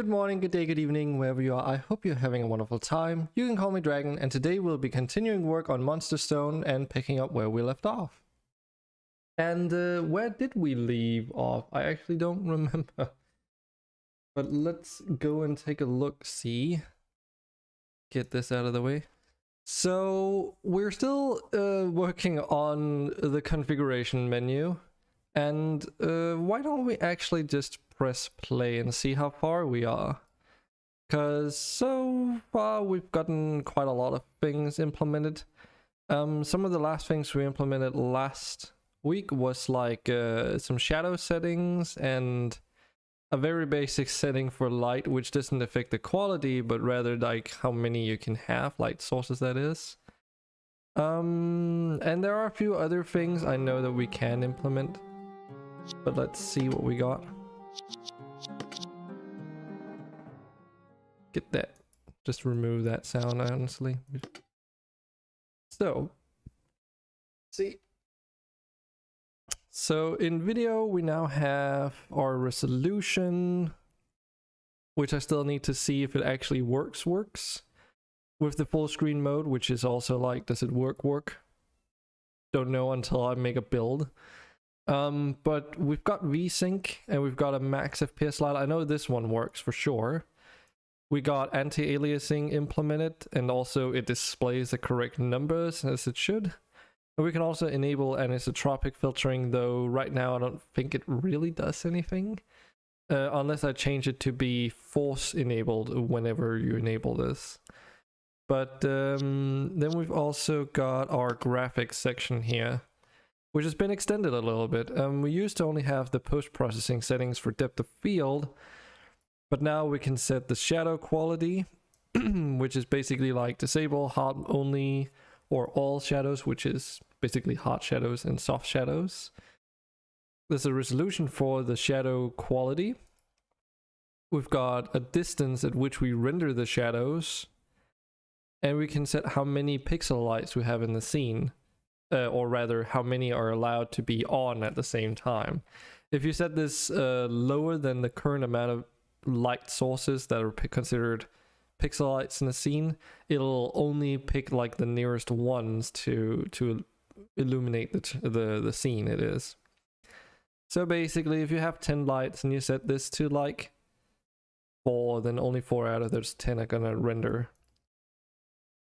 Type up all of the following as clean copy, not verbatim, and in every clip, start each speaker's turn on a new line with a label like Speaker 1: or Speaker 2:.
Speaker 1: Good morning, good day, good evening, wherever you are. I hope you're having a wonderful time. You can call me Dragon, and today we'll be continuing work on MonsterStone and picking up where we left off. And where did we leave off? I actually don't remember. But let's go and take a look, see. Get this out of the way. So we're still working on the configuration menu. And why don't we actually just press play and see how far we are? Because so far we've gotten quite a lot of things implemented. Some of the last things we implemented last week was like some shadow settings and a very basic setting for light, which doesn't affect the quality, but rather like how many you can have, light sources that is. And there are a few other things I know that we can implement, but let's see what we got. Get that. Just remove that sound, honestly. So, see. So in video, we now have our resolution, which I still need to see if it actually works with the full screen mode, which is also like, does it work? Don't know until I make a build. But we've got VSync and we've got a max FPS slide. I know this one works for sure. We got anti-aliasing implemented, and also it displays the correct numbers as it should. And we can also enable anisotropic filtering, though right now I don't think it really does anything. Unless I change it to be force enabled whenever you enable this. But then we've also got our graphics section here, which has been extended a little bit. We used to only have the post-processing settings for depth of field, but now we can set the shadow quality, which is basically like disable hard only or all shadows, which is basically hard shadows and soft shadows. There's a resolution for the shadow quality. We've got a distance at which we render the shadows, and we can set how many pixel lights we have in the scene. Or rather, how many are allowed to be on at the same time. If you set this lower than the current amount of light sources that are considered pixel lights in the scene, it'll only pick like the nearest ones to illuminate the scene it is. So basically, if you have 10 lights and you set this to like 4, then only 4 out of those 10 are gonna render.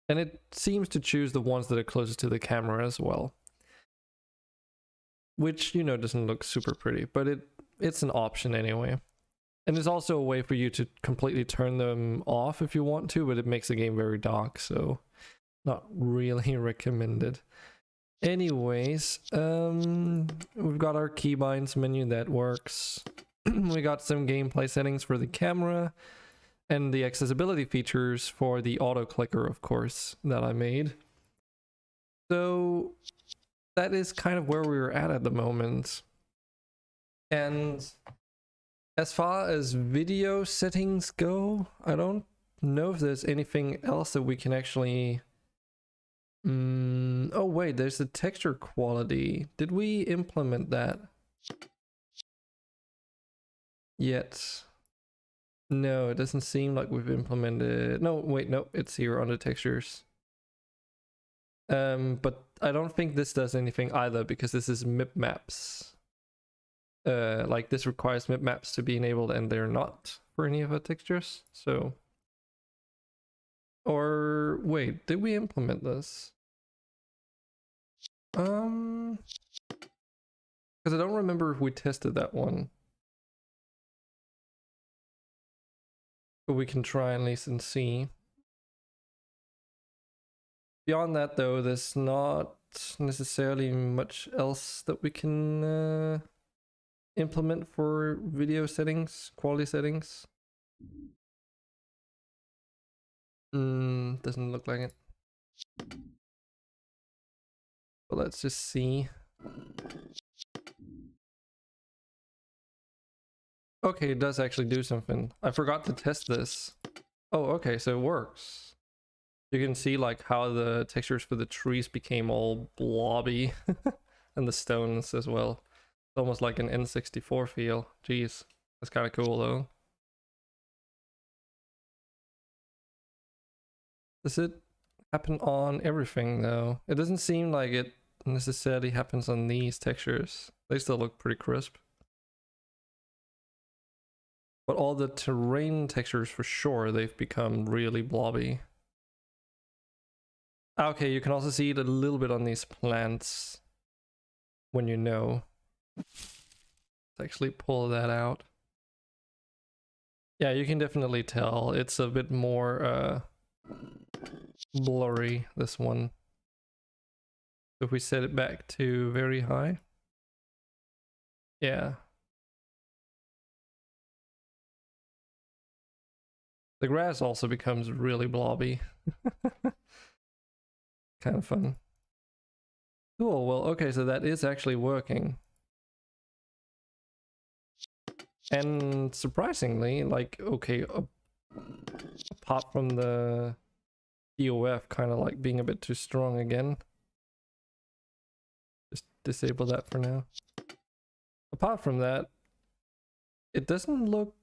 Speaker 1: And it seems to choose the ones that are closest to the camera as well. Which, you know, doesn't look super pretty, but it's an option anyway. And there's also a way for you to completely turn them off if you want to, but it makes the game very dark, so not really recommended. Anyways, we've got our keybinds menu that works. We got some gameplay settings for the camera. And the accessibility features for the auto clicker, of course, that I made. So that is kind of where we're at the moment. And as far as video settings go, I don't know if there's anything else that we can actually... Oh wait, there's the texture quality. Did we implement that yet? No, it doesn't seem like we've implemented... No, wait, no, it's here under textures. But I don't think this does anything either, because this is MIP maps. Like this requires MIP maps to be enabled, and they're not for any of our textures, so... Or wait, did we implement this? Because I don't remember if we tested that one. But we can try at least and see. Beyond that though, there's not necessarily much else that we can implement for video settings, quality settings. Doesn't look like it. But let's just see. Okay, it does actually do something. I forgot to test this. Oh, okay, so it works. You can see like how the textures for the trees became all blobby. And the stones as well. It's almost like an N64 feel. Jeez, that's kind of cool though. Does it happen on everything though? It doesn't seem like it necessarily happens on these textures. They still look pretty crisp. But all the terrain textures for sure, they've become really blobby. Okay, you can also see it a little bit on these plants when you know. Let's actually pull that out. Yeah, you can definitely tell it's a bit more blurry, this one. If we set it back to very high. Yeah. The grass also becomes really blobby. Kind of fun. Cool, well, okay, so that is actually working. And surprisingly, like, okay, apart from the DOF kind of like being a bit too strong again. Just disable that for now. Apart from that, it doesn't look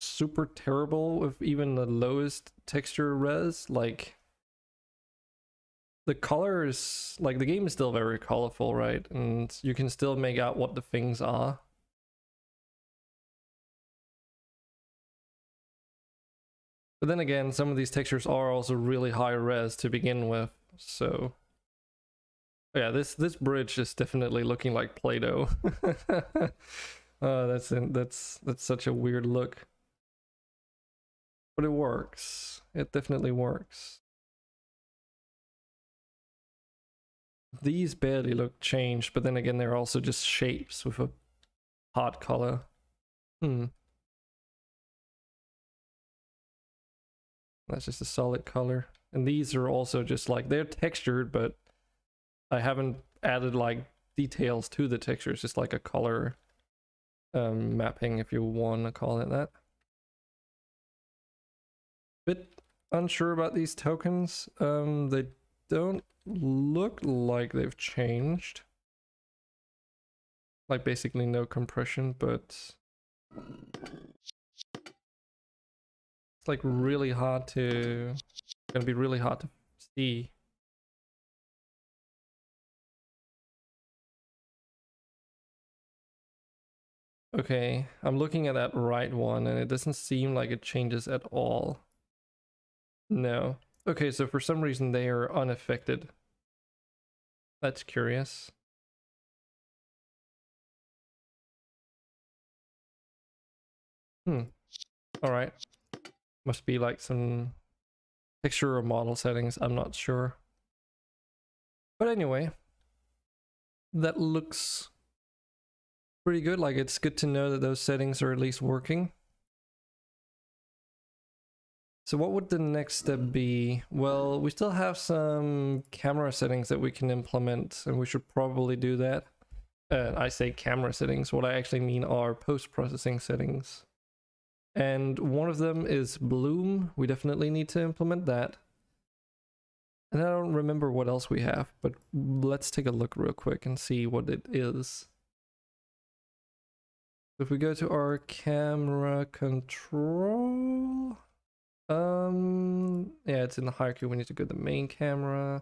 Speaker 1: super terrible with even the lowest texture res. Like, the colors, like the game is still very colorful, right? And you can still make out what the things are. But then again, some of these textures are also really high res to begin with, so yeah, this bridge is definitely looking like Play-Doh. Oh, that's such a weird look. But it works. It definitely works. These barely look changed, but then again, they're also just shapes with a hard color. That's just a solid color. And these are also just like, they're textured, but I haven't added like details to the texture. It's just like a color mapping, if you want to call it that. Bit unsure about these tokens. They don't look like they've changed. Like basically no compression, but it's like really hard to, gonna be really hard to see. Okay, I'm looking at that right one and it doesn't seem like it changes at all. No. Okay, so for some reason they are unaffected. That's curious. Alright. Must be like some texture or model settings, I'm not sure. But anyway, that looks pretty good. Like, it's good to know that those settings are at least working. So what would the next step be? Well, we still have some camera settings that we can implement, and we should probably do that. I say camera settings, what I actually mean are post-processing settings. And one of them is bloom. We definitely need to implement that. And I don't remember what else we have, but let's take a look real quick and see what it is. If we go to our camera control, yeah, it's in the hierarchy. We need to go to the main camera.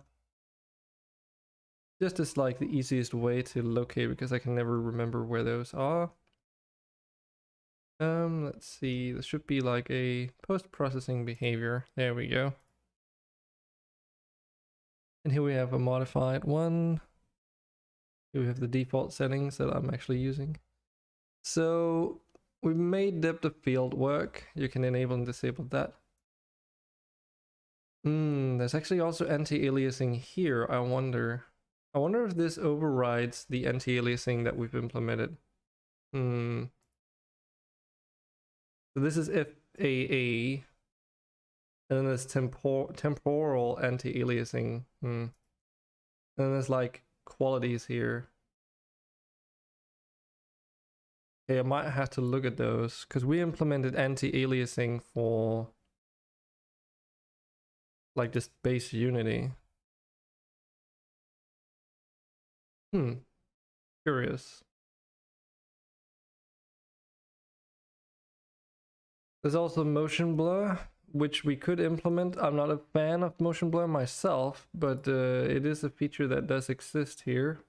Speaker 1: Just as like the easiest way to locate, because I can never remember where those are. Let's see, there should be like a post-processing behavior. There we go. And here we have a modified one. Here we have the default settings that I'm actually using. So we made depth of field work. You can enable and disable that. There's actually also anti-aliasing here. I wonder if this overrides the anti-aliasing that we've implemented. So this is FAA, and then there's temporal anti-aliasing. And then there's like qualities here. Okay, I might have to look at those, because we implemented anti-aliasing for like just base Unity. Curious. There's also motion blur, which we could implement. I'm not a fan of motion blur myself, but it is a feature that does exist here.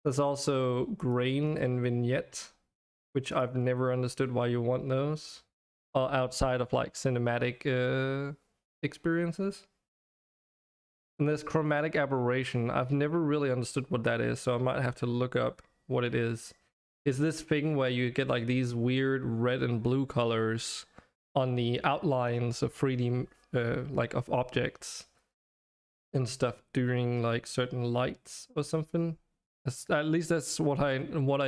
Speaker 1: There's also grain and vignette, which I've never understood why you want those outside of like cinematic experiences. And there's chromatic aberration. I've never really understood what that is, so I might have to look up what it is. Is this thing where you get like these weird red and blue colors on the outlines of 3D like of objects and stuff during like certain lights or something? At least that's what I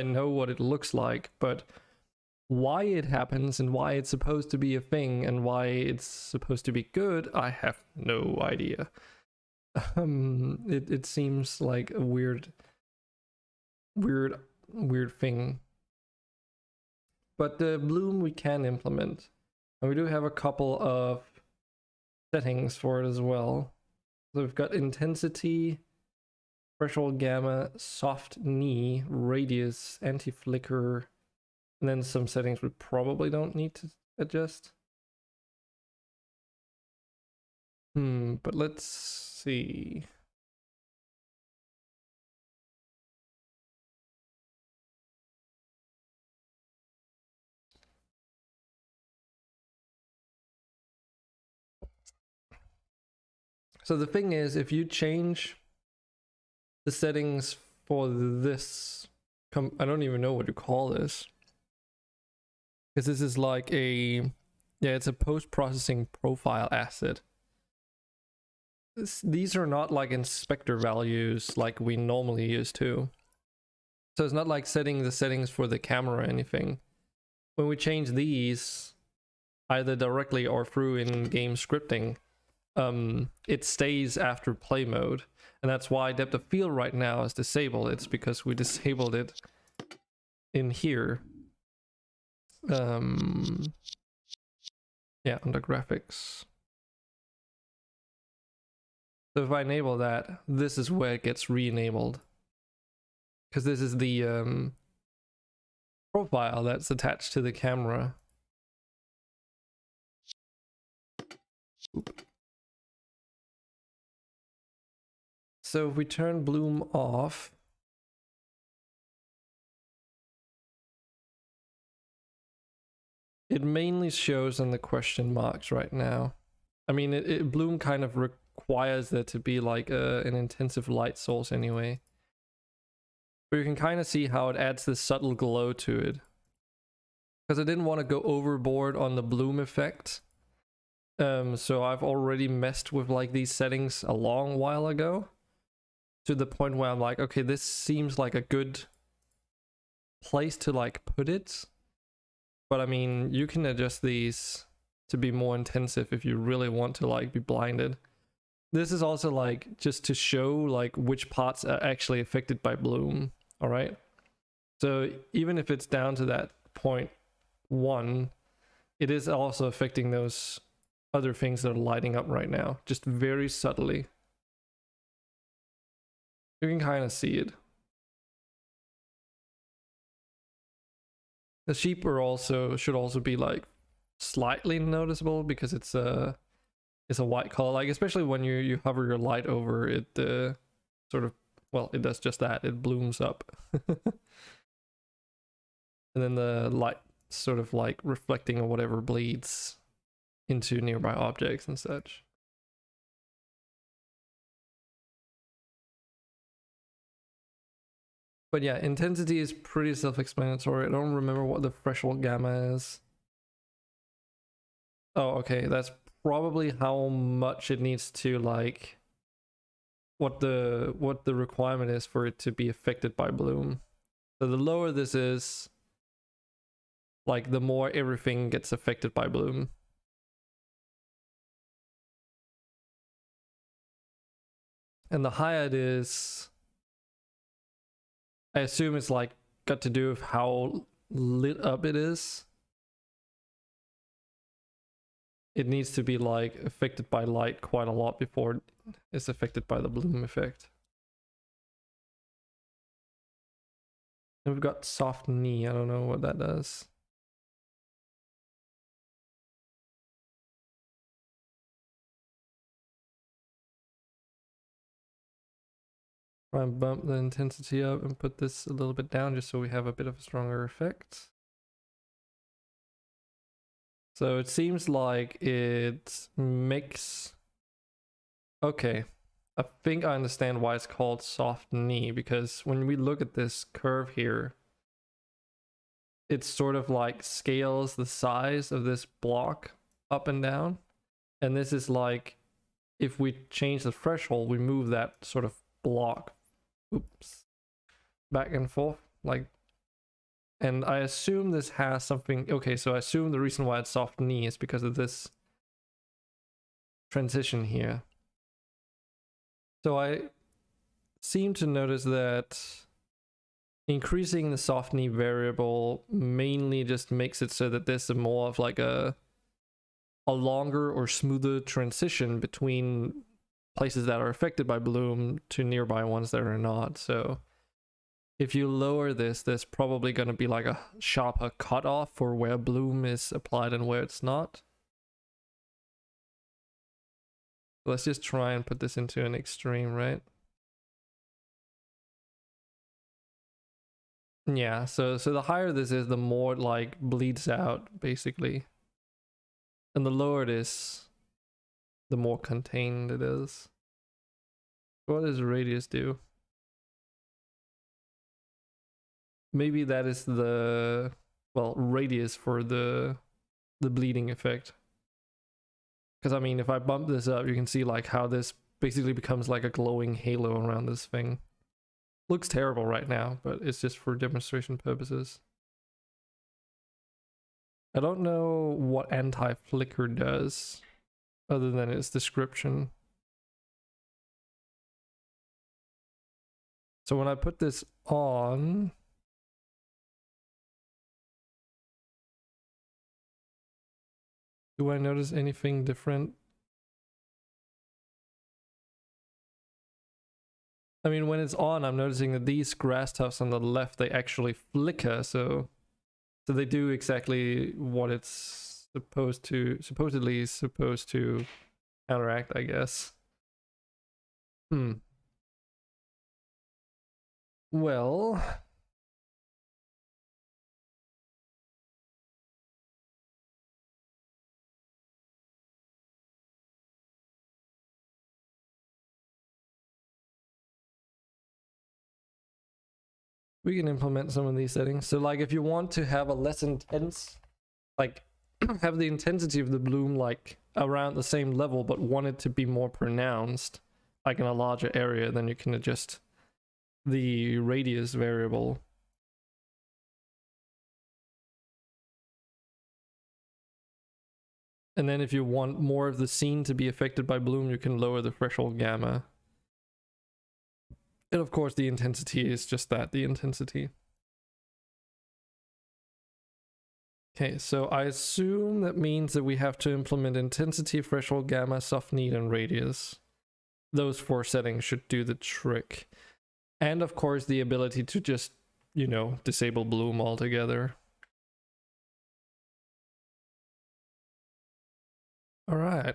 Speaker 1: know what it looks like, but why it happens and why it's supposed to be a thing and why it's supposed to be good, I have no idea. It seems like a weird thing. But the bloom we can implement. And we do have a couple of settings for it as well. So we've got intensity, threshold gamma, soft knee, radius, anti-flicker, and then some settings we probably don't need to adjust. But let's see. So the thing is, if you change the settings for this, I don't even know what you call this, because this is like a, yeah, it's a post-processing profile asset. These are not like inspector values like we normally used to. So it's not like setting the settings for the camera or anything. When we change these, either directly or through in-game scripting, it stays after play mode. And that's why depth of field right now is disabled. It's because we disabled it in here. Yeah, under graphics. So if I enable that, this is where it gets re-enabled. Because this is the profile that's attached to the camera. Oop. So if we turn bloom off, it mainly shows in the question marks right now. I mean, bloom kind of requires there to be like an intensive light source anyway. But you can kind of see how it adds this subtle glow to it. Because I didn't want to go overboard on the bloom effect. So I've already messed with like these settings a long while ago. To the point where I'm like, okay, this seems like a good place to like put it. But I mean, you can adjust these to be more intensive if you really want to like be blinded. This is also like just to show like which parts are actually affected by bloom. All right. So even if it's down to that 0.1, it is also affecting those other things that are lighting up right now, just very subtly. You can kind of see it. The sheep are also should also be like slightly noticeable because it's a white color, like especially when you hover your light over it, sort of, well, it does just that, it blooms up. And then the light sort of like reflecting or whatever bleeds into nearby objects and such. But yeah, intensity is pretty self-explanatory. I don't remember what the threshold gamma is. Oh, okay, that's probably how much it needs to like what the requirement is for it to be affected by bloom. So the lower this is, like the more everything gets affected by bloom. And the higher it is, I assume it's like got to do with how lit up it is. It needs to be like affected by light quite a lot before it's affected by the bloom effect. And we've got soft knee, I don't know what that does. Try and bump the intensity up and put this a little bit down just so we have a bit of a stronger effect. So it seems like it makes... Okay, I think I understand why it's called soft knee, because when we look at this curve here, it sort of like scales the size of this block up and down. And this is like, if we change the threshold, we move that sort of block, back and forth, like. And I assume this has something, okay, so I assume the reason why it's soft knee is because of this transition here. So I seem to notice that increasing the soft knee variable mainly just makes it so that there's more of like a longer or smoother transition between places that are affected by bloom to nearby ones that are not. So if you lower this, there's probably going to be like a sharper cutoff for where bloom is applied and where it's not. Let's just try and put this into an extreme, right? Yeah, so the higher this is, the more it like bleeds out, basically. And the lower it is, the more contained it is. What does radius do? Maybe that is the, well, radius for the bleeding effect. Because I mean, if I bump this up, you can see like how this basically becomes like a glowing halo around this thing. Looks terrible right now, but it's just for demonstration purposes. I don't know what anti-flicker does, other than its description. So when I put this on, do I notice anything different? I mean, when it's on, I'm noticing that these grass tufts on the left, they actually flicker, so they do exactly what it's supposedly supposed to counteract, I guess. Well, we can implement some of these settings. So like if you want to have a less intense, like have the intensity of the bloom like around the same level, but want it to be more pronounced, like in a larger area, then you can adjust the radius variable. And then if you want more of the scene to be affected by bloom, you can lower the threshold gamma. And of course the intensity is just that, the intensity. Okay, so I assume that means that we have to implement intensity, threshold gamma, soft need, and radius. Those 4 settings should do the trick. And of course the ability to just, you know, disable bloom altogether. Alright,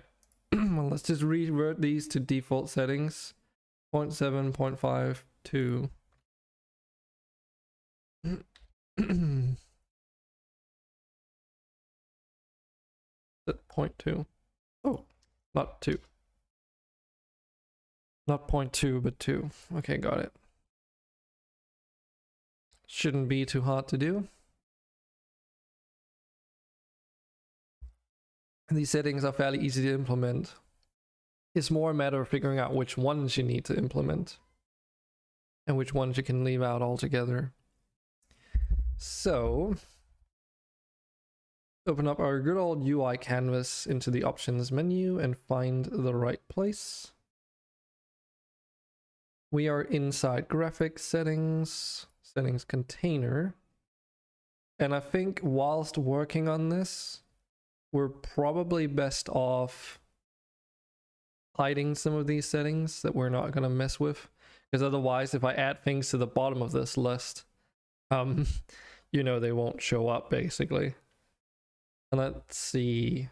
Speaker 1: well, let's just revert these to default settings. 0.7, 0.5, 2. At 0.2. Oh, not 2. Not 0.2, but 2. Okay, got it. Shouldn't be too hard to do. And these settings are fairly easy to implement. It's more a matter of figuring out which ones you need to implement and which ones you can leave out altogether. So, open up our good old UI canvas into the options menu and find the right place. We are inside graphics settings, settings container. And I think whilst working on this, we're probably best off hiding some of these settings that we're not going to mess with, because otherwise if I add things to the bottom of this list, you know, they won't show up basically. And let's see,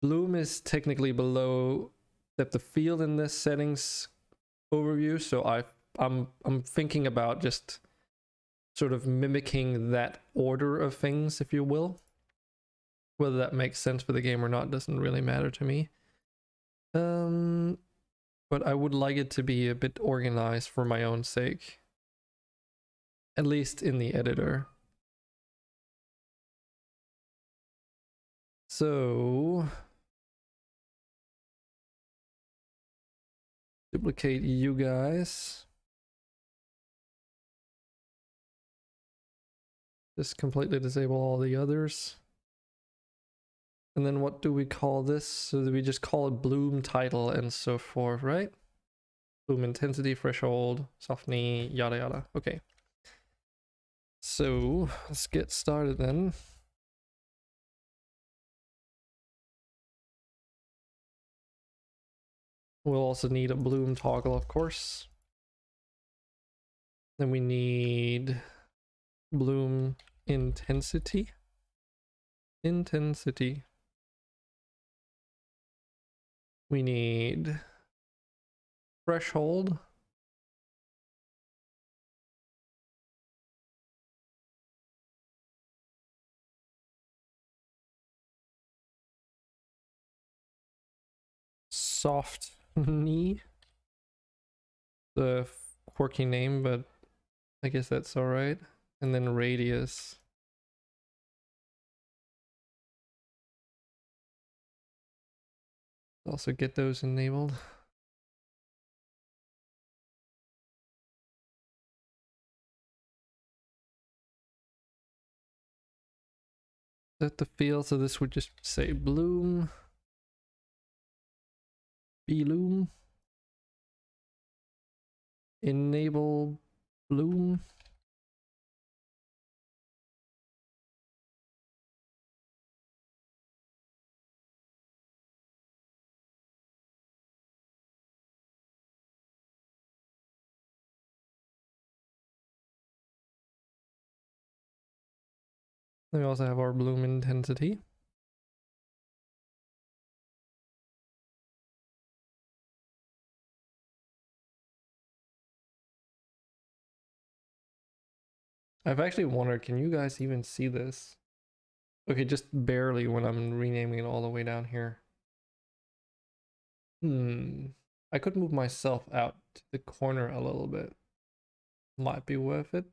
Speaker 1: bloom is technically below depth of field in this settings overview. So I'm thinking about just sort of mimicking that order of things, if you will. Whether that makes sense for the game or not doesn't really matter to me. But I would like it to be a bit organized for my own sake. At least in the editor. So duplicate you guys. Just completely disable all the others. And then what do we call this? So we just call it bloom title and so forth, right? Bloom intensity, threshold, softening, yada yada. Okay. So let's get started then. We'll also need a bloom toggle, of course. Then we need bloom intensity. Intensity. We need threshold. Soft knee. The quirky name, but I guess that's all right. And then radius. Also get those enabled. Set the field, so this would just say bloom. Bloom. Enable bloom. Then we also have our bloom intensity. I've actually wondered, can you guys even see this? Okay, just barely when I'm renaming it all the way down here. I could move myself out to the corner a little bit. Might be worth it.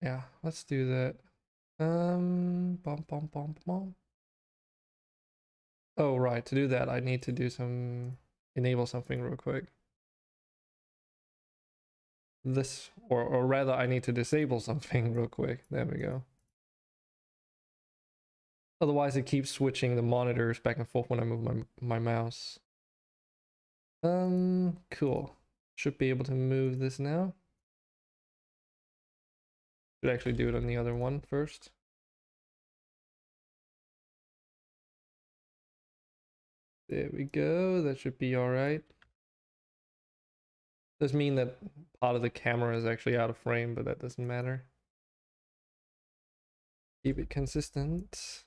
Speaker 1: Yeah, let's do that. Bum, bum, bum, bum. Oh, right. To do that, I need to do enable something real quick. This, or rather, I need to disable something real quick. There we go. Otherwise, it keeps switching the monitors back and forth when I move my mouse. Cool. Should be able to move this now. Should actually do it on the other one first. There we go. That should be all right. Does mean that part of the camera is actually out of frame, but that doesn't matter. Keep it consistent.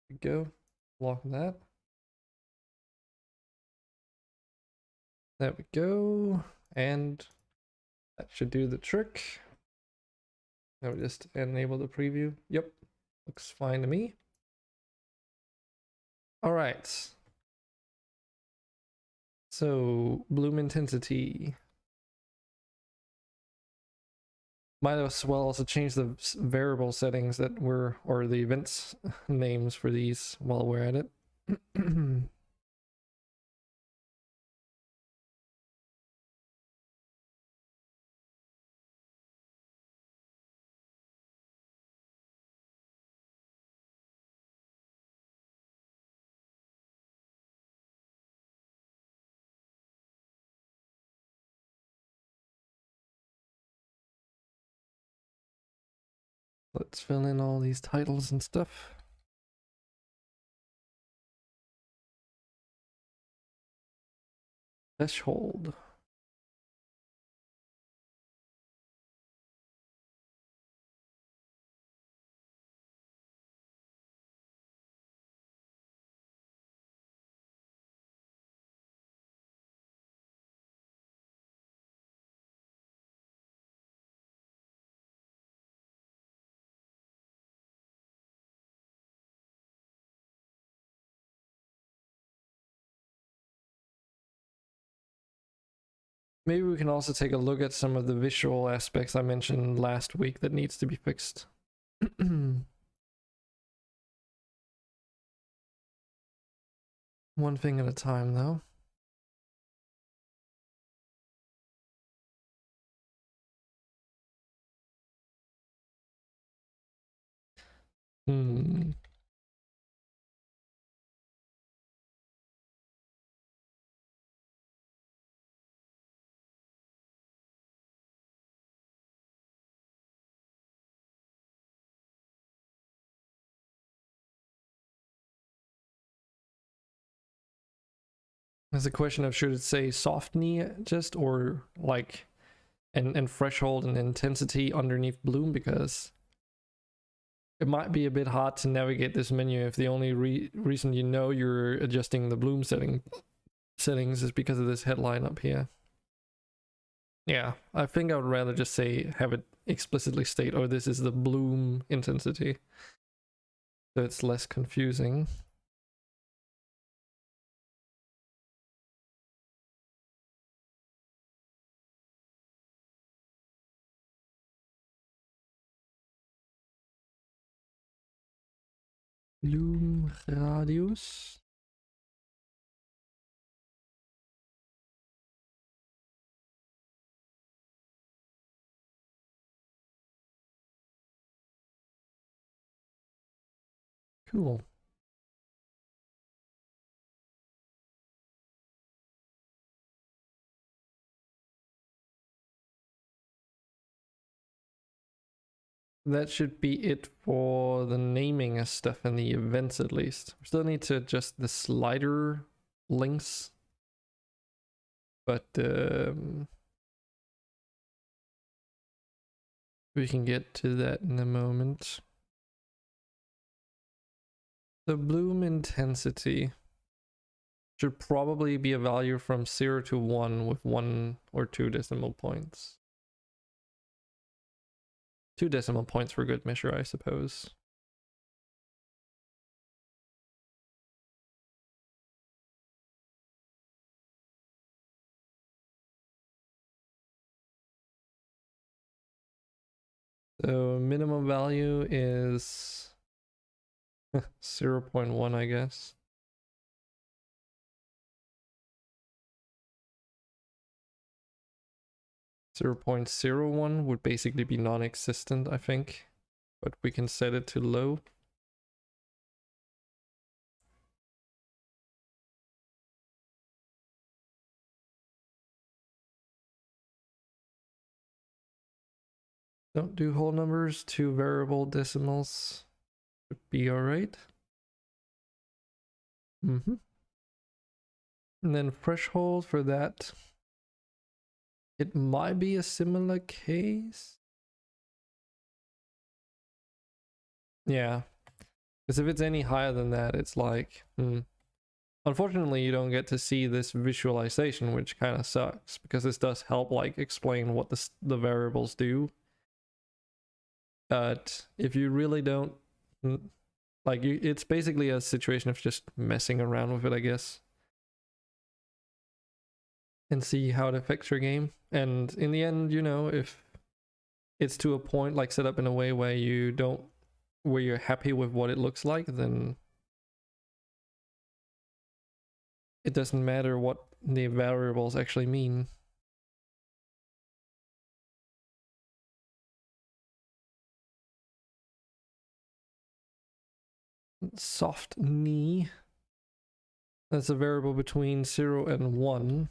Speaker 1: There we go. Lock that. There we go. And that should do the trick. Now we just enable the preview. Yep. Looks fine to me. All right. So bloom intensity. Might as well also change the variable settings that were, or the events names for these while we're at it. Let's fill in all these titles and stuff. Threshold. Maybe we can also take a look at some of the visual aspects I mentioned last week that needs to be fixed. One thing at a time, though. Hmm. It's a question of should it say soft knee just, or like and threshold and intensity underneath bloom, because it might be a bit hard to navigate this menu if the only reason you know you're adjusting the bloom settings is because of this headline up here. Yeah, I think I would rather just say have it explicitly state, oh, this is the bloom intensity, so it's less confusing. Bloom radius. Cool. That should be it for the naming stuff in the events, at least. We still need to adjust the slider links, but we can get to that in a moment. The bloom intensity should probably be a value from 0 to 1 with 1 or 2 decimal points. 2 decimal points for good measure, I suppose. So minimum value is 0.1, I guess. .01 would basically be non-existent, I think, but we can set it to low. Don't do whole numbers, 2 variable decimals would be all right. And then threshold for that, it might be a similar case. Yeah, because if it's any higher than that, it's like, Unfortunately, you don't get to see this visualization, which kind of sucks, because this does help like explain what the variables do. But if you really don't, like, it's basically a situation of just messing around with it, I guess, and see how it affects your game. And in the end, you know, if it's to a point like set up in a way where you're happy with what it looks like, then it doesn't matter what the variables actually mean. Soft knee. That's a variable between 0 and 1.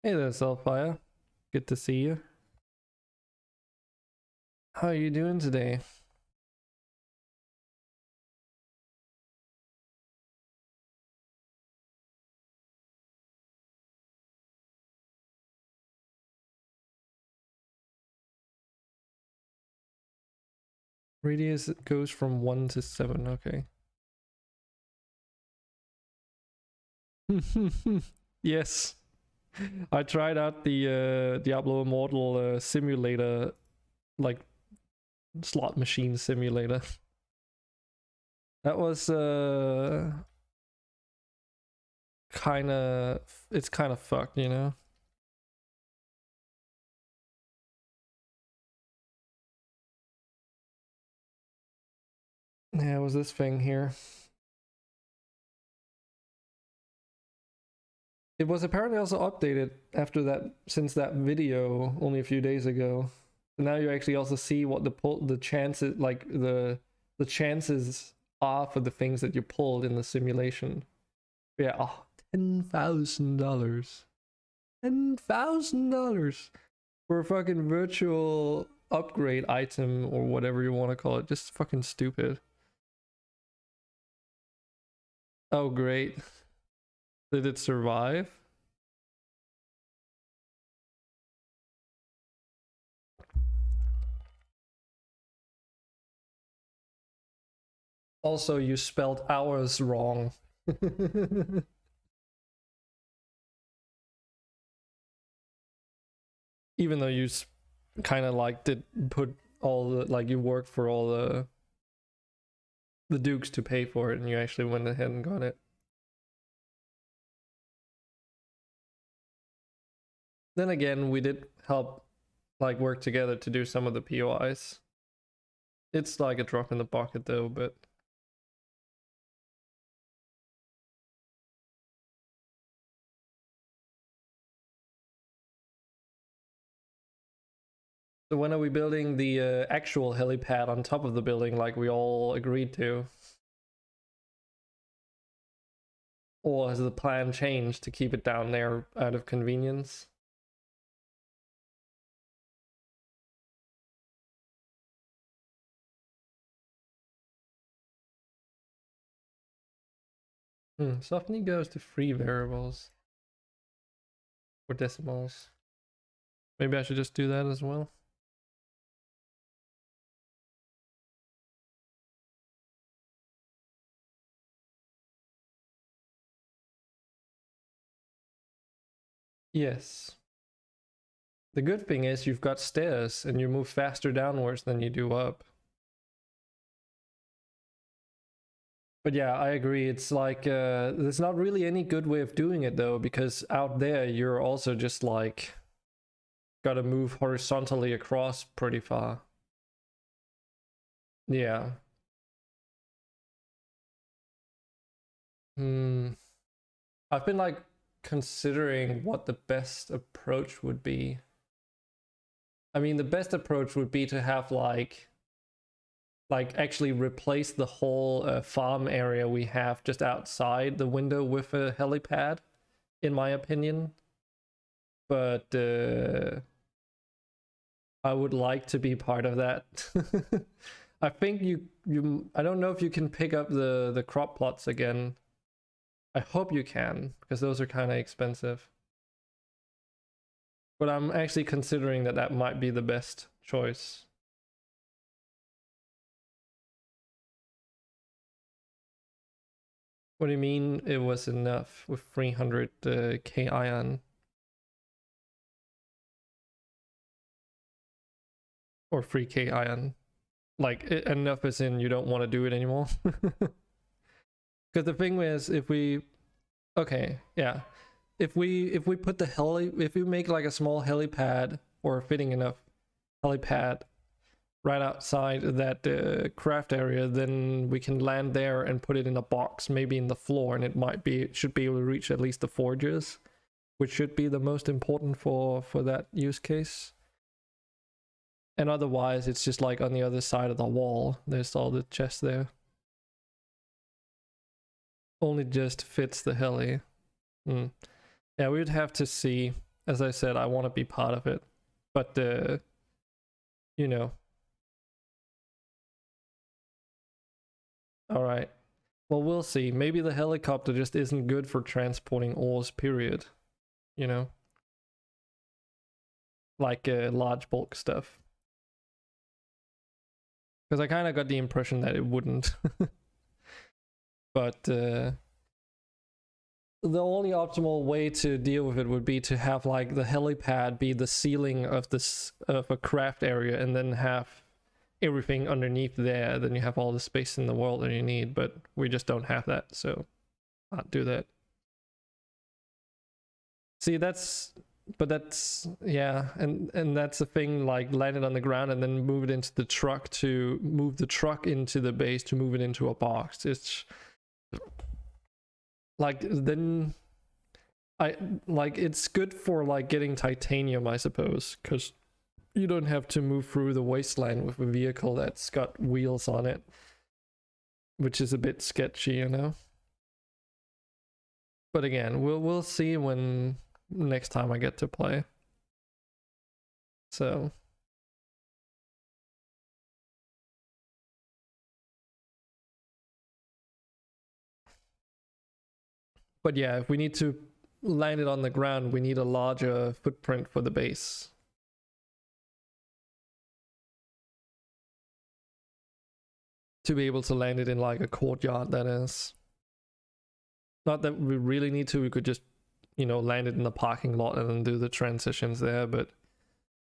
Speaker 1: Hey there, Selfire. Good to see you. How are you doing today? Radius goes from 1 to 7, okay. Yes. I tried out the Diablo Immortal simulator, like slot machine simulator. That was it's kind of fucked, you know. Yeah, it was this thing here. It was apparently also updated after that, since that video only a few days ago. So now you actually also see what the chances, like the chances are for the things that you pulled in the simulation. Yeah, oh, $10,000. $10,000 for a fucking virtual upgrade item or whatever you want to call it. Just fucking stupid. Oh, great. Did it survive? Also, you spelled hours wrong. Even though you kind of like did put all the, like you worked for all the dukes to pay for it, and you actually went ahead and got it. Then again, we did help like work together to do some of the POIs. It's like a drop in the bucket though, but so when are we building the actual helipad on top of the building like we all agreed to? Or has the plan changed to keep it down there out of convenience? Softly goes to 3 variables. Or decimals. Maybe I should just do that as well. Yes. The good thing is you've got stairs and you move faster downwards than you do up. But yeah, I agree. It's like, there's not really any good way of doing it though, because out there you're also just like, gotta move horizontally across pretty far. Yeah. I've been like considering what the best approach would be. I mean, the best approach would be to have like actually replace the whole farm area we have just outside the window with a helipad, in my opinion. But I would like to be part of that. I think I don't know if you can pick up the crop plots again. I hope you can, because those are kind of expensive. But I'm actually considering that might be the best choice. What do you mean it was enough with 300k iron? Or 3k iron? Like, enough as in you don't want to do it anymore? Because the thing is, if we... Okay, yeah. If we put the if we make like a small helipad, or a fitting enough helipad right outside that craft area, then we can land there and put it in a box, maybe in the floor, and it should be able to reach at least the forges, which should be the most important for that use case. And otherwise, it's just like on the other side of the wall. There's all the chests there. Only just fits the heli. Yeah, we would have to see. As I said, I want to be part of it, but you know. All right. Well, we'll see. Maybe the helicopter just isn't good for transporting ores, period. You know? Like large bulk stuff. Because I kind of got the impression that it wouldn't. But the only optimal way to deal with it would be to have like the helipad be the ceiling of this of a craft area, and then have everything underneath there. Then you have all the space in the world that you need. But we just don't have that, so can't do that. See, that's yeah, and that's the thing, like land it on the ground and then move it into the truck to move the truck into the base to move it into a box. It's like, then it's good for like getting titanium, I suppose, because you don't have to move through the wasteland with a vehicle that's got wheels on it, which is a bit sketchy, you know. But again, we'll see when next time I get to play. So but yeah, if we need to land it on the ground, we need a larger footprint for the base. To be able to land it in like a courtyard, that is. Not that we really need to, we could just, you know, land it in the parking lot and then do the transitions there, but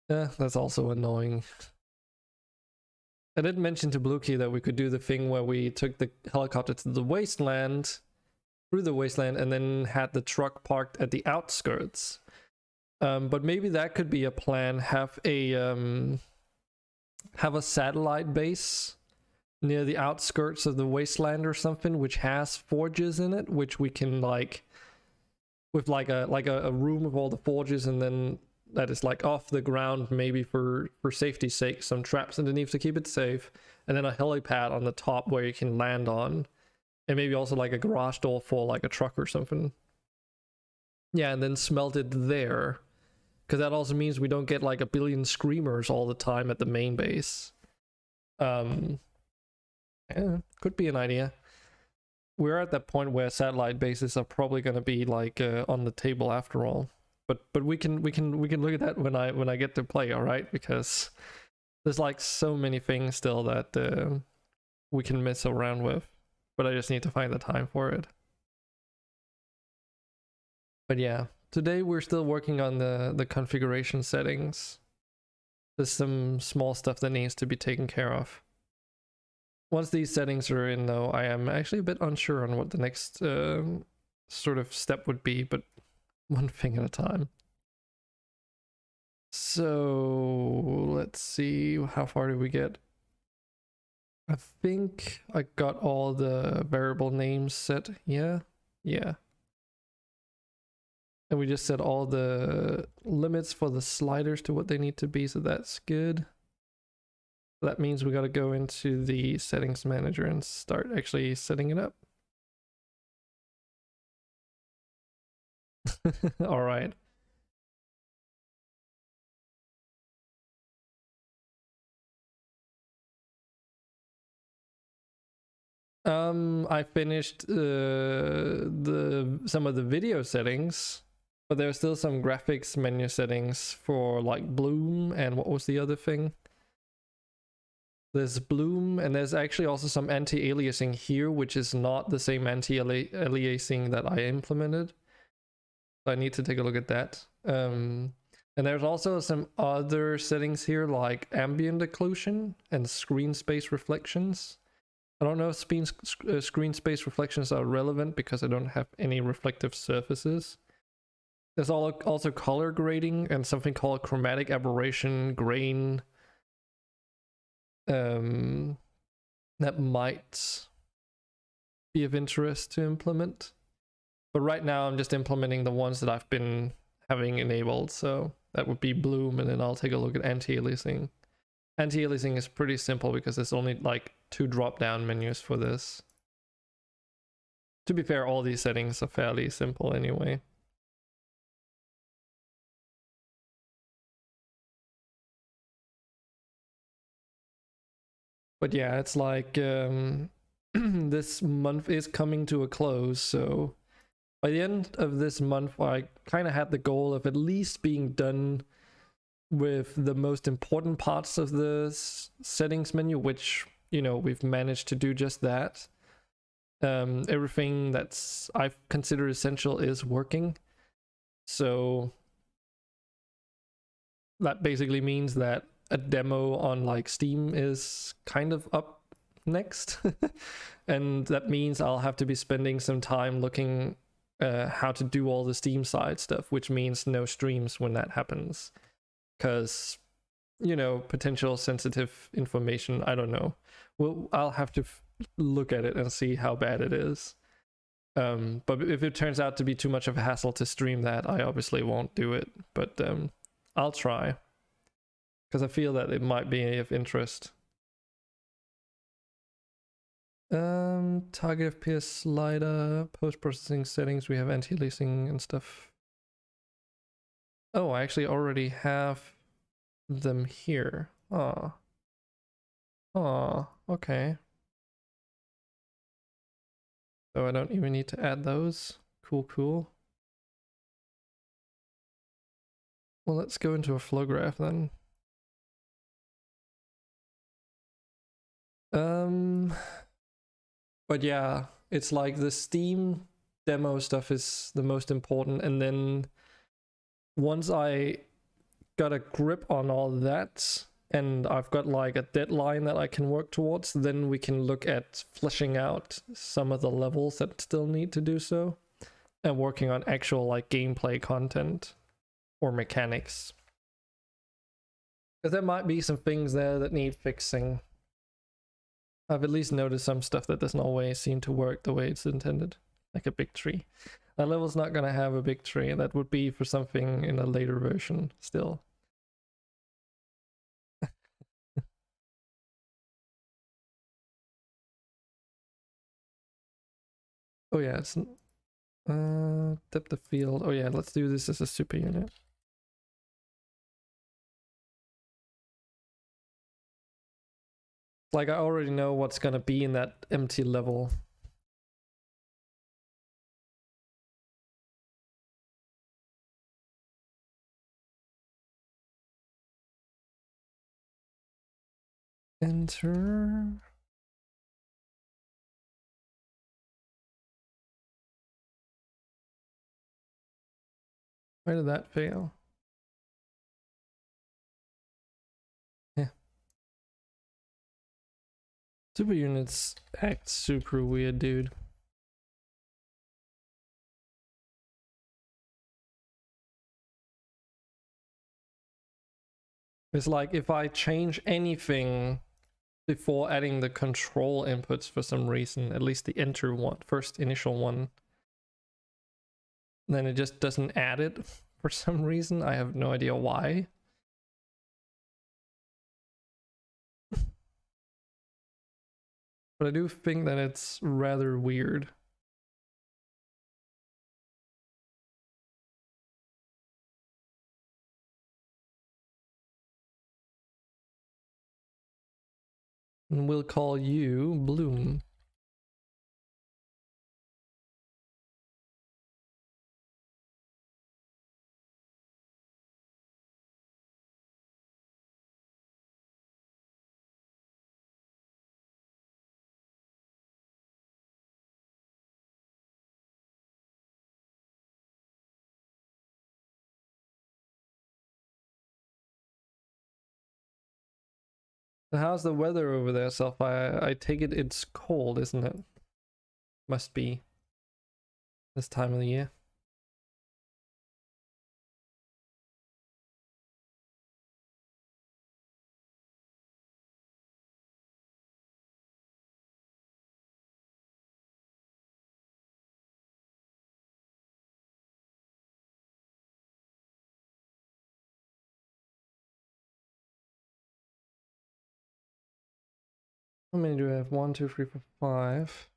Speaker 1: yeah, that's also annoying. I did mention to Bluekey that we could do the thing where we took the helicopter to the wasteland, through the wasteland, and then had the truck parked at the outskirts. But maybe that could be a plan. Have a satellite base near the outskirts of the wasteland or something, which has forges in it, which we can like, with like a room with all the forges, and then that is like off the ground, maybe for safety's sake, some traps underneath to keep it safe, and then a helipad on the top where you can land on, and maybe also like a garage door for like a truck or something. Yeah, and then smelt it there, because that also means we don't get like a billion screamers all the time at the main base. Yeah, could be an idea. We're at that point where satellite bases are probably going to be like on the table after all. But we can look at that when I get to play, all right? Because there's like so many things still that we can mess around with, but I just need to find the time for it. But yeah, today we're still working on the configuration settings. There's some small stuff that needs to be taken care of. Once these settings are in, though, I am actually a bit unsure on what the next sort of step would be, but one thing at a time. So let's see, how far did we get? I think I got all the variable names set. Yeah. And we just set all the limits for the sliders to what they need to be, so that's good. That means we got to go into the settings manager and start actually setting it up. All right. I finished some of the video settings, but there's still some graphics menu settings for like bloom, and what was the other thing? There's bloom, and there's actually also some anti-aliasing here, which is not the same anti-aliasing that I implemented. So I need to take a look at that. And there's also some other settings here, like ambient occlusion and screen space reflections. I don't know if screen space reflections are relevant because I don't have any reflective surfaces. There's also color grading and something called chromatic aberration grain. That might be of interest to implement. But right now I'm just implementing the ones that I've been having enabled. So that would be bloom, and then I'll take a look at anti-aliasing. Anti-aliasing is pretty simple because there's only like 2 drop-down menus for this. To be fair, all these settings are fairly simple anyway. But yeah, it's like this month is coming to a close, so by the end of this month I kind of had the goal of at least being done with the most important parts of the settings menu, which, you know, we've managed to do just that. Everything that's I consider essential is working. So that basically means that a demo on like Steam is kind of up next. And that means I'll have to be spending some time looking how to do all the Steam side stuff, which means no streams when that happens. Because, you know, potential sensitive information, I don't know. Well, I'll have to look at it and see how bad it is. But if it turns out to be too much of a hassle to stream that, I obviously won't do it. But I'll try, because I feel that it might be of interest. Target FPS slider, post-processing settings, we have anti-aliasing and stuff. Oh, I actually already have them here. Oh, okay. So I don't even need to add those. Cool. Well, let's go into a flow graph then. But yeah, it's like the Steam demo stuff is the most important, and then once I got a grip on all that and I've got like a deadline that I can work towards, then we can look at fleshing out some of the levels that still need to do so and working on actual like gameplay content or mechanics. Because there might be some things there that need fixing. I've at least noticed some stuff that doesn't always seem to work the way it's intended, like a big tree. That level's not gonna have a big tree, that would be for something in a later version still. Oh yeah, it's depth of field. Oh yeah, let's do this as a super unit. Like I already know what's gonna be in that empty level. Enter. Why did that fail? Yeah. Super units act super weird, dude. It's like if I change anything before adding the control inputs for some reason, at least the enter one, first initial one, then it just doesn't add it for some reason. I have no idea why. But I do think that it's rather weird. And we'll call you Bloom. How's the weather over there, Self? I take it it's cold, isn't it? Must be this time of the year. How many do I have? 1, 2, 3, 4, 5.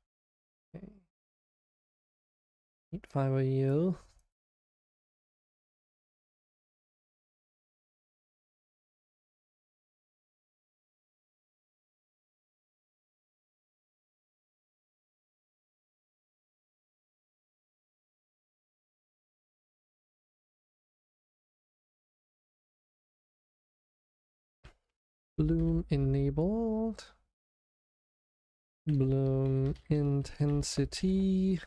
Speaker 1: Okay. 8, 5 of you. Bloom enabled. Bloom intensity.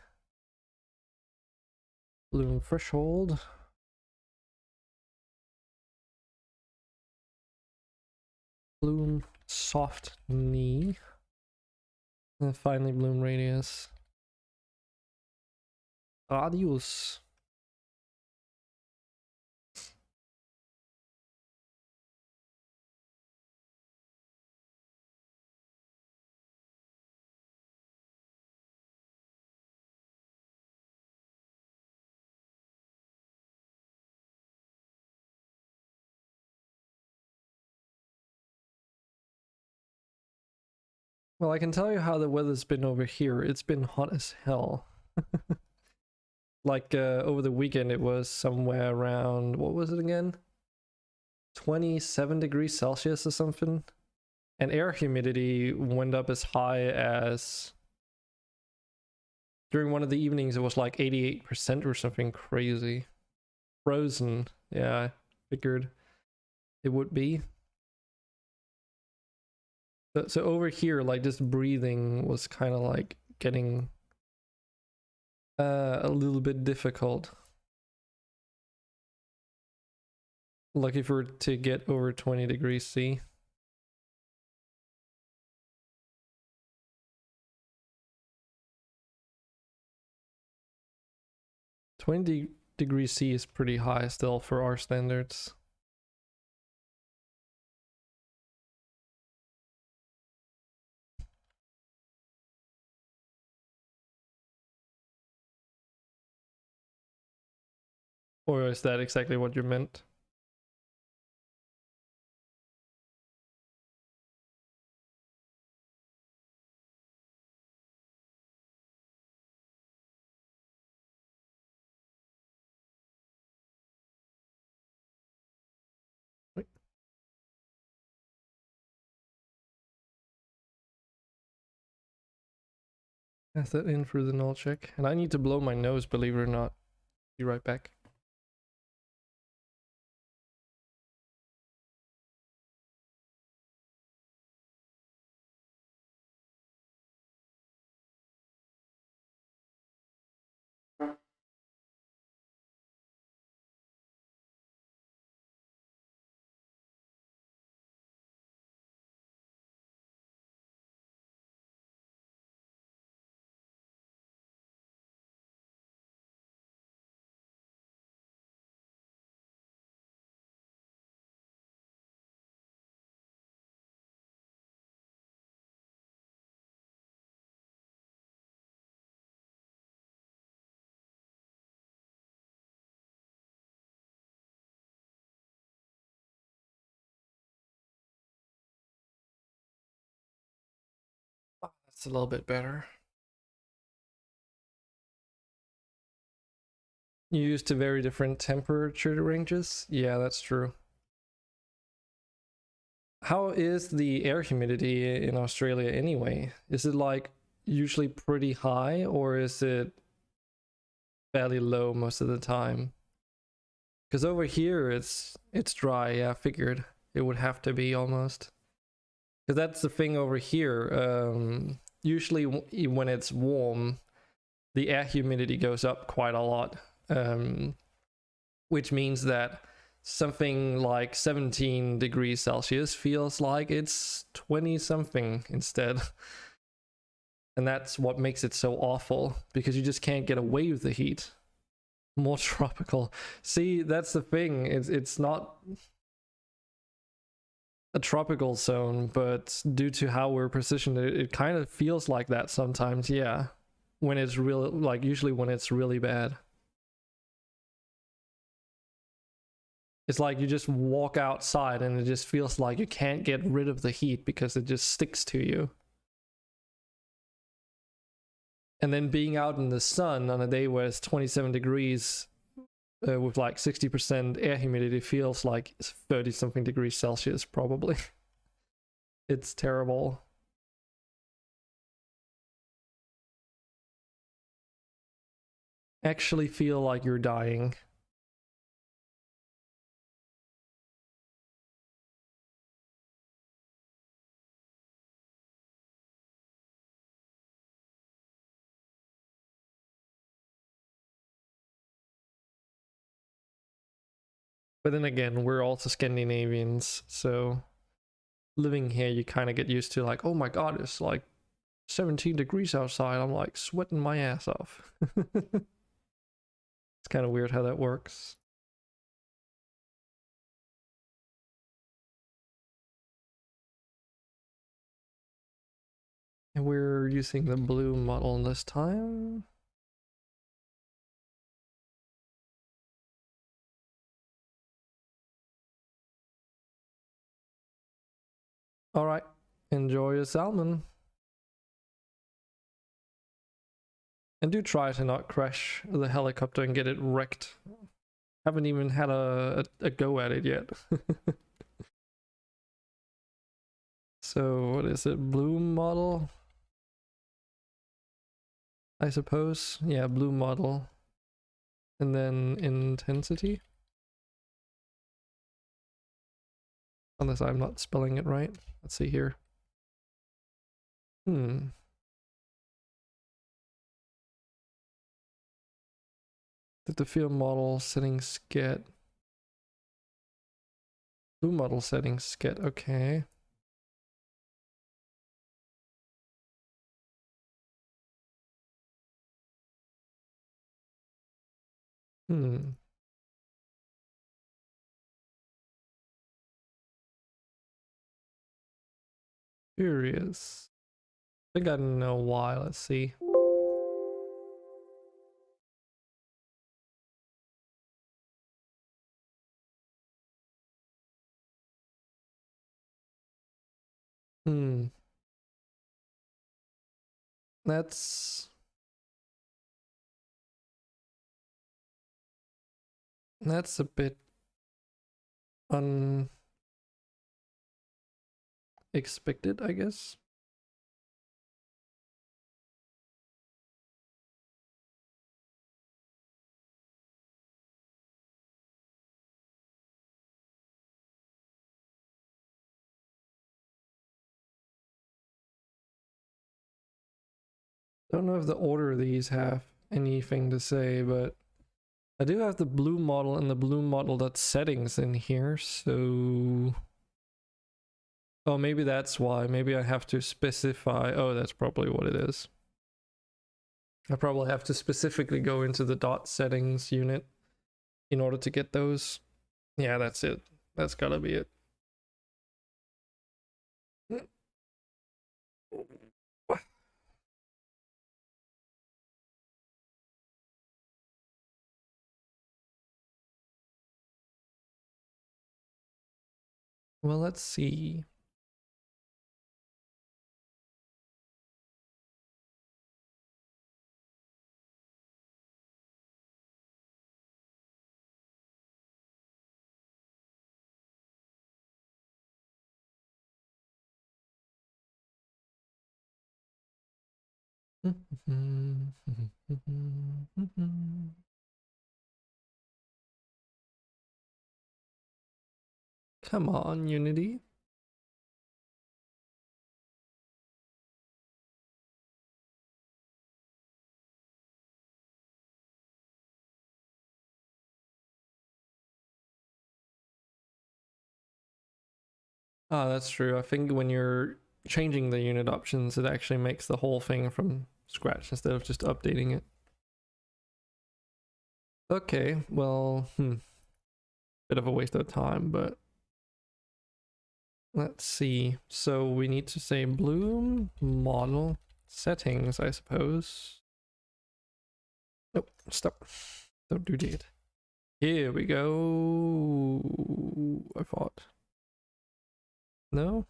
Speaker 1: Bloom threshold. Bloom soft knee. And finally bloom radius. Radius. Well, I can tell you how the weather's been over here. It's been hot as hell. Like over the weekend it was somewhere around, what was it again? 27 degrees Celsius or something. And air humidity went up as high as, during one of the evenings it was like 88% or something crazy. Frozen. Yeah, I figured it would be. So over here, like, just breathing was kind of like getting a little bit difficult. Lucky for it to get over 20 degrees C. Degrees C is pretty high still for our standards. Or is that exactly what you meant? Wait. Pass that in for the null check. And I need to blow my nose, believe it or not. Be right back. Oh, that's a little bit better. You used to very different temperature ranges? Yeah, that's true. How is the air humidity in Australia anyway? Is it like usually pretty high, or is it fairly low most of the time? Because over here it's dry. Yeah, I figured it would have to be almost. Because that's the thing over here. Usually when it's warm, the air humidity goes up quite a lot, which means that something like 17 degrees Celsius feels like it's 20 something instead. And that's what makes it so awful, because you just can't get away with the heat. More tropical. See, that's the thing. It's not a tropical zone, but due to how we're positioned, it kind of feels like that sometimes. Yeah, when it's real, like usually when it's really bad. It's like you just walk outside and it just feels like you can't get rid of the heat because it just sticks to you. And then being out in the sun on a day where it's 27 degrees with like 60% air humidity feels like 30 something degrees Celsius probably. It's terrible. Actually feel like you're dying. But then again, we're also Scandinavians, so living here, you kind of get used to like, oh my god, it's like 17 degrees outside. I'm like sweating my ass off. It's kind of weird how that works. And we're using the blue model this time. All right, enjoy your salmon. And do try to not crash the helicopter and get it wrecked. Haven't even had a go at it yet. So what is it? Blue model? I suppose. Yeah, blue model. And then intensity. Unless I'm not spelling it right. Let's see here. Did the field model settings get... Blue model settings get... Okay. Curious. I think I know why. Let's see. That's a bit unexpected, I guess. Don't know if the order of these have anything to say, but I do have the blue model and the blue model.settings in here, so... Oh, maybe that's why. Maybe I have to specify... Oh, that's probably what it is. I probably have to specifically go into the dot settings unit in order to get those. Yeah, that's it. That's gotta be it. Well, let's see. Come on, Unity. Ah, that's true. I think when you're changing the unit options, it actually makes the whole thing from scratch instead of just updating it. Okay, well, bit of a waste of time, but let's see. So we need to say bloom model settings, I suppose. Nope, stop. Don't do that. Here we go. I thought. No?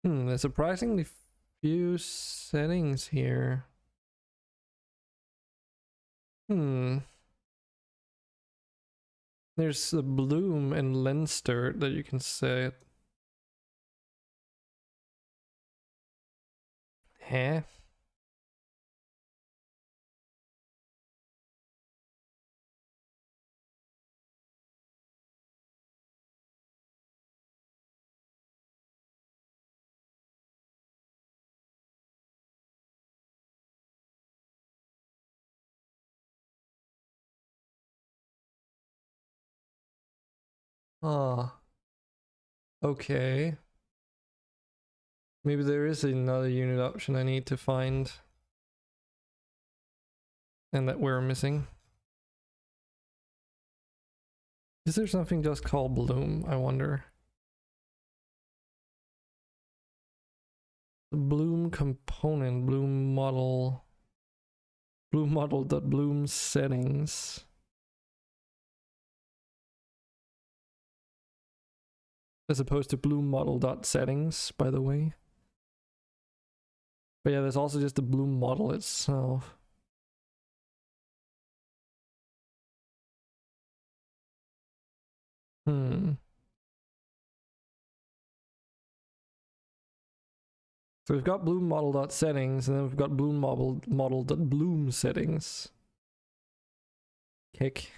Speaker 1: There's surprisingly few settings here. There's the bloom and Leinster that you can set. Huh? Ah, okay. Maybe there is another unit option I need to find. And that we're missing. Is there something just called Bloom, I wonder? The Bloom component, Bloom model.bloom settings. As opposed to Bloom model.settings, by the way. But yeah, there's also just the Bloom model itself. So we've got Bloom model.settings, and then we've got Bloom model.bloom settings. Kick.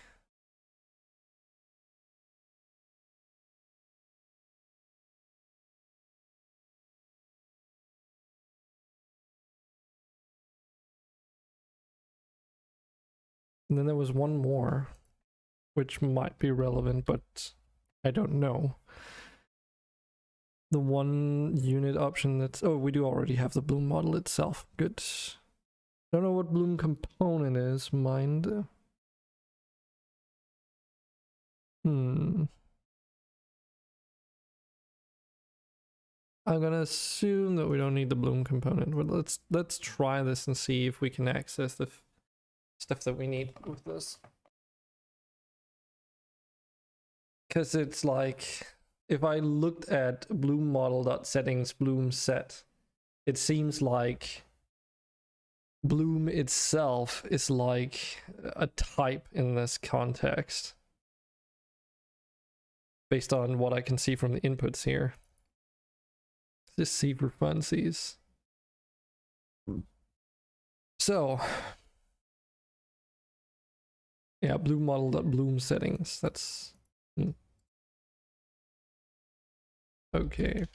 Speaker 1: And then there was one more, which might be relevant, but I don't know. The one unit option that's... Oh, we do already have the Bloom model itself. Good. Don't know what Bloom component is, mind. I'm gonna assume that we don't need the Bloom component, but let's try this and see if we can access the stuff that we need with this. Because it's like, if I looked at Bloom model.settings Bloom set, it seems like Bloom itself is like a type in this context, based on what I can see from the inputs here. Just see for funsies. So yeah, Bloom model.bloom settings. That's okay.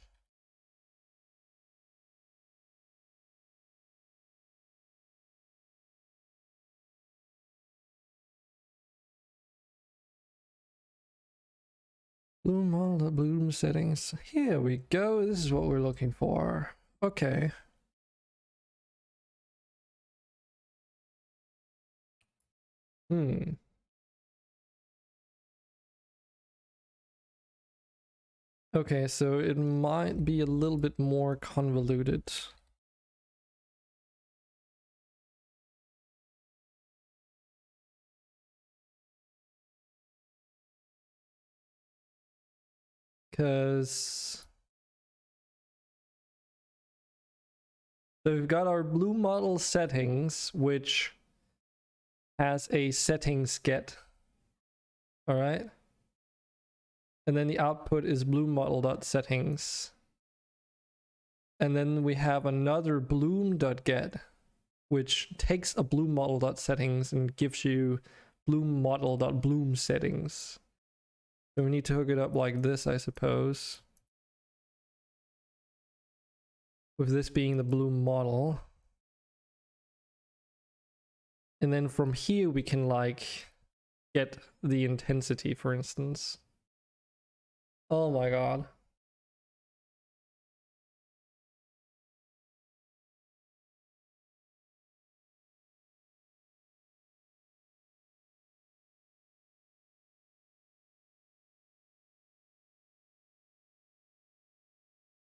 Speaker 1: Bloom model.bloom settings. Here we go. This is what we're looking for. Okay. Okay, so it might be a little bit more convoluted. Because so we've got our Bloom model settings, which has a settings get. All right. And then the output is Bloom model.settings. And then we have another bloom.get, which takes a Bloom model.settings and gives you Bloom model.bloom settings. So we need to hook it up like this, I suppose. With this being the Bloom model. And then from here we can like get the intensity, for instance. Oh my god.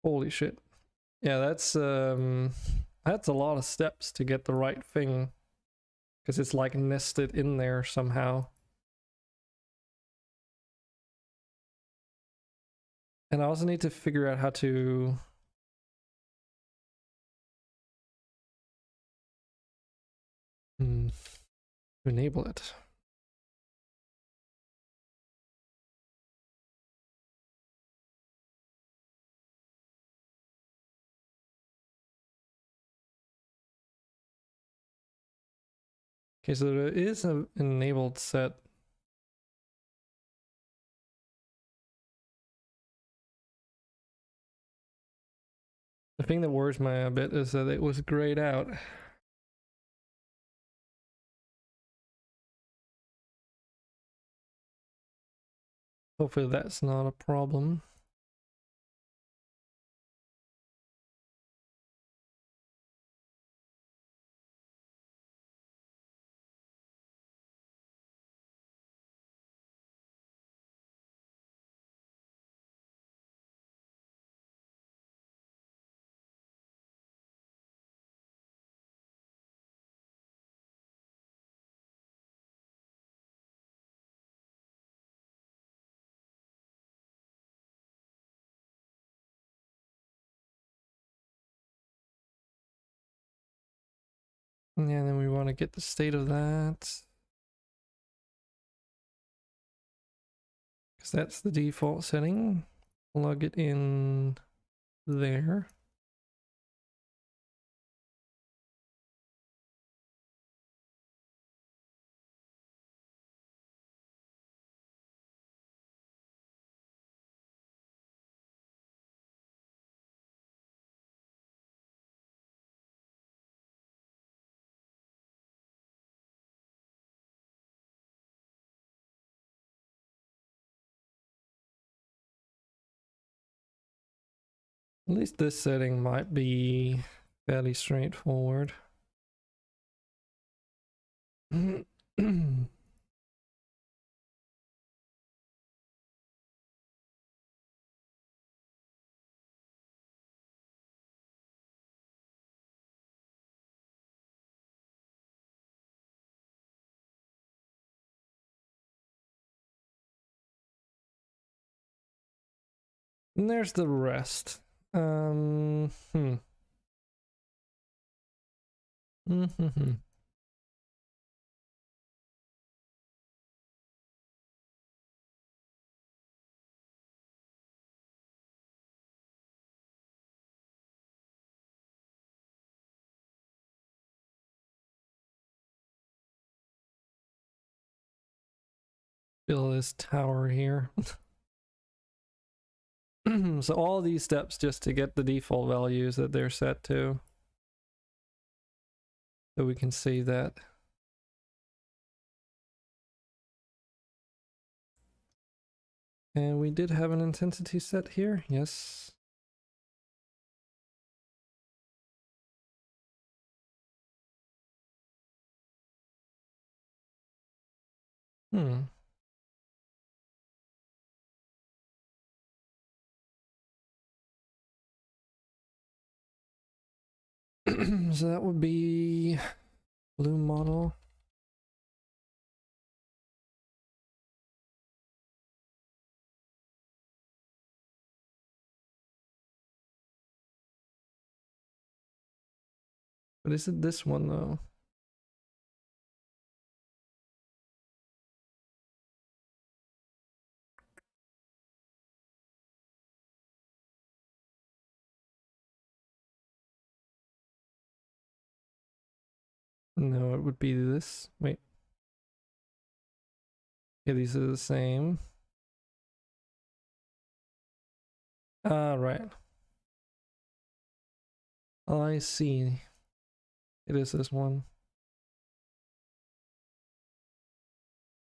Speaker 1: Holy shit. Yeah, that's a lot of steps to get the right thing. Because it's like nested in there somehow. And I also need to figure out how to enable it. Okay, so there is an enabled set. The thing that worries me a bit is that it was grayed out. Hopefully that's not a problem. And then we want to get the state of that. Because that's the default setting. Plug it in there. At least this setting might be fairly straightforward. And there's the rest. Build this tower here. So all these steps just to get the default values that they're set to. So we can see that. And we did have an intensity set here, yes. So that would be blue model. But is it this one though? No, it would be this. Wait. Yeah, these are the same. Ah, right. I see. It is this one.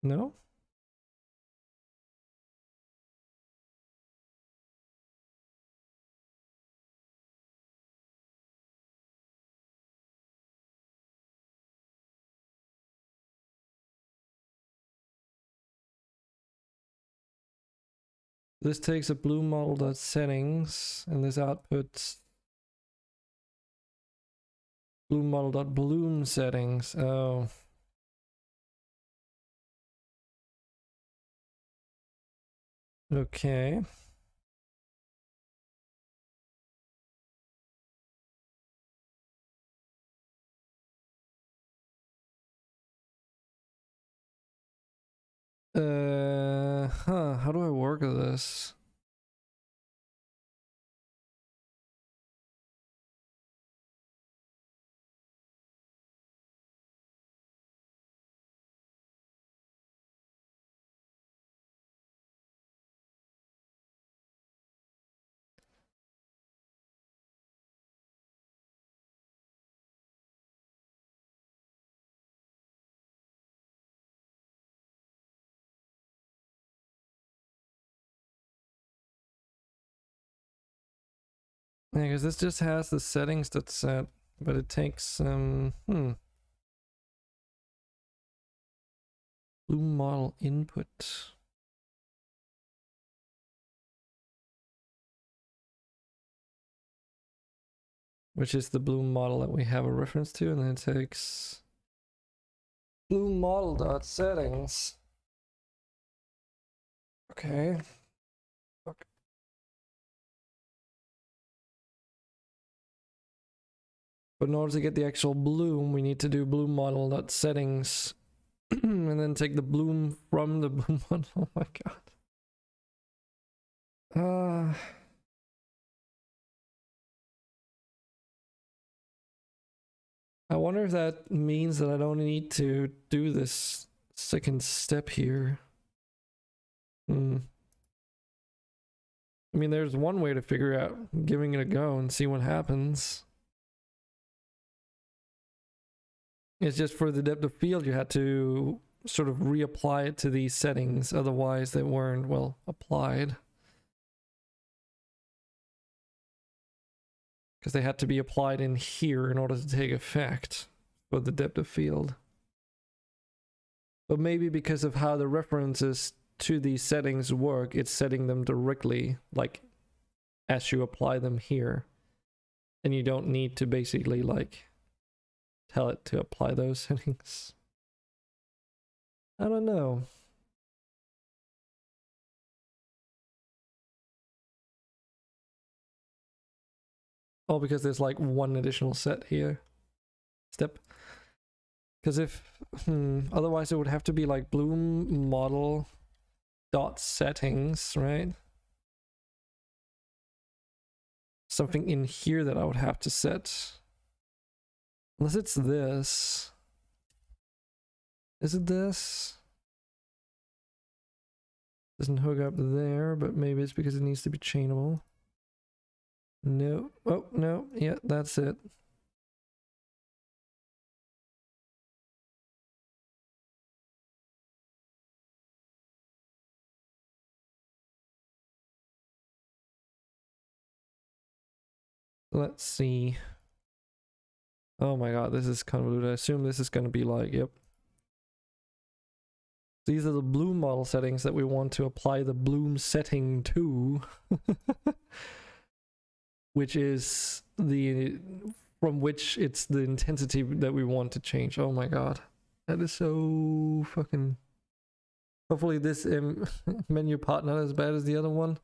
Speaker 1: No? This takes a blue model settings and this outputs blue model.bloom settings. Oh. Okay. How do I work this? Yeah, because this just has the settings that's set, but it takes Bloom model input. Which is the Bloom model that we have a reference to, and then it takes Bloom model.settings. Okay. Fuck. But in order to get the actual bloom, we need to do Bloom model.settings and then take the bloom from the Bloom model. Oh my god. I wonder if that means that I don't need to do this second step here. I mean, there's one way to figure out giving it a go and see what happens. It's just for the depth of field, you had to sort of reapply it to these settings. Otherwise, they weren't, well, applied. Because they had to be applied in here in order to take effect for the depth of field. But maybe because of how the references to these settings work, it's setting them directly, like, as you apply them here. And you don't need to basically, like, tell it to apply those settings. I don't know. Oh, because there's like one additional step. Because if otherwise it would have to be like Bloom model dot settings, right? Something in here that I would have to set. Unless it's this. Is it this? Doesn't hook up there, but maybe it's because it needs to be chainable. No. Oh, no. Yeah, that's it. Let's see. Oh my god, this is convoluted. I assume this is going to be like, yep. These are the Bloom model settings that we want to apply the Bloom setting to. Which is the, from which it's the intensity that we want to change. Oh my god. That is so fucking... Hopefully this menu part not as bad as the other one.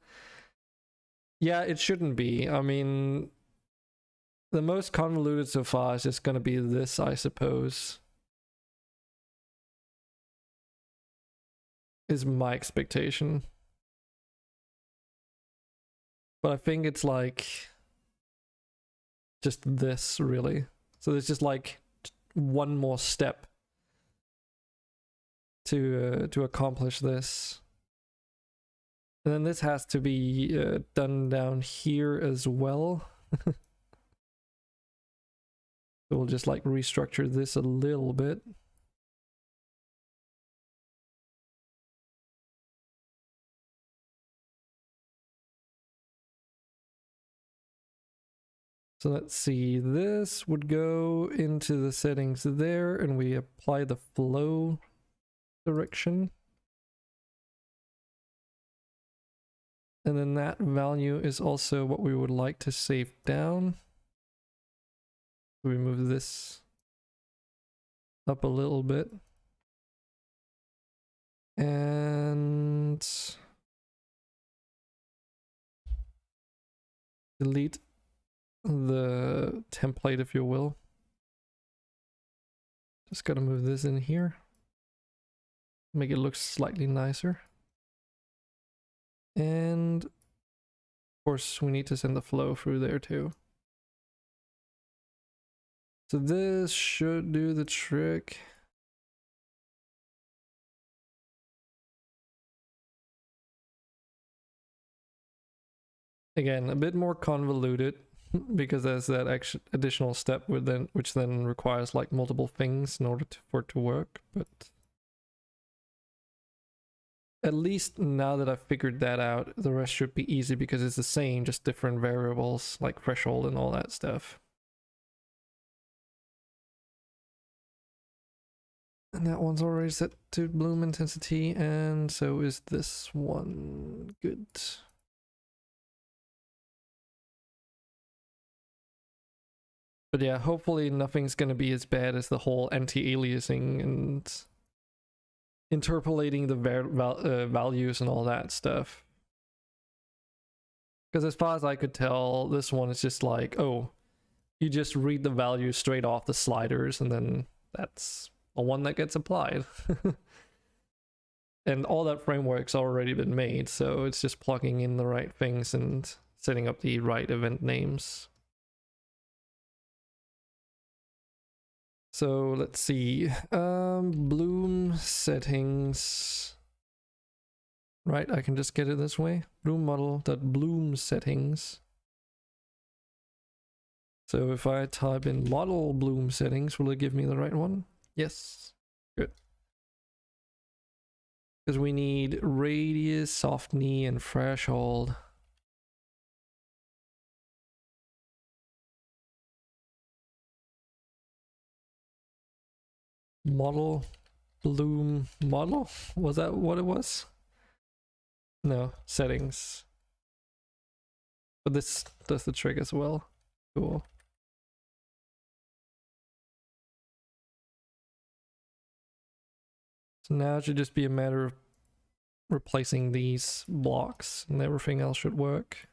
Speaker 1: Yeah, it shouldn't be. I mean, the most convoluted so far is just going to be this, I suppose. Is my expectation. But I think it's like just this, really. So there's just like one more step to accomplish this. And then this has to be done down here as well. So we'll just like restructure this a little bit. So let's see, this would go into the settings there, and we apply the flow direction. And then that value is also what we would like to save down. We move this up a little bit. And delete the template, if you will. Just gotta move this in here. Make it look slightly nicer. And of course we need to send the flow through there too. So this should do the trick. Again, a bit more convoluted because there's that additional step with which then requires like multiple things in order for it to work, but at least now that I've figured that out, the rest should be easy because it's the same, just different variables like threshold and all that stuff. And that one's already set to bloom intensity, and so is this one. Good. But yeah, hopefully nothing's gonna be as bad as the whole anti-aliasing and interpolating the values and all that stuff. Because as far as I could tell, this one is just like, oh, you just read the values straight off the sliders, and then that's the one that gets applied. And all that framework's already been made, so it's just plugging in the right things and setting up the right event names. So let's see, bloom settings, right? I can just get it this way. Bloom model.bloom settings. So if I type in model bloom settings, will it give me the right one? Yes, good. Because we need radius, soft knee, and threshold. Model bloom model, was that what it was? No, settings, but this does the trick as well. Cool. So now it should just be a matter of replacing these blocks and everything else should work.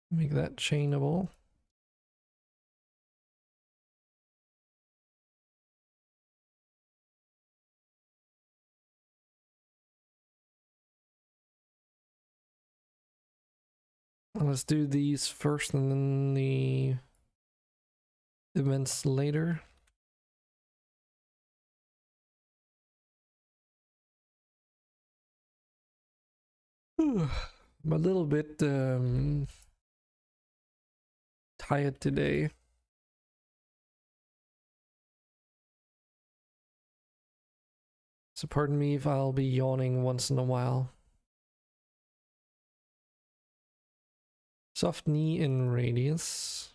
Speaker 1: Make that chainable. Let's do these first and then the events later. I'm a little bit tired today. So pardon me if I'll be yawning once in a while. Soft knee and radius.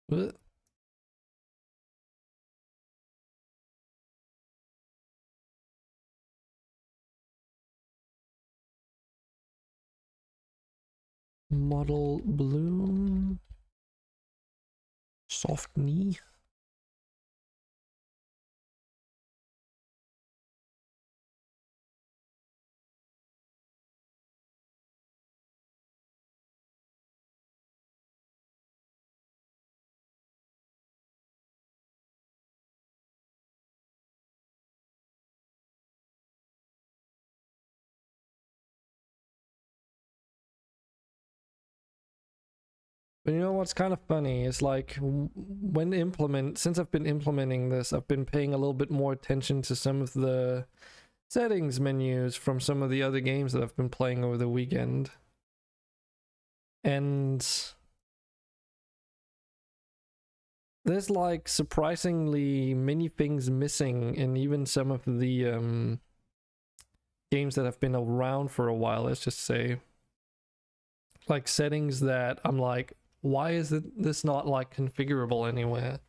Speaker 1: What? Model bloom. Soft knee. But you know what's kind of funny is like since I've been implementing this, I've been paying a little bit more attention to some of the settings menus from some of the other games that I've been playing over the weekend. And there's like surprisingly many things missing in even some of the games that have been around for a while, let's just say. Like settings that I'm like, why is this not like configurable anywhere?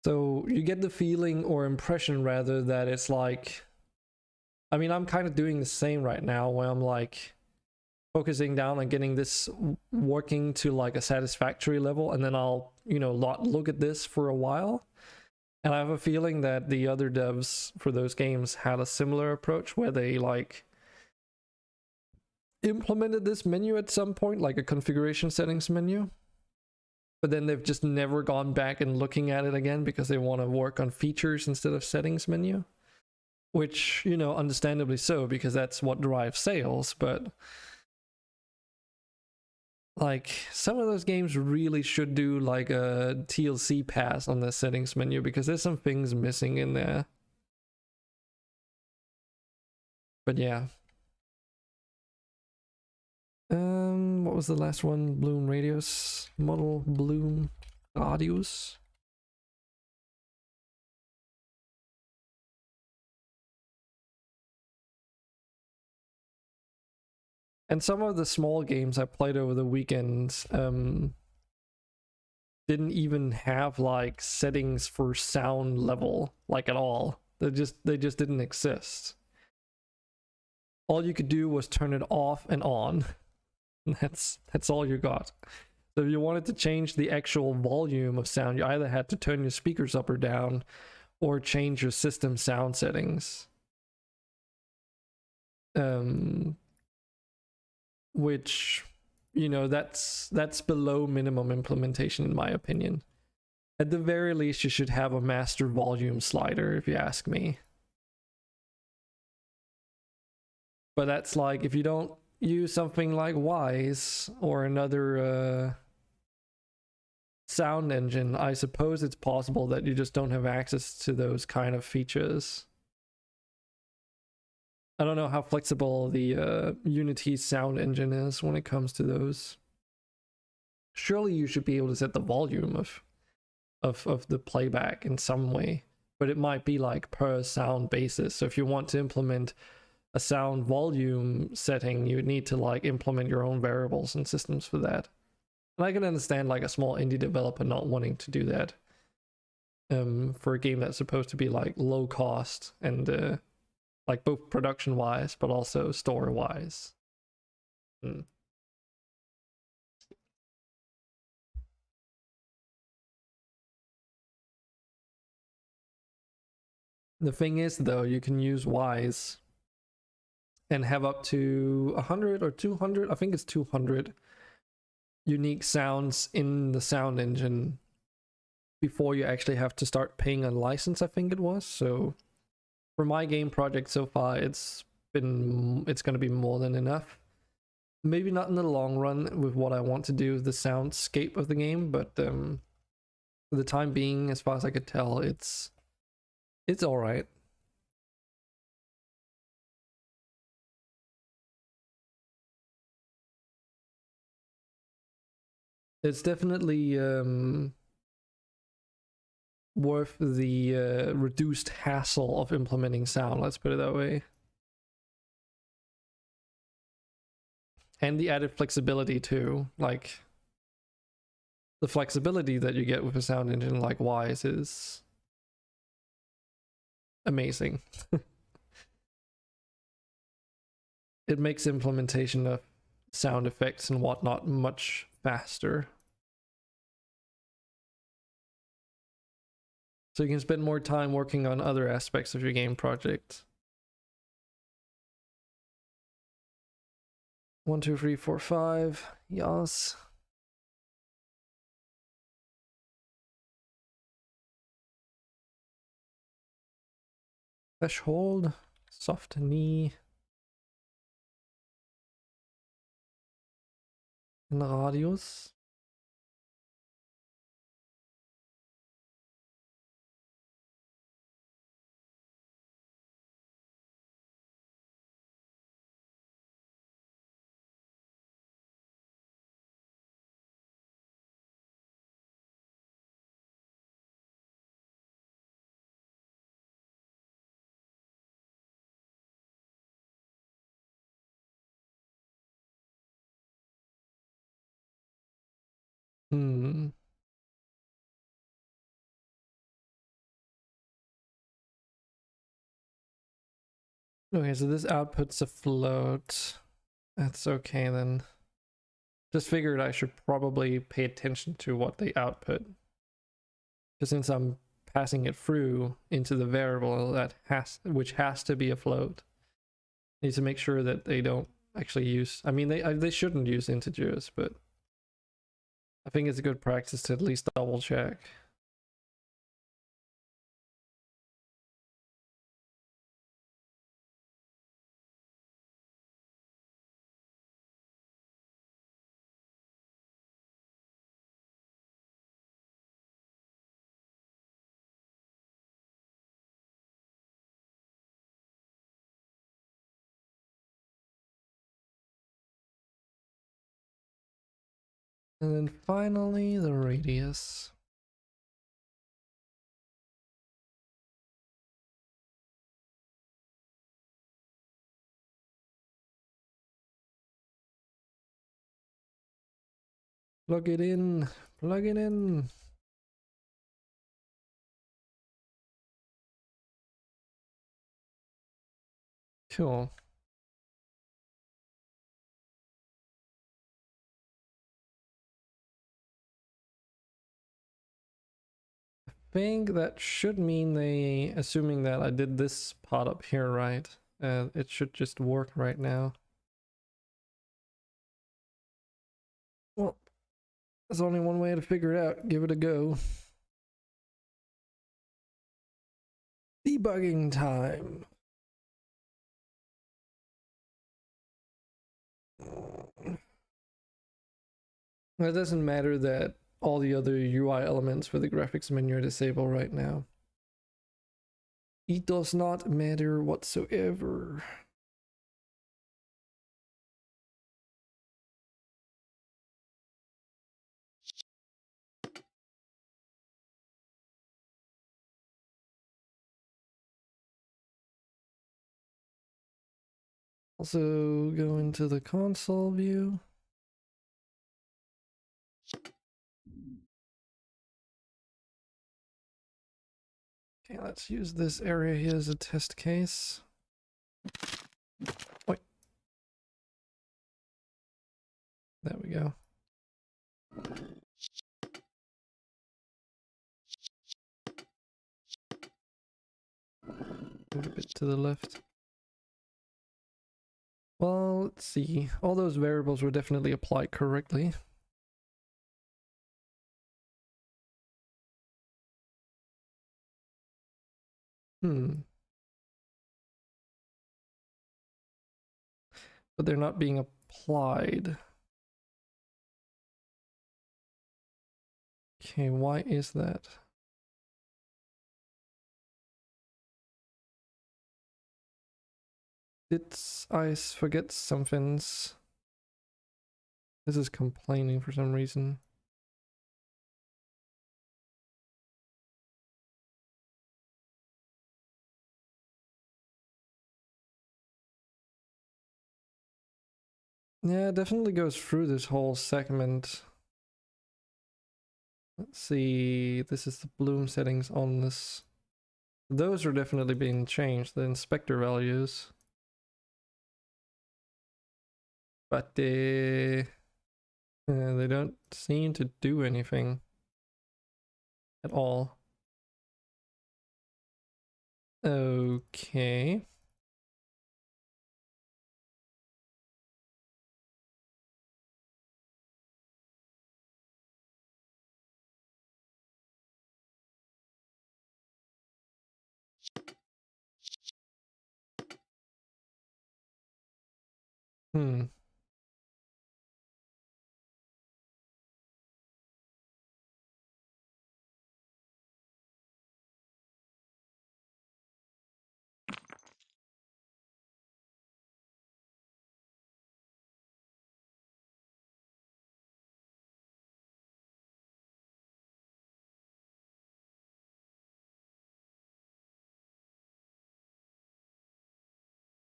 Speaker 1: So you get the feeling or impression rather that it's like, I mean, I'm kind of doing the same right now where I'm like focusing down on getting this working to like a satisfactory level, and then I'll, you know, look at this for a while. And I have a feeling that the other devs for those games had a similar approach where they like implemented this menu at some point, like a configuration settings menu, but then they've just never gone back and looking at it again because they want to work on features instead of settings menu, which, you know, understandably so, because that's what drives sales. But like, some of those games really should do like a TLC pass on the settings menu, because there's some things missing in there. But yeah. What was the last one? Bloom Radius, model Bloom Radius. And some of the small games I played over the weekend didn't even have like settings for sound level, like at all. They just didn't exist. All you could do was turn it off and on. That's all you got. So if you wanted to change the actual volume of sound, you either had to turn your speakers up or down, or change your system sound settings. Which, you know, that's below minimum implementation in my opinion. At the very least, you should have a master volume slider, if you ask me. But that's like, if you don't use something like Wise or another sound engine, I suppose it's possible that you just don't have access to those kind of features. I don't know how flexible the Unity sound engine is when it comes to those. Surely you should be able to set the volume of the playback in some way, but it might be like per sound basis. So if you want to implement a sound volume setting, you need to like implement your own variables and systems for that. And I can understand like a small indie developer not wanting to do that for a game that's supposed to be like low cost and like both production wise but also store wise. The thing is though, you can use Wise and have up to 100 or 200, I think it's 200 unique sounds in the sound engine before you actually have to start paying a license, I think it was. So for my game project so far, it's going to be more than enough. Maybe not in the long run with what I want to do with the soundscape of the game, but for the time being, as far as I could tell, it's all right. It's definitely worth the reduced hassle of implementing sound, let's put it that way. And the added flexibility too. Like, the flexibility that you get with a sound engine like Wise is amazing. It makes implementation of sound effects and whatnot much faster. So you can spend more time working on other aspects of your game project. 1, 2, 3, 4, 5. Yes. Threshold. Soft knee. And radius. Okay, so this output's a float. That's okay then. Just figured I should probably pay attention to what they output. Because since I'm passing it through into the variable which has to be a float, I need to make sure that they don't actually use. I mean, they shouldn't use integers, but I think it's a good practice to at least double check. And then finally the radius. Plug it in, plug it in. Cool. I think that should mean they, assuming that I did this part up here right, it should just work right now. Well, there's only one way to figure it out. Give it a go. Debugging time. It doesn't matter that all the other UI elements for the graphics menu are disabled right now. It does not matter whatsoever. Also go into the console view. Okay, let's use this area here as a test case. Wait. There we go. Move a bit to the left. Well, let's see. All those variables were definitely applied correctly. But they're not being applied. Okay, why is that? Did I forget some things? This is complaining for some reason. Yeah, it definitely goes through this whole segment. Let's see, this is the bloom settings on this. Those are definitely being changed, the inspector values. But they don't seem to do anything at all. Okay. Hmm.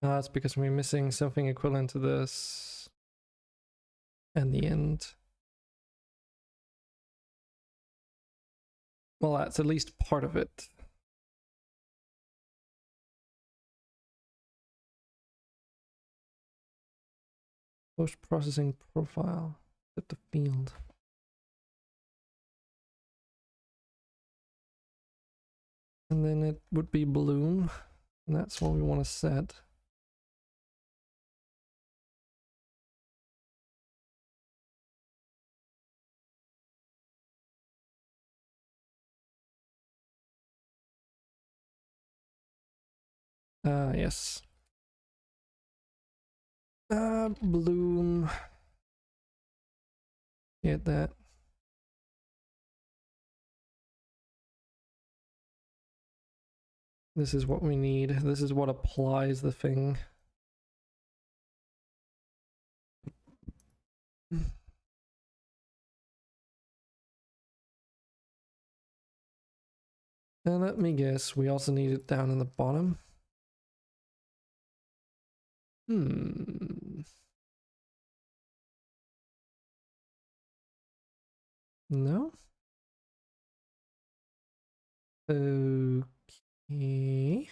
Speaker 1: It's because we're missing something equivalent to this. And the end. Well, that's at least part of it. Post-processing profile. Set the field. And then it would be bloom. And that's what we want to set. Yes. Bloom. Get that. This is what we need. This is what applies the thing. And let me guess, we also need it down in the bottom. No? Okay.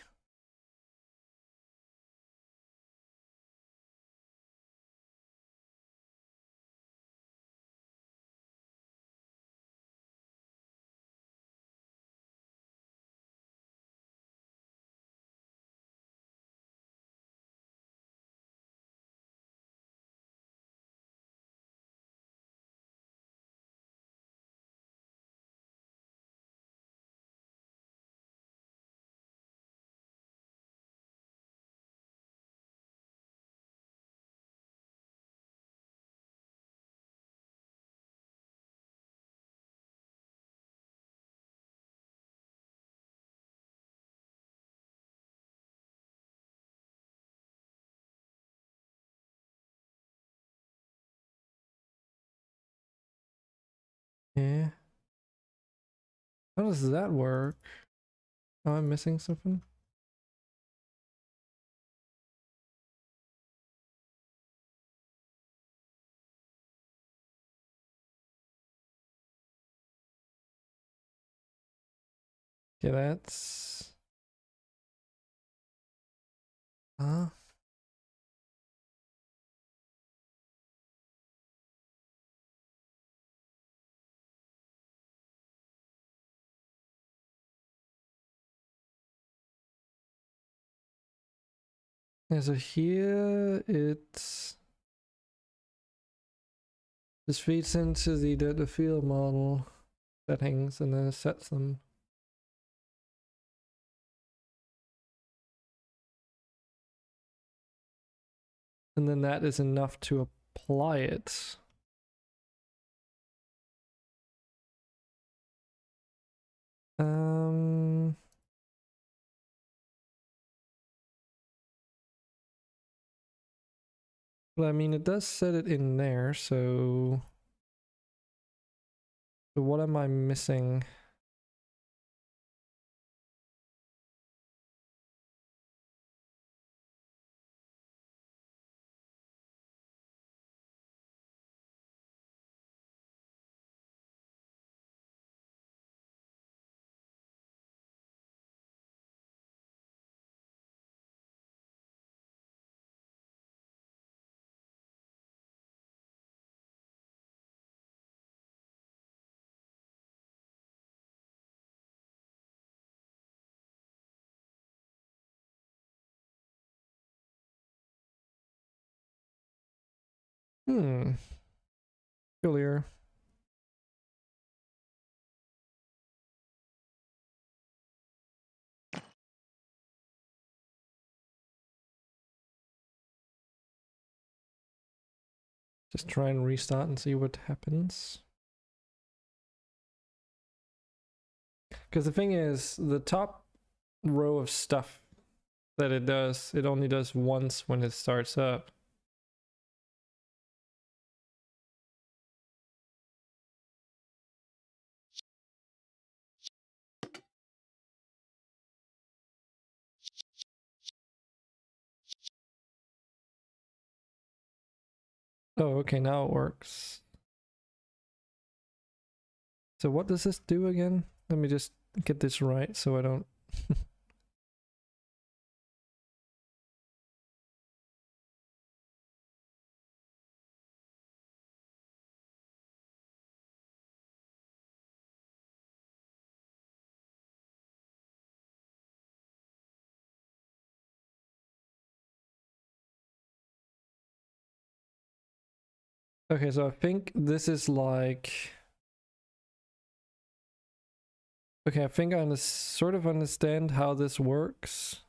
Speaker 1: Yeah. How does that work? Am I missing something? Yeah, that's... Huh? Yeah, so here it's... This feeds into the field model settings and then it sets them. And then that is enough to apply it. But I mean, it does set it in there, so what am I missing? Clear. Just try and restart and see what happens. Because the thing is, the top row of stuff that it does, it only does once when it starts up. Oh, okay, now it works. So what does this do again? Let me just get this right so I don't... Okay, so I think this is like... Okay, I think I sort of understand how this works.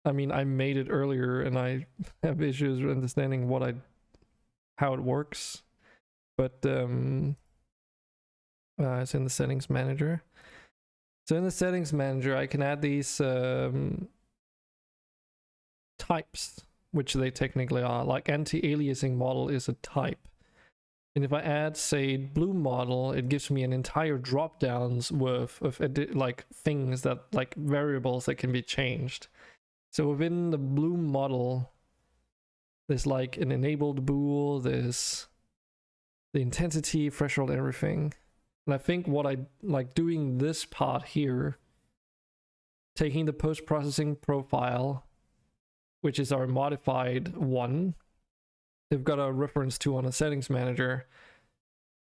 Speaker 1: I mean, I made it earlier and I have issues understanding how it works. But it's in the settings manager. So in the settings manager, I can add these types, which they technically are. Like anti-aliasing model is a type. And if I add, say, bloom model, it gives me an entire drop downs worth of like things that, like variables that can be changed. So within the bloom model, there's like an enabled bool, there's the intensity, threshold, everything. And I think what I like doing this part here, taking the post-processing profile, which is our modified one, they've got a reference to on a settings manager,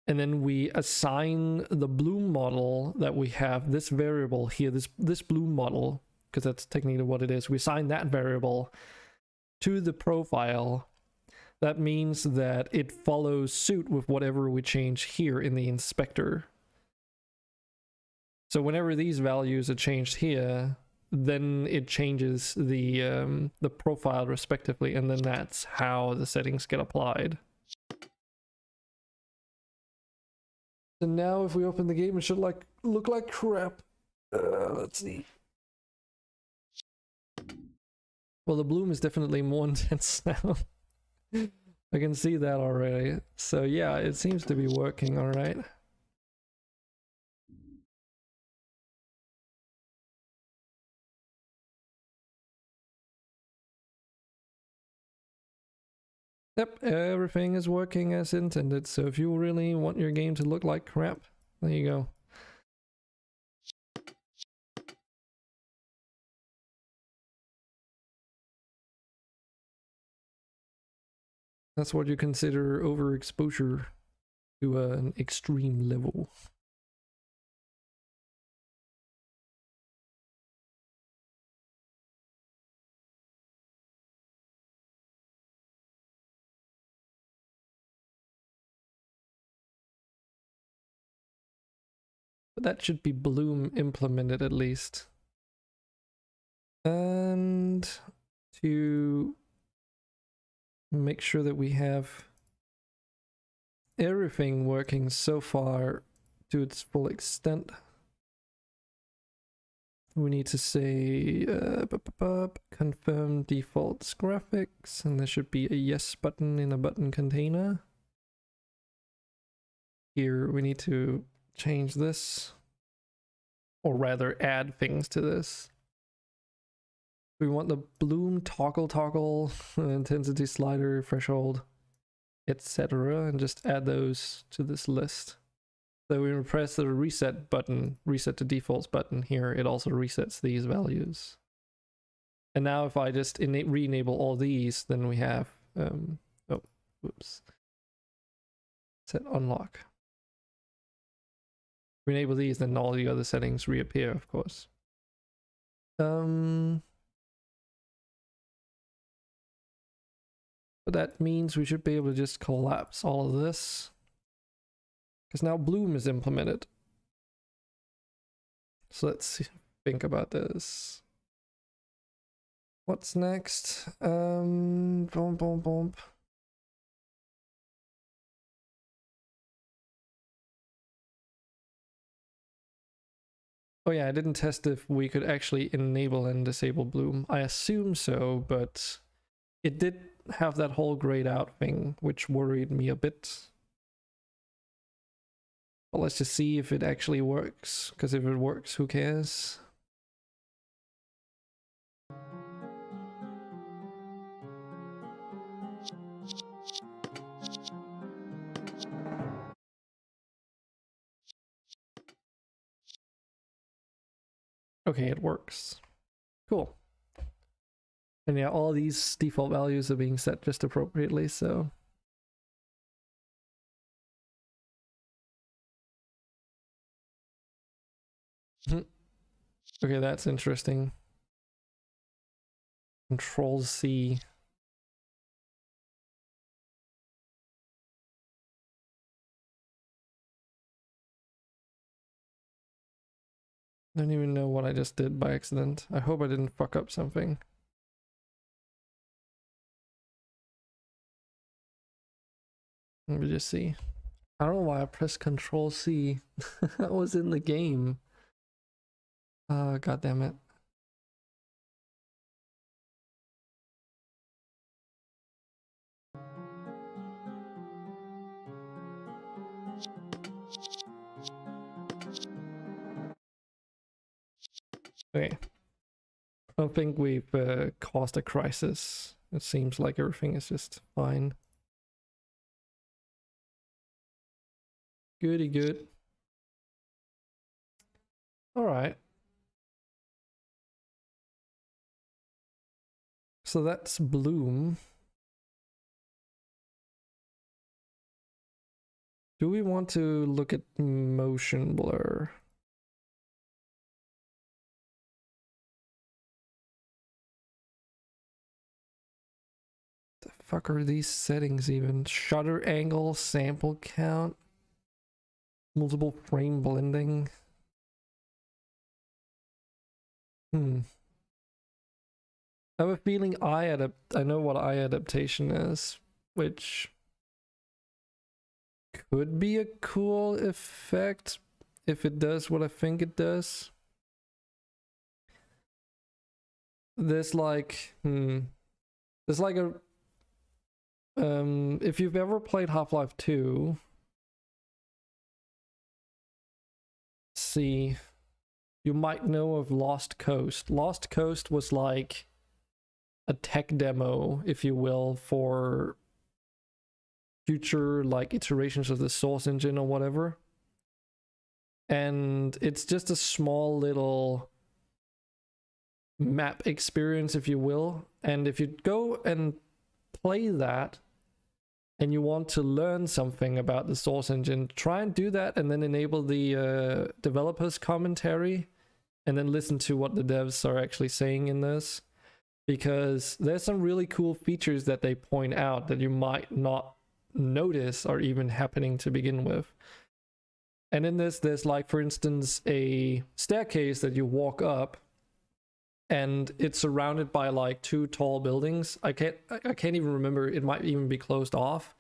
Speaker 1: and then we assign the bloom model that we have, this variable here, this bloom model, because that's technically what it is. We assign that variable to the profile. That means that it follows suit with whatever we change here in the inspector. So whenever these values are changed here, then it changes the profile respectively, and then that's how the settings get applied. So now if we open the game, it should look like crap. Let's see. Well, the bloom is definitely more intense now. I can see that already. So yeah, it seems to be working all right. Yep, everything is working as intended. So if you really want your game to look like crap, there you go. That's what you consider overexposure to an extreme level. But that should be bloom implemented at least. And to make sure that we have everything working so far to its full extent, we need to say confirm defaults graphics, and there should be a yes button in a button container. Here we need to change this, or rather add things to this. We want the bloom toggle, intensity slider, threshold, etc., and just add those to this list. So when we press the reset button, reset to defaults button here, it also resets these values. And now if I just re-enable all these, then we have, oh, whoops. Set unlock. We enable these, then all the other settings reappear, of course. But that means we should be able to just collapse all of this, because now bloom is implemented. So let's think about this. What's next? Boom, boom, boom. Oh yeah, I didn't test if we could actually enable and disable bloom. I assume so, but it did have that whole grayed out thing, which worried me a bit. But let's just see if it actually works, because if it works, who cares? Okay, it works. Cool. And yeah, all these default values are being set just appropriately, so. Okay, that's interesting. Control C. I don't even know what I just did by accident. I hope I didn't fuck up something. Let me just see. I don't know why I pressed Control C. That was in the game. God damn it. Okay. I don't think we've caused a crisis. It seems like everything is just fine. Goody good. Alright. So that's Bloom. Do we want to look at motion blur? The fuck are these settings even? Shutter angle, sample count, multiple frame blending. I have a feeling I know what eye adaptation is, which could be a cool effect if it does what I think it does. There's like there's like a if you've ever played Half-Life 2, see, you might know of Lost Coast. Lost Coast was like a tech demo, if you will, for future like iterations of the Source engine or whatever. And it's just a small little map experience, if you will. And if you go and play that and you want to learn something about the Source engine, try and do that and then enable the developers commentary and then listen to what the devs are actually saying in this, because there's some really cool features that they point out that you might not notice are even happening to begin with. And in this, there's like, for instance, a staircase that you walk up and it's surrounded by like 2 tall buildings. I can't even remember, it might even be closed off.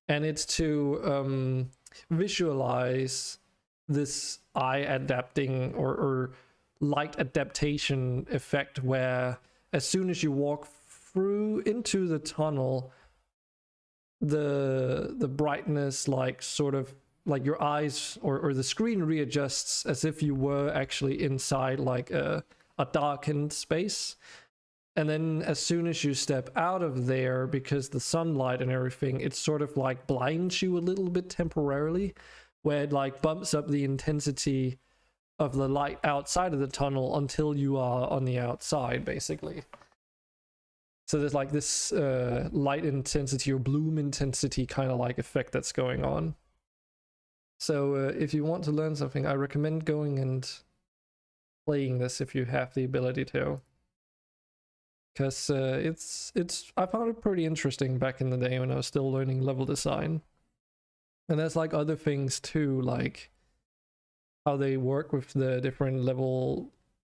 Speaker 1: And it's to visualize this eye adapting or light adaptation effect, where as soon as you walk through into the tunnel, the brightness like sort of like your eyes or the screen readjusts as if you were actually inside like a darkened space. And then as soon as you step out of there, because the sunlight and everything, it sort of like blinds you a little bit temporarily, where it like bumps up the intensity of the light outside of the tunnel until you are on the outside, basically. So there's like this light intensity or bloom intensity kind of like effect that's going on. So if you want to learn something, I recommend going and playing this if you have the ability to. Because I found it pretty interesting back in the day when I was still learning level design. And there's like other things too, like how they work with the different level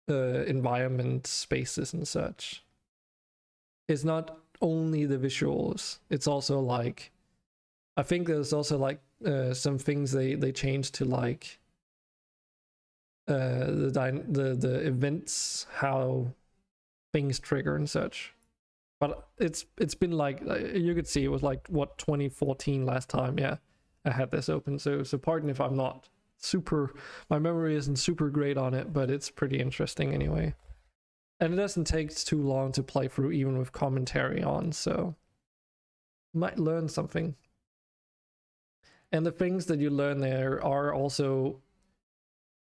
Speaker 1: environment spaces and such. It's not only the visuals, it's also like, I think there's also like some things they changed to like the events, how things trigger and such. But it's been like, you could see it was like what, 2014 last time, yeah, I had this open. So pardon if I'm not super, my memory isn't super great on it, but it's pretty interesting anyway. And it doesn't take too long to play through even with commentary on, so you might learn something. And the things that you learn there are also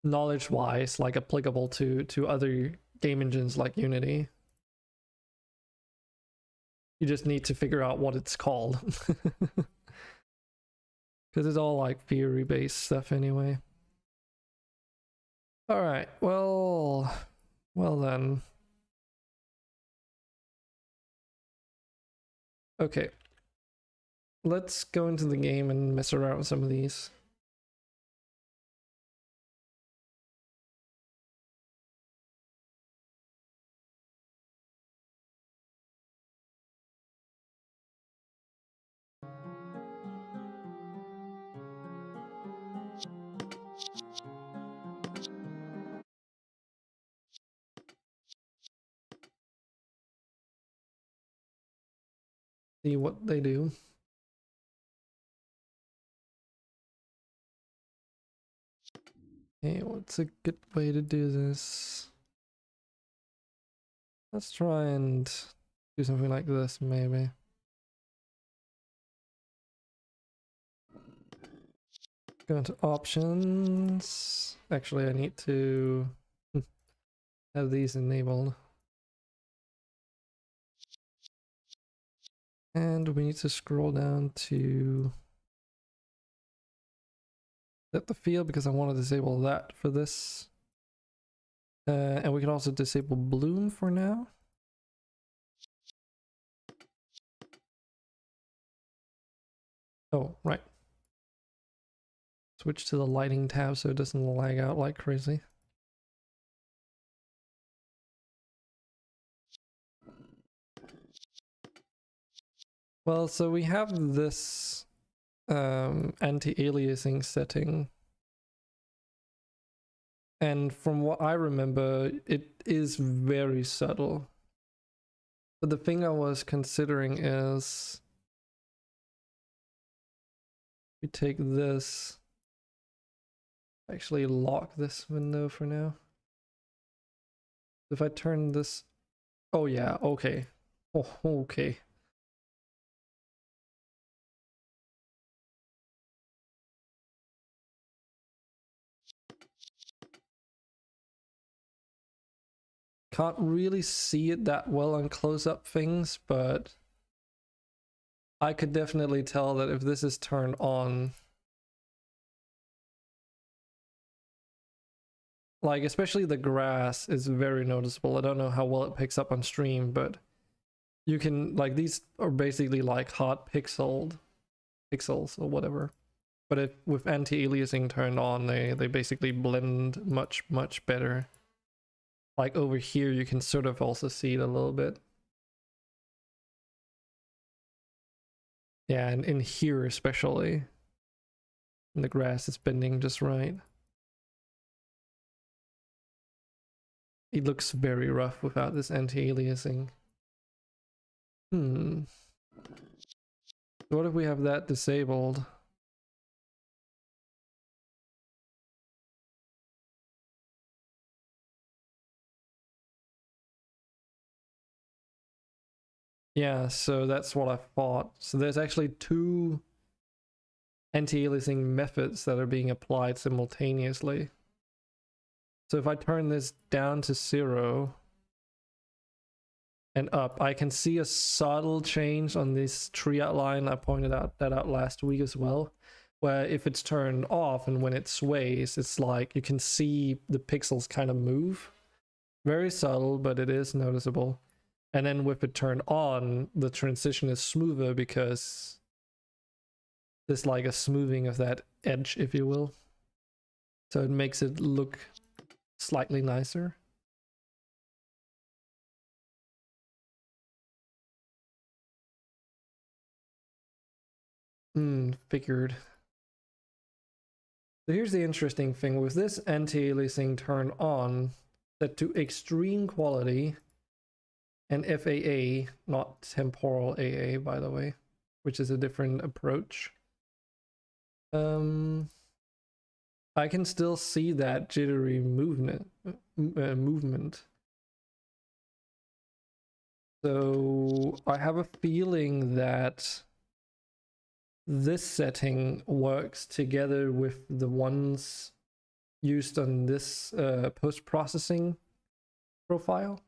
Speaker 1: knowledge-wise like applicable to other game engines like Unity. You just need to figure out what it's called. Because it's all like theory-based stuff anyway. Alright, well then. Okay. Let's go into the game and mess around with some of these. see what they do. Okay, what's a good way to do this? Let's try and do something like this, maybe. Go into options. Actually, I need to have these enabled. And we need to scroll down to set the field because I want to disable that for this. And we can also disable bloom for now. Oh, right. Switch to the lighting tab so it doesn't lag out like crazy. Well, so we have this anti-aliasing setting. And from what I remember, it is very subtle. But the thing I was considering is we take this, actually lock this window for now. If I turn this, oh yeah, okay. Oh, okay. Can't really see it that well on close-up things, but I could definitely tell that if this is turned on, like especially the grass is very noticeable. I don't know how well it picks up on stream, but you can, like, these are basically like hot pixels or whatever. But if with anti-aliasing turned on, they basically blend much better. Like over here, you can sort of also see it a little bit. Yeah, and in here especially, and the grass is bending just right. It looks very rough without this anti-aliasing. What if we have that disabled? Yeah, so that's what I thought. So there's actually two anti-aliasing methods that are being applied simultaneously. So if I turn this down to 0 and up, I can see a subtle change on this tree outline. I pointed that out last week as well, where if it's turned off and when it sways, it's like you can see the pixels kind of move. Very subtle, but it is noticeable. And then with it turned on, the transition is smoother because there's like a smoothing of that edge, if you will. So it makes it look slightly nicer. Figured. So here's the interesting thing. With this anti-aliasing turned on, set to extreme quality, and FAA, not temporal AA, by the way, which is a different approach. I can still see that jittery movement. So I have a feeling that this setting works together with the ones used on this post-processing profile.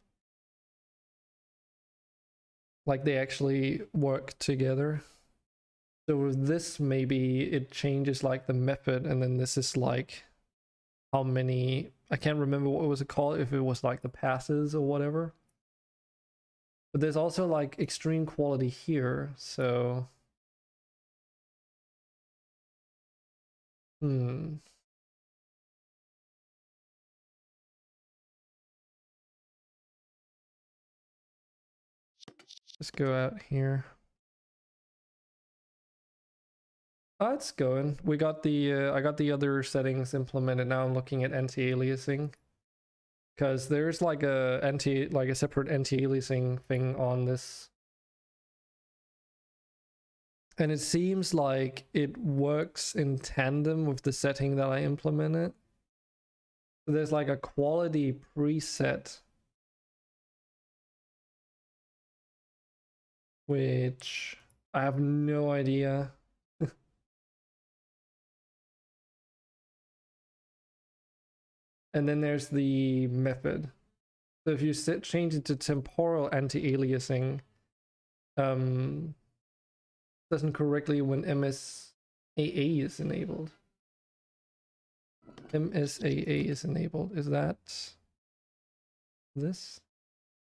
Speaker 1: Like they actually work together. So with this, maybe it changes like the method, and then this is like how many, I can't remember what was it called, if it was like the passes or whatever. But there's also like extreme quality here, so let's go out here. Oh, it's going. We got the I got the other settings implemented. Now I'm looking at anti-aliasing, because there's like a separate anti-aliasing thing on this And it seems like it works in tandem with the setting that I implemented. So there's like a quality preset, which I have no idea. And then there's the method. So if you change it to temporal anti-aliasing, doesn't correctly when MSAA is enabled. MSAA is enabled. Is that this?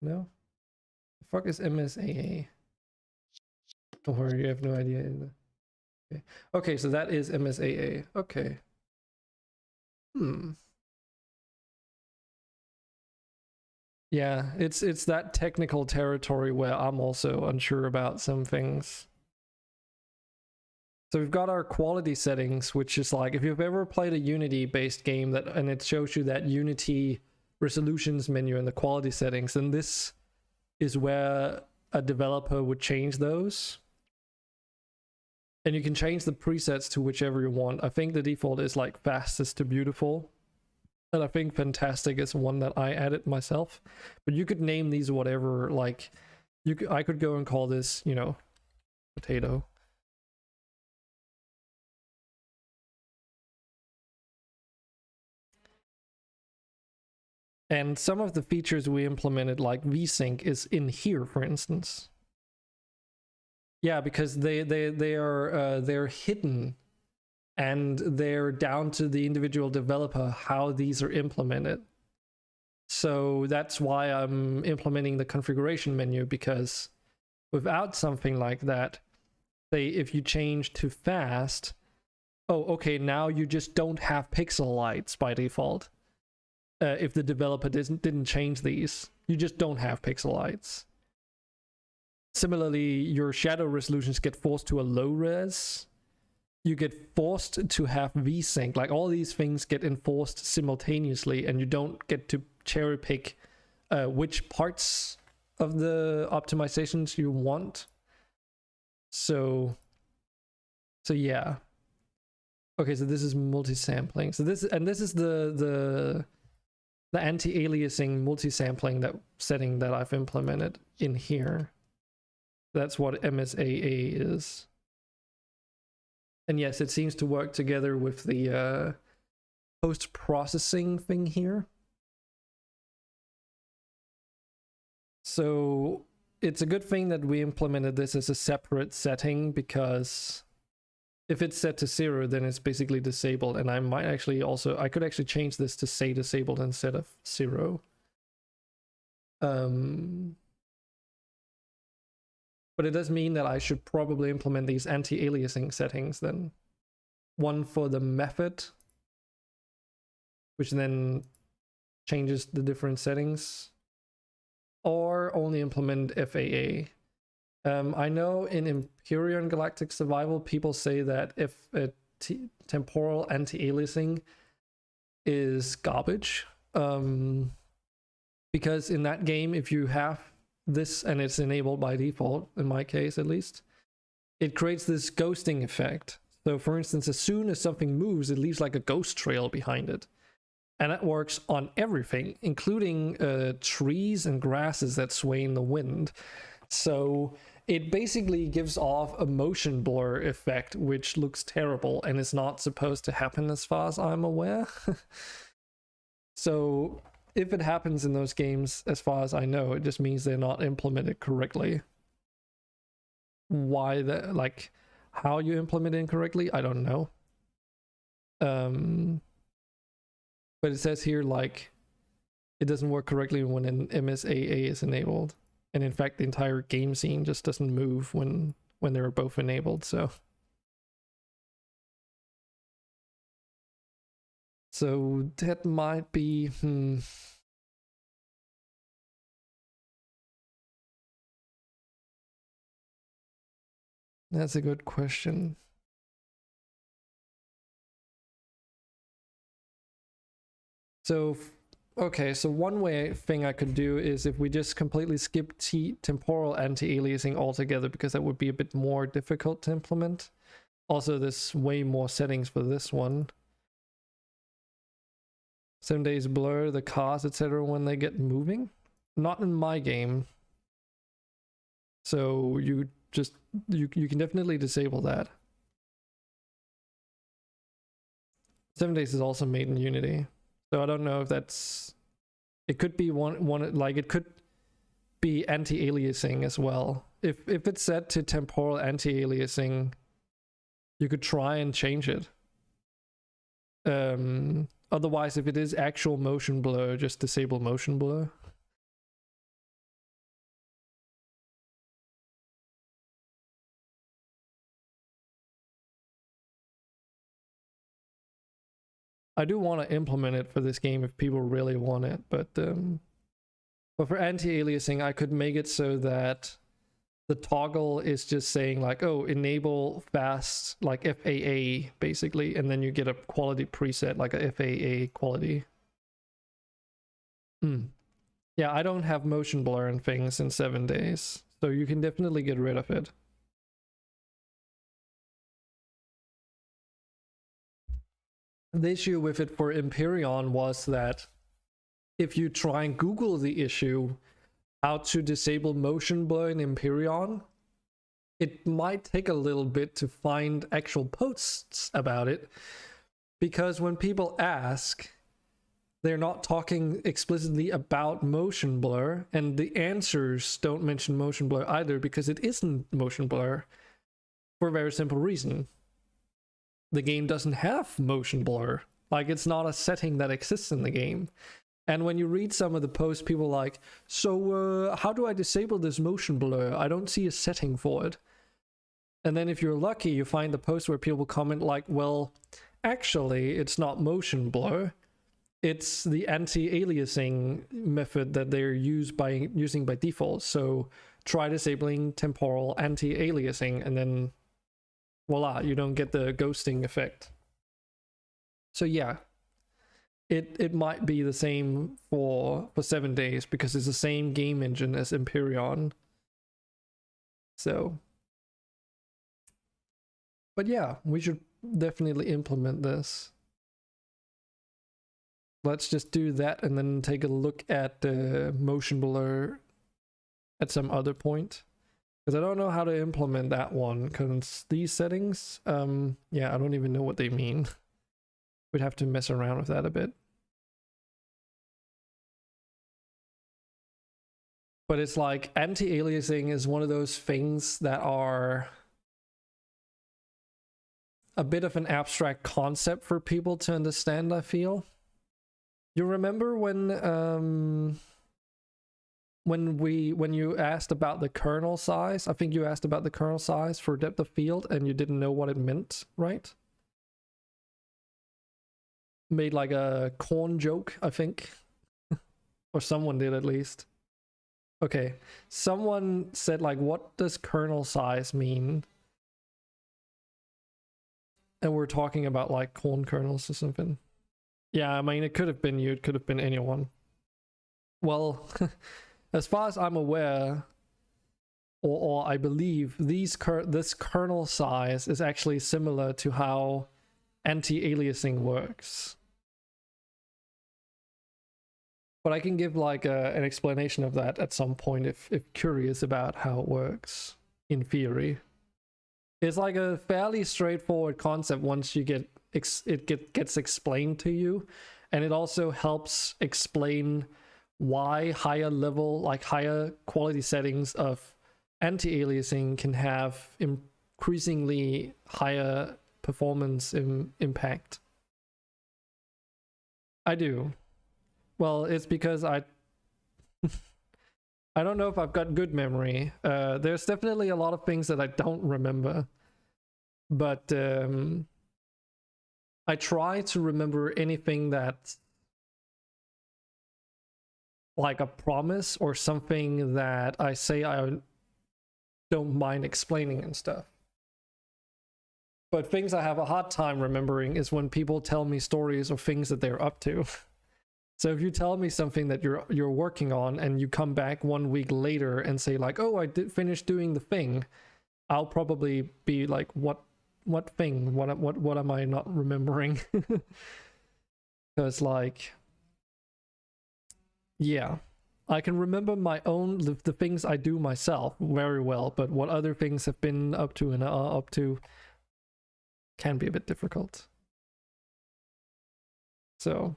Speaker 1: No? The fuck is MSAA? Don't worry, you have no idea either. Okay. Okay, so that is MSAA. Okay. Yeah, it's that technical territory where I'm also unsure about some things. So we've got our quality settings, which is like if you've ever played a Unity-based game that and it shows you that Unity resolutions menu and the quality settings, then this is where a developer would change those. And you can change the presets to whichever you want. I think the default is like fastest to beautiful. And I think fantastic is one that I added myself. But you could name these whatever, like I could go and call this, you know, potato. And some of the features we implemented, like VSync, is in here, for instance. Yeah, because they're hidden, and they're down to the individual developer how these are implemented. So that's why I'm implementing the configuration menu, because without something like that, say if you change to fast, oh, okay, now you just don't have pixel lights by default. If the developer didn't change these, you just don't have pixel lights. Similarly, your shadow resolutions get forced to a low res. You get forced to have VSync. Like all these things get enforced simultaneously, and you don't get to cherry pick which parts of the optimizations you want. So yeah. Okay, so this is multi-sampling. So this is the anti-aliasing multi-sampling setting that I've implemented in here. That's what MSAA is. And yes, it seems to work together with the post-processing thing here. So it's a good thing that we implemented this as a separate setting, because if it's set to 0, then it's basically disabled. And I might actually also, I could actually change this to say disabled instead of 0. But it does mean that I should probably implement these anti-aliasing settings then. One for the method, which then changes the different settings, or only implement FAA. I know in Empyrean Galactic Survival, people say that if temporal anti-aliasing is garbage, because in that game, if you have this and it's enabled by default, in my case at least, it creates this ghosting effect. So for instance, as soon as something moves, it leaves like a ghost trail behind it. And that works on everything, including trees and grasses that sway in the wind. So it basically gives off a motion blur effect, which looks terrible and is not supposed to happen as far as I'm aware. So if it happens in those games, as far as I know, it just means they're not implemented correctly. Why that, like, how you implement it incorrectly, I don't know. But it says here, like, it doesn't work correctly when an MSAA is enabled. And in fact, the entire game scene just doesn't move when they're both enabled, so. So that might be, That's a good question. So Okay, so one thing I could do is if we just completely skip temporal anti-aliasing altogether, because that would be a bit more difficult to implement. Also, there's way more settings for this one. 7 days blur the cars, etc. when they get moving. Not in my game. So you can definitely disable that. 7 days is also made in Unity. So I don't know if that's... It could be one like it could be anti-aliasing as well. If it's set to temporal anti-aliasing, you could try and change it. Otherwise, if it is actual motion blur, just disable motion blur. I do want to implement it for this game if people really want it, but for anti-aliasing, I could make it so that the toggle is just saying like, oh, enable fast, like FAA, basically, and then you get a quality preset, like a FAA quality. Yeah, I don't have motion blur and things in 7 days, so you can definitely get rid of it. The issue with it for Empyrean was that if you try and Google the issue, how to disable motion blur in Empyrean, it might take a little bit to find actual posts about it, because when people ask, they're not talking explicitly about motion blur, and the answers don't mention motion blur either, because it isn't motion blur for a very simple reason. The game doesn't have motion blur. Like, it's not a setting that exists in the game. And when you read some of the posts, people are like, so how do I disable this motion blur? I don't see a setting for it. And then if you're lucky, you find the post where people comment like, well, actually, it's not motion blur. It's the anti-aliasing method that they're using by default. So try disabling temporal anti-aliasing, and then voila, you don't get the ghosting effect. So yeah, it might be the same for 7 days, because it's the same game engine as Empyrean. So, but yeah, we should definitely implement this. Let's just do that and then take a look at the motion blur at some other point. Because I don't know how to implement that one, because these settings, yeah, I don't even know what they mean. We'd have to mess around with that a bit. But it's like anti-aliasing is one of those things that are a bit of an abstract concept for people to understand, I feel. You remember when you asked about the kernel size? I think you asked about the kernel size for depth of field and you didn't know what it meant, right? Made like a corn joke, I think. Or someone did, at least. Okay, someone said like, what does kernel size mean? And we're talking about like corn kernels or something. Yeah, I mean, it could have been you, it could have been anyone. Well, as far as I'm aware, or I believe, this kernel size is actually similar to how anti-aliasing works. But I can give like an explanation of that at some point if curious about how it works in theory. It's like a fairly straightforward concept once you get it gets explained to you, and it also helps explain why higher level, like higher quality settings of anti-aliasing can have increasingly higher performance impact. I do. Well, it's because I don't know if I've got good memory. There's definitely a lot of things that I don't remember, but I try to remember anything that's like a promise or something that I say I don't mind explaining and stuff. But things I have a hard time remembering is when people tell me stories of things that they're up to. So if you tell me something that you're working on and you come back 1 week later and say like, oh, I did finish doing the thing, I'll probably be like, what thing? What am I not remembering? Because like, yeah, I can remember my own the things I do myself very well, but what other things have been up to and are up to can be a bit difficult. So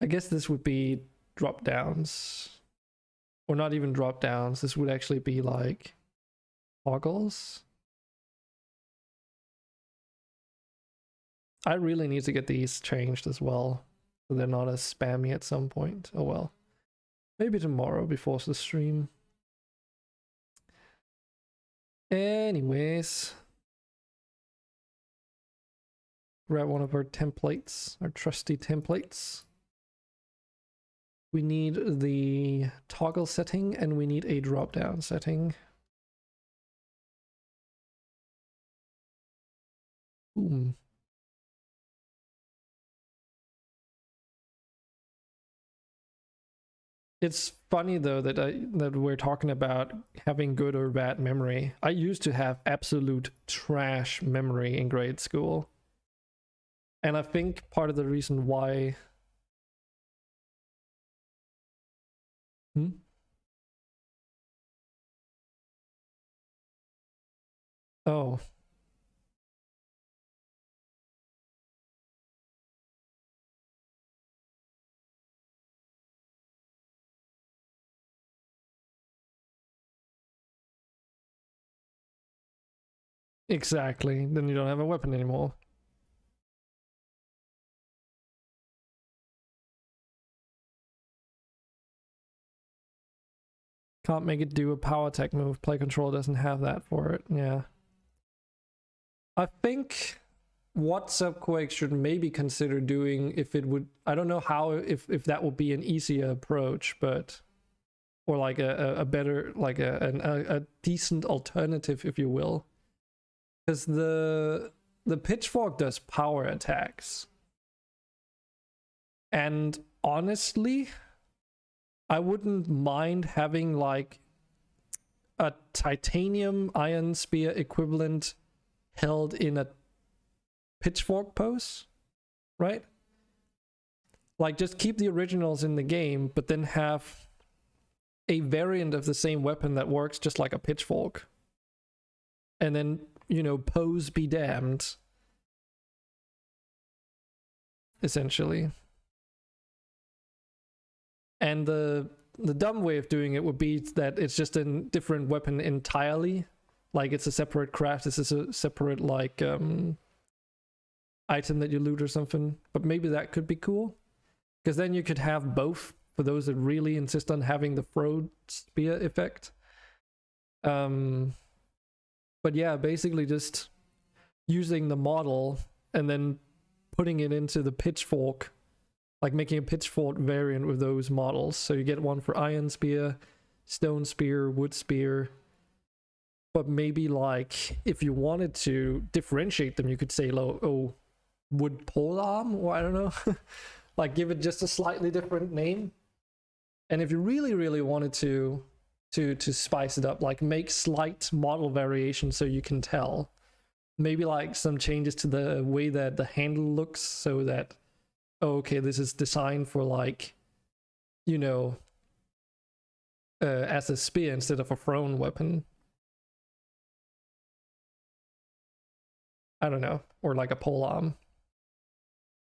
Speaker 1: I guess this would be drop downs, or not even drop downs. This would actually be like toggles. I really need to get these changed as well, so they're not as spammy at some point. Oh well, maybe tomorrow before the stream. Anyways, grab one of our templates, our trusty templates. We need the toggle setting and we need a drop down setting. Boom. It's funny though that we're talking about having good or bad memory. I used to have absolute trash memory in grade school. And I think part of the reason why... Oh. Exactly. Then you don't have a weapon anymore. Can't make it do a power tech move. Play control doesn't have that for it. Yeah. I think what Subquake should maybe consider doing, if it would, I don't know how, if that would be an easier approach, but, or like a better, like a decent alternative, if you will. Because the pitchfork does power attacks. And honestly, I wouldn't mind having like a titanium iron spear equivalent held in a pitchfork pose, right? Like just keep the originals in the game, but then have a variant of the same weapon that works just like a pitchfork. And then, you know, pose be damned. Essentially. And the dumb way of doing it would be that it's just a different weapon entirely. Like it's a separate craft, this is a separate like item that you loot or something. But maybe that could be cool. Because then you could have both for those that really insist on having the throw spear effect. But yeah, basically just using the model and then putting it into the pitchfork, like making a pitchfork variant with those models. So you get one for iron spear, stone spear, wood spear. But maybe like if you wanted to differentiate them, you could say, oh, wood polearm, or I don't know. Like give it just a slightly different name. And if you really wanted to spice it up, like make slight model variations so you can tell. Maybe like some changes to the way that the handle looks, so that, oh, okay, this is designed for like, you know, as a spear instead of a thrown weapon. I don't know, or like a polearm.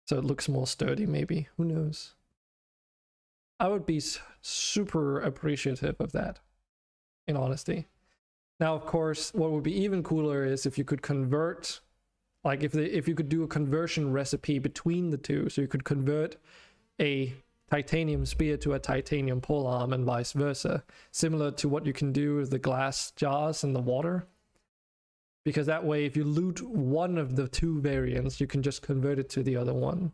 Speaker 1: So it looks more sturdy maybe, who knows. I would be super appreciative of that, in honesty. Now, of course, what would be even cooler is if you could convert, like if you could do a conversion recipe between the two, so you could convert a titanium spear to a titanium polearm and vice versa, similar to what you can do with the glass jars in the water. Because that way, if you loot one of the two variants, you can just convert it to the other one.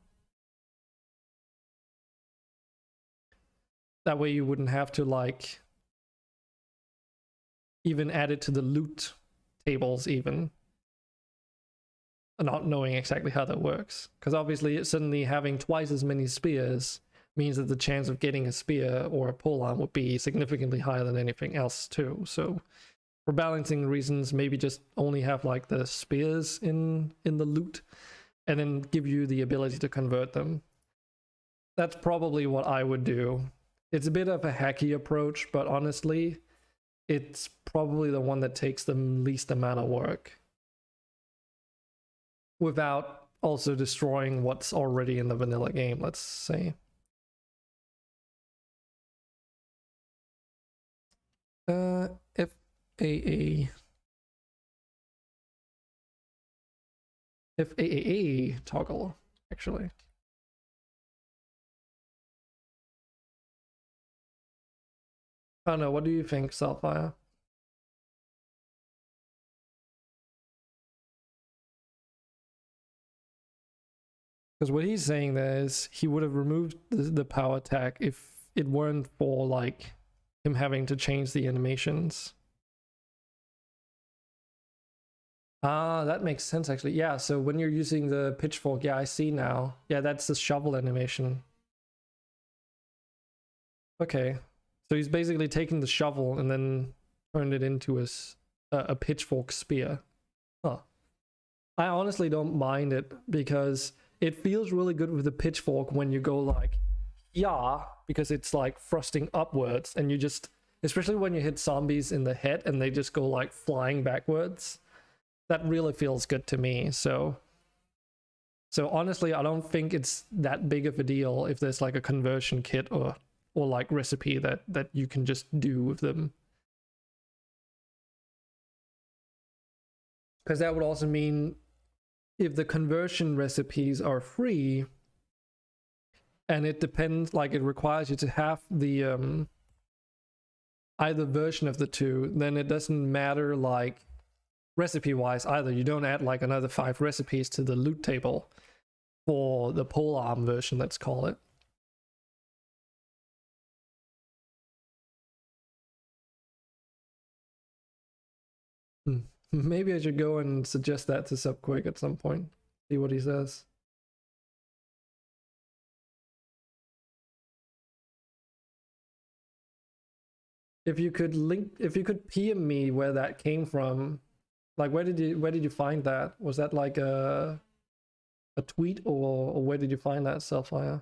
Speaker 1: That way you wouldn't have to like even add it to the loot tables even. not knowing exactly how that works. Because obviously suddenly having twice as many spears means that the chance of getting a spear or a polearm would be significantly higher than anything else too. So for balancing reasons, maybe just only have like the spears in the loot and then give you the ability to convert them. That's probably what I would do. It's a bit of a hacky approach, but honestly, it's probably the one that takes the least amount of work without also destroying what's already in the vanilla game, let's say. FAA. FAA toggle, actually. I don't know, what do you think, Sapphire? Because what he's saying there is he would have removed the power attack if it weren't for like him having to change the animations. Ah, that makes sense actually. Yeah, so when you're using the pitchfork, yeah, I see now. Yeah, that's the shovel animation. Okay, so he's basically taken the shovel and then turned it into a pitchfork spear. Huh. I honestly don't mind it because it feels really good with the pitchfork when you go like, yeah, because it's like thrusting upwards and you just, especially when you hit zombies in the head and they just go like flying backwards. That really feels good to me. So honestly, I don't think it's that big of a deal if there's like a conversion kit or like recipe that you can just do with them. Because that would also mean if the conversion recipes are free and it depends, like it requires you to have the either version of the two, then it doesn't matter like recipe wise either. You don't add like another 5 recipes to the loot table for the polearm version, let's call it. Maybe I should go and suggest that to Subquick at some point. See what he says. If you could PM me where that came from, like where did you find that? Was that like a tweet or where did you find that, Sapphire?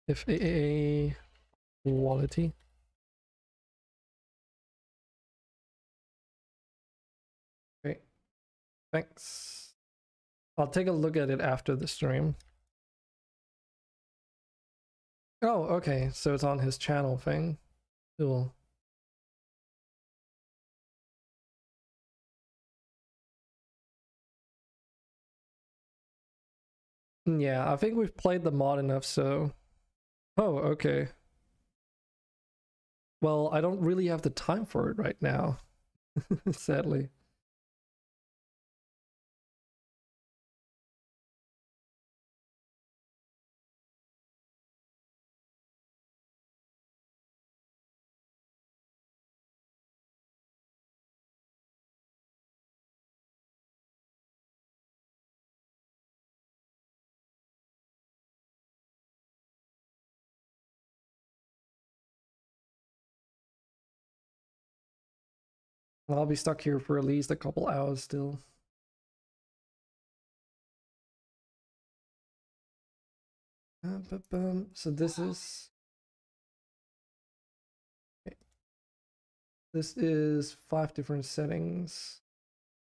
Speaker 1: If a quality. Okay, thanks. I'll take a look at it after the stream. Oh, okay, so it's on his channel thing. Cool. Yeah, I think we've played the mod enough, so... Oh, okay. Well, I don't really have the time for it right now, sadly. I'll be stuck here for at least a couple hours still. So this is 5 different settings.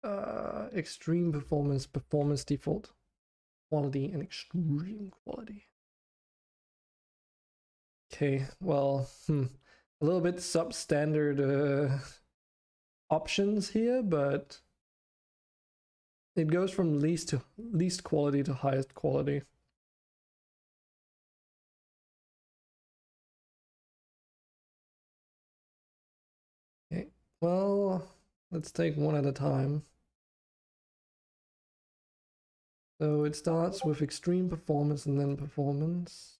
Speaker 1: Extreme performance, performance default, quality, and extreme quality. Okay, well, a little bit substandard options here, but it goes from least quality to highest quality. Okay, well, let's take one at a time. So it starts with extreme performance and then performance.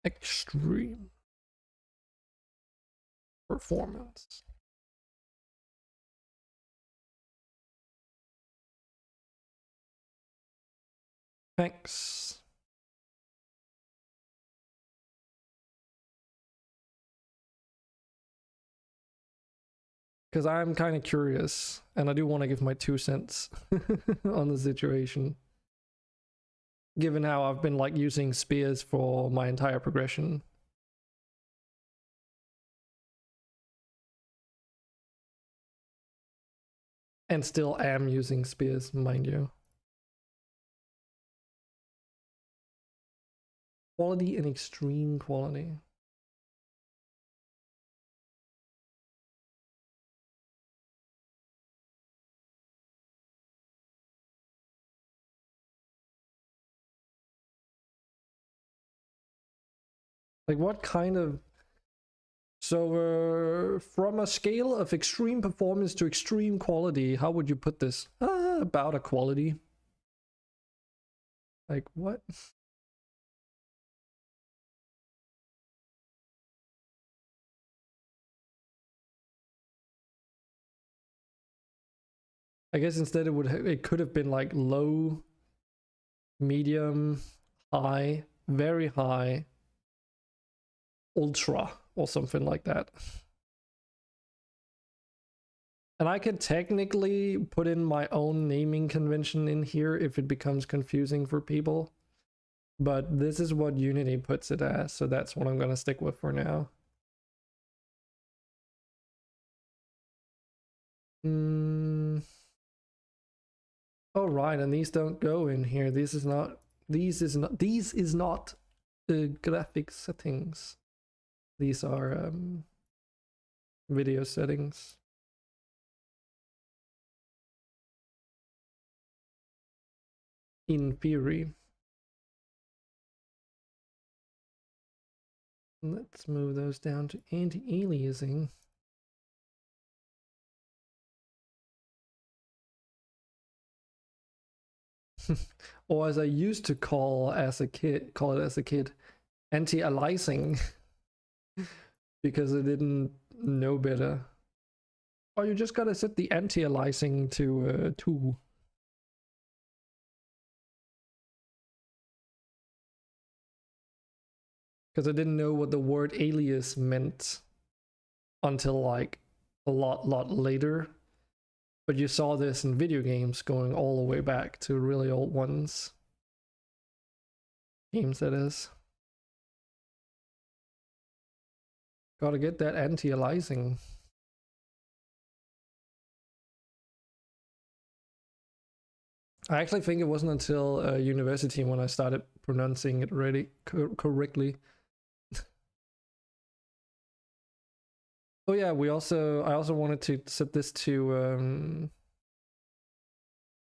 Speaker 1: Extreme performance. Thanks. Because I'm kind of curious, and I do want to give my 2 cents on the situation. Given how I've been like using spears for my entire progression. And still am using spears, mind you. Quality and extreme quality. Like what kind of... So from a scale of extreme performance to extreme quality, how would you put this? About a quality. Like what? I guess instead it could have been like low, medium, high, very high, ultra, or something like that. And I could technically put in my own naming convention in here if it becomes confusing for people. But this is what Unity puts it as, so that's what I'm going to stick with for now. Oh right, and these don't go in here. These is not the graphic settings. These are video settings. In theory. Let's move those down to anti-aliasing. Or as I used to call it as a kid, anti-aliasing. Because I didn't know better. Oh, you just gotta set the anti-aliasing to 2. Because I didn't know what the word alias meant until like a lot later. But you saw this in video games going all the way back to really old ones. Games, that is. Gotta get that anti-aliasing. I actually think it wasn't until university when I started pronouncing it really correctly. Oh yeah, I also wanted to set this to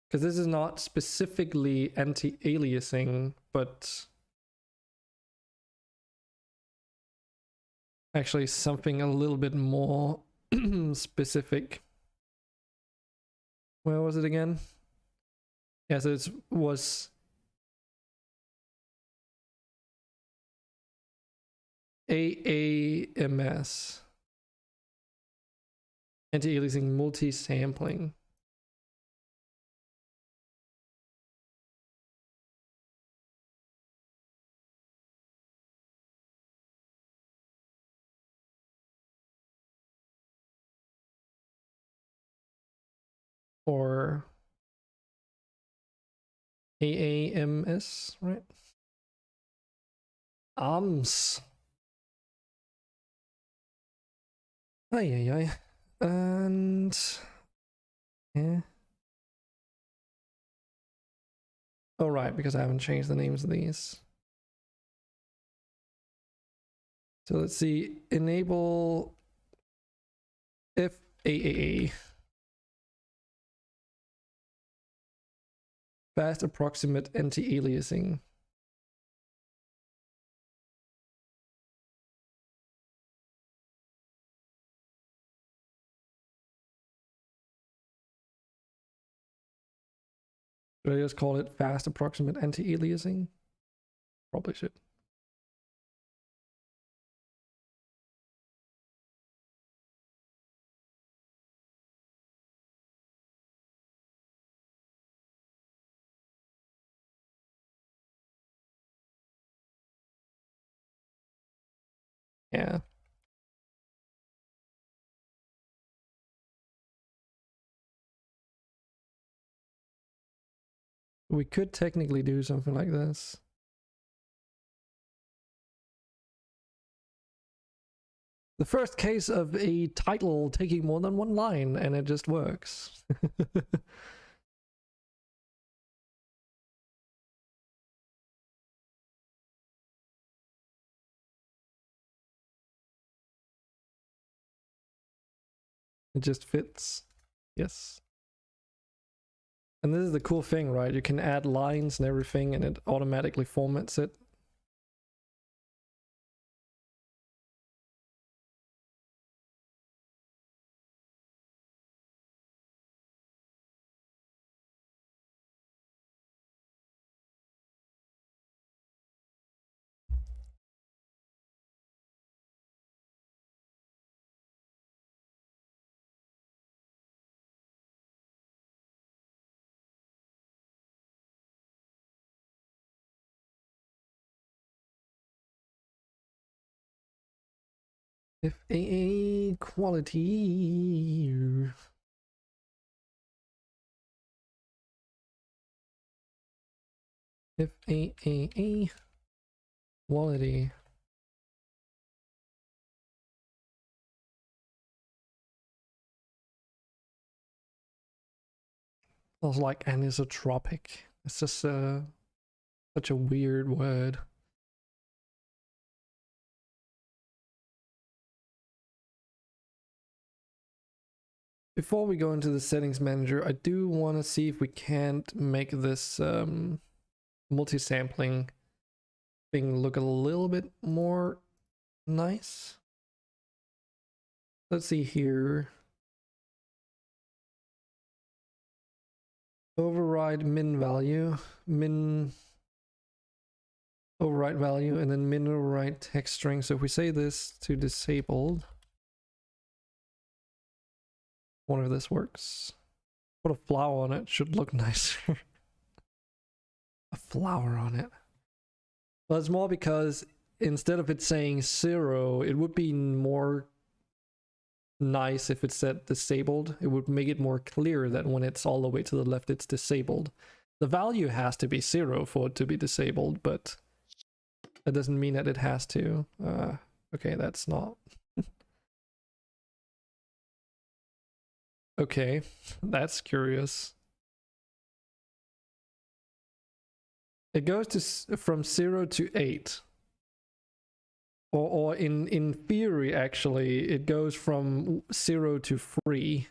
Speaker 1: because this is not specifically anti-aliasing, but actually something a little bit more specific. Where was it again? Yeah, so it was AAMS. Anti-aliasing multi-sampling. Or AAMS, right? AMS. Ay. And yeah. Oh right, because I haven't changed the names of these. So let's see, enable FAAA. Fast approximate anti-aliasing. Should I just call it fast approximate anti-aliasing? Probably should. Yeah. We could technically do something like this. The first case of a title taking more than one line, and it just works. It just fits. Yes. And this is the cool thing, right? You can add lines and everything, and it automatically formats it. If a quality. If a quality. I was like anisotropic. It's just such a weird word. Before we go into the settings manager, I do want to see if we can't make this multi-sampling thing look a little bit more nice. Let's see here. Override min value, min override value, and then min override text string. So if we say this to disabled, wonder if this works. Put a flower on it, should look nicer. A flower on it. Well, it's more because instead of it saying 0, it would be more nice if it said disabled. It would make it more clear that when it's all the way to the left, it's disabled. The value has to be 0 for it to be disabled, but that doesn't mean that it has to. Okay, that's not. Okay, that's curious. It goes to from 0 to 8. Or in theory, actually, it goes from 0 to 3,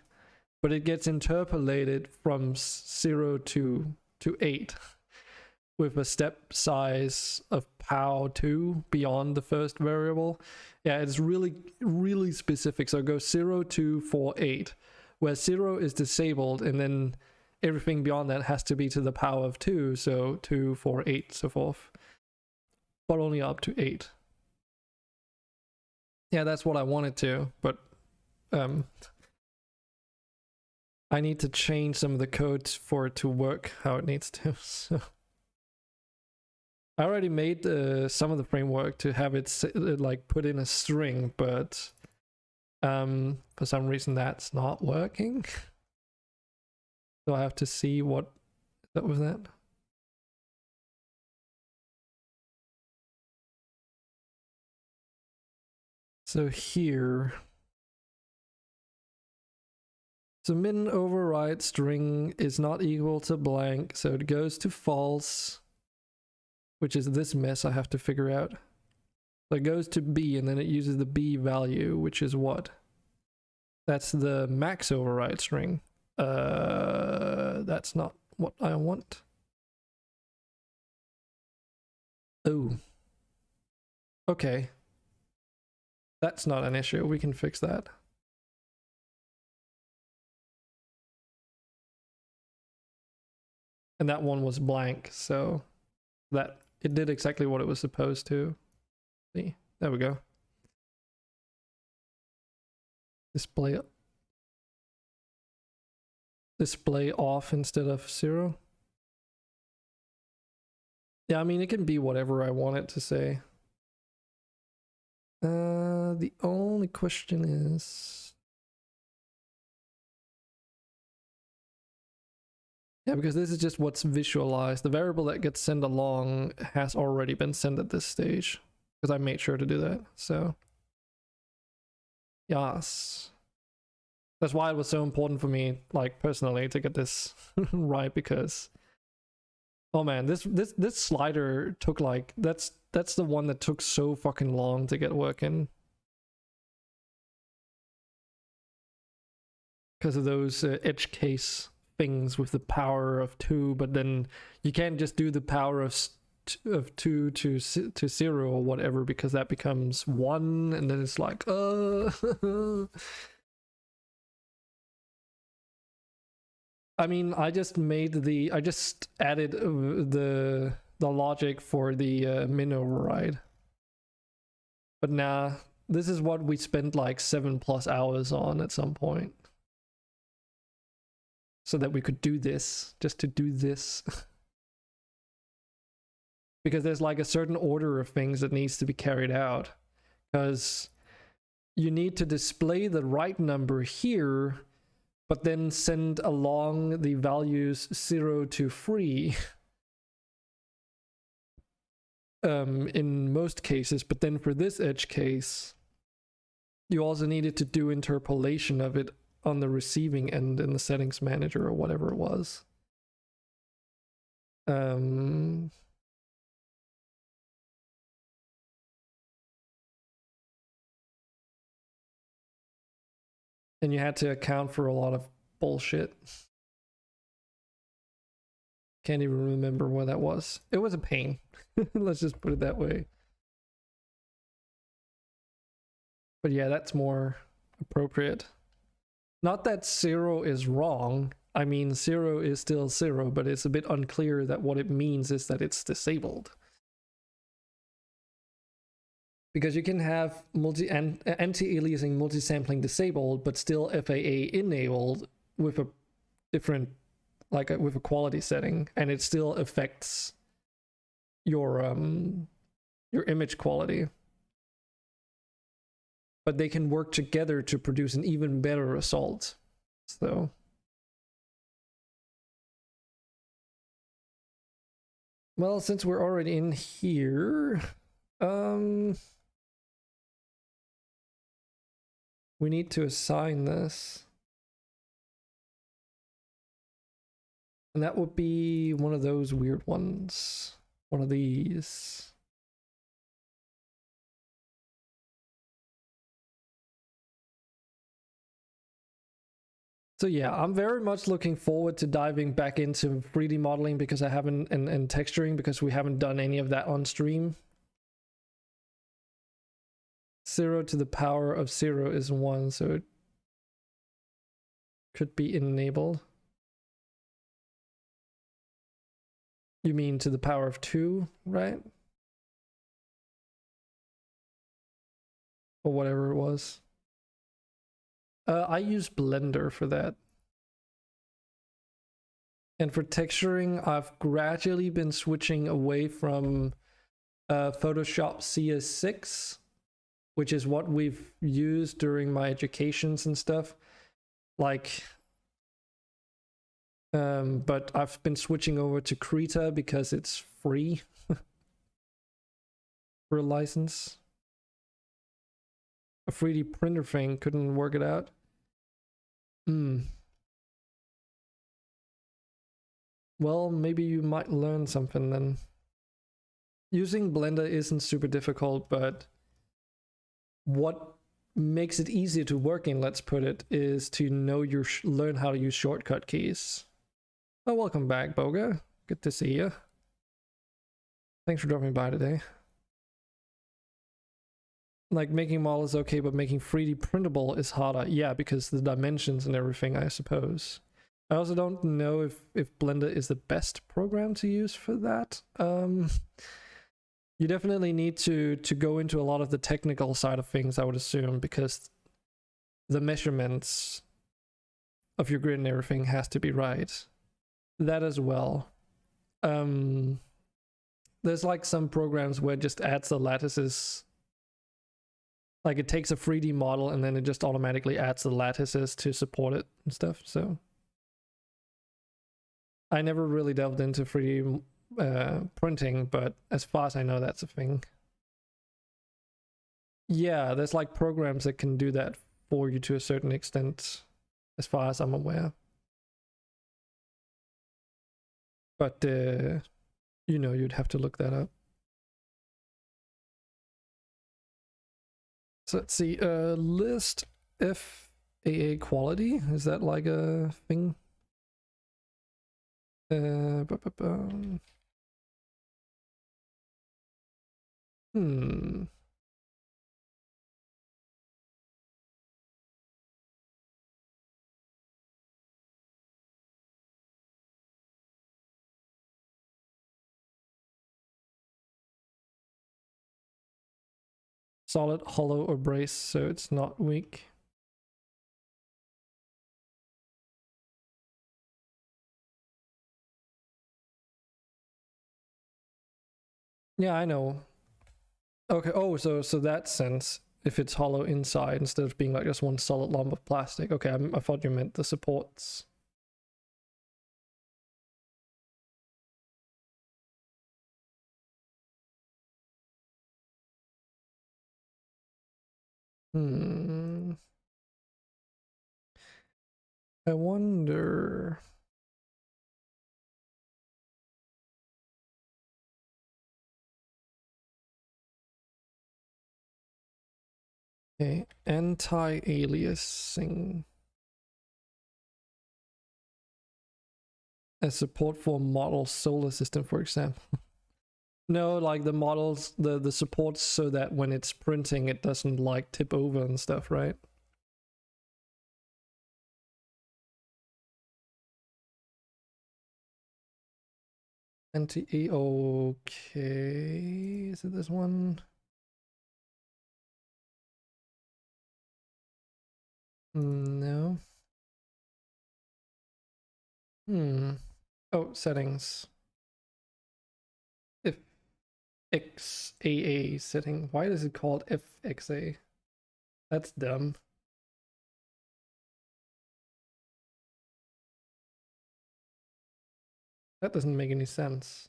Speaker 1: but it gets interpolated from 0 to 8 with a step size of pow2 beyond the first variable. Yeah, it's really, really specific. So it goes 0, 2, 4, 8, where 0 is disabled, and then everything beyond that has to be to the power of 2, so 2, 4, 8, so forth. But only up to 8. Yeah, that's what I wanted to, but I need to change some of the code for it to work how it needs to. So I already made some of the framework to have it like put in a string, but for some reason that's not working. So I have to see what that was that. So here, so min override string is not equal to blank, so it goes to false, which is this mess I have to figure out. So it goes to B, and then it uses the B value, which is what? That's the max override string. That's not what I want. Oh. Okay. That's not an issue. We can fix that. And that one was blank, so that it did exactly what it was supposed to. See, there we go. Display off instead of 0. Yeah, I mean, it can be whatever I want it to say. The only question is... Yeah, because this is just what's visualized. The variable that gets sent along has already been sent at this stage, because I made sure to do that, so... Yes. That's why it was so important for me, like, personally, to get this right, because... Oh man, this slider took like... That's the one that took so fucking long to get working. Because of those edge case things with the power of 2, but then you can't just do the power of 2 to 0 or whatever, because that becomes 1, and then it's like I mean, I just added the logic for the min override, but nah, this is what we spent like 7+ hours on at some point, so that we could do this, just to do this. Because there's like a certain order of things that needs to be carried out, because you need to display the right number here, but then send along the values 0 to 3 in most cases. But then for this edge case, you also needed to do interpolation of it on the receiving end in the settings manager or whatever it was. And you had to account for a lot of bullshit. Can't even remember what that was. It was a pain. Let's just put it that way. But yeah, that's more appropriate. Not that 0 is wrong. I mean, 0 is still 0, but it's a bit unclear that what it means is that it's disabled. Because you can have anti-aliasing multi-sampling disabled, but still FAA enabled with a different, like with a quality setting, and it still affects your image quality. But they can work together to produce an even better result. So well, since we're already in here, we need to assign this. And that would be one of those weird ones. One of these. So yeah, I'm very much looking forward to diving back into 3D modeling, because I haven't, and texturing, because we haven't done any of that on stream. 0 to the power of 0 is 1, so it could be enabled. You mean to the power of 2, right? Or whatever it was. I use Blender for that. And for texturing, I've gradually been switching away from Photoshop CS6, which is what we've used during my educations and stuff. Like, but I've been switching over to Krita because it's free for a license. A 3D printer thing couldn't work it out. Well, maybe you might learn something then. Using Blender isn't super difficult, but what makes it easier to work in, let's put it, is to know learn how to use shortcut keys. Oh, welcome back, Boga. Good to see you. Thanks for dropping by today. Like, making models is okay, but making 3D printable is harder. Yeah, because the dimensions and everything, I suppose. I also don't know if Blender is the best program to use for that. You definitely need to go into a lot of the technical side of things, I would assume, because the measurements of your grid and everything has to be right. That as well. There's like some programs where it just adds the lattices Like it takes a 3D model and then it just automatically adds the lattices to support it and stuff. So I never really delved into 3D printing, but as far as I know, that's a thing. Yeah, there's like programs that can do that for you to a certain extent, as far as I'm aware. But you know, you'd have to look that up. So let's see, list FAA quality, is that like a thing? Solid, hollow, or brace, so it's not weak. Yeah, I know. Okay, oh, so that sense, if it's hollow inside instead of being like just one solid lump of plastic. Okay, I thought you meant the supports. I wonder... Okay, anti-aliasing. As support for model solar system, for example. No, like the models, the supports so that when it's printing, it doesn't like tip over and stuff, right? Anti-A, okay. Is it this one? No. Oh, settings. If XAA setting. Why is it called FXA? That's dumb. That doesn't make any sense.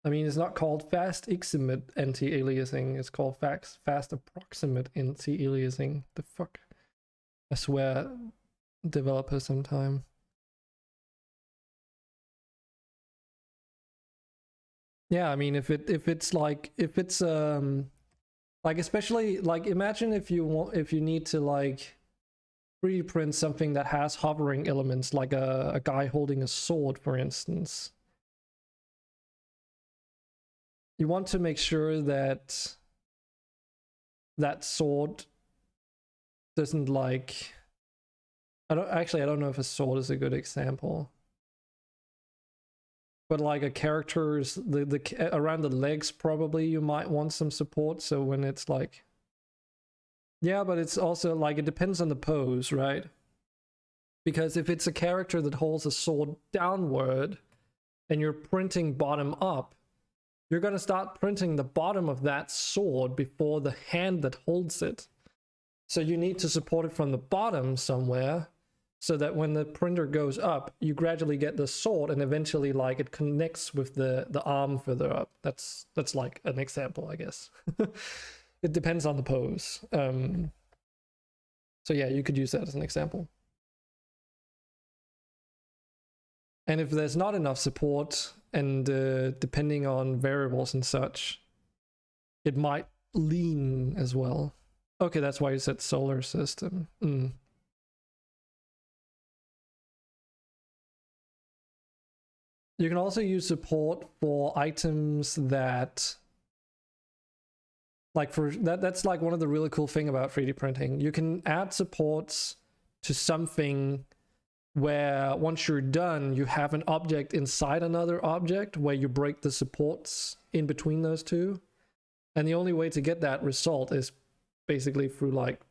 Speaker 1: I mean, it's not called fast eximate anti-aliasing. It's called fast approximate anti-aliasing. The fuck? I swear, developers sometime. Yeah, I mean, if it's like especially like imagine if you need to like 3D print something that has hovering elements, like a guy holding a sword, for instance. You want to make sure that that sword doesn't like... I don't know if a sword is a good example. But like a character's the around the legs, probably you might want some support. So when it's like, yeah, but it's also like it depends on the pose, right? Because if it's a character that holds a sword downward and you're printing bottom up, you're going to start printing the bottom of that sword before the hand that holds it. So you need to support it from the bottom somewhere, so that when the printer goes up, you gradually get the sword and eventually like it connects with the arm further up. That's like an example, I guess. It depends on the pose. So yeah, you could use that as an example. And if there's not enough support, and depending on variables and such, it might lean as well. Okay, that's why you said solar system. You can also use support for items that, like for that's like one of the really cool thing about 3D printing. You can add supports to something where once you're done, you have an object inside another object where you break the supports in between those two. And the only way to get that result is basically through like,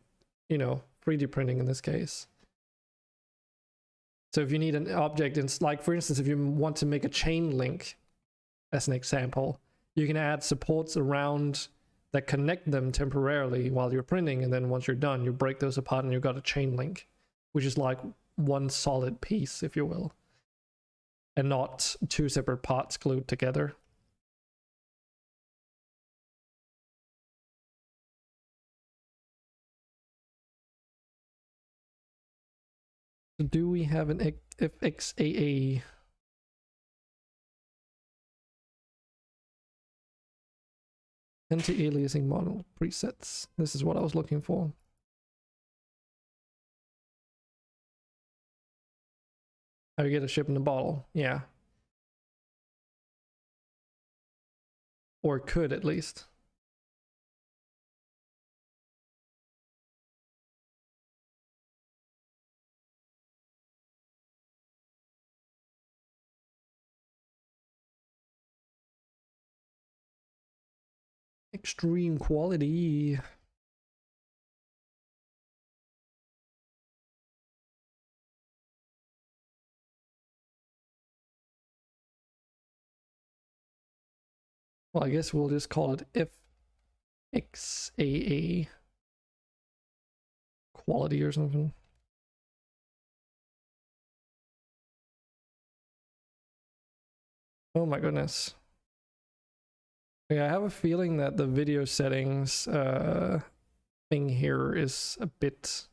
Speaker 1: you know, 3D printing in this case. So if you need an object, like for instance, if you want to make a chain link as an example, You can add supports around that connect them temporarily while you're printing, and then once you're done, you break those apart and you've got a chain link, which is like one solid piece, if you will, and not two separate parts glued together. So do we have an FXAA? Anti-aliasing model presets. This is what I was looking for. How you get a ship in a bottle? Yeah. Or could at least. Extreme quality. Well, I guess we'll just call it FXAA quality or something. Oh my goodness. Yeah, I have a feeling that the video settings thing here is a bit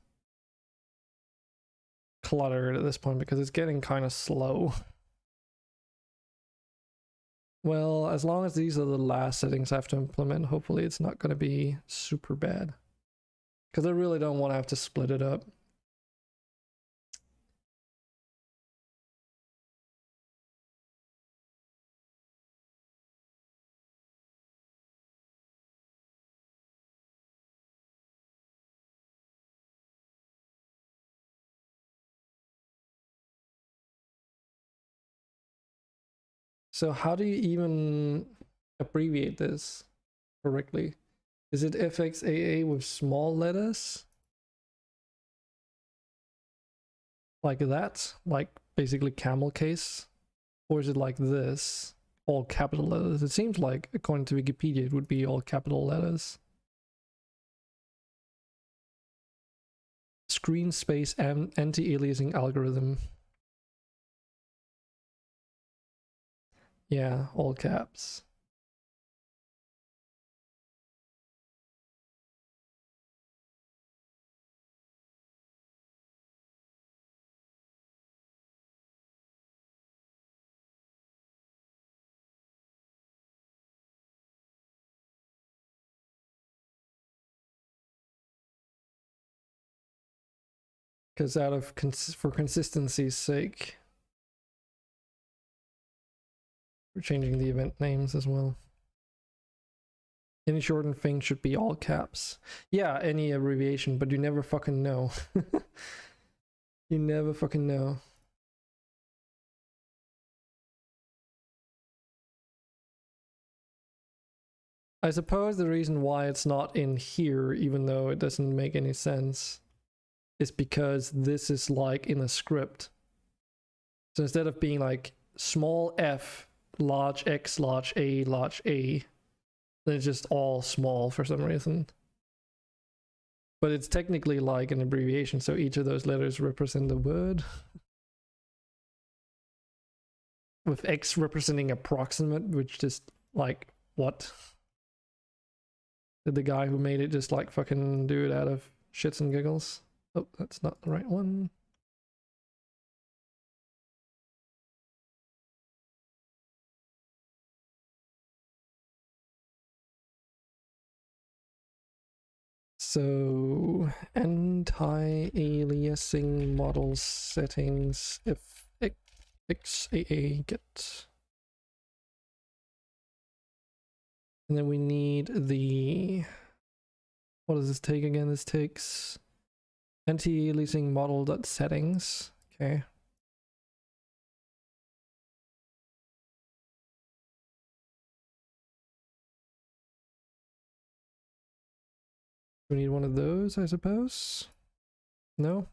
Speaker 1: cluttered at this point because it's getting kind of slow. Well, as long as these are the last settings I have to implement, hopefully it's not going to be super bad. Because I really don't want to have to split it up. So how do you even abbreviate this correctly? Is it FXAA with small letters? Like that? Like basically camel case? Or is it like this? All capital letters? It seems like, according to Wikipedia, it would be all capital letters. Screen space and anti-aliasing algorithm. Yeah, all caps. Because out of for consistency's sake, we're changing the event names as well. Any shortened thing should be all caps. Yeah, any abbreviation, but you never fucking know. You never fucking know. I suppose the reason why it's not in here, even though it doesn't make any sense, is because this is like in a script. So instead of being like small f, large X, large A, then it's just all small for some reason. But it's technically like an abbreviation, so each of those letters represent a word. With X representing approximate, which just like, what? Did the guy who made it just like fucking do it out of shits and giggles? Oh, that's not the right one. So anti-aliasing model settings FXAA get. And then we need the, what does this take again? This takes anti-aliasing model.settings. Okay. We need one of those, I suppose. No?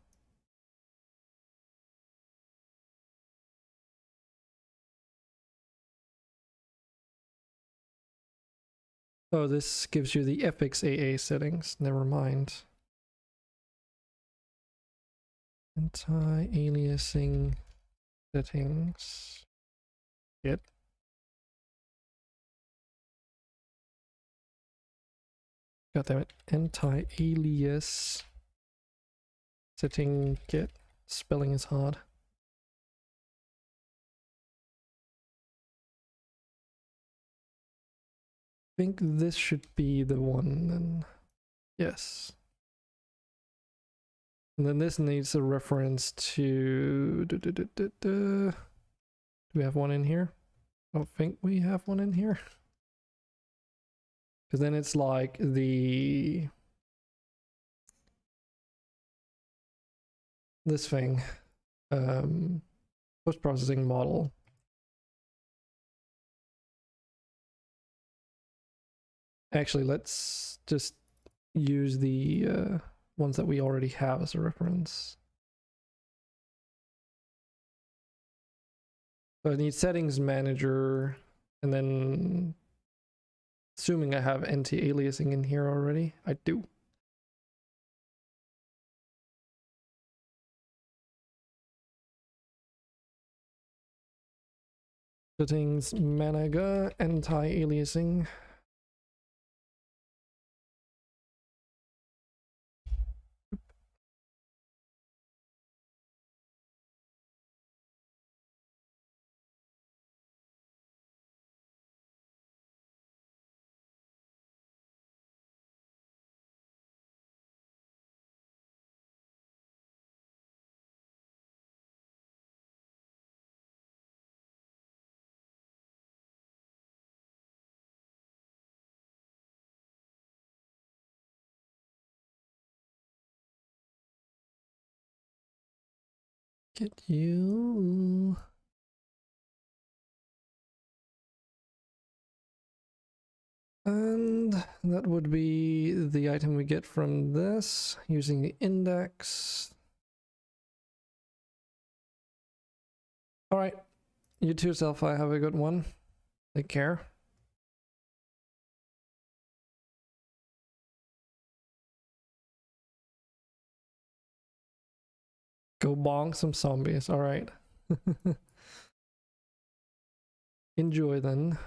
Speaker 1: Oh, this gives you the FXAA settings. Never mind. Anti-aliasing settings. Get. God damn it. Anti-alias setting get. Spelling is hard. I think this should be the one then. Yes. And then this needs a reference to... Do we have one in here? I don't think we have one in here. Because then it's like the... this thing. Post-processing model. Actually, let's just use the ones that we already have as a reference. So I need settings manager, and then assuming I have anti-aliasing in here already, I do. Settings manager, anti-aliasing. Get you. And that would be the item we get from this using the index. All right, you too, Selfie. Have a good one. Take care. Go bonk some zombies. All right. Enjoy then.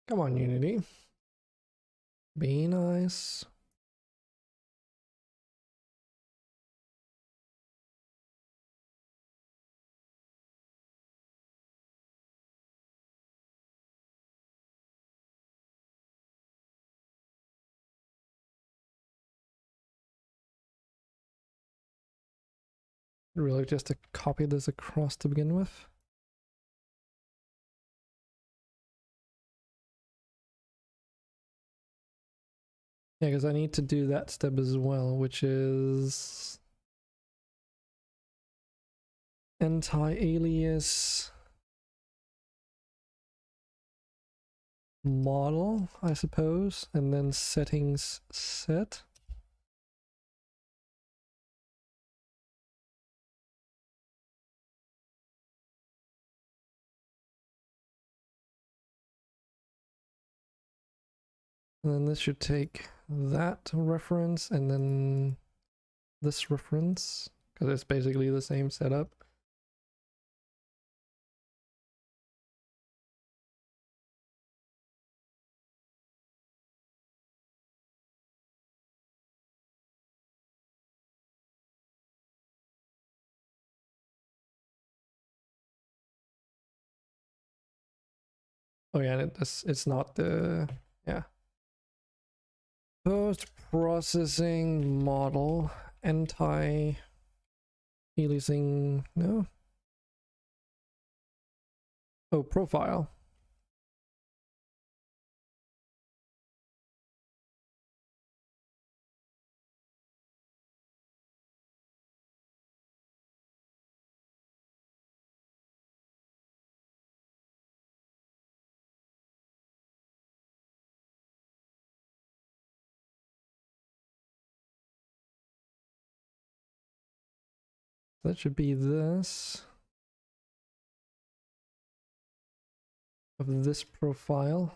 Speaker 1: Come on, Unity. Be nice. Really just to copy this across to begin with. Yeah, because I need to do that step as well, which is anti-alias model, I suppose, and then settings set. And then this should take that reference and then this reference, because it's basically the same setup. Oh yeah, and it's not the, yeah. Post-processing model, anti-aliasing, no? Oh, profile. That should be this. Of this profile.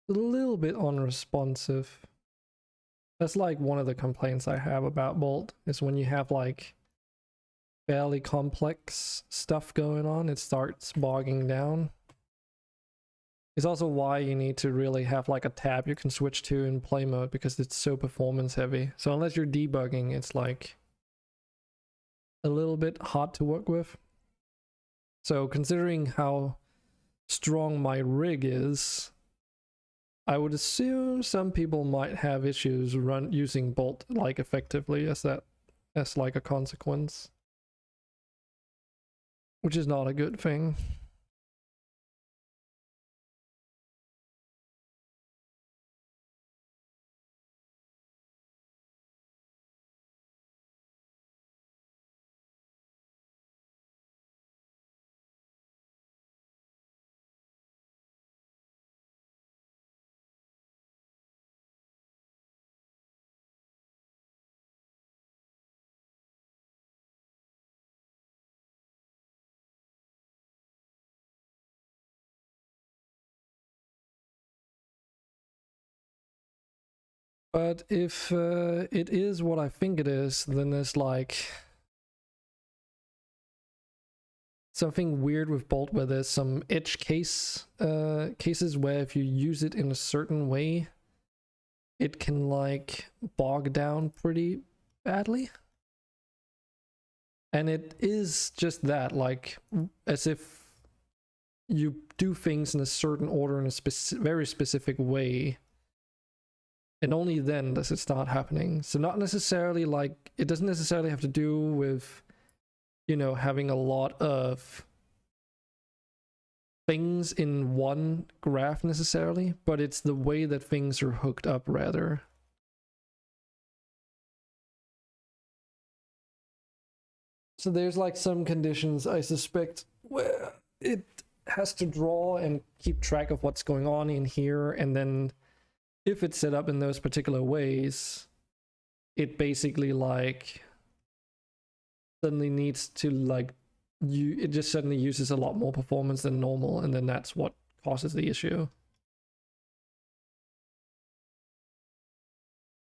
Speaker 1: A little bit unresponsive. That's like one of the complaints I have about Bolt, is when you have like fairly complex stuff going on, it starts bogging down. It's also why you need to really have like a tab you can switch to in play mode, because it's so performance heavy. So unless you're debugging, it's like a little bit hard to work with. So considering how strong my rig is, I would assume some people might have issues using Bolt like effectively as like a consequence, which is not a good thing. But if it is what I think it is, then there's like something weird with Bolt where there's some edge cases where if you use it in a certain way, it can like bog down pretty badly. And it is just that, like, as if you do things in a certain order in a very specific way, and only then does it start happening. So not necessarily like, it doesn't necessarily have to do with, you know, having a lot of things in one graph necessarily, but it's the way that things are hooked up rather. So there's like some conditions I suspect where it has to draw and keep track of what's going on in here, and then if it's set up in those particular ways, it basically like suddenly needs to like it just suddenly uses a lot more performance than normal, and then that's what causes the issue.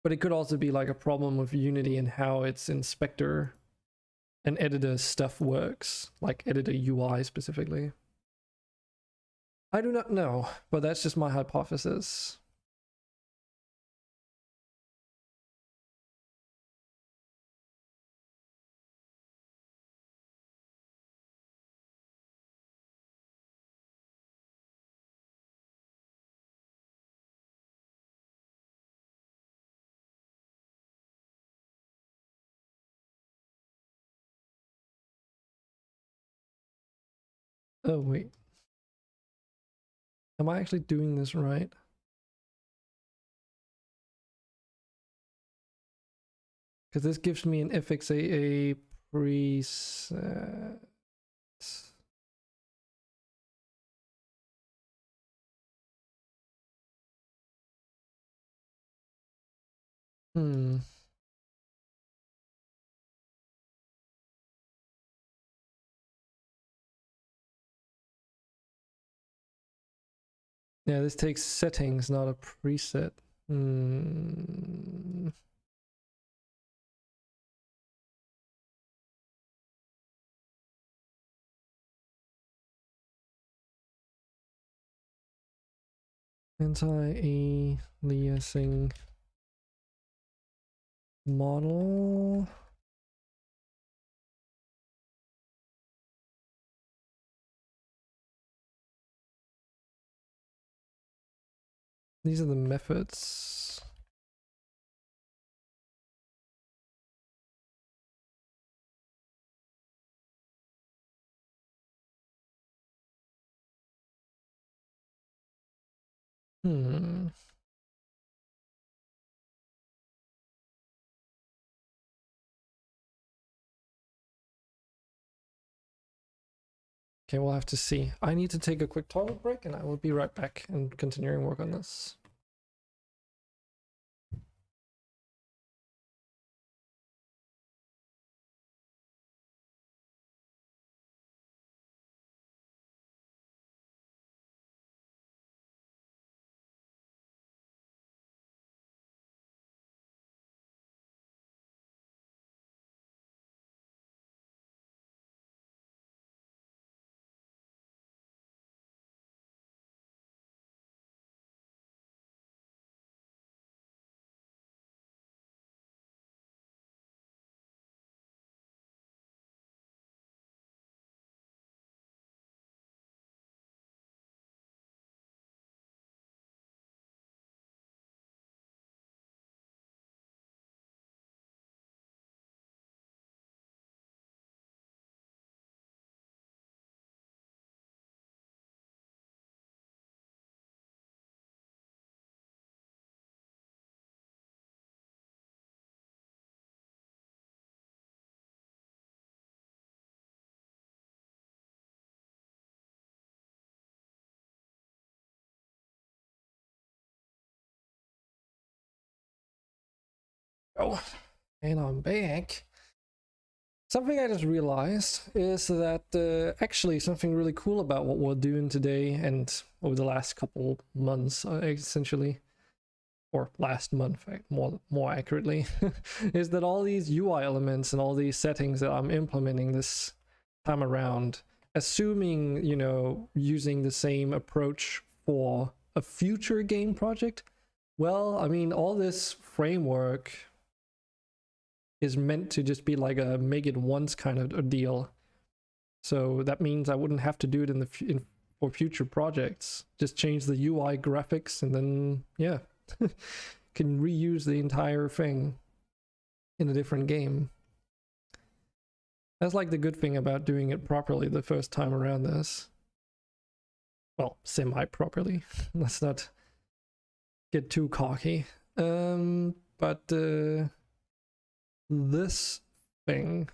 Speaker 1: But it could also be like a problem with Unity and how its inspector and editor stuff works, like editor UI specifically. I do not know, but that's just my hypothesis. Oh wait, am I actually doing this right? Because this gives me an FXAA preset. Hmm. Yeah, this takes settings, not a preset. Hmm. Anti-aliasing model. These are the methods. Hmm. Okay, we'll have to see. I need to take a quick toilet break and I will be right back and continuing work on this. Oh, and I'm back. Something I just realized is that actually something really cool about what we're doing today and over the last couple months, essentially, or last month, more accurately, is that all these UI elements and all these settings that I'm implementing this time around, assuming, you know, using the same approach for a future game project, well, I mean, all this framework is meant to just be like a make it once kind of a deal. So that means I wouldn't have to do it for future projects. Just change the UI graphics and then, yeah, can reuse the entire thing in a different game. That's like the good thing about doing it properly the first time around this. Well, semi-properly. Let's not get too cocky. But this thing.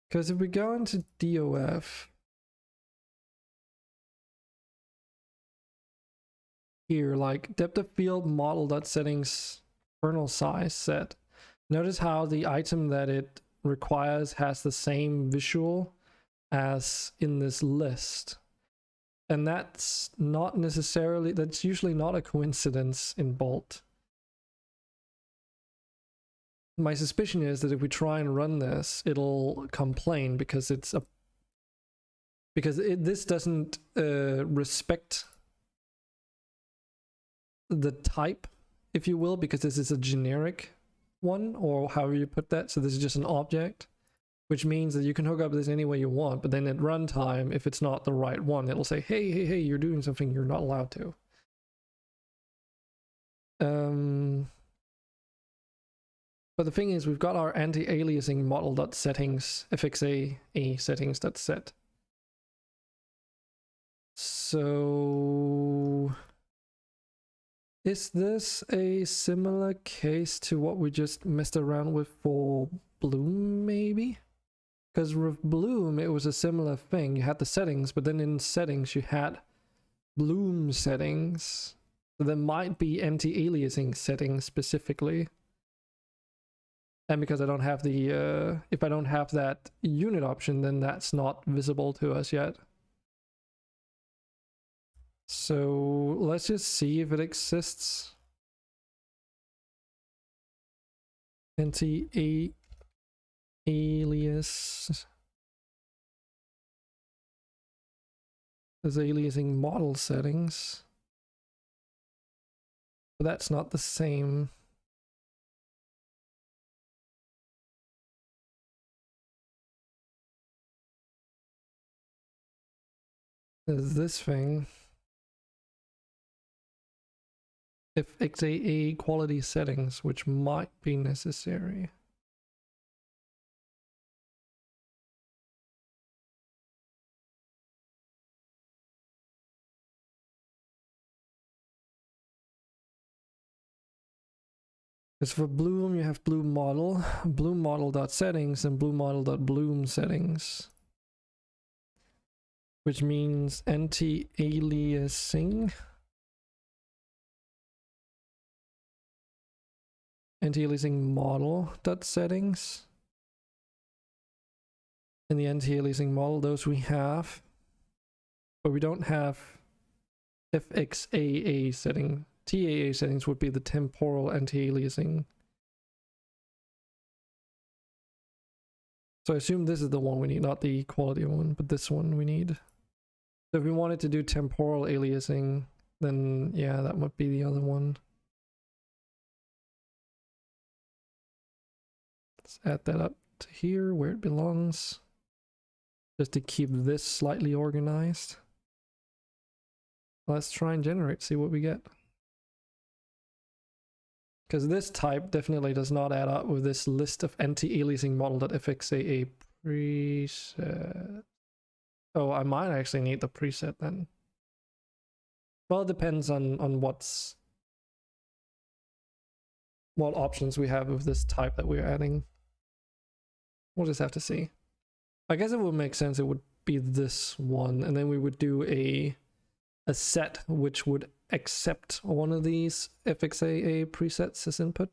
Speaker 1: Because if we go into DOF here, like depth of field model.settings kernel size set, notice how the item that it requires has the same visual as in this list. And that's not necessarily, that's usually not a coincidence in Bolt. My suspicion is that if we try and run this, it'll complain because this doesn't respect the type, if you will, because this is a generic one, or however you put that. So this is just an object, which means that you can hook up this any way you want, but then at runtime, if it's not the right one, it'll say, hey, you're doing something you're not allowed to. But the thing is, we've got our anti-aliasing model.settings fxa settings.set. So is this a similar case to what we just messed around with for Bloom, maybe? Because with Bloom, it was a similar thing. You had the settings, but then in settings, you had Bloom settings. So there might be anti-aliasing settings specifically. And because I don't have the, if I don't have that unit option, then that's not visible to us yet. So let's just see if it exists. Anti-alias. There's aliasing model settings. But that's not the same. There's this thing. If XAA quality settings, which might be necessary. Because for Bloom, you have Bloom model, Bloom model.settings, and Bloom model.bloom settings. Which means anti-aliasing. Anti-aliasing model.settings. And the anti-aliasing model, those we have. But we don't have FXAA setting. TAA settings would be the temporal anti-aliasing. So I assume this is the one we need, not the quality one, but this one we need. So if we wanted to do temporal aliasing, then yeah, that might be the other one. Let's add that up to here where it belongs. Just to keep this slightly organized. Let's try and generate, see what we get. Because this type definitely does not add up with this list of anti-aliasing model.fxaa preset. Oh, I might actually need the preset then. Well, it depends on what options we have with this type that we're adding. We'll just have to see. I guess it would make sense it would be this one, and then we would do a set which would accept one of these FXAA presets as input.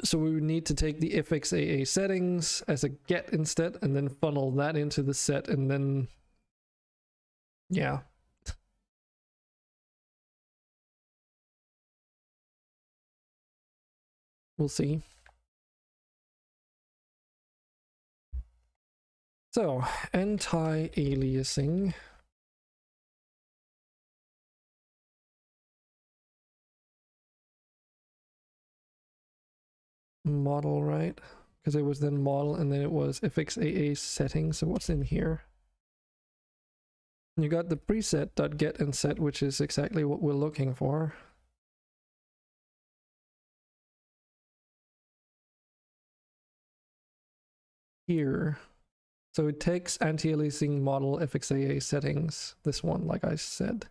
Speaker 1: So we would need to take the FXAA settings as a get instead, and then funnel that into the set, and then yeah. We'll see. So, anti-aliasing. Model, right? Because it was then model and then it was FXAA settings. So what's in here? You got the preset.get and set, which is exactly what we're looking for. Here. So it takes anti-aliasing model FXAA settings, this one, like I said.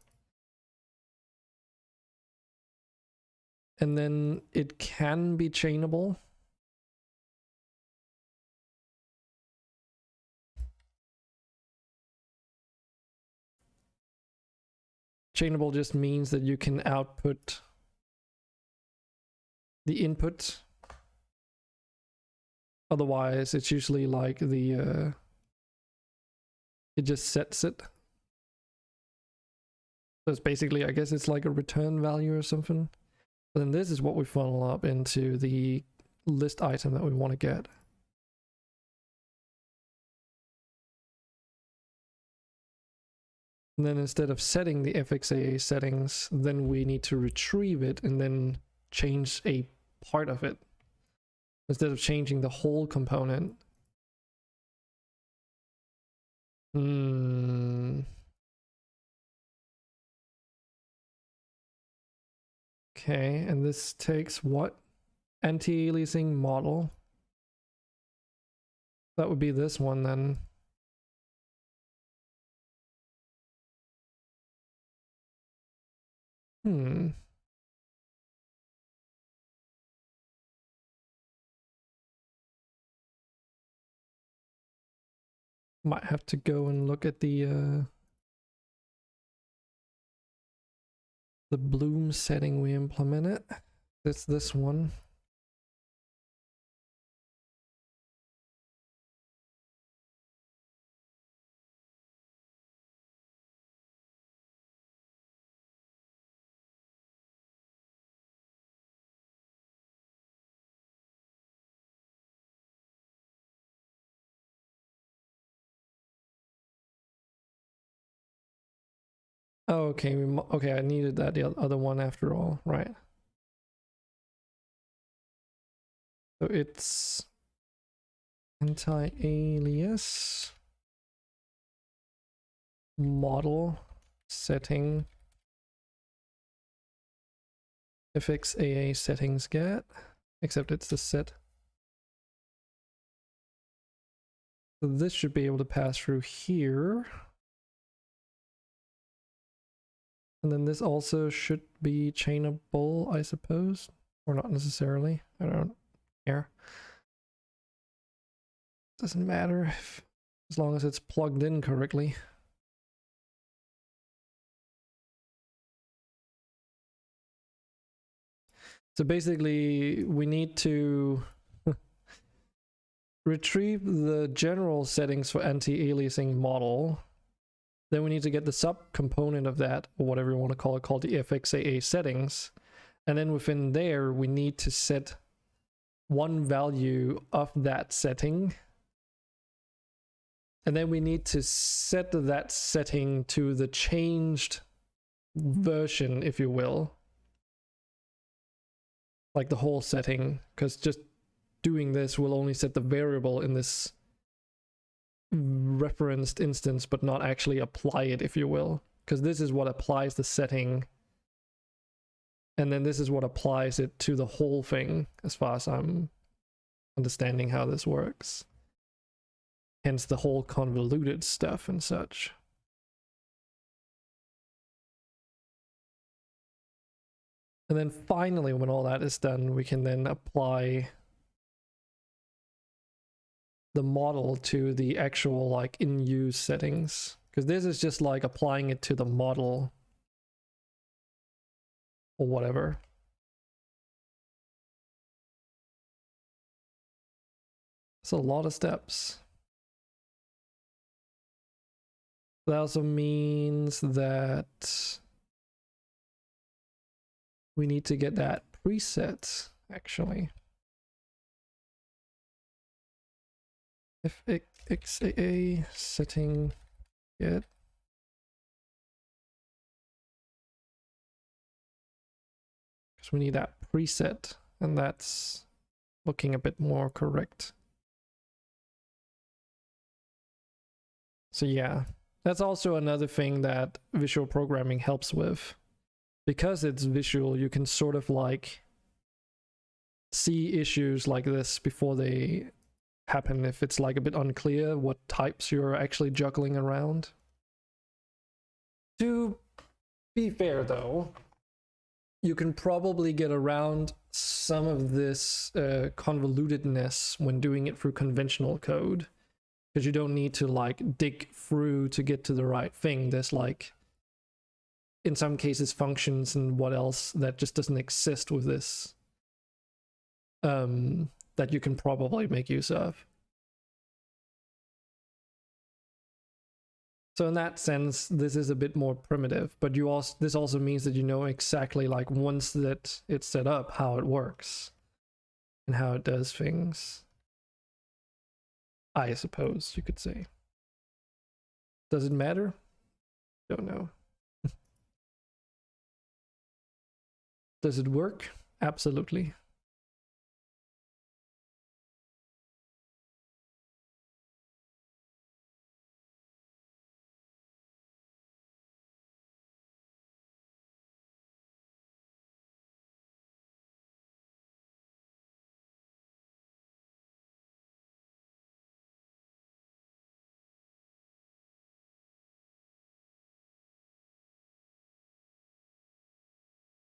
Speaker 1: And then it can be chainable. Chainable just means that you can output the input. Otherwise, it's usually like the it just sets it. So it's basically, I guess it's like a return value or something. But then this is what we funnel up into the list item that we want to get. And then instead of setting the FXAA settings, then we need to retrieve it and then change a part of it. Instead of changing the whole component. Okay, and this takes what? Anti-aliasing model. That would be this one then. Might have to go and look at the bloom setting we implemented. It's this one. Oh, okay. Okay, I needed that the other one after all, right? So it's anti-alias model setting FXAA settings get, except it's the set. So this should be able to pass through here. And then this also should be chainable, I suppose. Or not necessarily. I don't care. Doesn't matter if, as long as it's plugged in correctly. So basically, we need to retrieve the general settings for anti-aliasing model. Then we need to get the sub-component of that, or whatever you want to call it, called the FXAA settings. And then within there, we need to set one value of that setting. And then we need to set that setting to the changed version, if you will. Like the whole setting, because just doing this will only set the variable in this referenced instance, but not actually apply it, if you will. Because this is what applies the setting. And then this is what applies it to the whole thing, as far as I'm understanding how this works. Hence the whole convoluted stuff and such. And then finally, when all that is done, we can then apply the model to the actual like in-use settings. Because this is just like applying it to the model or whatever. It's a lot of steps. That also means that we need to get that preset, actually. FXAA setting get. Because we need that preset, and that's looking a bit more correct. So yeah, that's also another thing that visual programming helps with. Because it's visual, you can sort of like see issues like this before they happen, if it's like a bit unclear what types you're actually juggling around. To be fair though, you can probably get around some of this convolutedness when doing it through conventional code, because you don't need to like dig through to get to the right thing. There's like, in some cases, functions and what else that just doesn't exist with this that you can probably make use of. So in that sense, this is a bit more primitive, but this also means that you know exactly, like, once that it's set up, how it works and how it does things, I suppose you could say. Does it matter? Don't know. Does it work? Absolutely.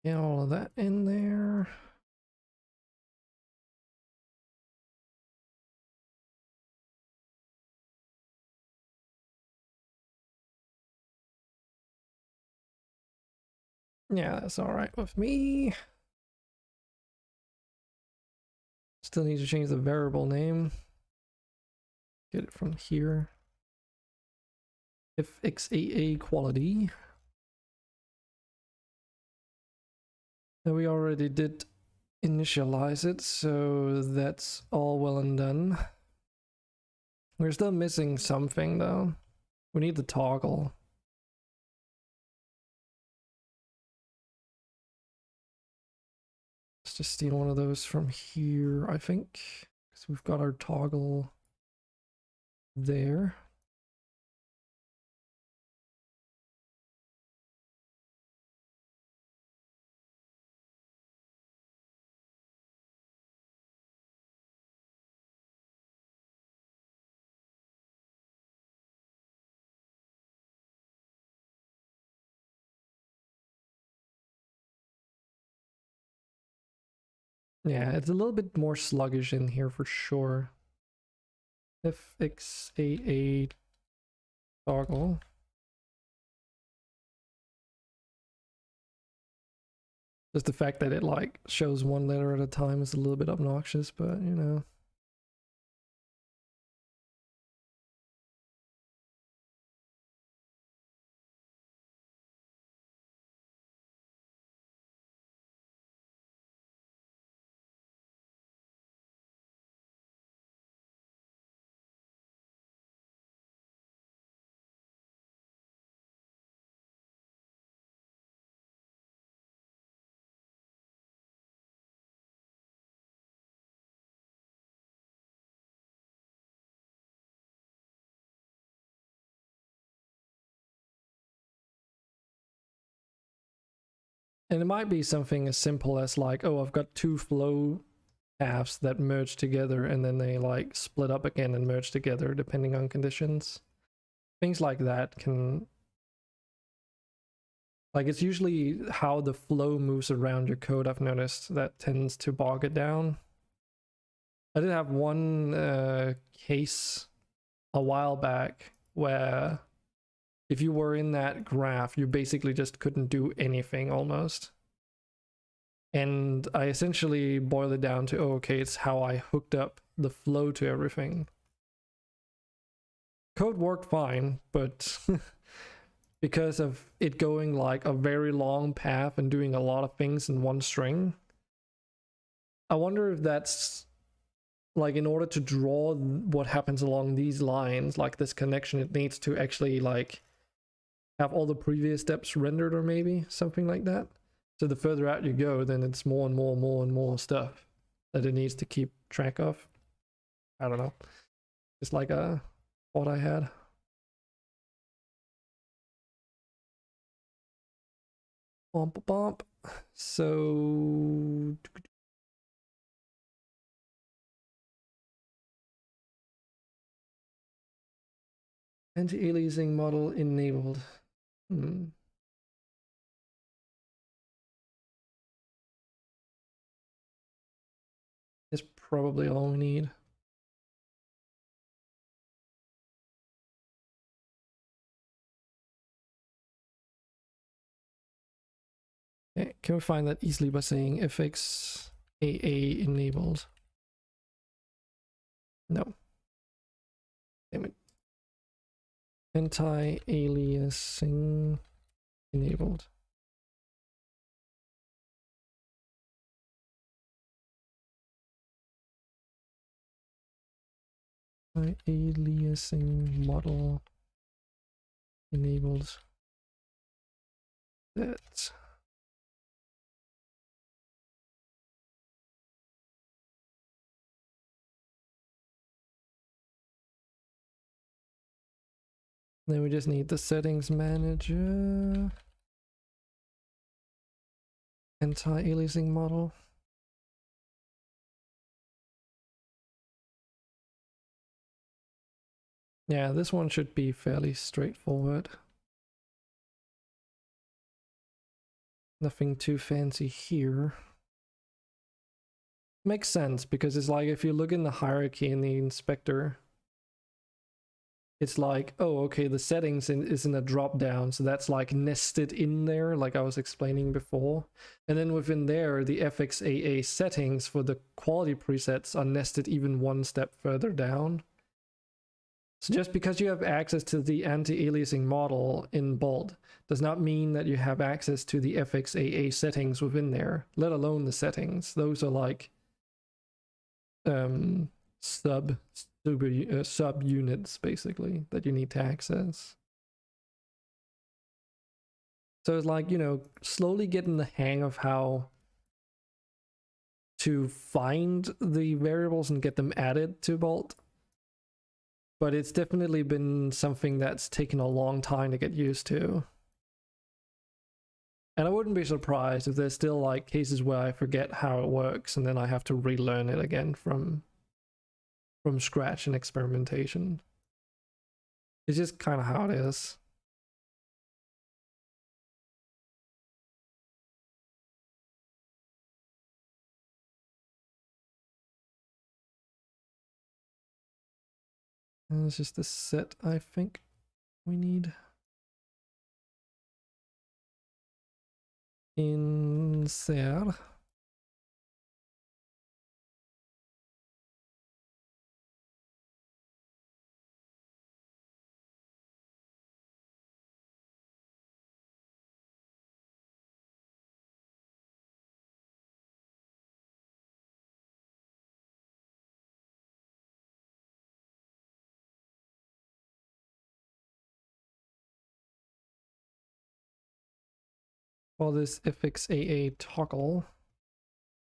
Speaker 1: Yeah, all of that in there. Yeah, that's all right with me. Still need to change the variable name. Get it from here. FXAA quality. And we already did initialize it, so that's all well and done. We're still missing something though. We need the toggle. Let's just steal one of those from here, I think, because we've got our toggle there. Yeah, it's a little bit more sluggish in here for sure. FXAA toggle. Just the fact that it like shows one letter at a time is a little bit obnoxious, but you know. And it might be something as simple as like, oh, I've got two flow paths that merge together and then they like split up again and merge together depending on conditions. Things like that can, like, it's usually how the flow moves around your code, I've noticed, that tends to bog it down. I did have one case a while back where if you were in that graph, you basically just couldn't do anything almost. And I essentially boiled it down to, oh, okay, it's how I hooked up the flow to everything. Code worked fine, but because of it going like a very long path and doing a lot of things in one string, I wonder if that's like, in order to draw what happens along these lines, like this connection, it needs to actually like have all the previous steps rendered, or maybe something like that. So the further out you go, then it's more and more stuff that it needs to keep track of. I don't know. It's like a thought I had. Bump bump. So anti-aliasing model enabled. Is probably all we need. Okay, can we find that easily by saying FXAA enabled? No. Damn it. Anti-aliasing enabled. Aliasing model enabled. That. Then we just need the settings manager. Anti-aliasing model. Yeah, this one should be fairly straightforward. Nothing too fancy here. Makes sense, because it's like if you look in the hierarchy in the inspector, it's like, oh, okay, the settings is in a drop down, so that's like nested in there, like I was explaining before. And then within there, the FXAA settings for the quality presets are nested even one step further down. So just because you have access to the anti-aliasing model in Bolt does not mean that you have access to the FXAA settings within there, let alone the settings. Those are like sub units basically that you need to access. So it's like, you know, slowly getting the hang of how to find the variables and get them added to Bolt. But it's definitely been something that's taken a long time to get used to. And I wouldn't be surprised if there's still like cases where I forget how it works and then I have to relearn it again from scratch and experimentation. It's just kind of how it is. And it's just the set I think we need. Insert. Call this fxaa toggle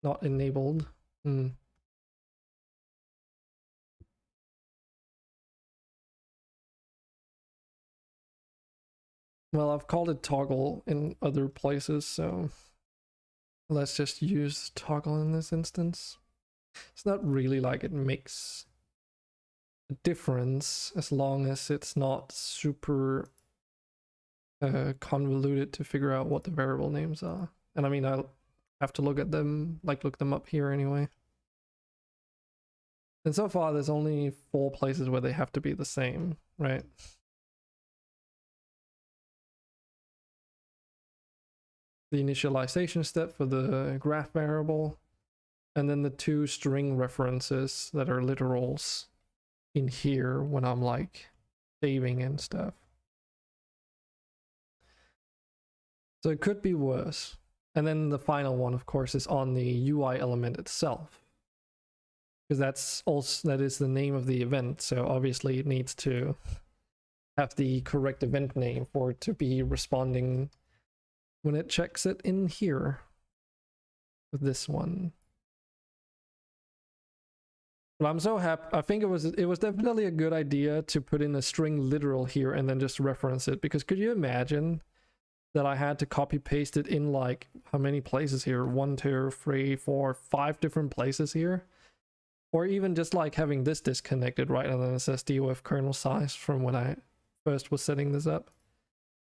Speaker 1: not enabled. Well, I've called it toggle in other places, so let's just use toggle in this instance. It's not really like it makes a difference as long as it's not super convoluted to figure out what the variable names are. And I mean, I'll have to look at them, like look them up here anyway. And so far there's only 4 places where they have to be the same, right? The initialization step for the graph variable, and then the 2 string references that are literals in here when I'm like saving and stuff. So it could be worse. And then the final one, of course, is on the UI element itself, because that is the name of the event. So obviously it needs to have the correct event name for it to be responding when it checks it in here with this one. But I'm so happy. I think it was definitely a good idea to put in a string literal here and then just reference it, because could you imagine that I had to copy paste it in like how many places here? 1, 2, 3, 4, 5 different places here. Or even just like having this disconnected, right? And then it says DOF kernel size from when I first was setting this up.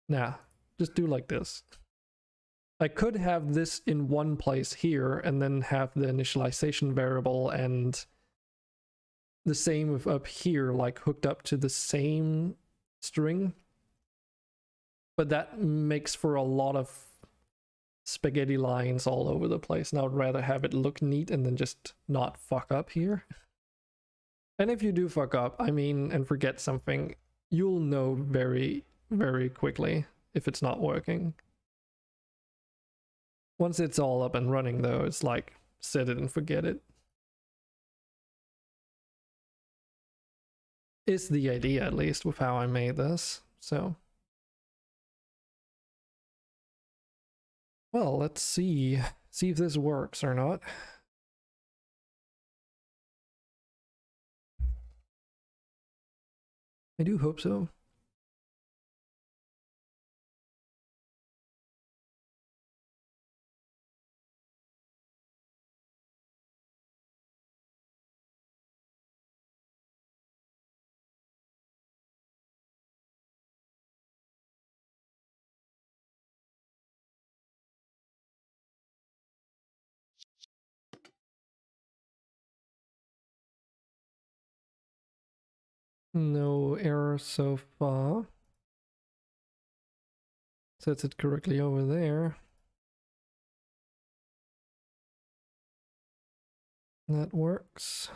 Speaker 1: Nah, just do like this. I could have this in one place here and then have the initialization variable and the same with up here, like hooked up to the same string. But that makes for a lot of spaghetti lines all over the place, and I would rather have it look neat and then just not fuck up here. And if you do fuck up, I mean, and forget something, you'll know very, very quickly if it's not working. Once it's all up and running though, it's like set it and forget it. Is the idea, at least, with how I made this. So well, let's see if this works or not. I do hope so. No error so far. Sets it correctly over there. That works.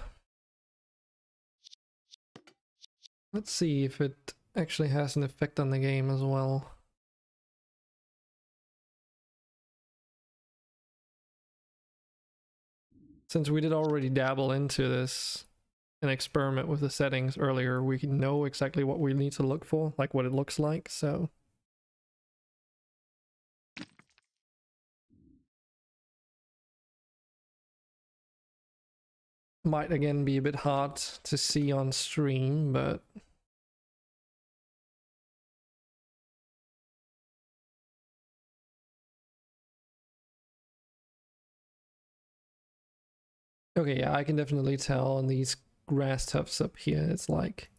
Speaker 1: Let's see if it actually has an effect on the game as well. Since we did already dabble into this and experiment with the settings earlier, we know exactly what we need to look for, like what it looks like, so. Might again be a bit hard to see on stream, but okay, yeah, I can definitely tell on these grass tufts up here, it's like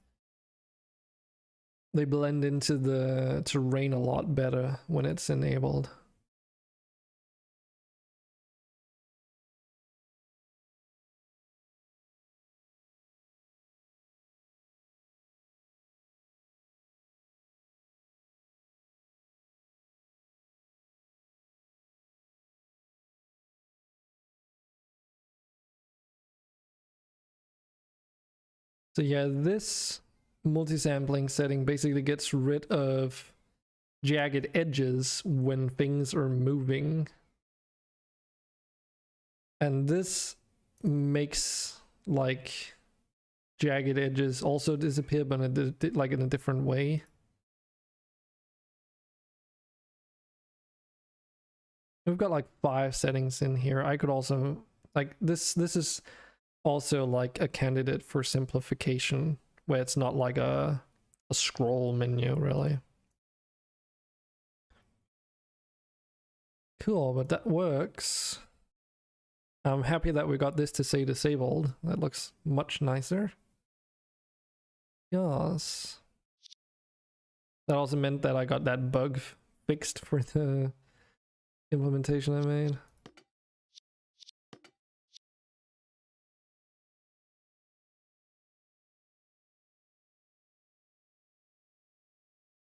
Speaker 1: they blend into the terrain a lot better when it's enabled. So yeah, this multi-sampling setting basically gets rid of jagged edges when things are moving. And this makes like jagged edges also disappear, but like in a different way. We've got like 5 settings in here. I could also like this is also like a candidate for simplification, where it's not like a scroll menu really. Cool, but that works. I'm happy that we got this to say disabled. That looks much nicer. Yes. That also meant that I got that bug fixed for the implementation I made.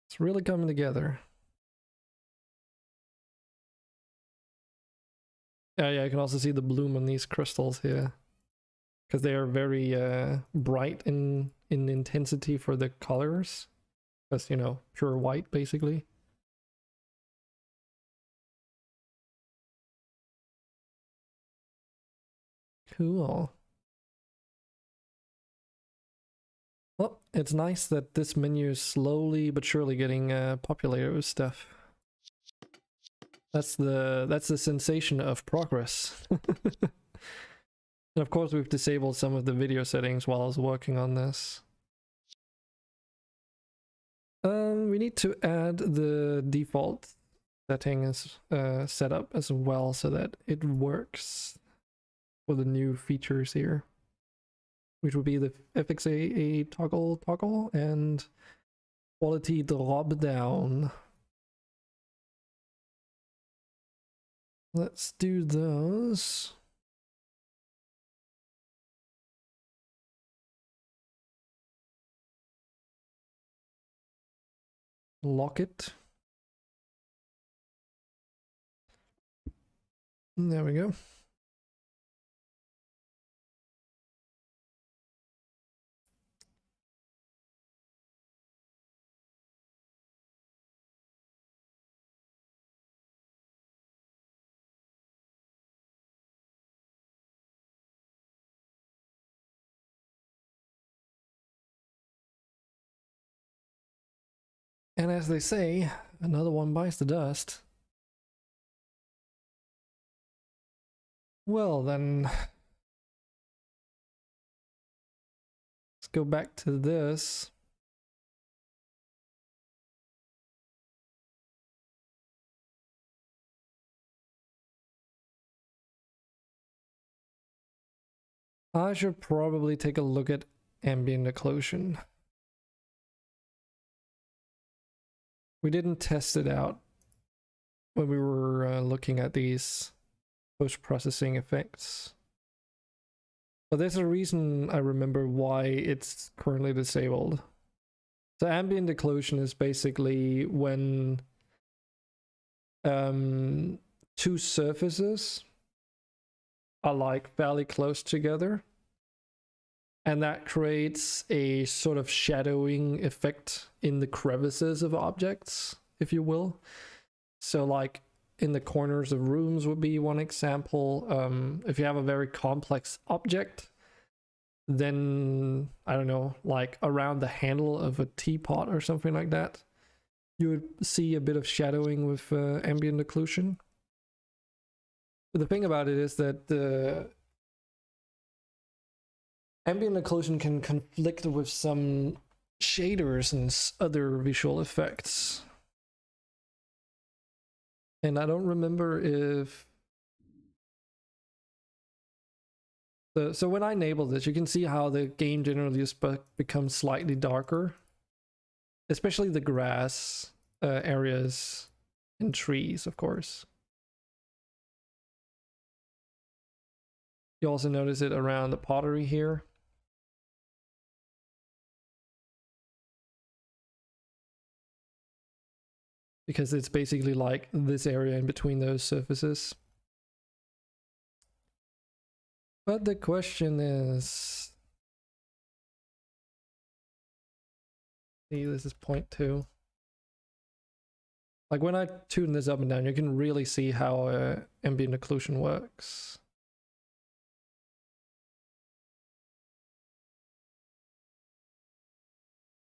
Speaker 1: It's really coming together. Yeah, I can also see the bloom on these crystals here, because they are very bright in intensity for the colors. That's, you know, pure white basically. Cool. Well, it's nice that this menu is slowly but surely getting populated with stuff. That's the sensation of progress. And of course we've disabled some of the video settings while I was working on this. We need to add the default setting as setup as well, so that it works for the new features here, which would be the FXAA toggle and quality drop down. Let's do those. Lock it. There we go. And as they say, another one bites the dust. Well then, let's go back to this. I should probably take a look at ambient occlusion. We didn't test it out when we were looking at these post-processing effects. But there's a reason I remember why it's currently disabled. So ambient occlusion is basically when two surfaces are like fairly close together, and that creates a sort of shadowing effect in the crevices of objects, if you will. So like in the corners of rooms would be one example. If you have a very complex object, then I don't know, like around the handle of a teapot or something like that, you would see a bit of shadowing with ambient occlusion. But the thing about it is that the ambient occlusion can conflict with some shaders and other visual effects. And I don't remember if... So when I enable this, you can see how the game generally just becomes slightly darker. Especially the grass areas and trees, of course. You also notice it around the pottery here. Because it's basically like this area in between those surfaces. But the question is, See, this is 0.2. Like when I tune this up and down, you can really see how ambient occlusion works.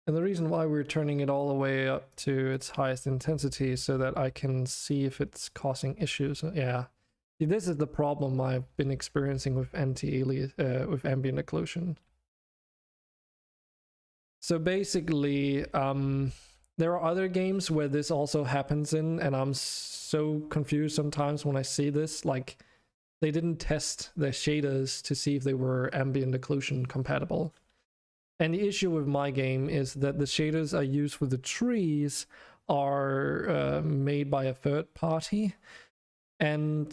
Speaker 1: And the reason why we're turning it all the way up to its highest intensity is so that I can see if it's causing issues. Yeah. See, this is the problem I've been experiencing with with ambient occlusion. So basically, there are other games where this also happens in, and I'm so confused sometimes when I see this. Like, they didn't test their shaders to see if they were ambient occlusion compatible. And the issue with my game is that the shaders I use for the trees are made by a third party. And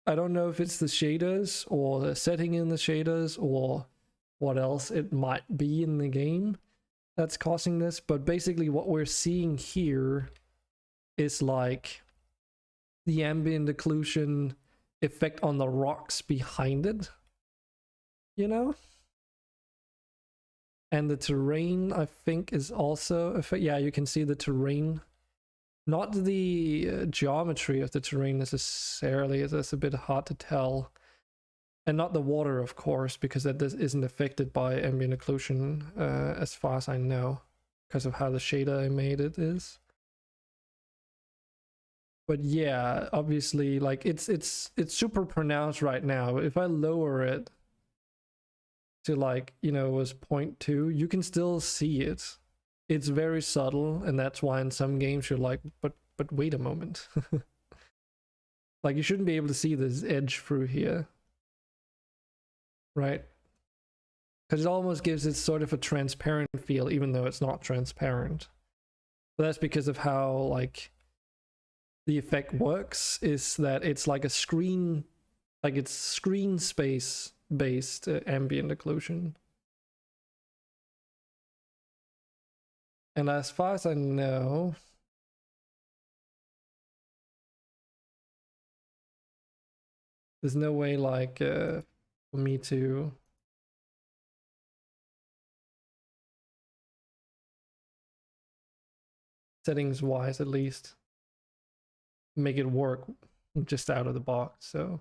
Speaker 1: I don't know if it's the shaders or the setting in the shaders or what else it might be in the game that's causing this. But basically what we're seeing here is like the ambient occlusion effect on the rocks behind it, you know? And the terrain, I think, is also yeah, you can see the terrain, not the geometry of the terrain necessarily. It's a bit hard to tell, and not the water, of course, because that isn't affected by ambient occlusion as far as I know, because of how the shader I made it is. But yeah, obviously, like it's super pronounced right now. If I lower it to, like, you know, it was 0.2, you can still see it. It's very subtle, and that's why in some games you're like, but wait a moment. Like, you shouldn't be able to see this edge through here, right? Because it almost gives it sort of a transparent feel, even though it's not transparent. But that's because of how, like, the effect works, is that it's like a screen, like it's screen space based ambient occlusion. And as far as I know, there's no way, like, for me to settings wise at least make it work just out of the box. So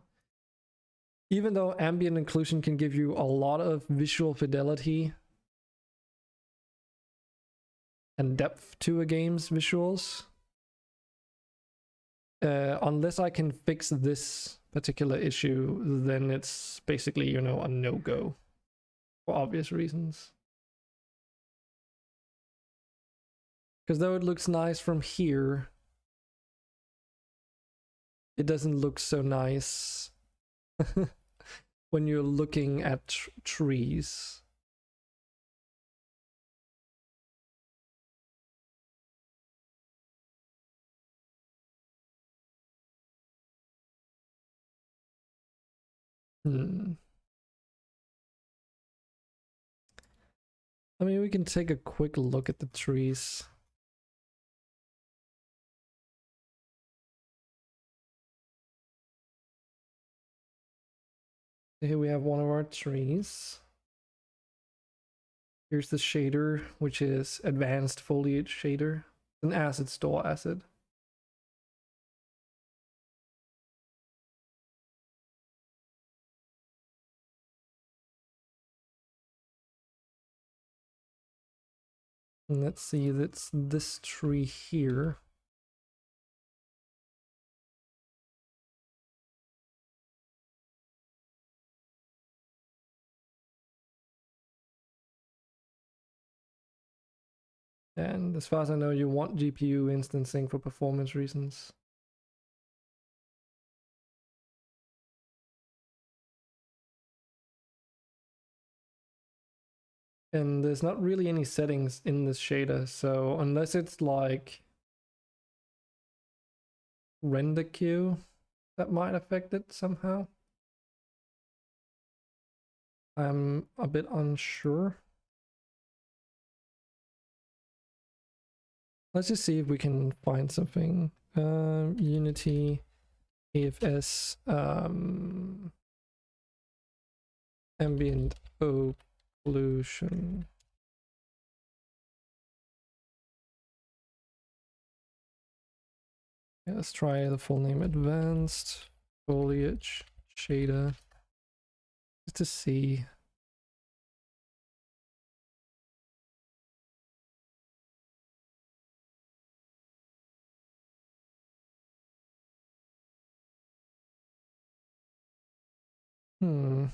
Speaker 1: even though ambient occlusion can give you a lot of visual fidelity and depth to a game's visuals, unless I can fix this particular issue, then it's basically, you know, a no-go for obvious reasons. Because though it looks nice from here, it doesn't look so nice when you're looking at trees. I mean, we can take a quick look at the trees. Here we have one of our trees. Here's the shader, which is advanced foliage shader, an acid store acid. And let's see, that's this tree here. And as far as I know, you want GPU instancing for performance reasons. And there's not really any settings in this shader, so unless it's like render queue, that might affect it somehow. I'm a bit unsure. Let's just see if we can find something. Unity AFS ambient occlusion. Yeah, let's try the full name: Advanced Foliage Shader, just to see. Hmm.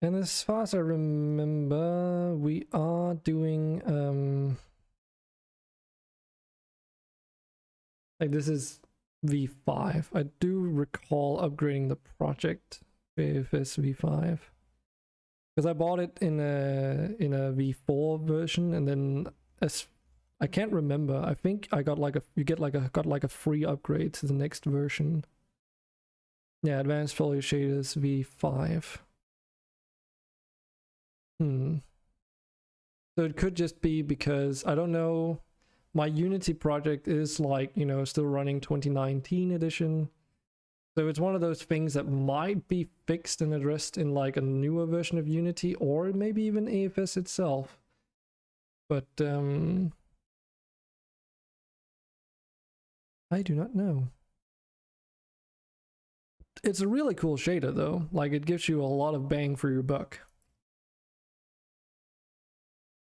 Speaker 1: And as far as I remember, we are doing like this is V5. I do recall upgrading the project with this V5 because I bought it in a V4 version, and then as I can't remember, I think I got like a free upgrade to the next version. Yeah, Advanced Foliage Shaders V5. So it could just be because I don't know. My Unity project is like, you know, still running 2019 edition. So it's one of those things that might be fixed and addressed in like a newer version of Unity, or maybe even AFS itself. But I do not know. It's a really cool shader though. Like, it gives you a lot of bang for your buck.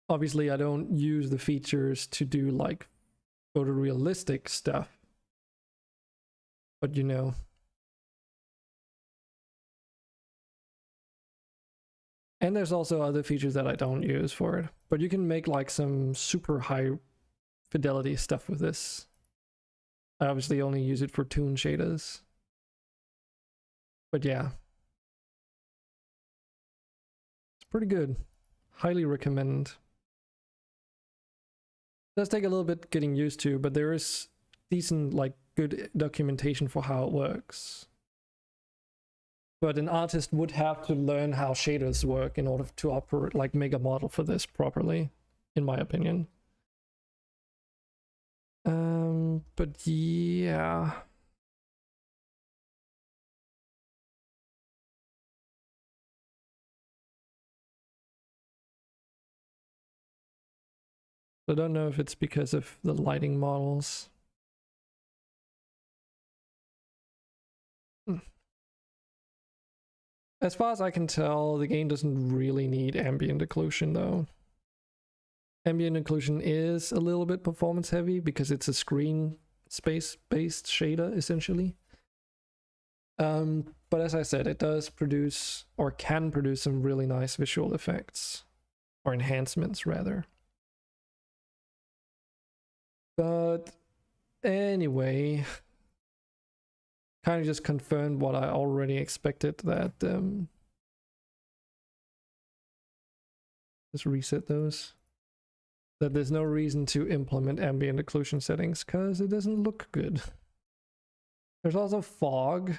Speaker 1: Obviously, I don't use the features to do like photorealistic stuff, but you know. And there's also other features that I don't use for it, but you can make like some super high fidelity stuff with this. I obviously only use it for toon shaders, but yeah, it's pretty good. Highly recommend. It does take a little bit getting used to, but there is decent, like, good documentation for how it works. But an artist would have to learn how shaders work in order to operate, like, make a model for this properly, in my opinion. But yeah. I don't know if it's because of the lighting models. As far as I can tell, the game doesn't really need ambient occlusion though. Ambient occlusion is a little bit performance heavy because it's a screen space based shader essentially. But as I said, it does produce, or can produce, some really nice visual effects, or enhancements rather. But anyway, kind of just confirmed what I already expected, that just reset those, that there's no reason to implement ambient occlusion settings because it doesn't look good. There's also fog.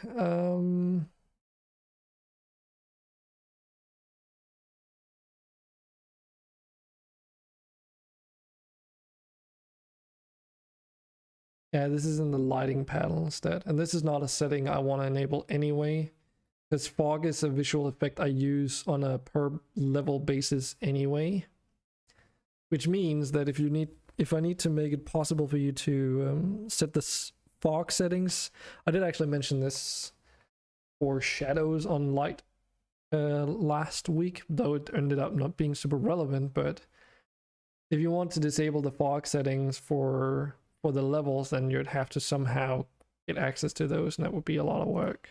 Speaker 1: Yeah, this is in the lighting panel instead, and this is not a setting I want to enable anyway, because fog is a visual effect I use on a per level basis anyway, which means that if I need to make it possible for you to set the fog settings, I did actually mention this for shadows on light last week, though it ended up not being super relevant. But if you want to disable the fog settings for the levels, then you'd have to somehow get access to those, and that would be a lot of work.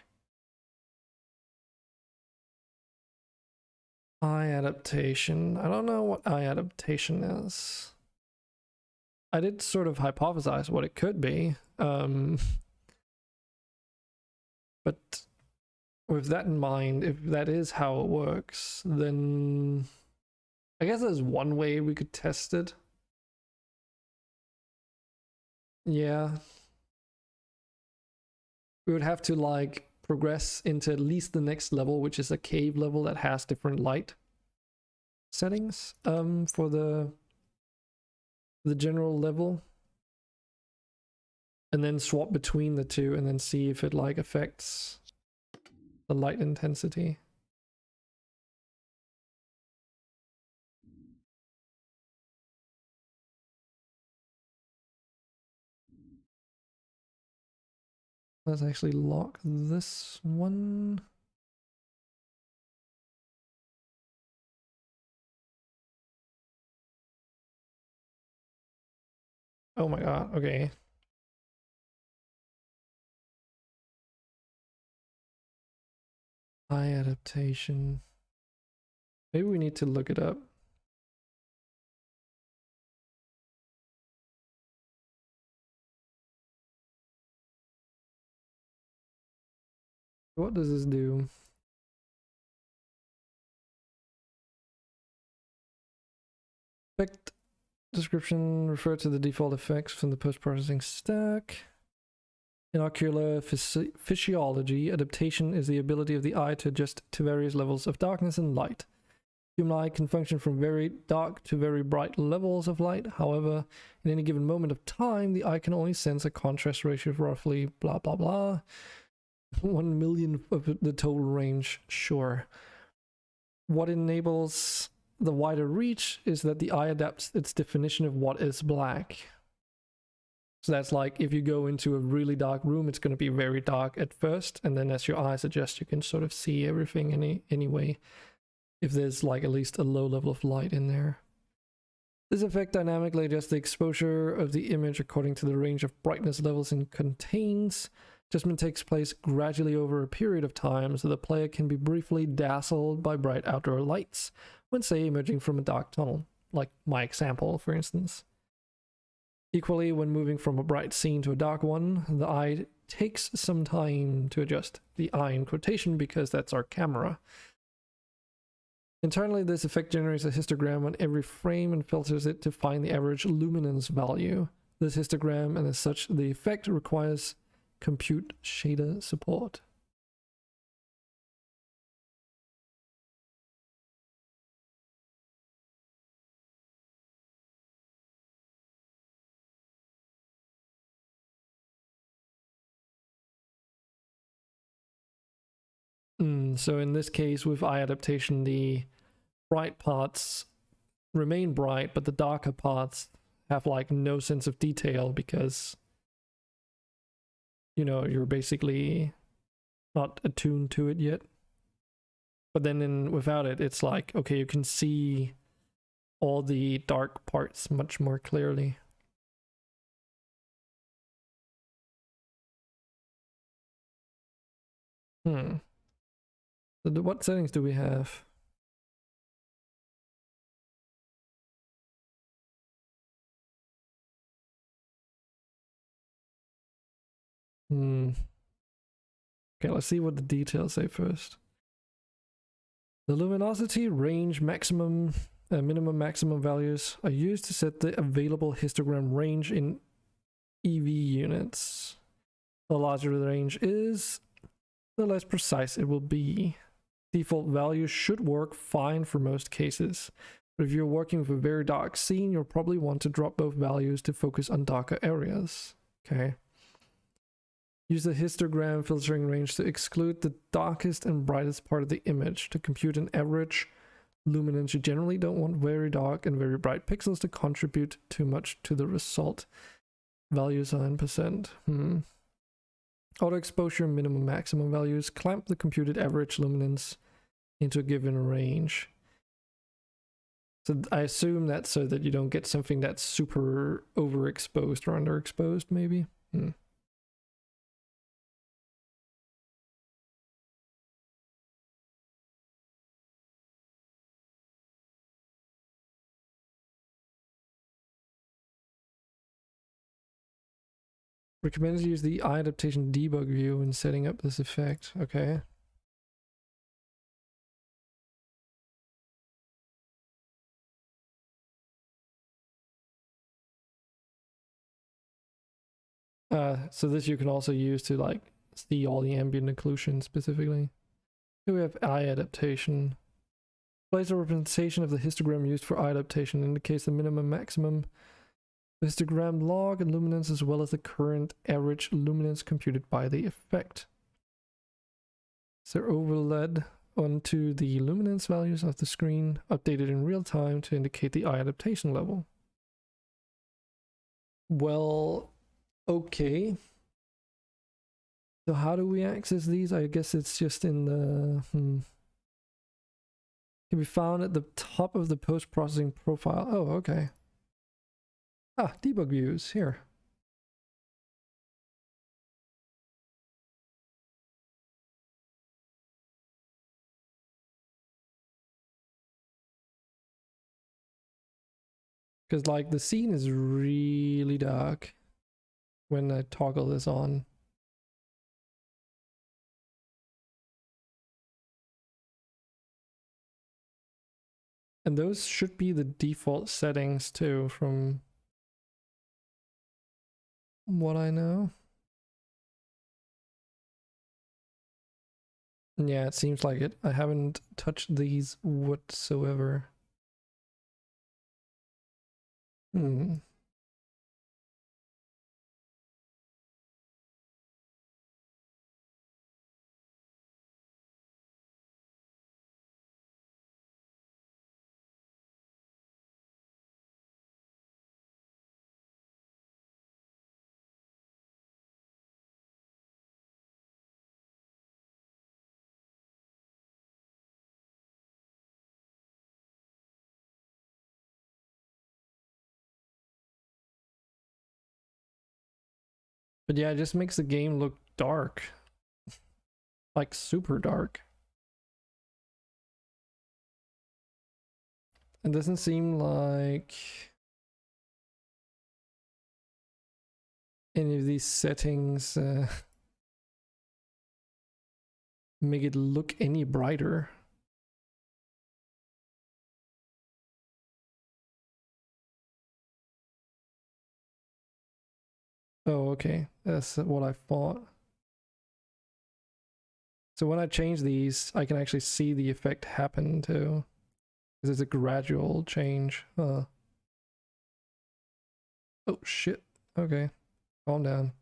Speaker 1: Eye adaptation. I don't know what eye adaptation is. I did sort of hypothesize what it could be. But with that in mind, if that is how it works, then I guess there's one way we could test it. Yeah. we would have to like progress into at least the next level, which is a cave level that has different light settings for the general level, and then swap between the two and then see if it like affects the light intensity. Let's actually lock this one. Oh my god, okay. Eye adaptation. Maybe we need to look it up. What does this do? Effect description, refer to the default effects from the post-processing stack. In ocular physiology, adaptation is the ability of the eye to adjust to various levels of darkness and light. Human eye can function from very dark to very bright levels of light. However, in any given moment of time, the eye can only sense a contrast ratio of roughly blah blah blah 1 millionth of the total range. Sure. What enables the wider reach is that the eye adapts its definition of what is black. So that's like if you go into a really dark room, it's going to be very dark at first, and then as your eyes adjust, you can sort of see everything anyway, if there's like at least a low level of light in there. This effect dynamically adjusts the exposure of the image according to the range of brightness levels it contains. Adjustment takes place gradually over a period of time, so the player can be briefly dazzled by bright outdoor lights when, say, emerging from a dark tunnel, like my example, for instance. Equally, when moving from a bright scene to a dark one, the eye takes some time to adjust. The eye in quotation because that's our camera. Internally, this effect generates a histogram on every frame and filters it to find the average luminance value. This histogram, and as such, the effect requires compute shader support. So in this case, with eye adaptation, the bright parts remain bright, but the darker parts have like no sense of detail because, you know, you're basically not attuned to it yet. But then without it, it's like, okay, you can see all the dark parts much more clearly. So what settings do we have? Okay, let's see what the details say first. The luminosity range maximum, minimum maximum values are used to set the available histogram range in EV units. The larger the range is, the less precise it will be. Default values should work fine for most cases, but if you're working with a very dark scene, you'll probably want to drop both values to focus on darker areas. Okay. Use the histogram filtering range to exclude the darkest and brightest part of the image. To compute an average luminance, you generally don't want very dark and very bright pixels to contribute too much to the result. Values 9%. Auto exposure minimum maximum values clamp the computed average luminance into a given range. So I assume that's so that you don't get something that's super overexposed or underexposed, maybe. Recommended to use the eye adaptation debug view when setting up this effect. Okay. So this you can also use to like see all the ambient occlusion specifically. Here we have eye adaptation. Place a representation of the histogram used for eye adaptation indicates the minimum maximum histogram log and luminance as well as the current average luminance computed by the effect. So overlaid onto the luminance values of the screen, updated in real time to indicate the eye adaptation level. Well, okay. So how do we access these? I guess it's just in the... Can be found at the top of the post-processing profile. Oh, okay. Ah, debug views, here. Because, like, the scene is really dark when I toggle this on. And those should be the default settings too, from what I know. Yeah, it seems like it. I haven't touched these whatsoever. But yeah, it just makes the game look dark. Like super dark. It doesn't seem like any of these settings make it look any brighter. Oh, okay. That's what I thought. So when I change these, I can actually see the effect happen too. Because it's a gradual change. Oh shit. Okay. Calm down.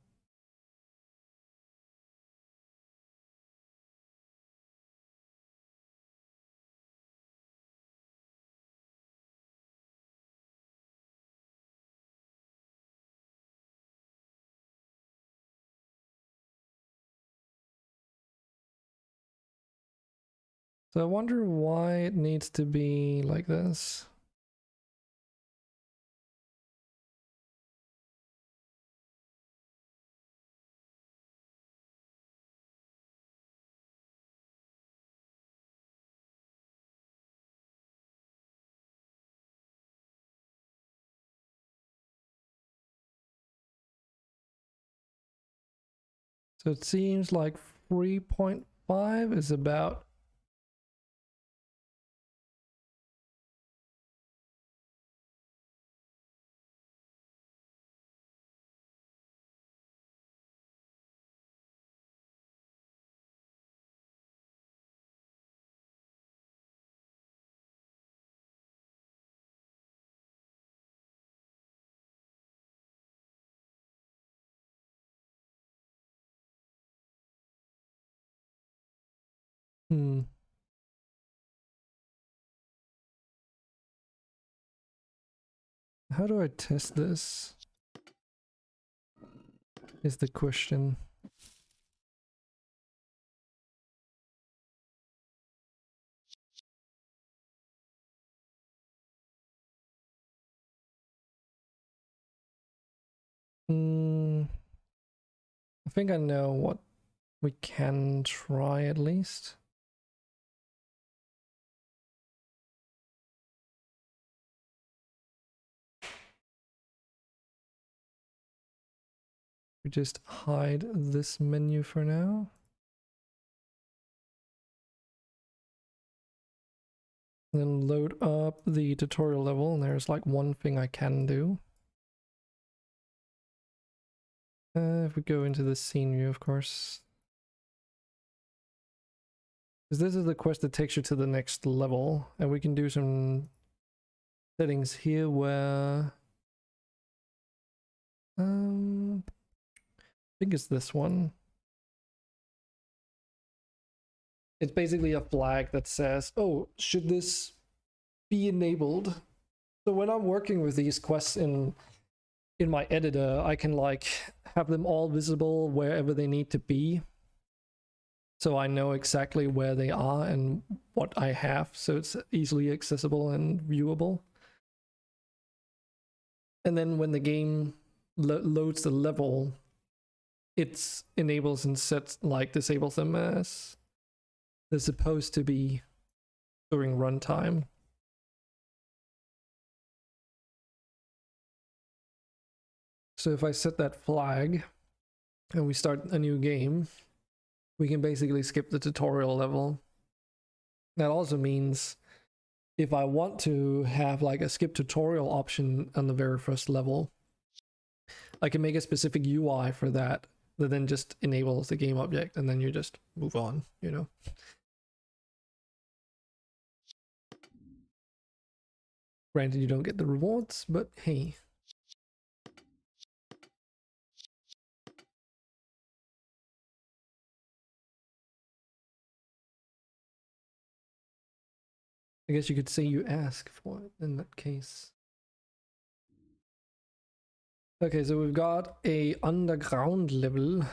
Speaker 1: So I wonder why it needs to be like this. So it seems like 3.5 is about How do I test this? Is the question. I think I know what we can try at least. We just hide this menu for now. Then load up the tutorial level, and there's like one thing I can do. If we go into the scene view, of course, Because this is the quest that takes you to the next level, and we can do some settings here where I think it's this one. It's basically a flag that says, oh, should this be enabled? So when I'm working with these quests in my editor, I can like have them all visible wherever they need to be. So I know exactly where they are and what I have, so it's easily accessible and viewable. And then when the game loads the level, it enables and sets, like, disables them as they're supposed to be during runtime. So if I set that flag and we start a new game, we can basically skip the tutorial level. That also means if I want to have like a skip tutorial option on the very first level, I can make a specific UI for that then just enables the game object, and then you just move on, you know. Granted, you don't get the rewards, but hey. I guess you could say you ask for it in that case. Okay, so we've got a underground level,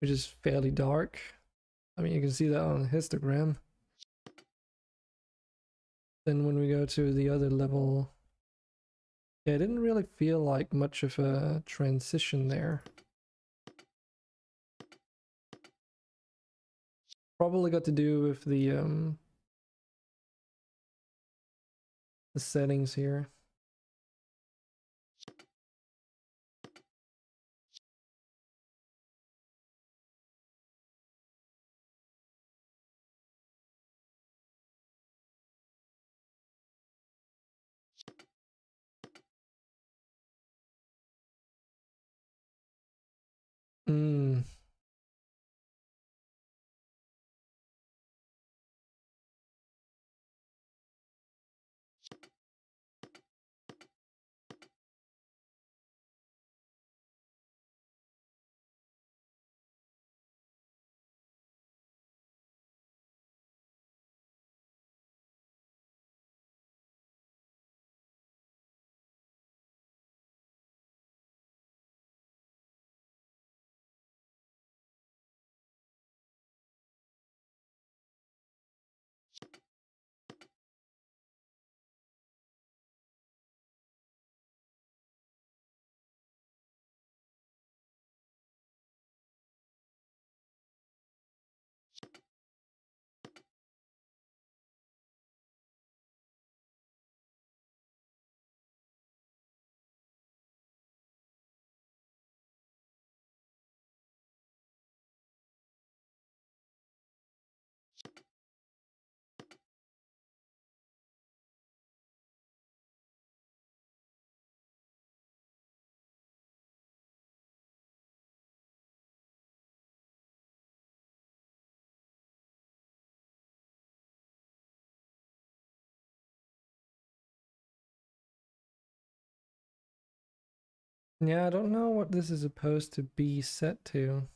Speaker 1: which is fairly dark. I mean, you can see that on the histogram. Then when we go to the other level, yeah, it didn't really feel like much of a transition there. Probably got to do with the settings here. Hmm. Yeah, I don't know what this is supposed to be set to.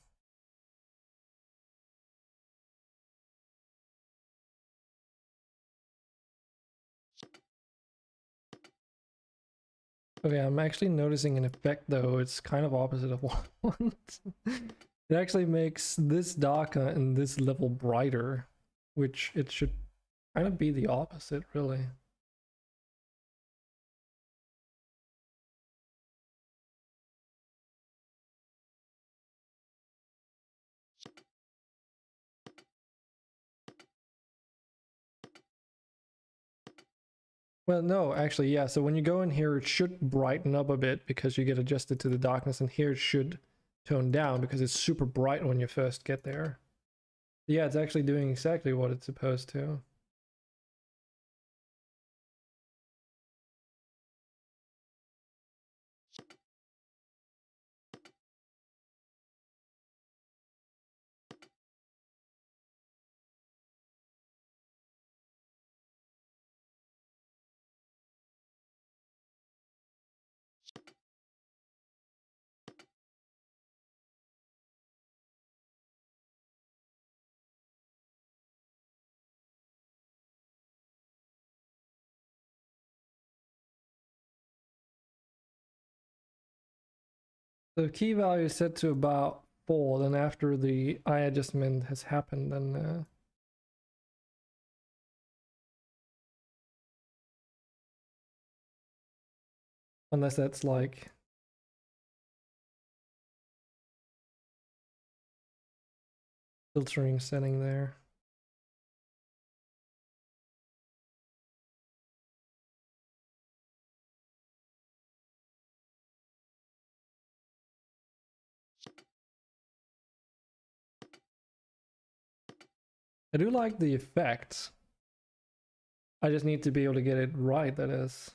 Speaker 1: Okay, I'm actually noticing an effect though. It's kind of opposite of what I want. It actually makes this darker and this level brighter, which it should kind of be the opposite, really. Well, no, actually, yeah. So when you go in here, it should brighten up a bit because you get adjusted to the darkness, and here it should tone down because it's super bright when you first get there. Yeah, it's actually doing exactly what it's supposed to. The key value is set to about 4, then after the eye adjustment has happened, then unless that's like filtering setting there. I do like the effects. I just need to be able to get it right, that is.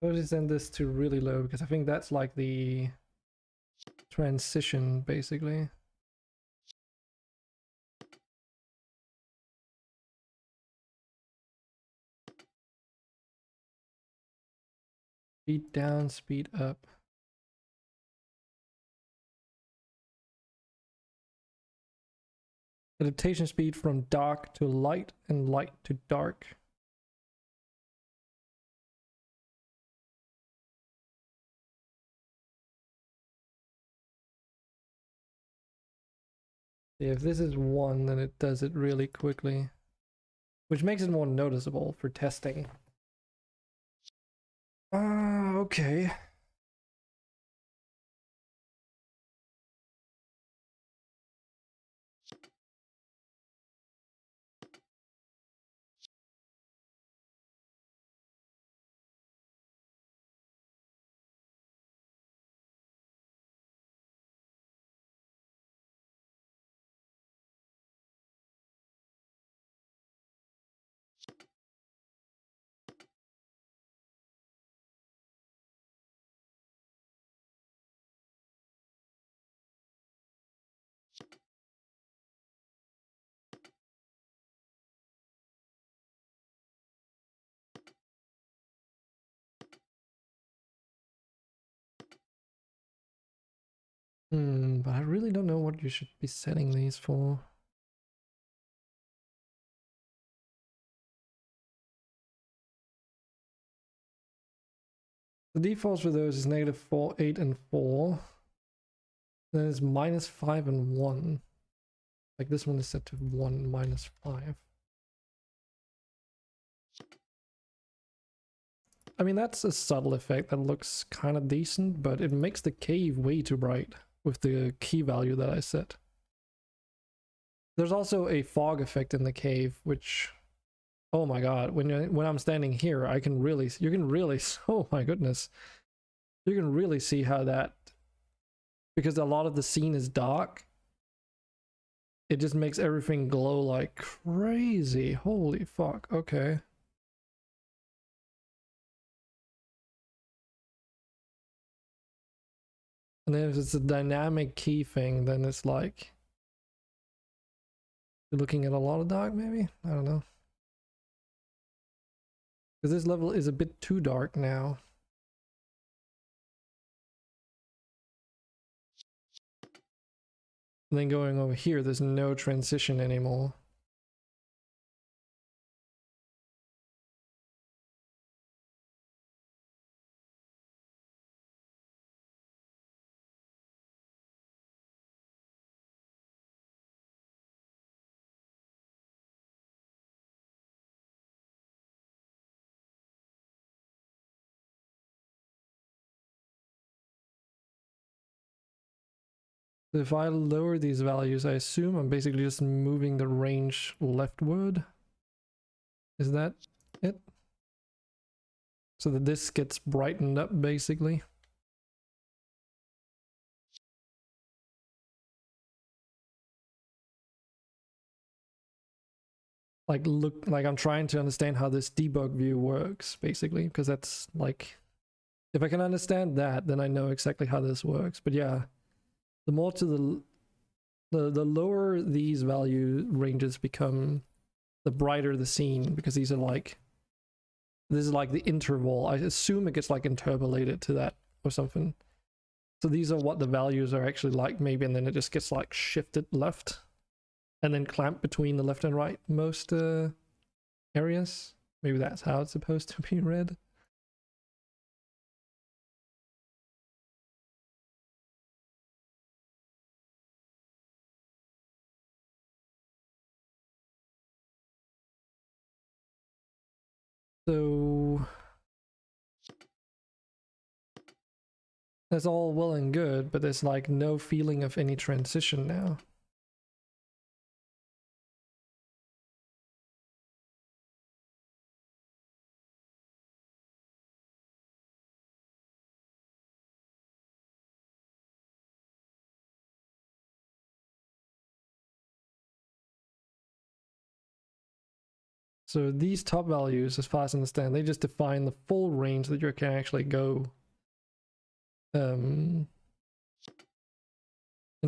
Speaker 1: I'll just send this to really low because I think that's like the transition basically. Speed down, speed up. Adaptation speed from dark to light and light to dark. Yeah, if this is 1, then it does it really quickly, which makes it more noticeable for testing. Okay. But I really don't know what you should be setting these for. The defaults for those is -4, 8, and 4. Then it's -5 and 1. Like this one is set to 1, -5. I mean, that's a subtle effect that looks kind of decent, but it makes the cave way too bright with the key value that I set. There's also a fog effect in the cave, which, oh my god, when I'm standing here, you can really, oh my goodness, you can really see how that, because a lot of the scene is dark, it just makes everything glow like crazy. Holy fuck, okay. And then if it's a dynamic key thing, then it's like you're looking at a lot of dark, maybe? I don't know. Because this level is a bit too dark now. And then going over here, there's no transition anymore. So if I lower these values, I assume I'm basically just moving the range leftward. Is that it? So that this gets brightened up, basically. Like, look, like I'm trying to understand how this debug view works, basically, because that's like, if I can understand that, then I know exactly how this works. But yeah, the more to the lower these value ranges become, the brighter the scene, because these are like, this is like the interval. I assume it gets like interpolated to that or something. So these are what the values are actually like, maybe, and then it just gets like shifted left and then clamped between the left and right most areas. Maybe that's how it's supposed to be read. So that's all well and good, but there's like no feeling of any transition now. So these top values, as far as I understand, they just define the full range that you can actually go in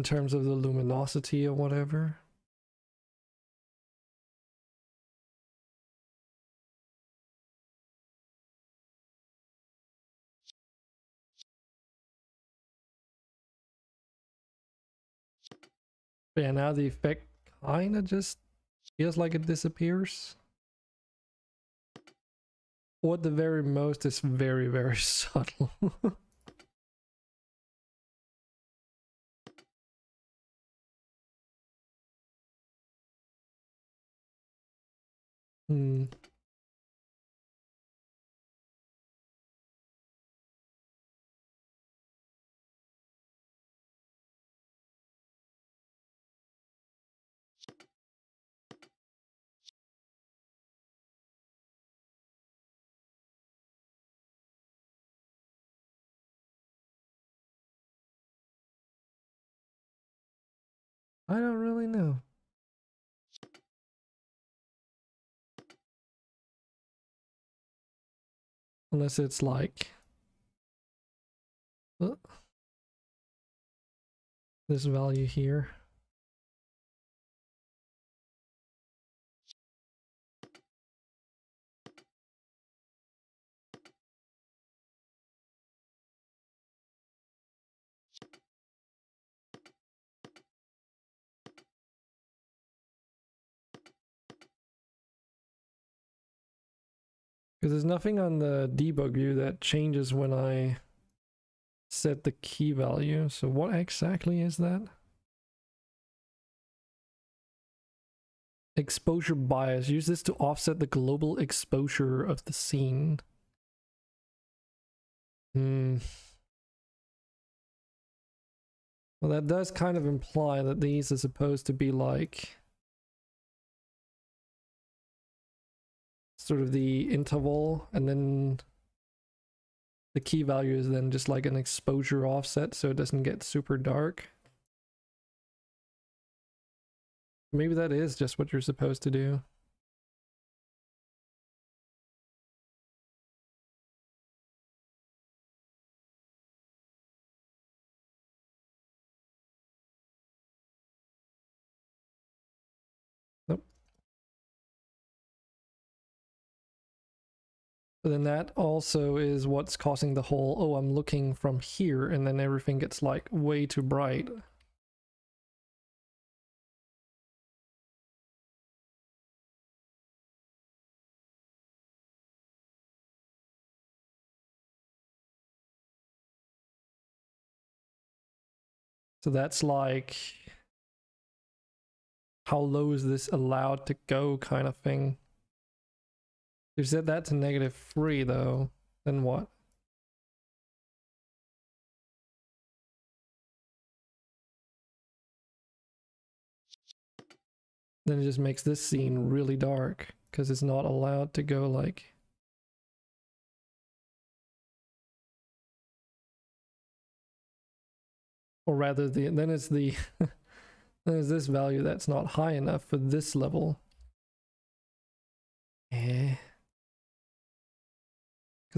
Speaker 1: terms of the luminosity or whatever. But yeah, now the effect kind of just feels like it disappears. Or at the very most, it's very, very subtle. Hmm. I don't really know. Unless it's like this value here. Because there's nothing on the debug view that changes when I set the key value. So what exactly is that? Exposure bias. Use this to offset the global exposure of the scene. Well, that does kind of imply that these are supposed to be like sort of the interval, and then the key value is then just like an exposure offset so it doesn't get super dark. Maybe that is just what you're supposed to do. Nope. But then that also is what's causing the whole, oh, I'm looking from here, and then everything gets like way too bright. So that's like, how low is this allowed to go kind of thing. If you set that to -3 though, then what? Then it just makes this scene really dark because it's not allowed to go like, or rather then it's the then it's this value that's not high enough for this level. Because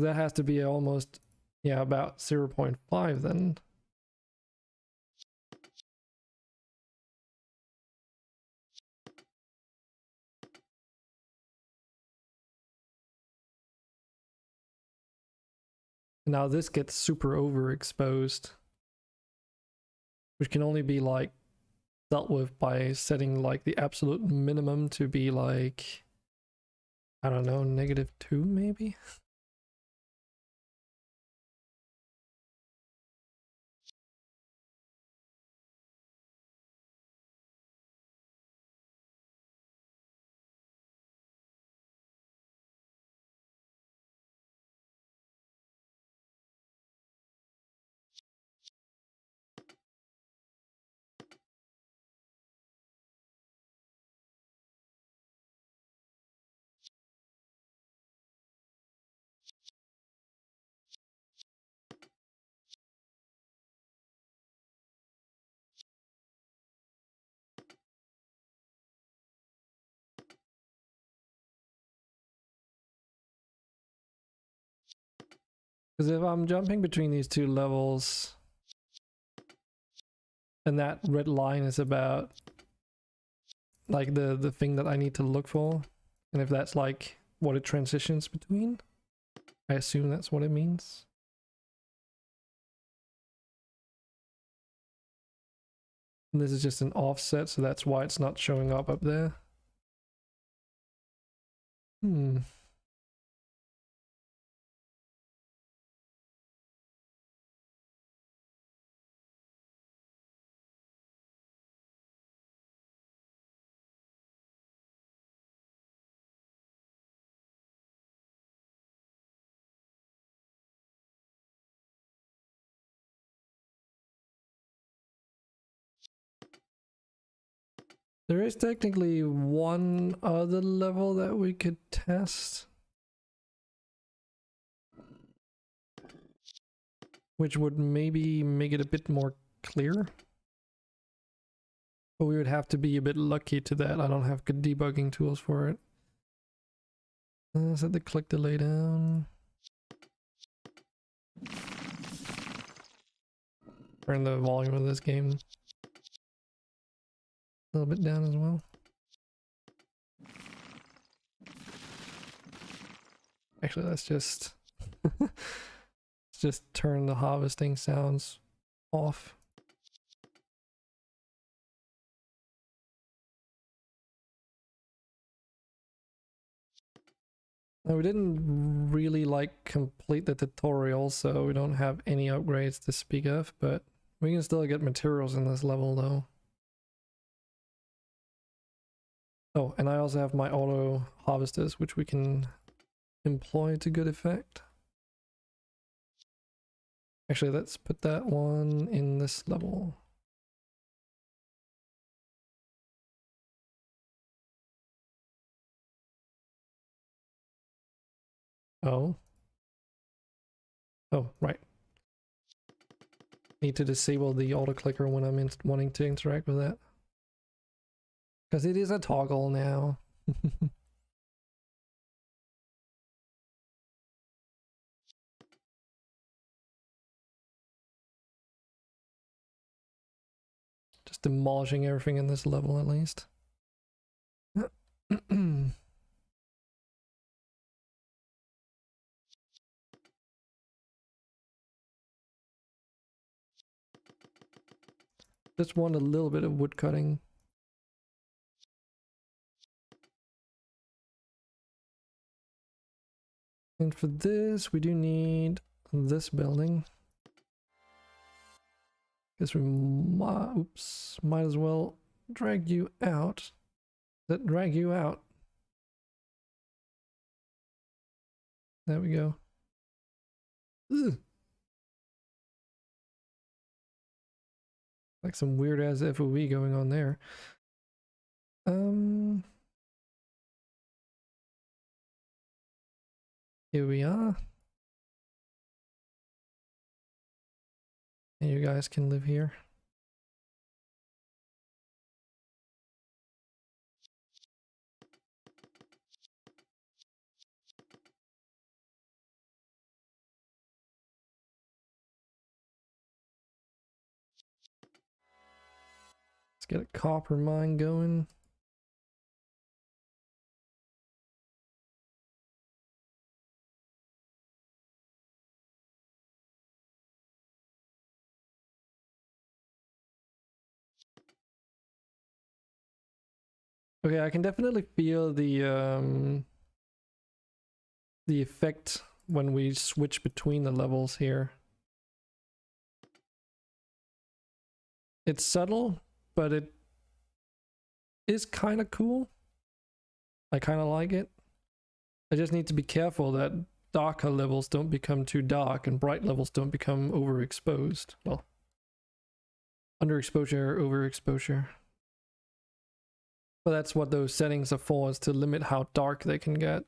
Speaker 1: that has to be almost, yeah, about 0.5 then. Now this gets super overexposed. which can only be like dealt with by setting like the absolute minimum to be like, I don't know, -2 maybe? Because if I'm jumping between these two levels, and that red line is about like the thing that I need to look for, and if that's like what it transitions between, I assume that's what it means. And this is just an offset, so that's why it's not showing up there. There is technically one other level that we could test, which would maybe make it a bit more clear. But we would have to be a bit lucky to that. I don't have good debugging tools for it. Set the click delay down. Turn the volume of this game a little bit down as well. Actually, let's just let's just turn the harvesting sounds off. Now, we didn't really like complete the tutorial, so we don't have any upgrades to speak of, but we can still get materials in this level though. Oh, and I also have my auto harvesters, which we can employ to good effect. Actually, let's put that one in this level. Oh. Oh, right. Need to disable the auto clicker when I'm wanting to interact with that. Because it is a toggle now. Just demolishing everything in this level at least. Just want a little bit of wood cutting. And for this, we do need this building. Guess we might as well drag you out. That drag you out. There we go. Ugh. Like some weird ass FOV going on there. Here we are. And you guys can live here. Let's get a copper mine going. Okay, I can definitely feel the effect when we switch between the levels here. It's subtle, but it is kind of cool. I kind of like it. I just need to be careful that darker levels don't become too dark and bright levels don't become overexposed. Well, underexposure, overexposure. But that's what those settings are for, is to limit how dark they can get.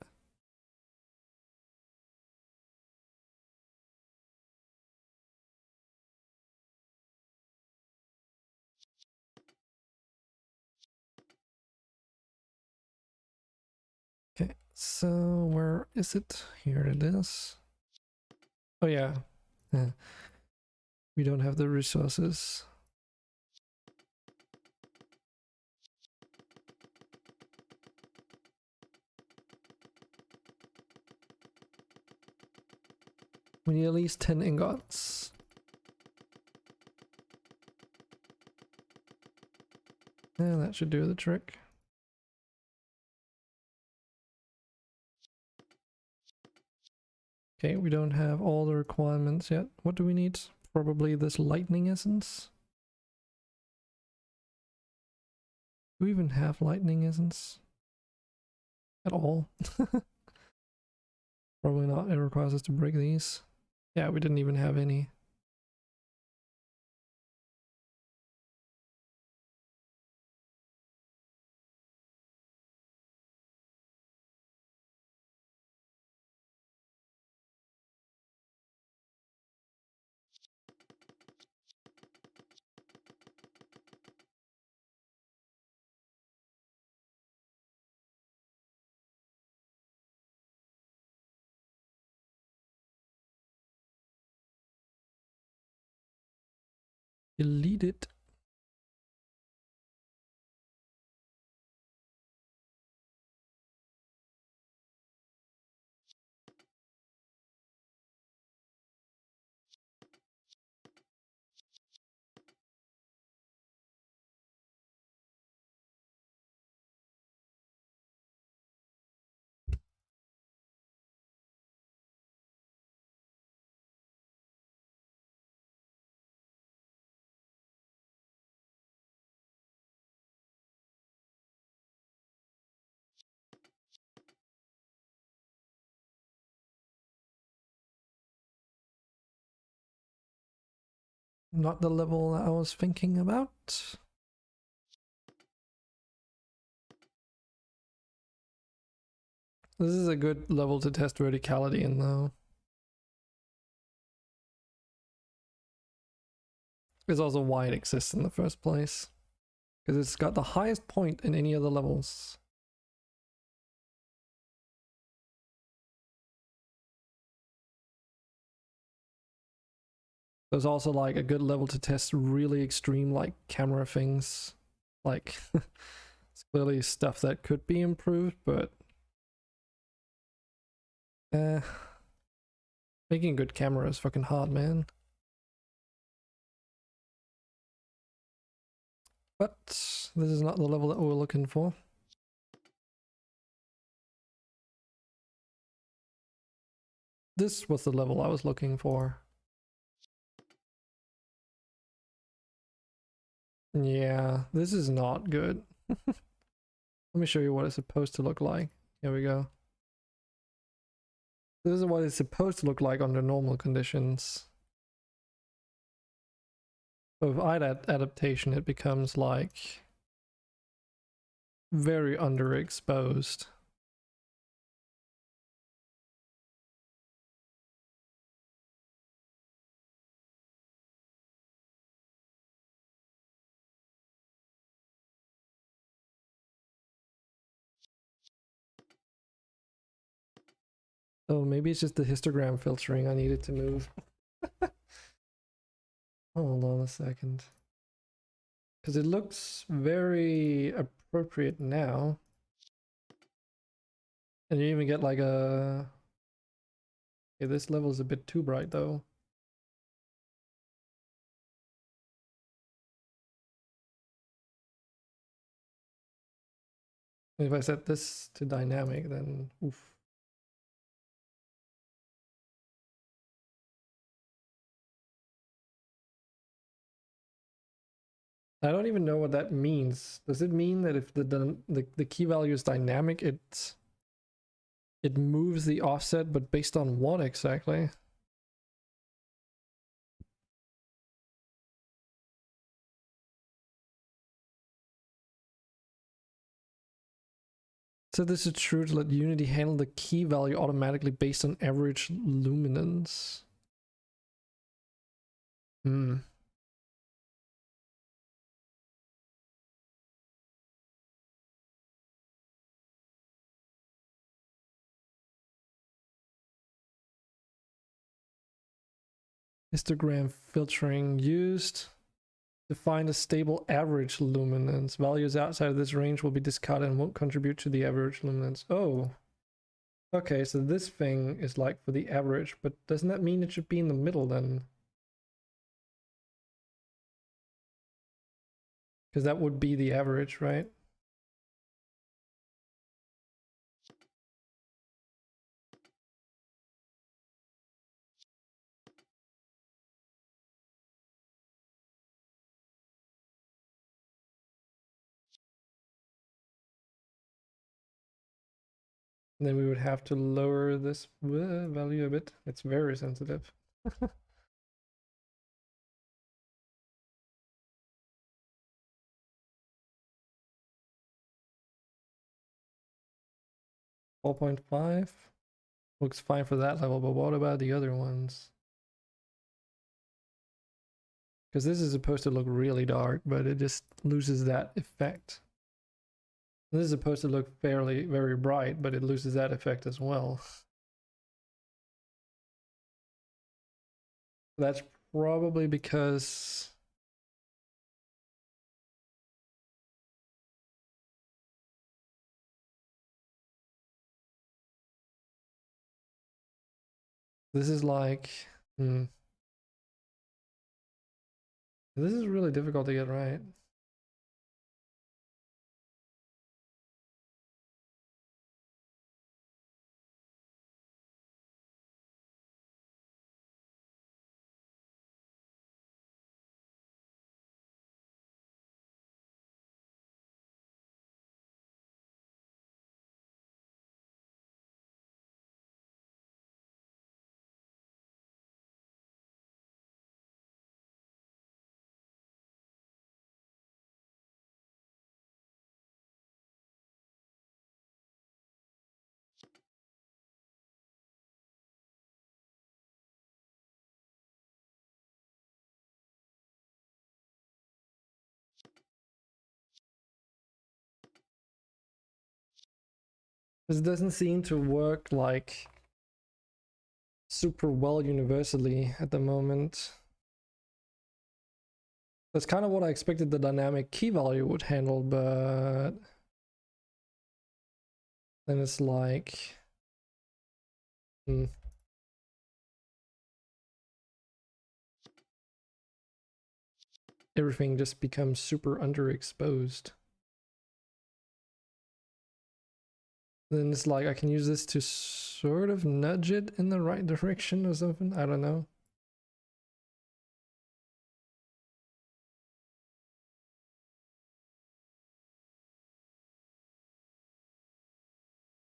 Speaker 1: Okay, so where is it? Here it is. Oh yeah. We don't have the resources. We need at least 10 ingots. Yeah, that should do the trick. Okay, we don't have all the requirements yet. What do we need? Probably this lightning essence. Do we even have lightning essence? At all? Probably not. It requires us to break these. Yeah, we didn't even have any. Delete it. Not the level that I was thinking about. This is a good level to test verticality in though. It's also why it exists in the first place. Because it's got the highest point in any of the levels. There's also like a good level to test really extreme like camera things. Like it's clearly stuff that could be improved, but making a good camera is fucking hard, man. But this is not the level that we're looking for. This was the level I was looking for. Yeah, this is not good. Let me show you what it's supposed to look like. Here we go. This is what it's supposed to look like under normal conditions. With adaptation, it becomes like very underexposed. Oh, maybe it's just the histogram filtering I needed to move. Hold on a second. Because it looks very appropriate now. And you even get like a... Okay, this level is a bit too bright though. If I set this to dynamic, then oof. I don't even know what that means. Does it mean that if the key value is dynamic, it moves the offset, but based on what exactly? So this is true to let Unity handle the key value automatically based on average luminance. Hmm. Histogram filtering used to find a stable average luminance. Values outside of this range will be discarded and won't contribute to the average luminance. Oh. Okay, so this thing is like for the average, but doesn't that mean it should be in the middle then? Because that would be the average, right? And then we would have to lower this value a bit. It's very sensitive. 4.5 looks fine for that level, but what about the other ones? Because this is supposed to look really dark, but it just loses that effect. This is supposed to look very bright, but it loses that effect as well. That's probably because this is like, this is really difficult to get right. This doesn't seem to work like super well universally at the moment. That's kind of what I expected the dynamic key value would handle, but then it's like, everything just becomes super underexposed. Then it's like I can use this to sort of nudge it in the right direction or something. I don't know.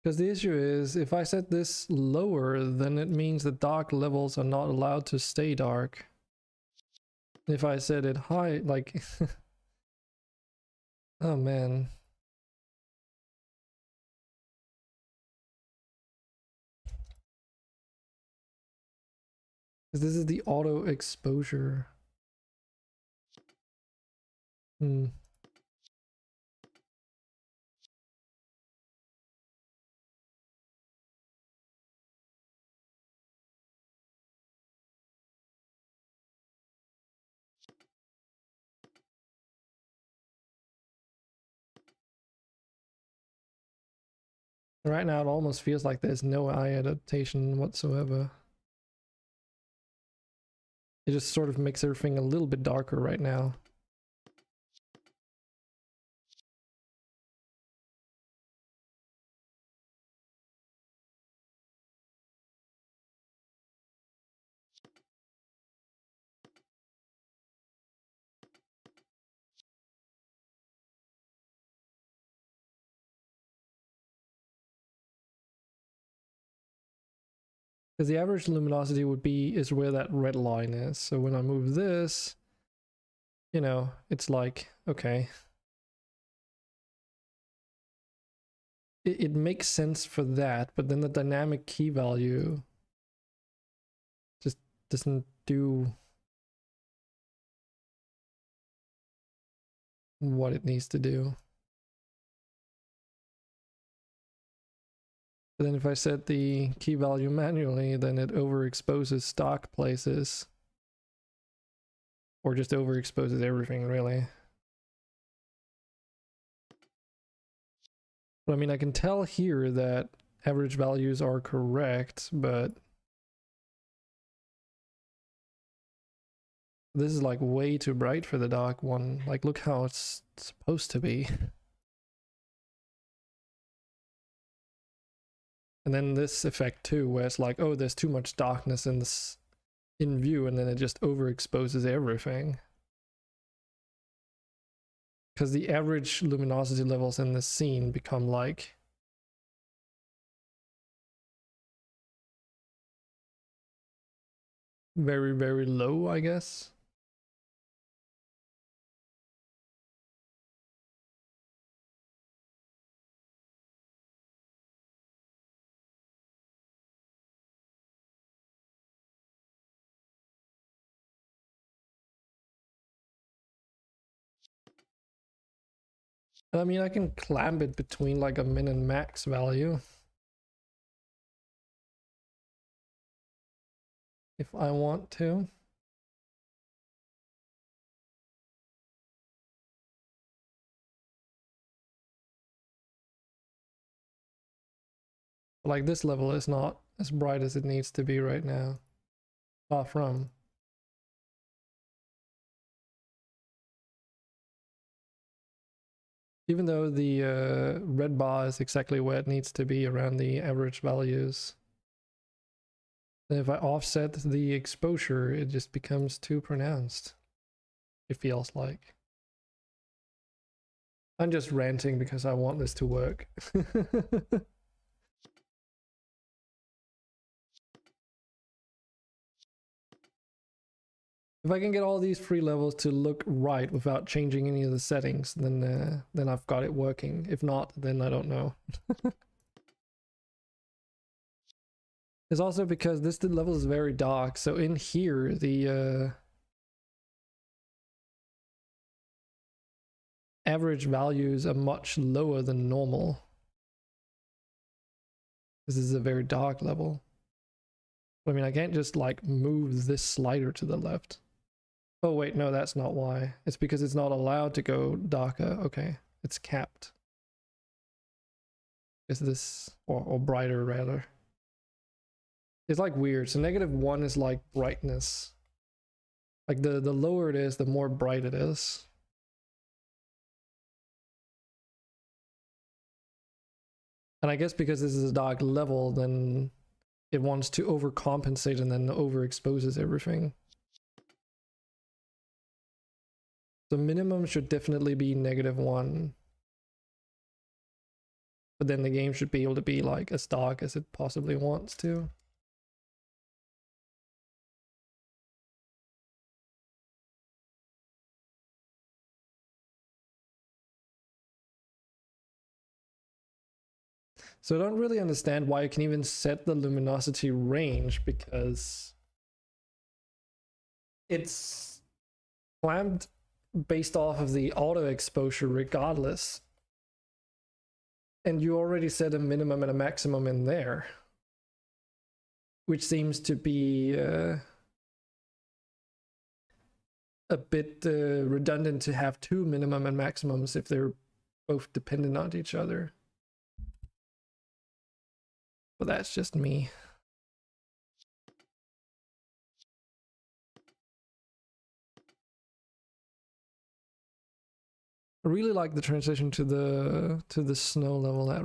Speaker 1: Because the issue is, if I set this lower, then it means the dark levels are not allowed to stay dark. If I set it high, like, oh man. Because this is the auto exposure. Right now it almost feels like there's no eye adaptation whatsoever. It just sort of makes everything a little bit darker right now. Because the average luminosity is where that red line is. So when I move this, you know, it's like, okay. It makes sense for that, but then the dynamic key value just doesn't do what it needs to do. But then if I set the key value manually, then it overexposes stock places. Or just overexposes everything, really. But I mean, I can tell here that average values are correct, but this is like way too bright for the dark one. Like, look how it's supposed to be. And then this effect too, where it's like, oh, there's too much darkness in this in view, and then it just overexposes everything. Because the average luminosity levels in this scene become like very, very low, I guess. I mean, I can clamp it between like a min and max value if I want to. Like, this level is not as bright as it needs to be right now. Far from. Even though the red bar is exactly where it needs to be around the average values. Then if I offset the exposure, it just becomes too pronounced. It feels like. I'm just ranting because I want this to work. If I can get all these free levels to look right without changing any of the settings, then I've got it working. If not, then I don't know. It's also because this level is very dark, so in here the average values are much lower than normal. This is a very dark level. I mean, I can't just like move this slider to the left. Oh wait, no, that's not why. It's because it's not allowed to go darker. Okay, it's capped. Is this, or brighter rather. It's like weird. So -1 is like brightness. Like the lower it is, the more bright it is. And I guess because this is a dark level, then it wants to overcompensate and then overexposes everything. The minimum should definitely be -1. But then the game should be able to be like as dark as it possibly wants to. So I don't really understand why you can even set the luminosity range, because it's clamped based off of the auto exposure regardless. And you already set a minimum and a maximum in there, which seems to be a bit redundant to have two minimum and maximums if they're both dependent on each other. But that's just me. I really like the transition to the snow level. That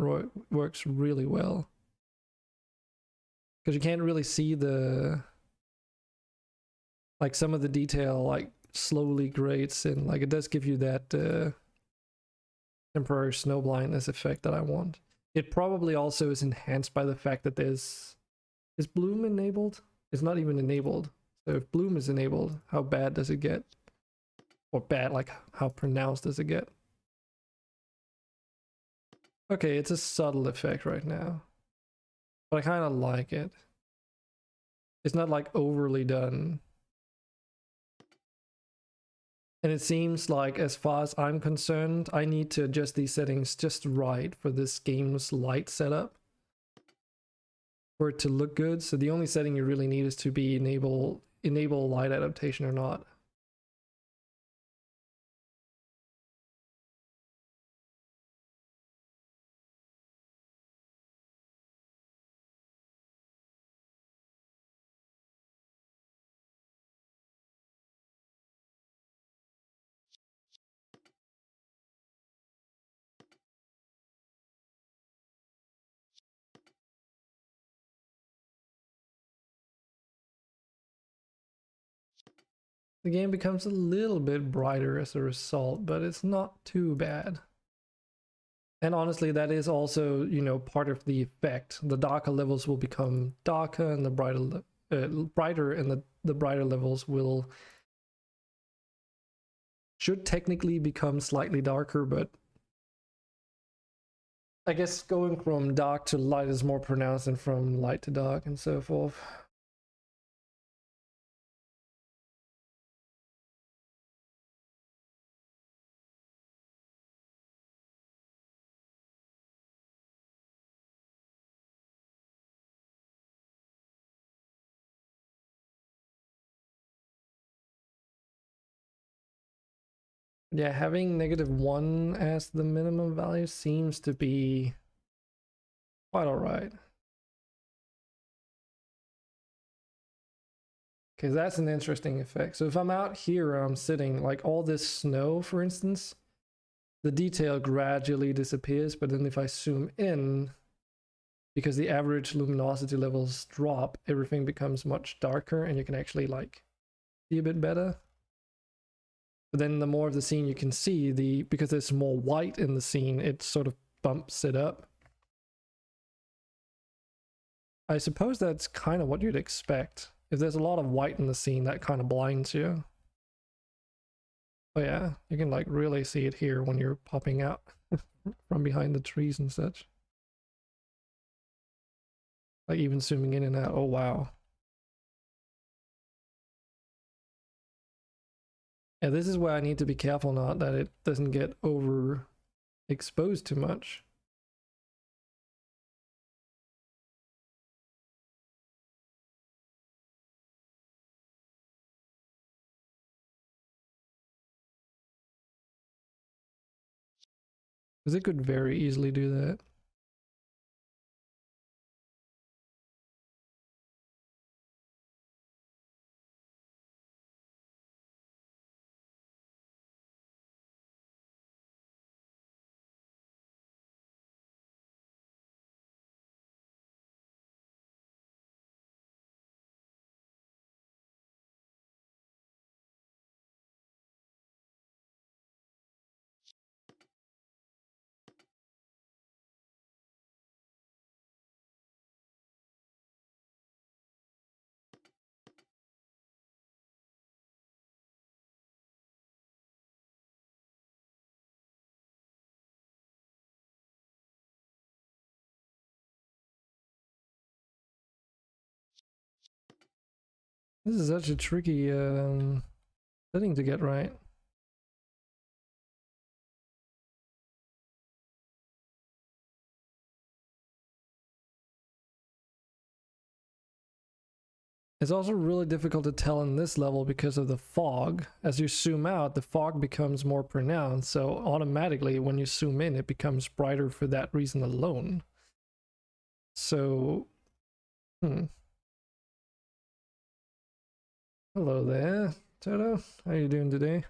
Speaker 1: works really well, because you can't really see the, like, some of the detail like slowly grades in. Like, it does give you that temporary snow blindness effect that I want. It probably also is enhanced by the fact that there's Is bloom enabled? It's not even enabled. So if bloom is enabled, how bad does it get? Or bad, like how pronounced does it get? Okay, it's a subtle effect right now, but I kind of like it. It's not like overly done. And it seems like, as far as I'm concerned, I need to adjust these settings just right for this game's light setup for it to look good. So the only setting you really need is to be enable light adaptation or not. The game becomes a little bit brighter as a result, but it's not too bad. And honestly, that is also, you know, part of the effect. The darker levels will become darker, and the brighter, and the brighter levels should technically become slightly darker, but I guess going from dark to light is more pronounced than from light to dark and so forth. Yeah, having -1 as the minimum value seems to be quite alright. Because that's an interesting effect. So if I'm out here and I'm sitting, like all this snow, for instance, the detail gradually disappears, but then if I zoom in, because the average luminosity levels drop, everything becomes much darker and you can actually like see a bit better. But then the more of the scene you can see, because there's more white in the scene, it sort of bumps it up. I suppose that's kind of what you'd expect. If there's a lot of white in the scene, that kind of blinds you. Oh yeah, you can like really see it here when you're popping out from behind the trees and such. Like even zooming in and out, oh wow. Yeah, this is where I need to be careful not that it doesn't get overexposed too much. Because it could very easily do that. This is such a tricky setting to get right. It's also really difficult to tell in this level because of the fog. As you zoom out, the fog becomes more pronounced, so automatically when you zoom in, it becomes brighter for that reason alone. So, Hello there, Toto. How you doing today?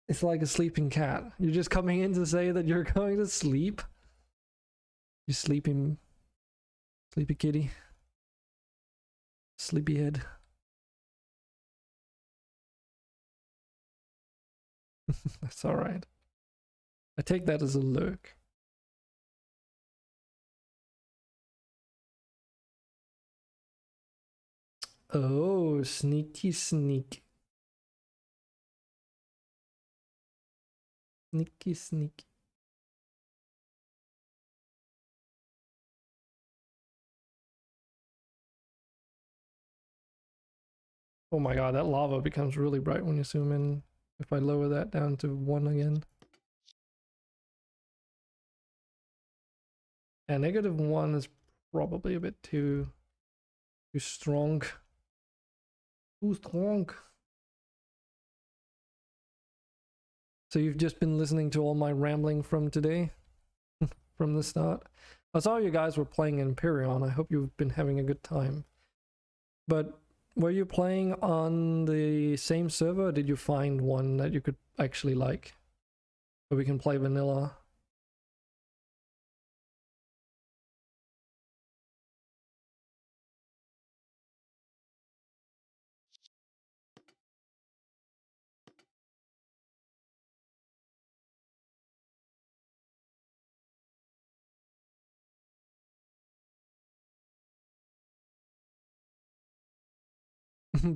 Speaker 1: It's like a sleeping cat. You're just coming in to say that you're going to sleep? You sleepy kitty? Sleepyhead? That's alright. I take that as a lurk. Oh, sneaky sneak. Sneaky sneaky. Oh my god, that lava becomes really bright when you zoom in. If I lower that down to 1 again. And -1 is probably a bit too strong. Too strong. So you've just been listening to all my rambling from today? From the start? I saw you guys were playing Empyrean. I hope you've been having a good time. But were you playing on the same server, or did you find one that you could actually like? Where we can play vanilla?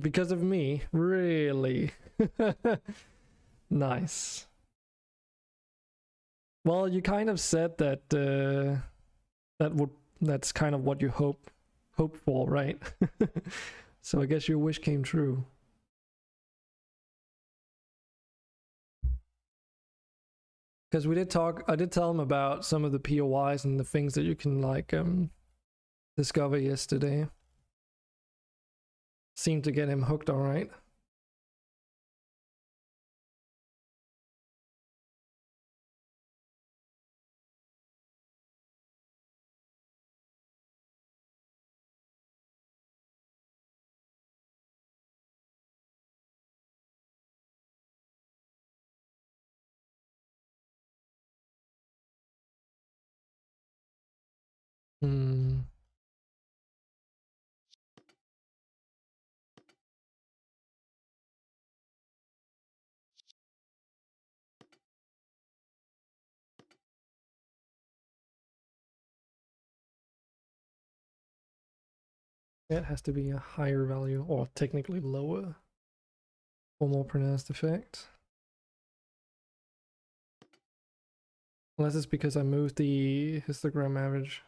Speaker 1: Because of me? Really? Nice. Well, you kind of said that that's kind of what you hope for, right? So I guess your wish came true. Because we did talk, I did tell him about some of the POIs and the things that you can like discover yesterday. Seemed to get him hooked, all right. Hmm. It has to be a higher value, or technically lower, for more pronounced effect. Unless it's because I moved the histogram average.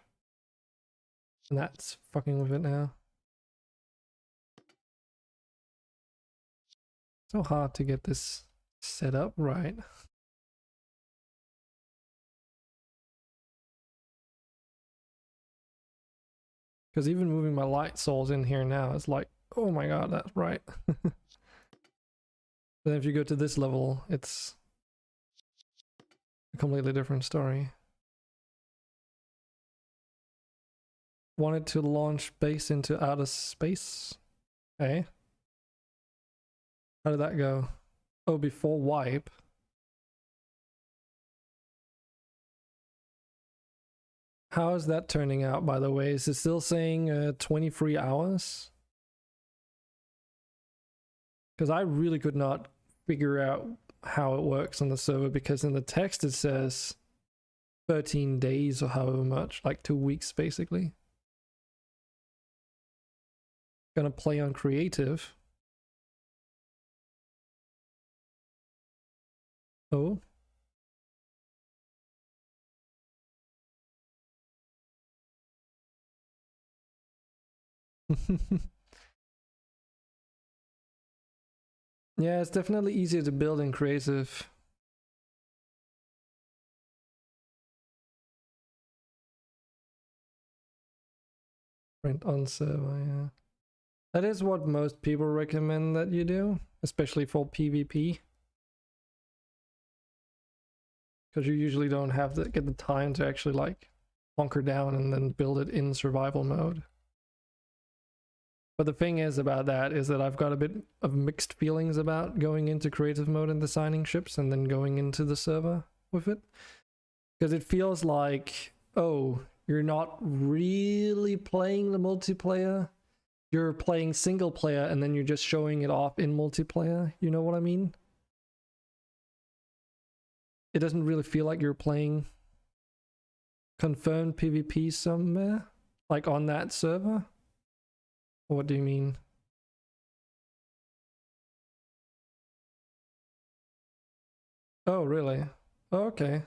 Speaker 1: And that's fucking with it now. So hard to get this set up right. Because even moving my light source in here now is like, oh my god, that's right. Then if you go to this level, it's a completely different story. Wanted to launch base into outer space. Okay. How did that go? Oh, before wipe. How is that turning out, by the way? Is it still saying 23 hours? Because I really could not figure out how it works on the server, because in the text it says 13 days or however much, like 2 weeks basically. Gonna play on creative. Oh. Yeah, it's definitely easier to build in creative. Print on server, yeah. That is what most people recommend that you do, especially for PvP. Because you usually don't have to get the time to actually like hunker down and then build it in survival mode. But the thing is about that is that I've got a bit of mixed feelings about going into creative mode and designing ships and then going into the server with it. Because it feels like, oh, you're not really playing the multiplayer. You're playing single player and then you're just showing it off in multiplayer. You know what I mean? It doesn't really feel like you're playing confirmed PvP somewhere, like on that server. What do you mean? Oh, really? Oh, okay.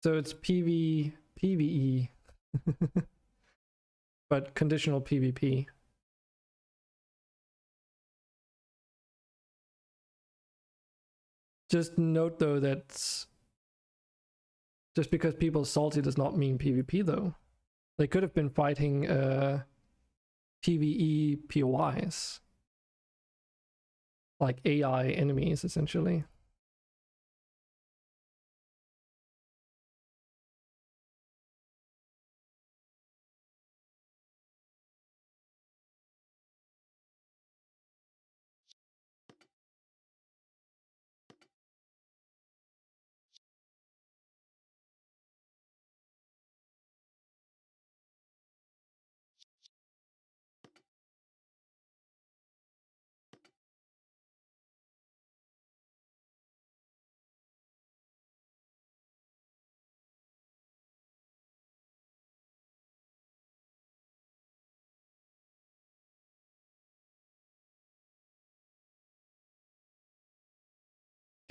Speaker 1: So it's PvE, but conditional PvP. Just note though that just because people are salty does not mean PvP though. They could have been fighting PvE POIs, like AI enemies essentially.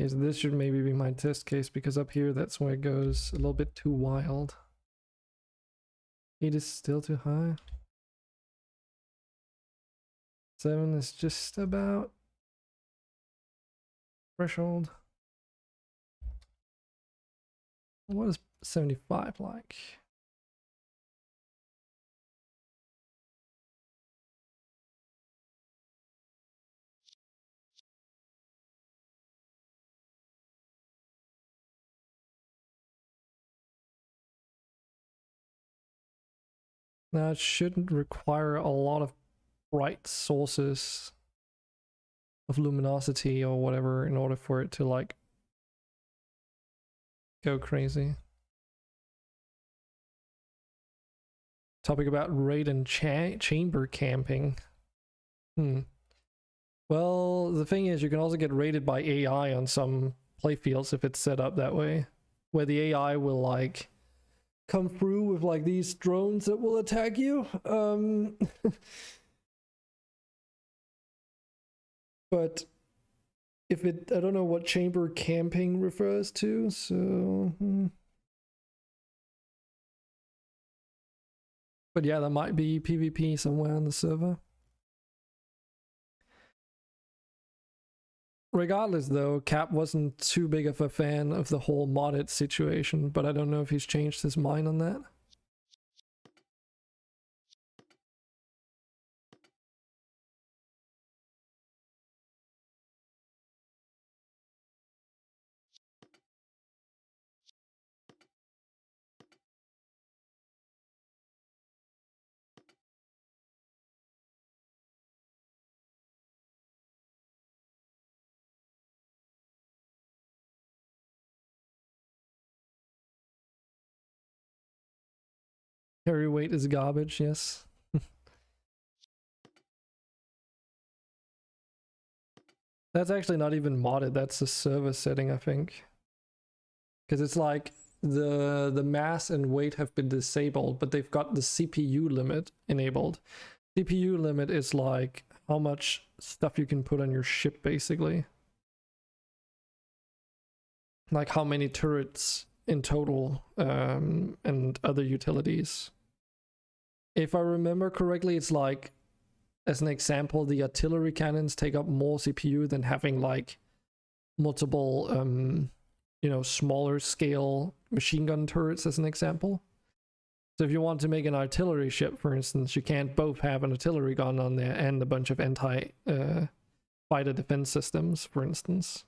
Speaker 1: Okay, so this should maybe be my test case because up here that's where it goes a little bit too wild. Heat is still too high. 7 is just about threshold. What is 75 like? Now it shouldn't require a lot of bright sources of luminosity or whatever in order for it to like go crazy. Topic about raid and chamber camping. Well, the thing is, you can also get raided by AI on some playfields if it's set up that way, where the AI will like come through with like these drones that will attack you. But if it, I don't know what chamber camping refers to, so. But yeah, there might be PvP somewhere on the server. Regardless, though, Cap wasn't too big of a fan of the whole modded situation, but I don't know if he's changed his mind on that. Carry weight is garbage, yes. That's actually not even modded, that's a server setting, I think. Because it's like the mass and weight have been disabled, but they've got the CPU limit enabled. CPU limit is like how much stuff you can put on your ship, basically. Like how many turrets in total, and other utilities. If I remember correctly, it's like, as an example, the artillery cannons take up more CPU than having like multiple, you know, smaller scale machine gun turrets, as an example. So if you want to make an artillery ship, for instance, you can't both have an artillery gun on there and a bunch of fighter defense systems, for instance.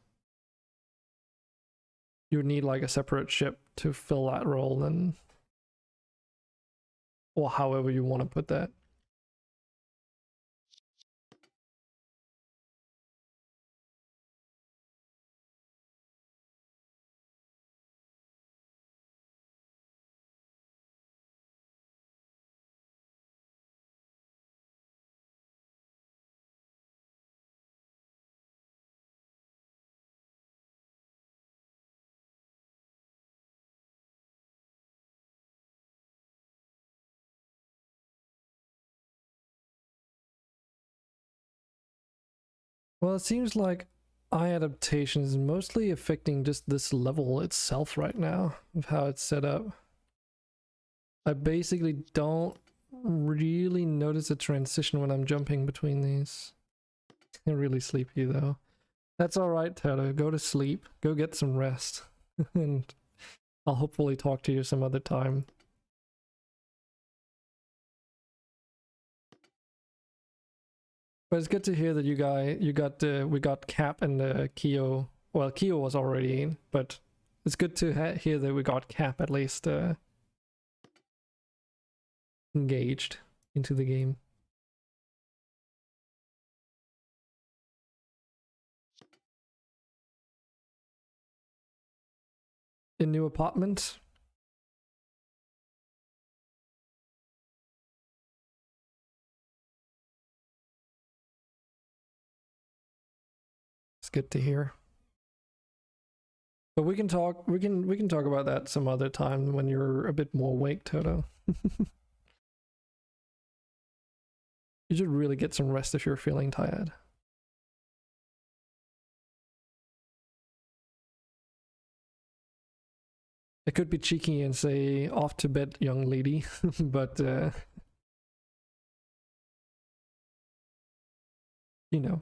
Speaker 1: You would need like a separate ship to fill that role, and or however you want to put that. Well, it seems like eye adaptation is mostly affecting just this level itself right now of how it's set up. I basically don't really notice a transition when I'm jumping between these. I'm really sleepy though. That's alright, Toto. Go to sleep. Go get some rest. And I'll hopefully talk to you some other time. But it's good to hear that we got Cap and Kyo. Well, Kyo was already in, but it's good to hear that we got Cap at least engaged into the game. A new apartment. It's good to hear. But we can talk about that some other time when you're a bit more awake, Toto. You should really get some rest if you're feeling tired. I could be cheeky and say off to bed, young lady, but you know.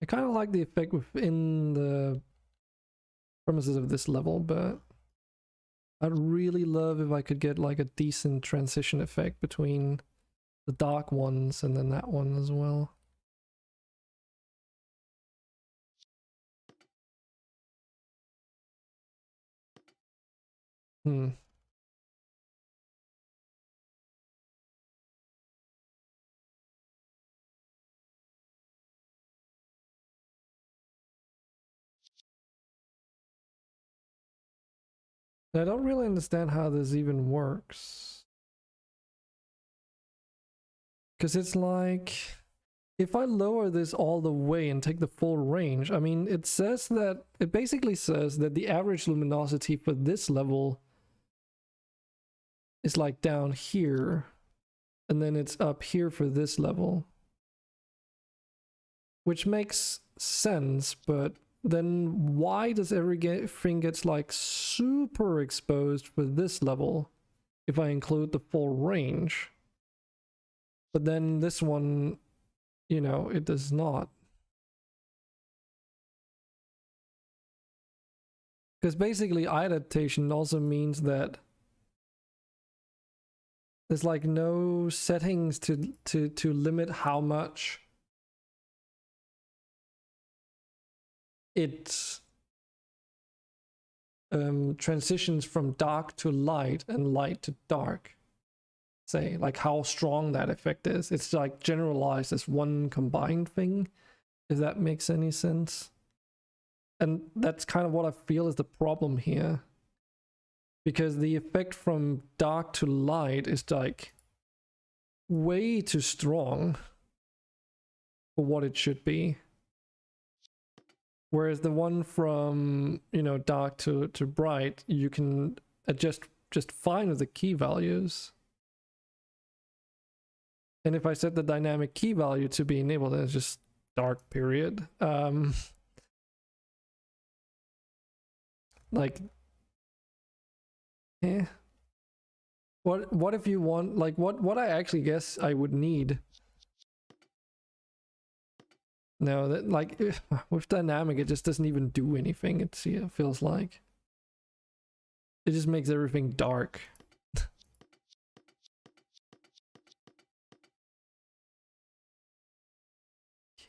Speaker 1: I kind of like the effect within the premises of this level, but I'd really love if I could get like a decent transition effect between the dark ones and then that one as well. I don't really understand how this even works. Because it's like, if I lower this all the way and take the full range, I mean, it basically says that the average luminosity for this level is like down here, and then it's up here for this level. Which makes sense, but then why does everything gets like super exposed for this level if I include the full range? But then this one, you know, it does not. Because basically eye adaptation also means that there's like no settings to limit how much it transitions from dark to light and light to dark. Say, like how strong that effect is. It's like generalized as one combined thing, if that makes any sense. And that's kind of what I feel is the problem here. Because the effect from dark to light is like way too strong for what it should be. Whereas the one from, you know, dark to bright, you can adjust just fine with the key values. And if I set the dynamic key value to be enabled, then it's just dark period. Like, what if you want, like, what I actually guess I would need. No, that like with dynamic, it just doesn't even do anything. It feels like it just makes everything dark.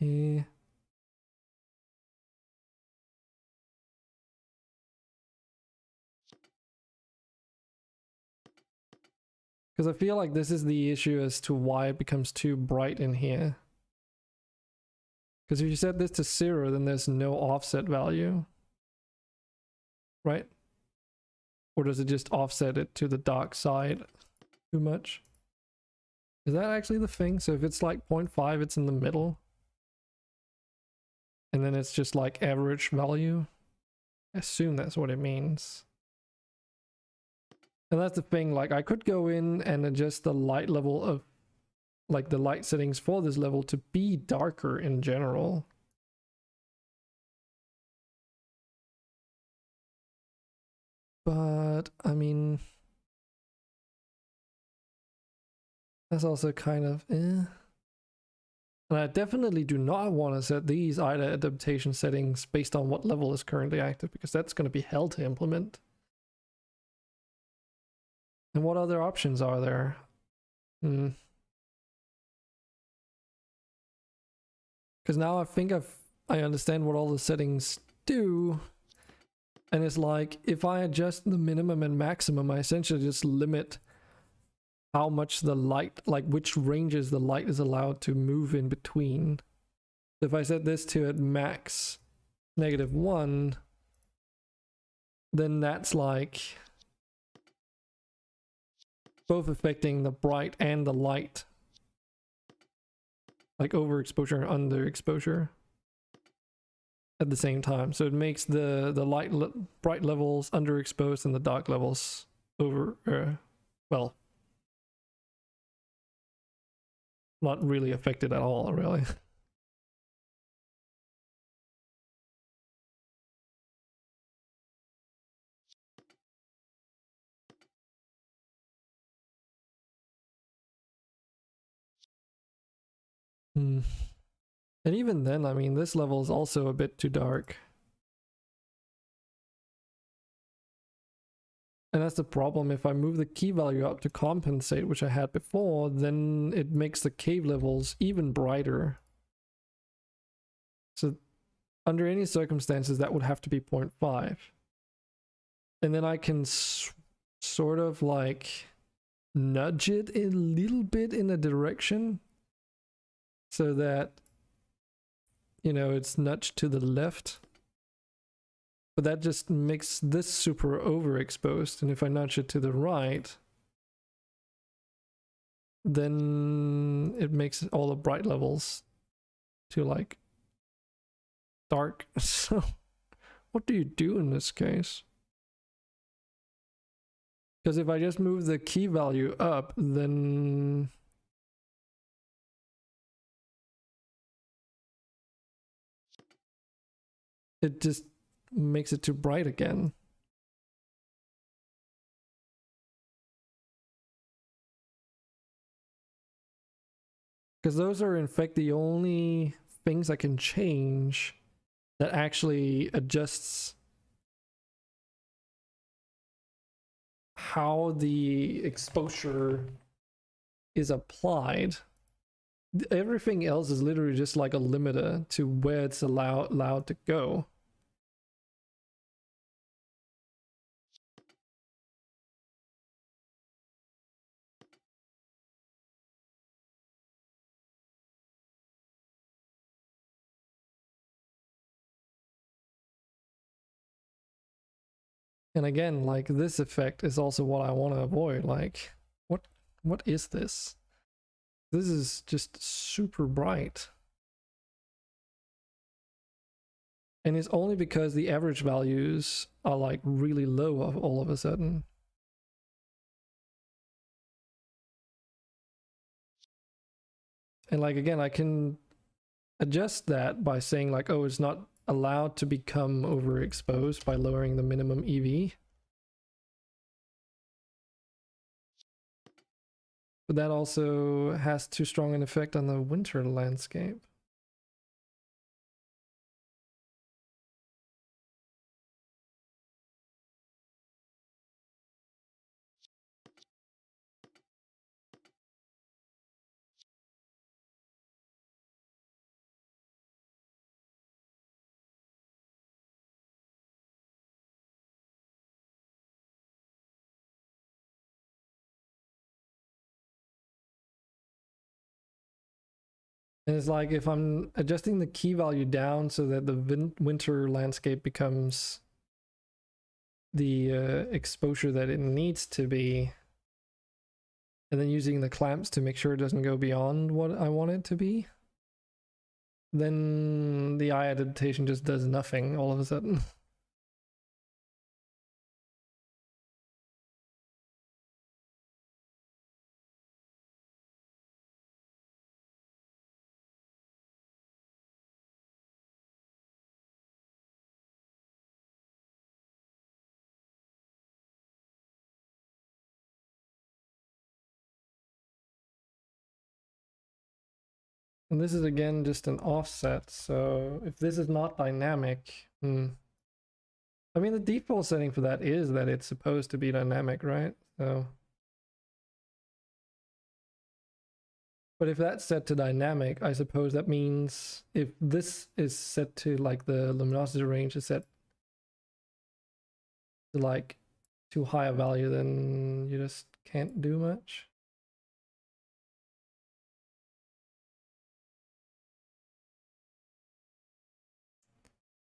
Speaker 1: Okay. Because I feel like this is the issue as to why it becomes too bright in here. Because if you set this to 0, then there's no offset value. Right? Or does it just offset it to the dark side too much? Is that actually the thing? So if it's like 0.5, it's in the middle. And then it's just like average value. I assume that's what it means. And that's the thing, like I could go in and adjust the light level of like the light settings for this level to be darker in general. But I mean, that's also kind of eh. And I definitely do not want to set these either adaptation settings based on what level is currently active, because that's going to be hell to implement. And what other options are there? Because now I think I understand what all the settings do. And it's like, if I adjust the minimum and maximum, I essentially just limit how much the light, like which ranges the light is allowed to move in between. If I set this to at max -1, then that's like both affecting the bright and the light, like overexposure and underexposure at the same time. So it makes the bright levels underexposed and the dark levels well, not really affected at all, really. And even then, I mean, this level is also a bit too dark. And that's the problem. If I move the key value up to compensate, which I had before, then it makes the cave levels even brighter. So under any circumstances, that would have to be 0.5. And then I can sort of like nudge it a little bit in a direction so that, you know, it's nudged to the left. But that just makes this super overexposed, and if I nudge it to the right, then it makes all the bright levels to like dark. So what do you do in this case? Because if I just move the key value up, then it just makes it too bright again. Because those are in fact the only things I can change that actually adjusts how the exposure is applied. Everything else is literally just like a limiter to where it's allowed to go. And again, like this effect is also what I want to avoid. Like, what is this? This is just super bright. And it's only because the average values are like really low all of a sudden. And like, again, I can adjust that by saying like, oh, it's not allowed to become overexposed by lowering the minimum EV. But that also has too strong an effect on the winter landscape. And it's like if I'm adjusting the key value down so that the winter landscape becomes the exposure that it needs to be, and then using the clamps to make sure it doesn't go beyond what I want it to be, then the eye adaptation just does nothing all of a sudden. And this is again just an offset, so if this is not dynamic, I mean the default setting for that is that it's supposed to be dynamic, right? So, but if that's set to dynamic, I suppose that means if this is set to like the luminosity range is set to like too high a value, then you just can't do much.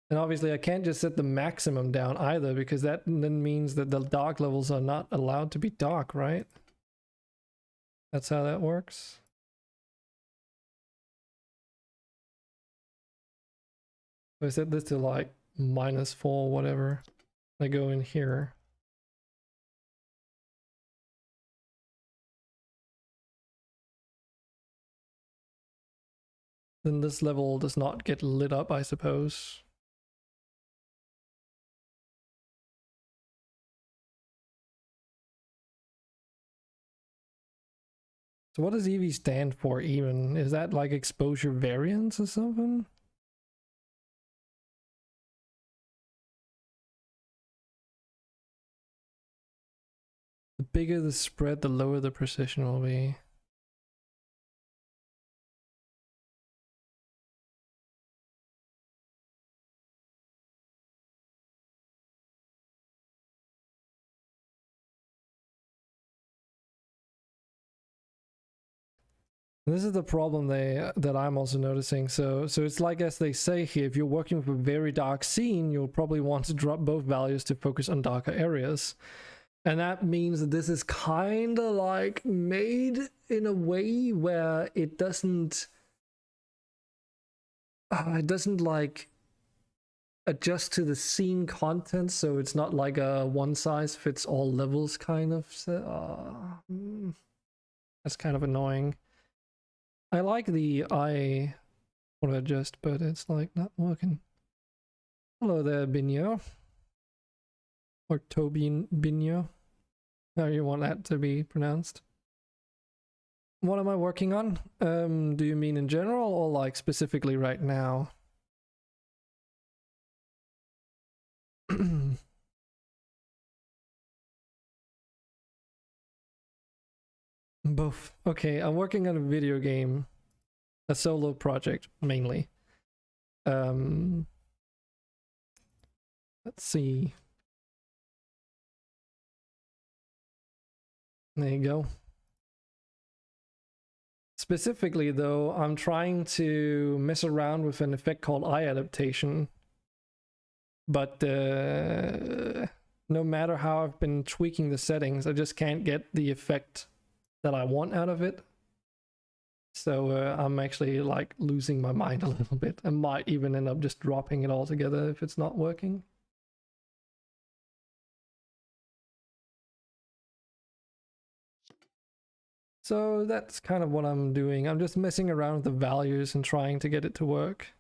Speaker 1: And obviously I can't just set the maximum down either, because that then means that the dark levels are not allowed to be dark, right? That's how that works. If I set this to like -4, whatever, I go in here. Then this level does not get lit up, I suppose. So what does EV stand for even? Is that like exposure variance or something? The bigger the spread, the lower the precision will be. This is the problem that I'm also noticing. So it's like, as they say here, if you're working with a very dark scene, you'll probably want to drop both values to focus on darker areas. And that means that this is kind of like made in a way where it doesn't like adjust to the scene content, so it's not like a one size fits all levels kind of. That's kind of annoying. I like the eye auto adjust, but it's like not working. Hello there, Binyo. Or Tobin Binyo. How you want that to be pronounced? What am I working on? Do you mean in general or like specifically right now? Both. Okay, I'm working on a video game, a solo project mainly. Let's see. There you go. Specifically though, I'm trying to mess around with an effect called eye adaptation. But no matter how I've been tweaking the settings, I just can't get the effect that I want out of it. So I'm actually like losing my mind a little bit. I might even end up just dropping it altogether if it's not working. So that's kind of what I'm doing. I'm just messing around with the values and trying to get it to work.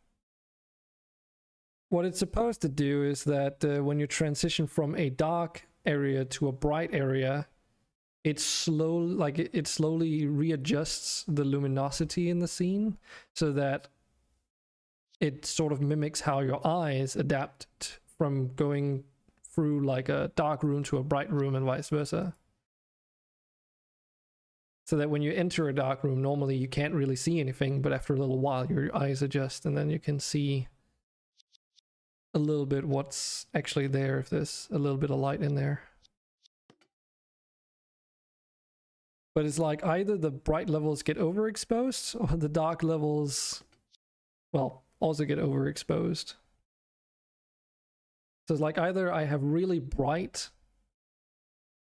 Speaker 1: What it's supposed to do is that when you transition from a dark area to a bright area, it slowly readjusts the luminosity in the scene so that it sort of mimics how your eyes adapt from going through like a dark room to a bright room and vice versa. So that when you enter a dark room, normally you can't really see anything, but after a little while your eyes adjust and then you can see a little bit what's actually there if there's a little bit of light in there. But it's like either the bright levels get overexposed or the dark levels, well, also get overexposed. So it's like either I have really bright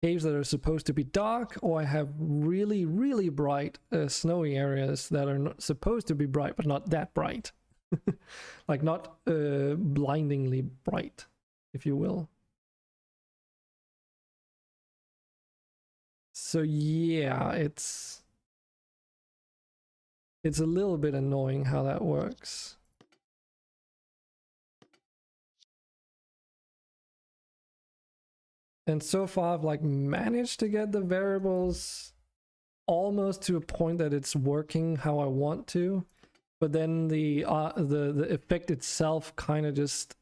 Speaker 1: caves that are supposed to be dark, or I have really, really bright snowy areas that are not supposed to be bright, but not that bright. Like not blindingly bright, if you will. So yeah, it's a little bit annoying how that works. And so far I've like managed to get the variables almost to a point that it's working how I want to. but then the effect itself kind of just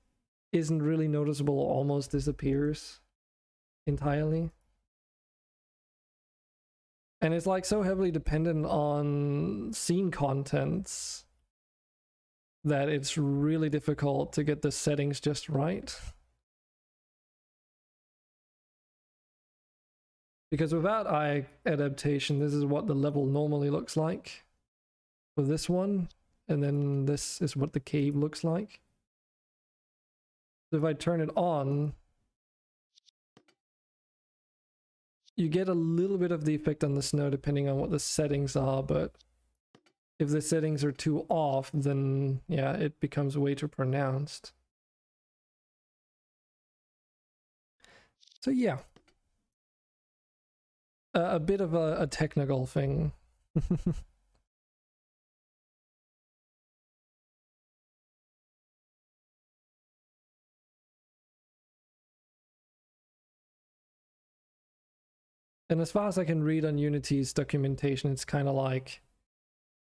Speaker 1: isn't really noticeable, almost disappears entirely. And it's like so heavily dependent on scene contents that it's really difficult to get the settings just right. Because without eye adaptation, this is what the level normally looks like for this one, and then this is what the cave looks like. So if I turn it on, you get a little bit of the effect on the snow depending on what the settings are, but if the settings are too off, then yeah, it becomes way too pronounced. So yeah, a bit of a technical thing. And as far as I can read on Unity's documentation, it's kind of like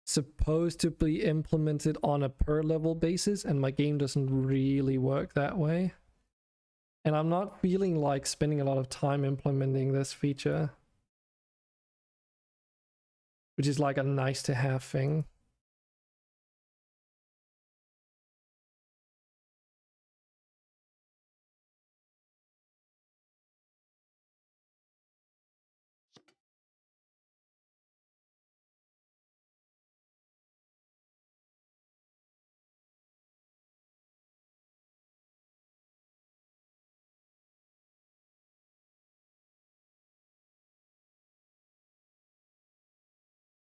Speaker 1: supposed to be implemented on a per level basis, and my game doesn't really work that way. And I'm not feeling like spending a lot of time implementing this feature, which is like a nice to have thing.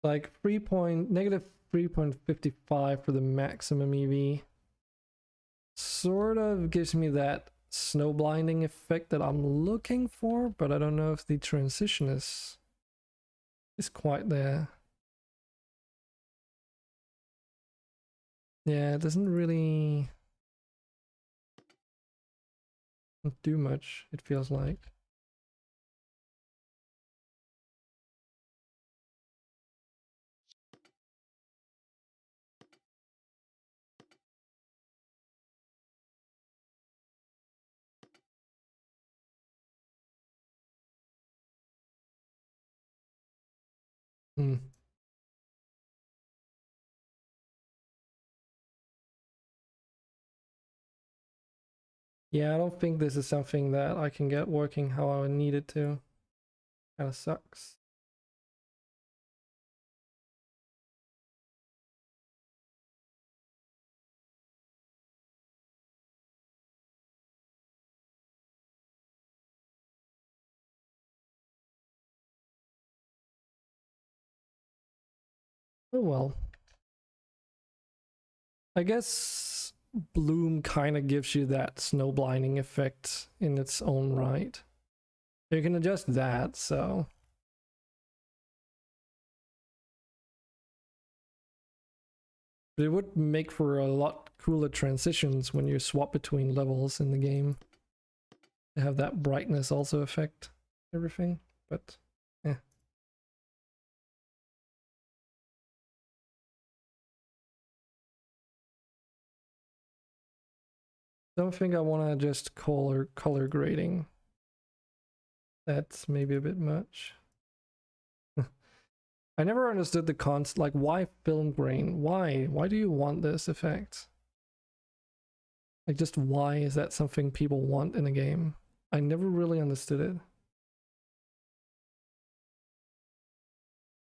Speaker 1: Like -3.55 for the maximum EV sort of gives me that snow blinding effect that I'm looking for, but I don't know if the transition is quite there. Yeah, it doesn't really do much, it feels like. Yeah, I don't think this is something that I can get working how I would need it to. Kinda sucks. Oh well. I guess Bloom kind of gives you that snow blinding effect in its own right. You can adjust that, so. But it would make for a lot cooler transitions when you swap between levels in the game. They have that brightness also affect everything, but yeah. Don't think I want to just color grading. That's maybe a bit much. I never understood the concept, like why film grain? Why? Why do you want this effect? Like just why is that something people want in a game? I never really understood it.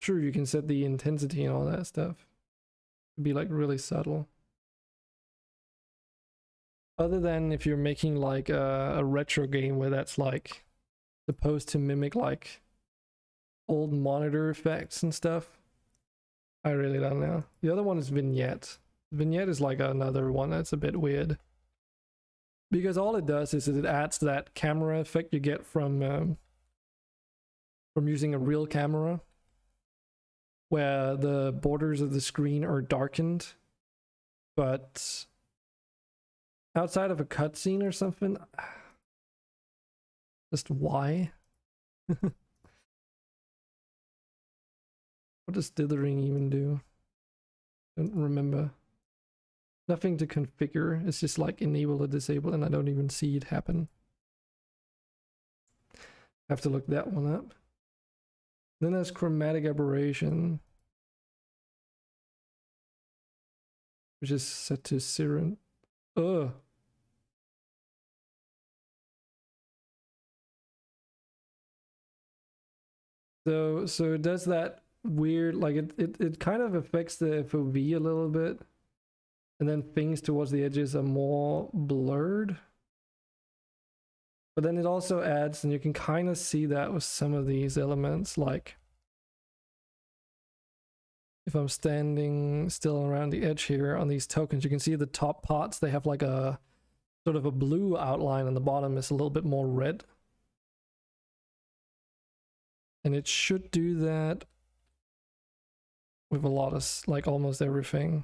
Speaker 1: Sure, you can set the intensity and all that stuff. It'd be like really subtle. Other than if you're making like a retro game where that's like supposed to mimic like old monitor effects and stuff. I really don't know. The other one is Vignette. Vignette is like another one that's a bit weird. Because all it does is it adds that camera effect you get from using a real camera, where the borders of the screen are darkened, but outside of a cutscene or something, just why? What does dithering even do? Don't remember. Nothing to configure. It's just like enable or disable, and I don't even see it happen. Have to look that one up. Then there's chromatic aberration, which is set to 0. Ugh. So it does that weird, like it kind of affects the FOV a little bit, and then things towards the edges are more blurred. But then it also adds, and you can kind of see that with some of these elements, like if I'm standing still around the edge here on these tokens, you can see the top parts, they have like a sort of a blue outline, and the bottom is a little bit more red. And it should do that with a lot of, like, almost everything.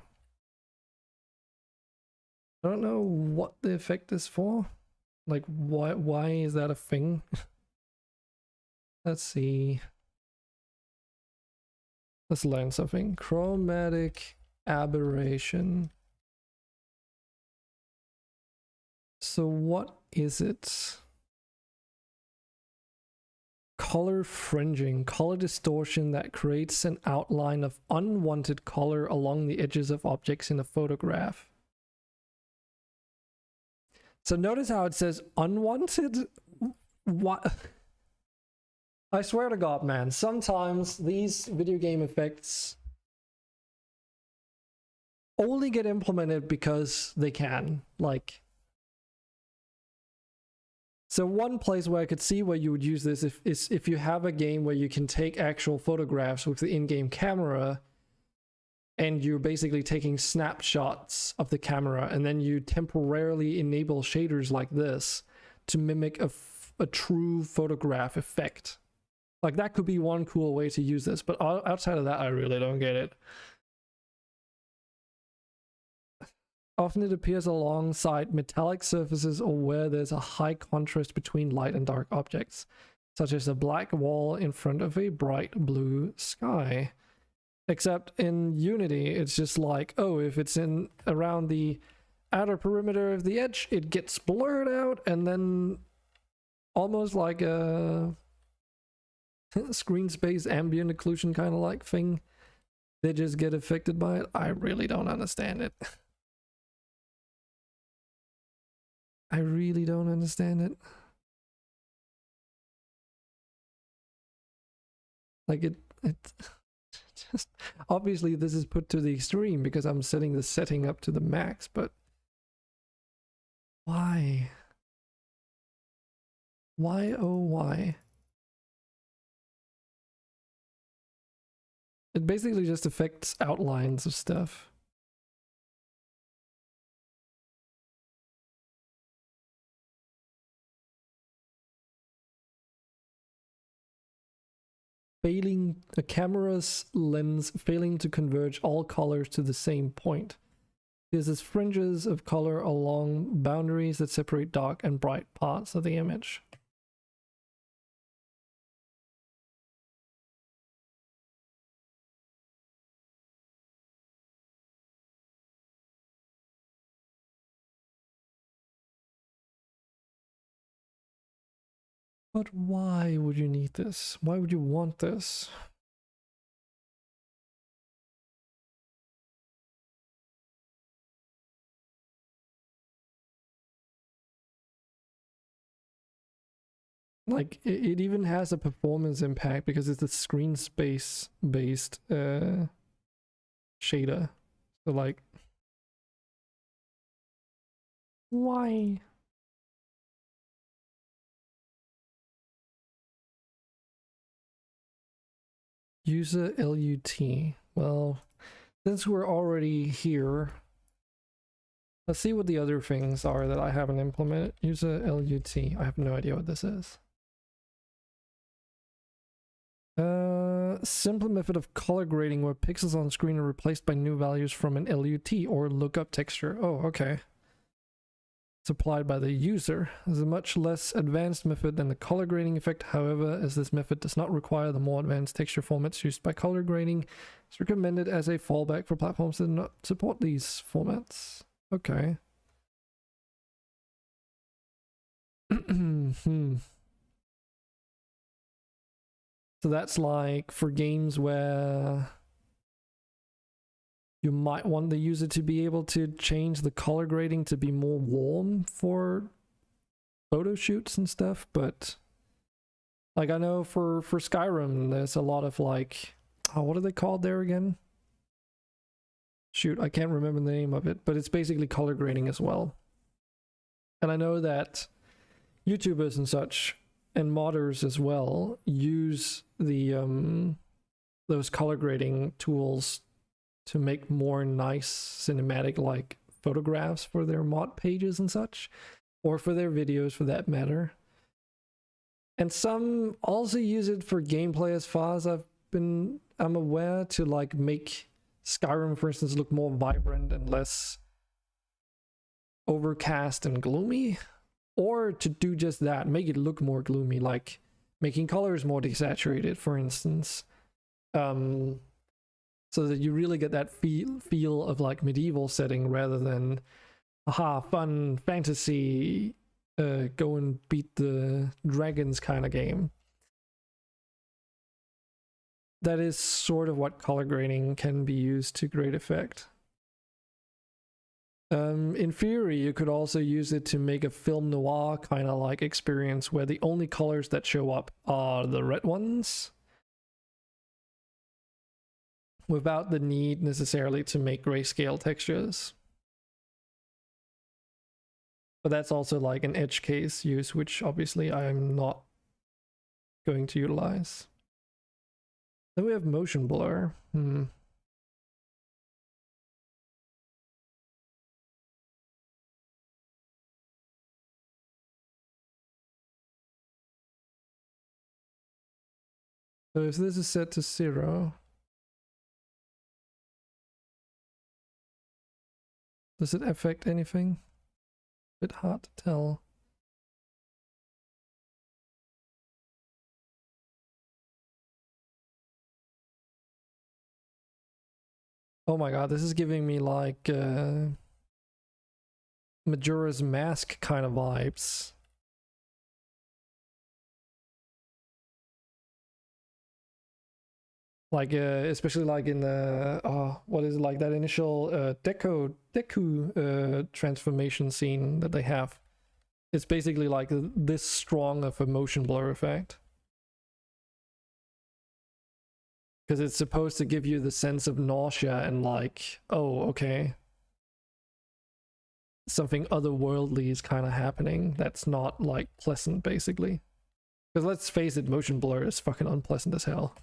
Speaker 1: I don't know what the effect is for. Like, why is that a thing? Let's see. Let's learn something. Chromatic aberration. So what is it? Color fringing, color distortion that creates an outline of unwanted color along the edges of objects in a photograph. So notice how it says unwanted? What? I swear to God, man, sometimes these video game effects only get implemented because they can. Like, so one place where I could see where you would use this is if you have a game where you can take actual photographs with the in-game camera, and you're basically taking snapshots of the camera, and then you temporarily enable shaders like this to mimic a true photograph effect. Like, that could be one cool way to use this, but outside of that, I really don't get it. Often it appears alongside metallic surfaces or where there's a high contrast between light and dark objects, such as a black wall in front of a bright blue sky. Except in Unity, it's just like, oh, if it's in around the outer perimeter of the edge, it gets blurred out, and then almost like a screen space ambient occlusion kind of like thing, they just get affected by it. I really don't understand it. I really don't understand it. Like, it just, obviously this is put to the extreme because I'm setting the setting up to the max, but why? Why, oh why? It basically just affects outlines of stuff. Failing the camera's lens failing to converge all colors to the same point. There's fringes of color along boundaries that separate dark and bright parts of the image. But why would you need this? Why would you want this? Like, it even has a performance impact because it's a screen space based shader. So like, why? User LUT. Well, since we're already here, let's see what the other things are that I haven't implemented. User LUT. I have no idea what this is. Simple method of color grading where pixels on screen are replaced by new values from an LUT or lookup texture. Oh, okay. supplied by the user. This is a much less advanced method than the color grading effect. However, as this method does not require the more advanced texture formats used by color grading, it's recommended as a fallback for platforms that do not support these formats. Okay. So that's like for games where you might want the user to be able to change the color grading to be more warm for photo shoots and stuff, but like I know for Skyrim there's a lot of like, oh, what are they called there again? Shoot, I can't remember the name of it, but it's basically color grading as well. And I know that YouTubers and such and modders as well use the those color grading tools to make more nice cinematic like photographs for their mod pages and such, or for their videos for that matter. And some also use it for gameplay, as far as I'm aware, to like make Skyrim, for instance, look more vibrant and less overcast and gloomy, or to do just that, make it look more gloomy, like making colors more desaturated, for instance, so that you really get that feel of like medieval setting rather than fun fantasy, go and beat the dragons kind of game. That is sort of what color grading can be used to great effect. In theory, you could also use it to make a film noir kind of like experience where the only colors that show up are the red ones, without the need necessarily to make grayscale textures. But that's also like an edge case use, which obviously I'm not going to utilize. Then we have motion blur. So if this is set to 0, does it affect anything? A bit hard to tell. Oh my god, this is giving me like Majora's Mask kind of vibes. Like especially like in the what is it, like that initial Deku transformation scene that they have. It's basically like this strong of a motion blur effect, because it's supposed to give you the sense of nausea and like, oh okay, something otherworldly is kind of happening that's not like pleasant, basically. Because let's face it, motion blur is fucking unpleasant as hell.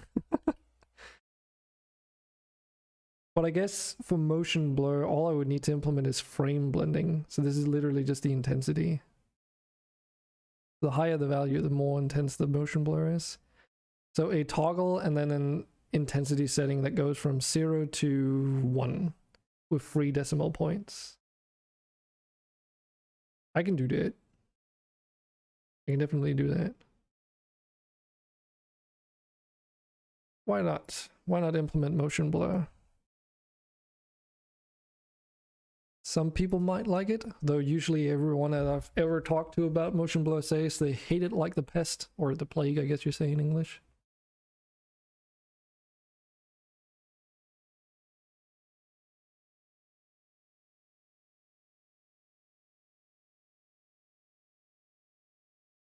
Speaker 1: But I guess for motion blur, all I would need to implement is frame blending. So this is literally just the intensity. The higher the value, the more intense the motion blur is. So a toggle and then an intensity setting that goes from 0 to 1 with 3 decimal points. I can do that. I can definitely do that. Why not? Why not implement motion blur? Some people might like it, though usually everyone that I've ever talked to about motion blur says they hate it like the pest, or the plague, I guess you say in English.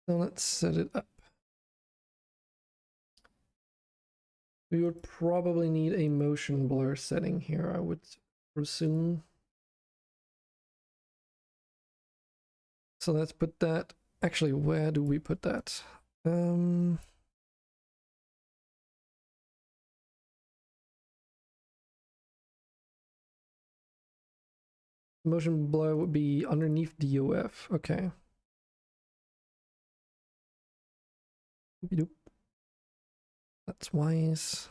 Speaker 1: So let's set it up. We would probably need a motion blur setting here, I would presume. So let's put that. Actually, where do we put that? Motion blur would be underneath DOF. Okay. That's wise.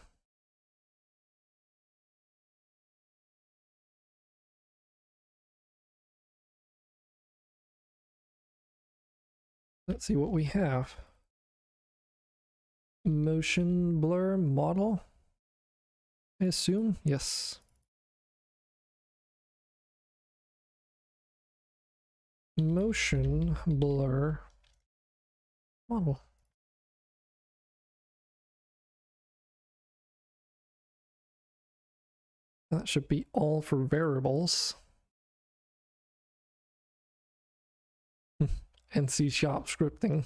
Speaker 1: Let's see what we have. Motion blur model, I assume. Yes. Motion blur model. That should be all for variables. And C# scripting.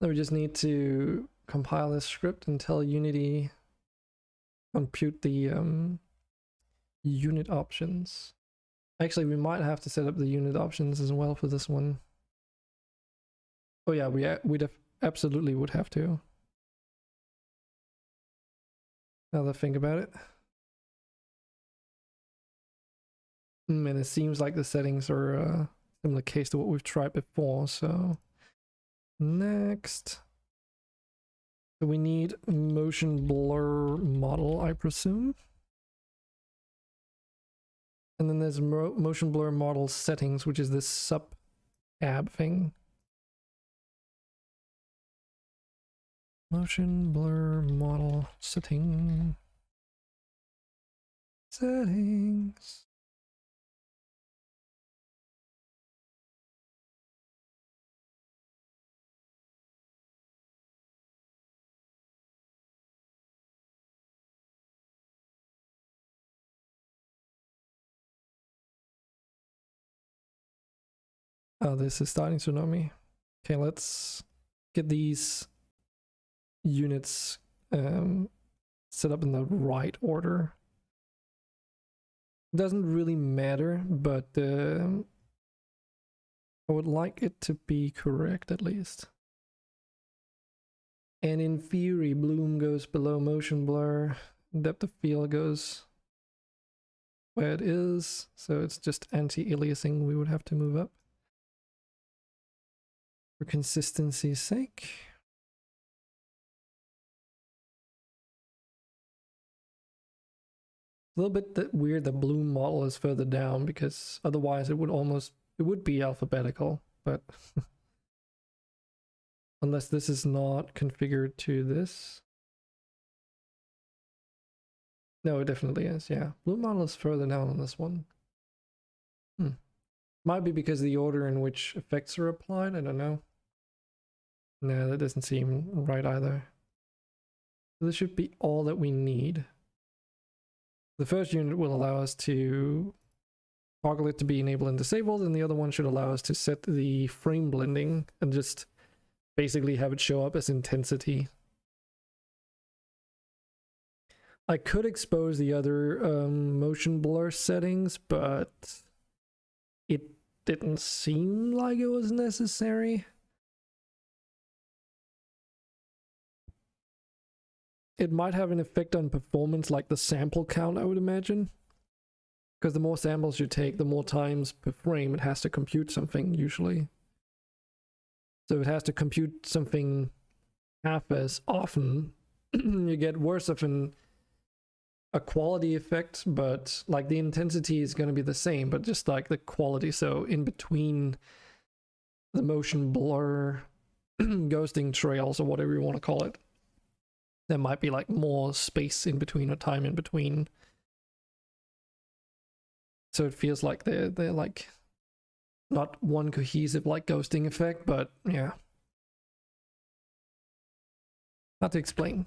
Speaker 1: So we just need to compile this script and tell Unity compute the unit options. Actually, we might have to set up the unit options as well for this one. Oh yeah, we'd absolutely would have to. Now that I think about it. And it seems like the settings are a similar case to what we've tried before, so next. So we need motion blur model, I presume. And then there's motion blur model settings, which is this sub tab thing. Motion blur model setting. Settings. Oh, this is starting to annoy me. Okay, let's get these units set up in the right order. It doesn't really matter, but I would like it to be correct at least. And in theory, bloom goes below motion blur, depth of field goes where it is, so it's just anti-aliasing we would have to move up. For consistency's sake. A little bit weird the bloom model is further down, because otherwise it would be alphabetical, but unless this is not configured to this. No, it definitely is, yeah. Bloom model is further down on this one. Might be because of the order in which effects are applied, I don't know. No, that doesn't seem right either. So this should be all that we need. The first unit will allow us to toggle it to be enabled and disabled, and the other one should allow us to set the frame blending and just basically have it show up as intensity. I could expose the other motion blur settings, but it didn't seem like it was necessary. It might have an effect on performance, like the sample count, I would imagine. Because the more samples you take, the more times per frame it has to compute something, usually. So if it has to compute something half as often, you get worse of a quality effect, but like the intensity is going to be the same, but just like the quality. So in between the motion blur, ghosting trails, or whatever you want to call it, there might be like more space in between or time in between. So it feels like they're like not one cohesive like ghosting effect, but yeah. Hard to explain.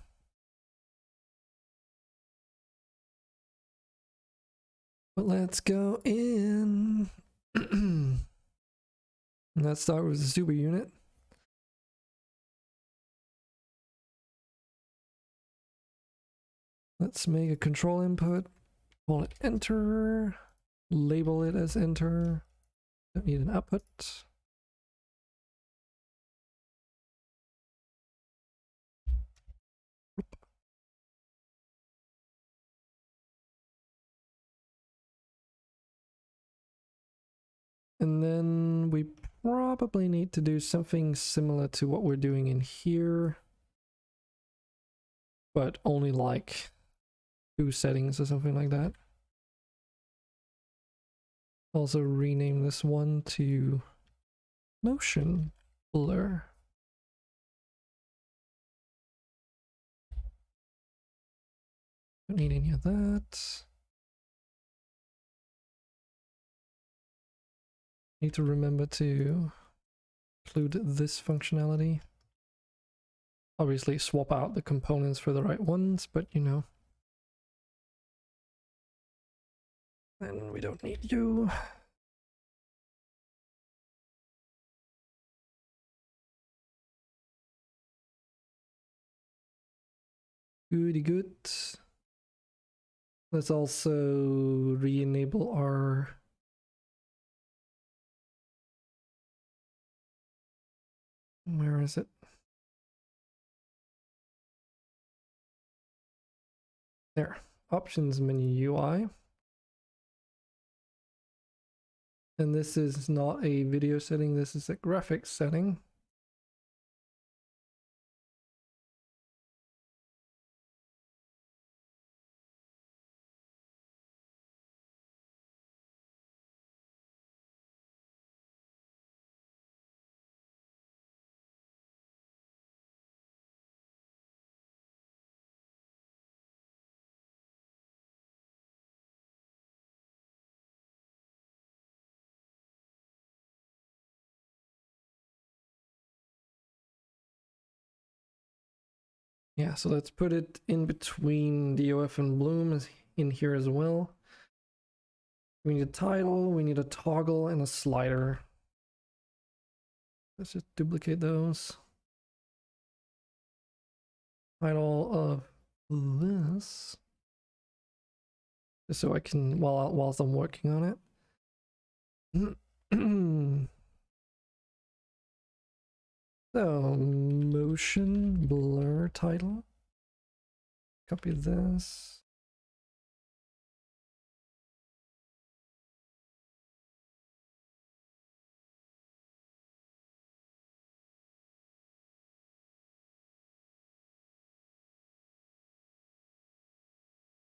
Speaker 1: But let's go in. Let's start with the super unit. Let's make a control input, call it enter, label it as enter. Don't need an output. And then we probably need to do something similar to what we're doing in here, but only like 2 settings or something like that. Also rename this one to motion blur. Don't need any of that. Need to remember to include this functionality. Obviously swap out the components for the right ones, but you know. And we don't need you. Goody good. Let's also re-enable our where is it? There. Options menu UI. And this is not a video setting, this is a graphics setting. Yeah, so let's put it in between DOF and Bloom in here as well. We need a title, we need a toggle, and a slider. Let's just duplicate those. Title of this. Just so I can, whilst I'm working on it. So, motion blur title. Copy this.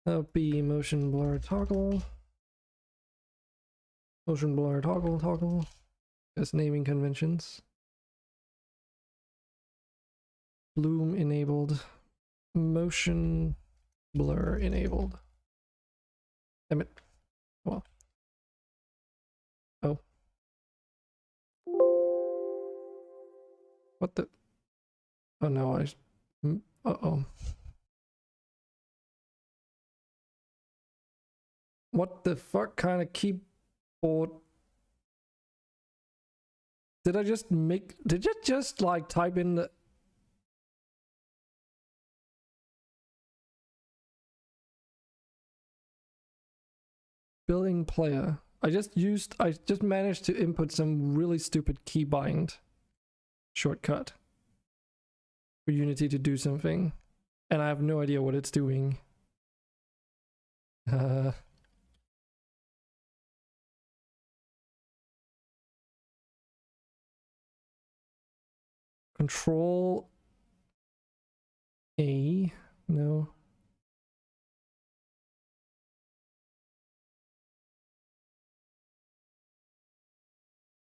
Speaker 1: That'll be motion blur toggle. Motion blur toggle. Just naming conventions. Bloom enabled. Motion blur enabled. Damn it. Well. Oh. What the? Oh no, uh-oh. What the fuck kind of keyboard? Did I just like type in the... Building player. I just managed to input some really stupid keybind shortcut for Unity to do something, and I have no idea what it's doing. Control A, no.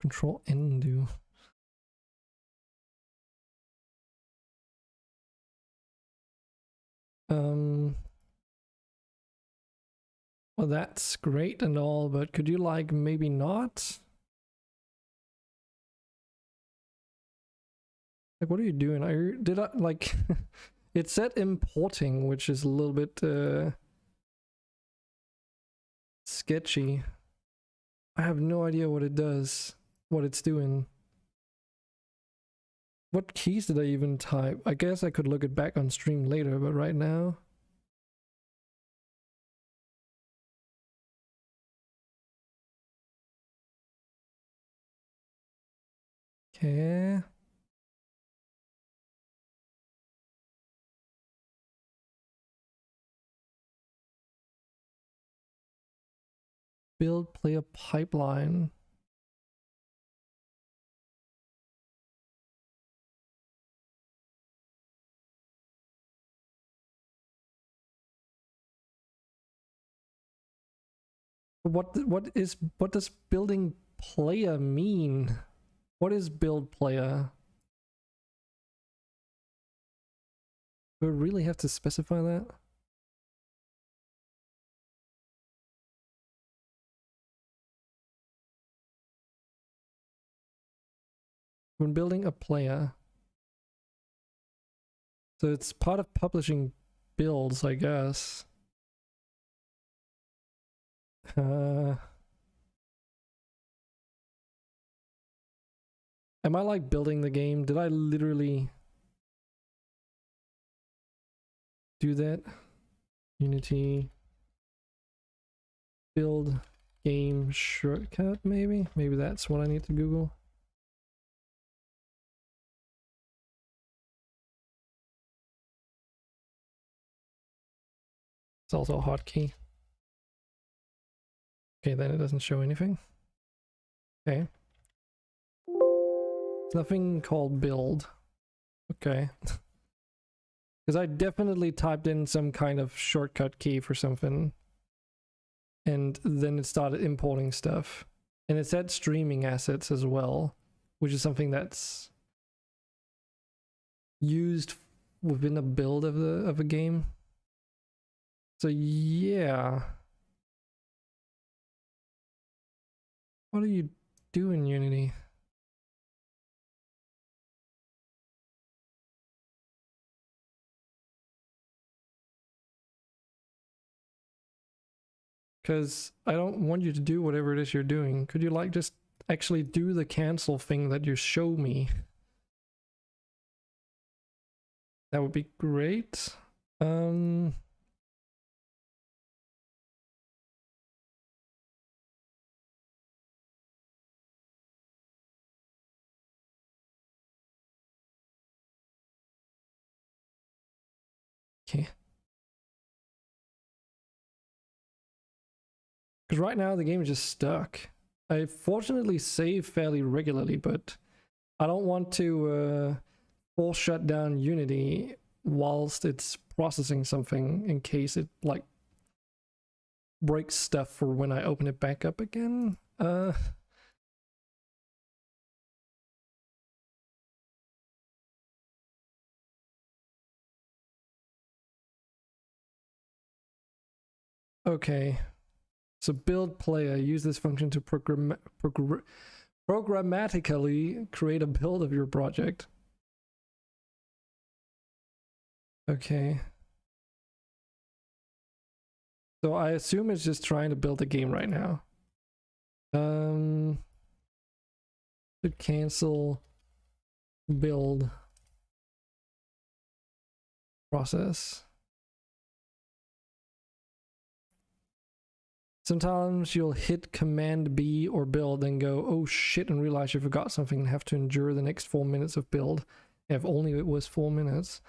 Speaker 1: Control N do. Well, that's great and all, but could you like maybe not? Like, what are you doing? Did I like it said importing, which is a little bit sketchy. I have no idea what it does, what it's doing. What keys did I even type? I guess I could look it back on stream later, but right now. Okay. Build player pipeline. What does building player mean? What is build player? Do we really have to specify that? When building a player. So it's part of publishing builds, I guess. Am I like building the game? Did I literally do that? Unity build game shortcut, maybe? Maybe that's what I need to Google. It's also a hotkey. Okay, then it doesn't show anything. Okay. There's nothing called build. Okay. Because I definitely typed in some kind of shortcut key for something. And then it started importing stuff. And it said streaming assets as well, which is something that's used within a build of a game. So yeah. What do you do in Unity? Because I don't want you to do whatever it is you're doing. Could you like just actually do the cancel thing that you show me? That would be great. Okay. Because right now the game is just stuck. I fortunately save fairly regularly, but I don't want to force shut down Unity whilst it's processing something in case it like breaks stuff for when I open it back up again. Okay. So build player, use this function to programmatically create a build of your project. Okay. So I assume it's just trying to build a game right now. To cancel build process. Sometimes you'll hit Command B or build and go, oh shit, and realize you forgot something and have to endure the next 4 minutes of build. If only it was 4 minutes.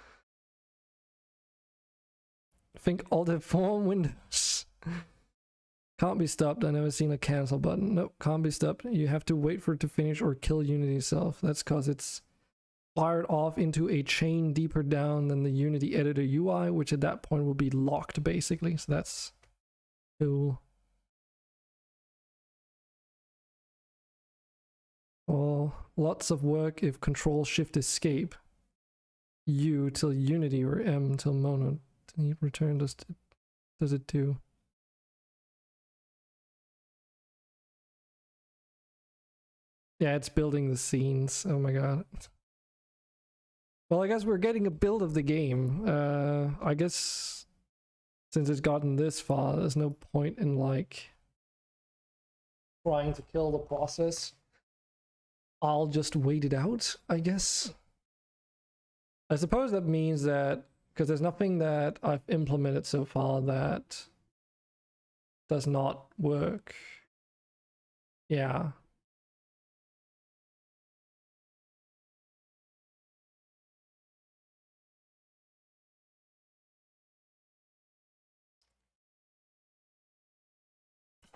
Speaker 1: Think Alt F4 Windows. Can't be stopped. I've never seen a cancel button. Nope, can't be stopped. You have to wait for it to finish or kill Unity itself. That's because it's fired off into a chain deeper down than the Unity editor UI, which at that point will be locked basically. So that's cool. Oh, lots of work if Control Shift Escape U till Unity or M till Mono. Return does it too. Yeah, it's building the scenes. Oh my god. Well, I guess we're getting a build of the game. I guess since it's gotten this far, there's no point in like trying to kill the process. I'll just wait it out, I guess. I suppose that means that because there's nothing that I've implemented so far that does not work. Yeah.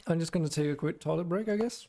Speaker 1: I'm just going to take a quick toilet break, I guess.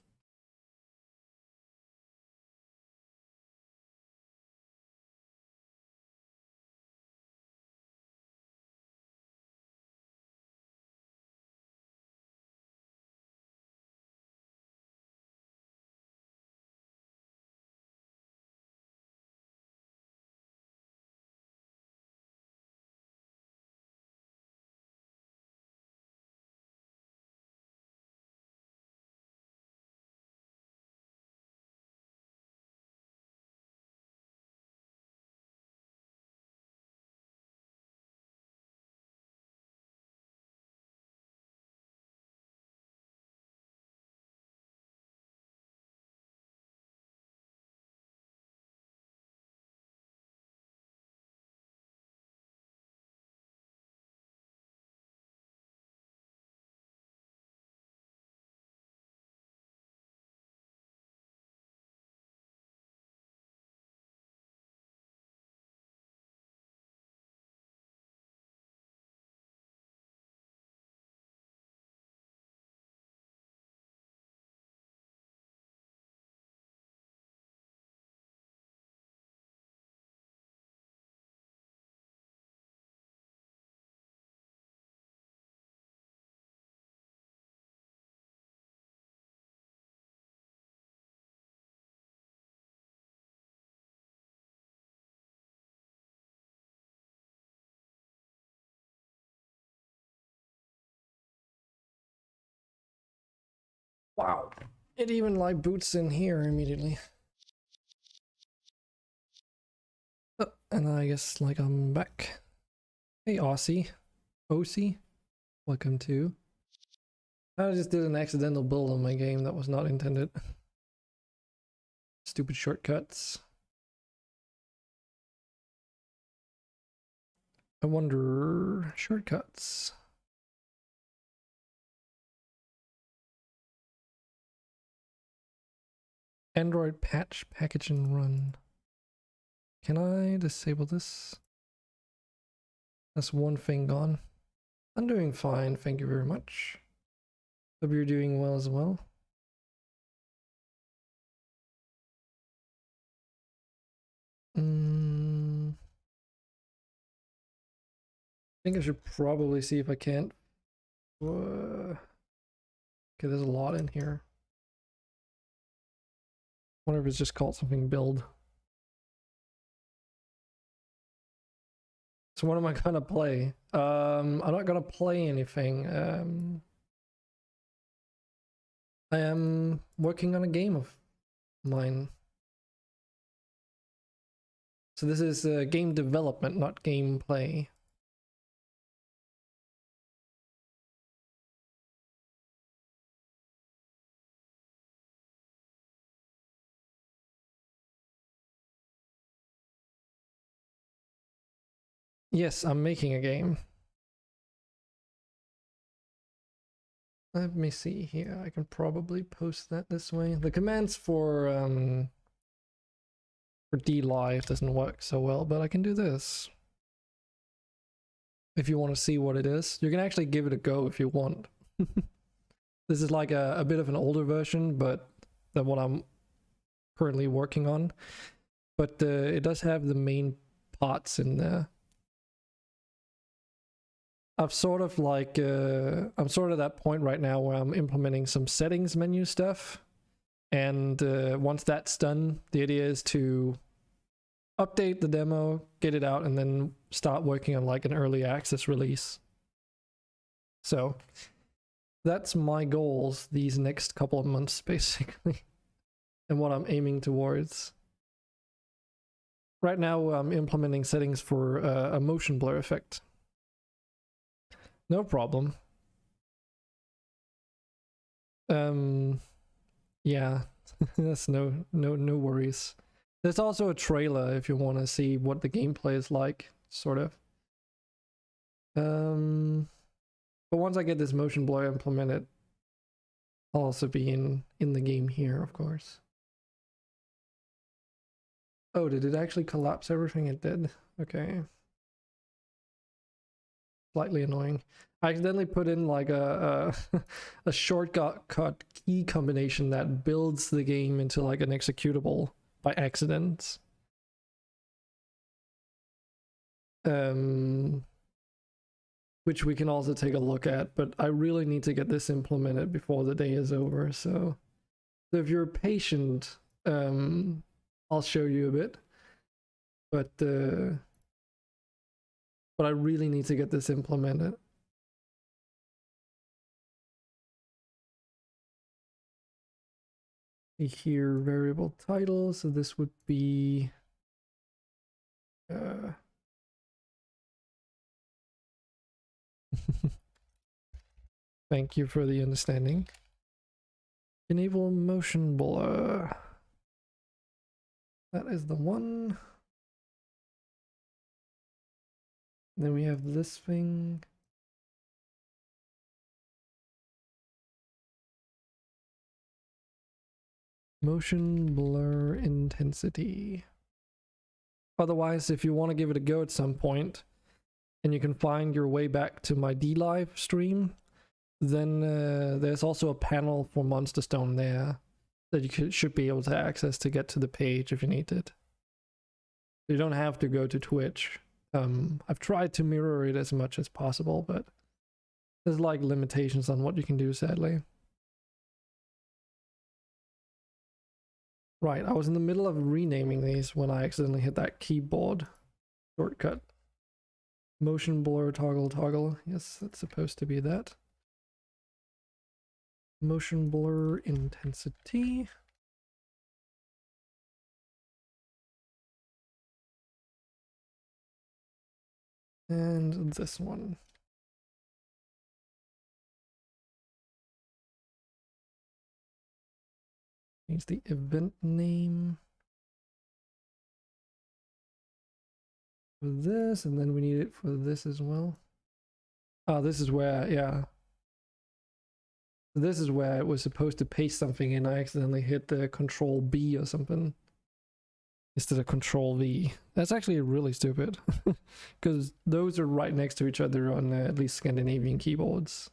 Speaker 1: Wow. It even like boots in here immediately. Oh, and I guess like I'm back. Hey Aussie. OC. Welcome to. I just did an accidental build on my game that was not intended. Stupid shortcuts. I wonder... shortcuts. Android patch package and run. Can I disable this? That's one thing gone. I'm doing fine, thank you very much. Hope you're doing well as well. I think I should probably see if I can't. Okay, there's a lot in here. Wonder if it's just called something build. So what am I gonna play? I'm not gonna play anything. I am working on a game of mine. So this is game development, not gameplay. Yes, I'm making a game. Let me see here. I can probably post that this way. The commands for DLive doesn't work so well, but I can do this. If you want to see what it is, you can actually give it a go if you want. This is like a bit of an older version, but than what I'm currently working on. But it does have the main parts in there. I've sort of like, I'm sort of at that point right now where I'm implementing some settings menu stuff. And once that's done, the idea is to update the demo, get it out, and then start working on like an early access release. So that's my goals these next couple of months, basically, and what I'm aiming towards. Right now, I'm implementing settings for a motion blur effect. No problem. Yeah, that's no worries. There's also a trailer if you want to see what the gameplay is like, sort of. But once I get this motion blur implemented, I'll also be in the game here, of course. Oh, did it actually collapse everything? It did. Okay. Slightly annoying. I accidentally put in like a shortcut key combination that builds the game into like an executable by accident. Which we can also take a look at, but I really need to get this implemented before the day is over. So if you're patient, I'll show you a bit. But I really need to get this implemented. Here, variable title, so this would be thank you for the understanding. Enable motion blur. That is the one. Then we have this thing. Motion blur intensity. Otherwise, if you want to give it a go at some point, and you can find your way back to my DLive stream, then there's also a panel for MonsterStone there that you should be able to access to get to the page if you need it. You don't have to go to Twitch. I've tried to mirror it as much as possible, but there's like limitations on what you can do, sadly. Right, I was in the middle of renaming these when I accidentally hit that keyboard shortcut. Motion blur toggle. Yes, that's supposed to be that. Motion blur intensity. And this one. Needs the event name for this, and then we need it for this as well. Oh, this is where, yeah. This is where it was supposed to paste something and I accidentally hit the Control B or something instead of Control V. That's actually really stupid because those are right next to each other on at least Scandinavian keyboards.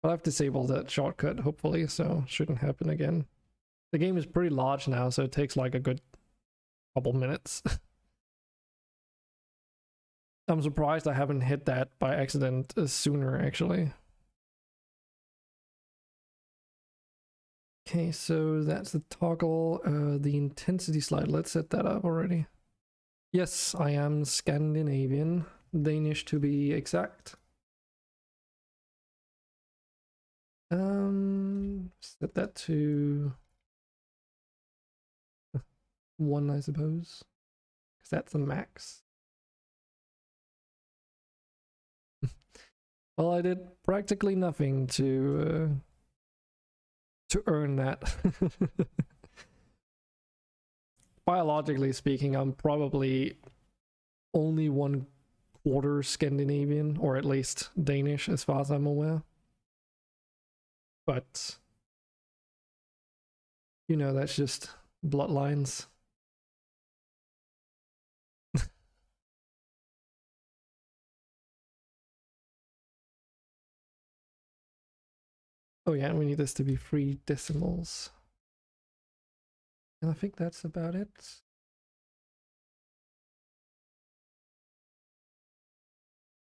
Speaker 1: But I've disabled that shortcut, hopefully, so it shouldn't happen again. The game is pretty large now, so it takes like a good couple minutes. I'm surprised I haven't hit that by accident sooner, actually. Okay, so that's the toggle, the intensity slide. Let's set that up already. Yes, I am Scandinavian, Danish to be exact. Set that to 1, I suppose, because that's the max. Well, I did practically nothing to earn that. Biologically speaking, I'm probably only 1/4 Scandinavian, or at least Danish, as far as I'm aware. But, you know, that's just bloodlines. Oh yeah, we need this to be 3 decimals. And I think that's about it.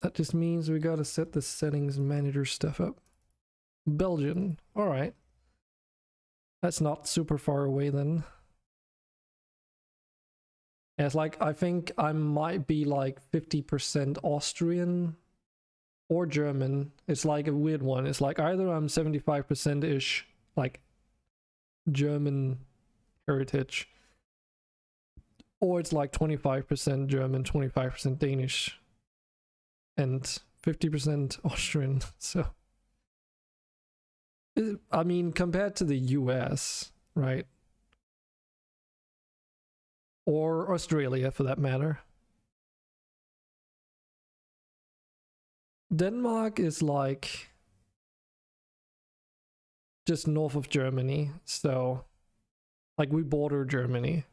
Speaker 1: That just means we gotta set the settings manager stuff up. Belgian, alright. That's not super far away then. Yeah, it's like, I think I might be like 50% Austrian or German. It's like a weird one. It's like either I'm 75%-ish like German heritage, or it's like 25% German, 25% Danish, and 50% Austrian. So I mean, compared to the US, right? Or Australia for that matter. Denmark is like just north of Germany, so like we border Germany,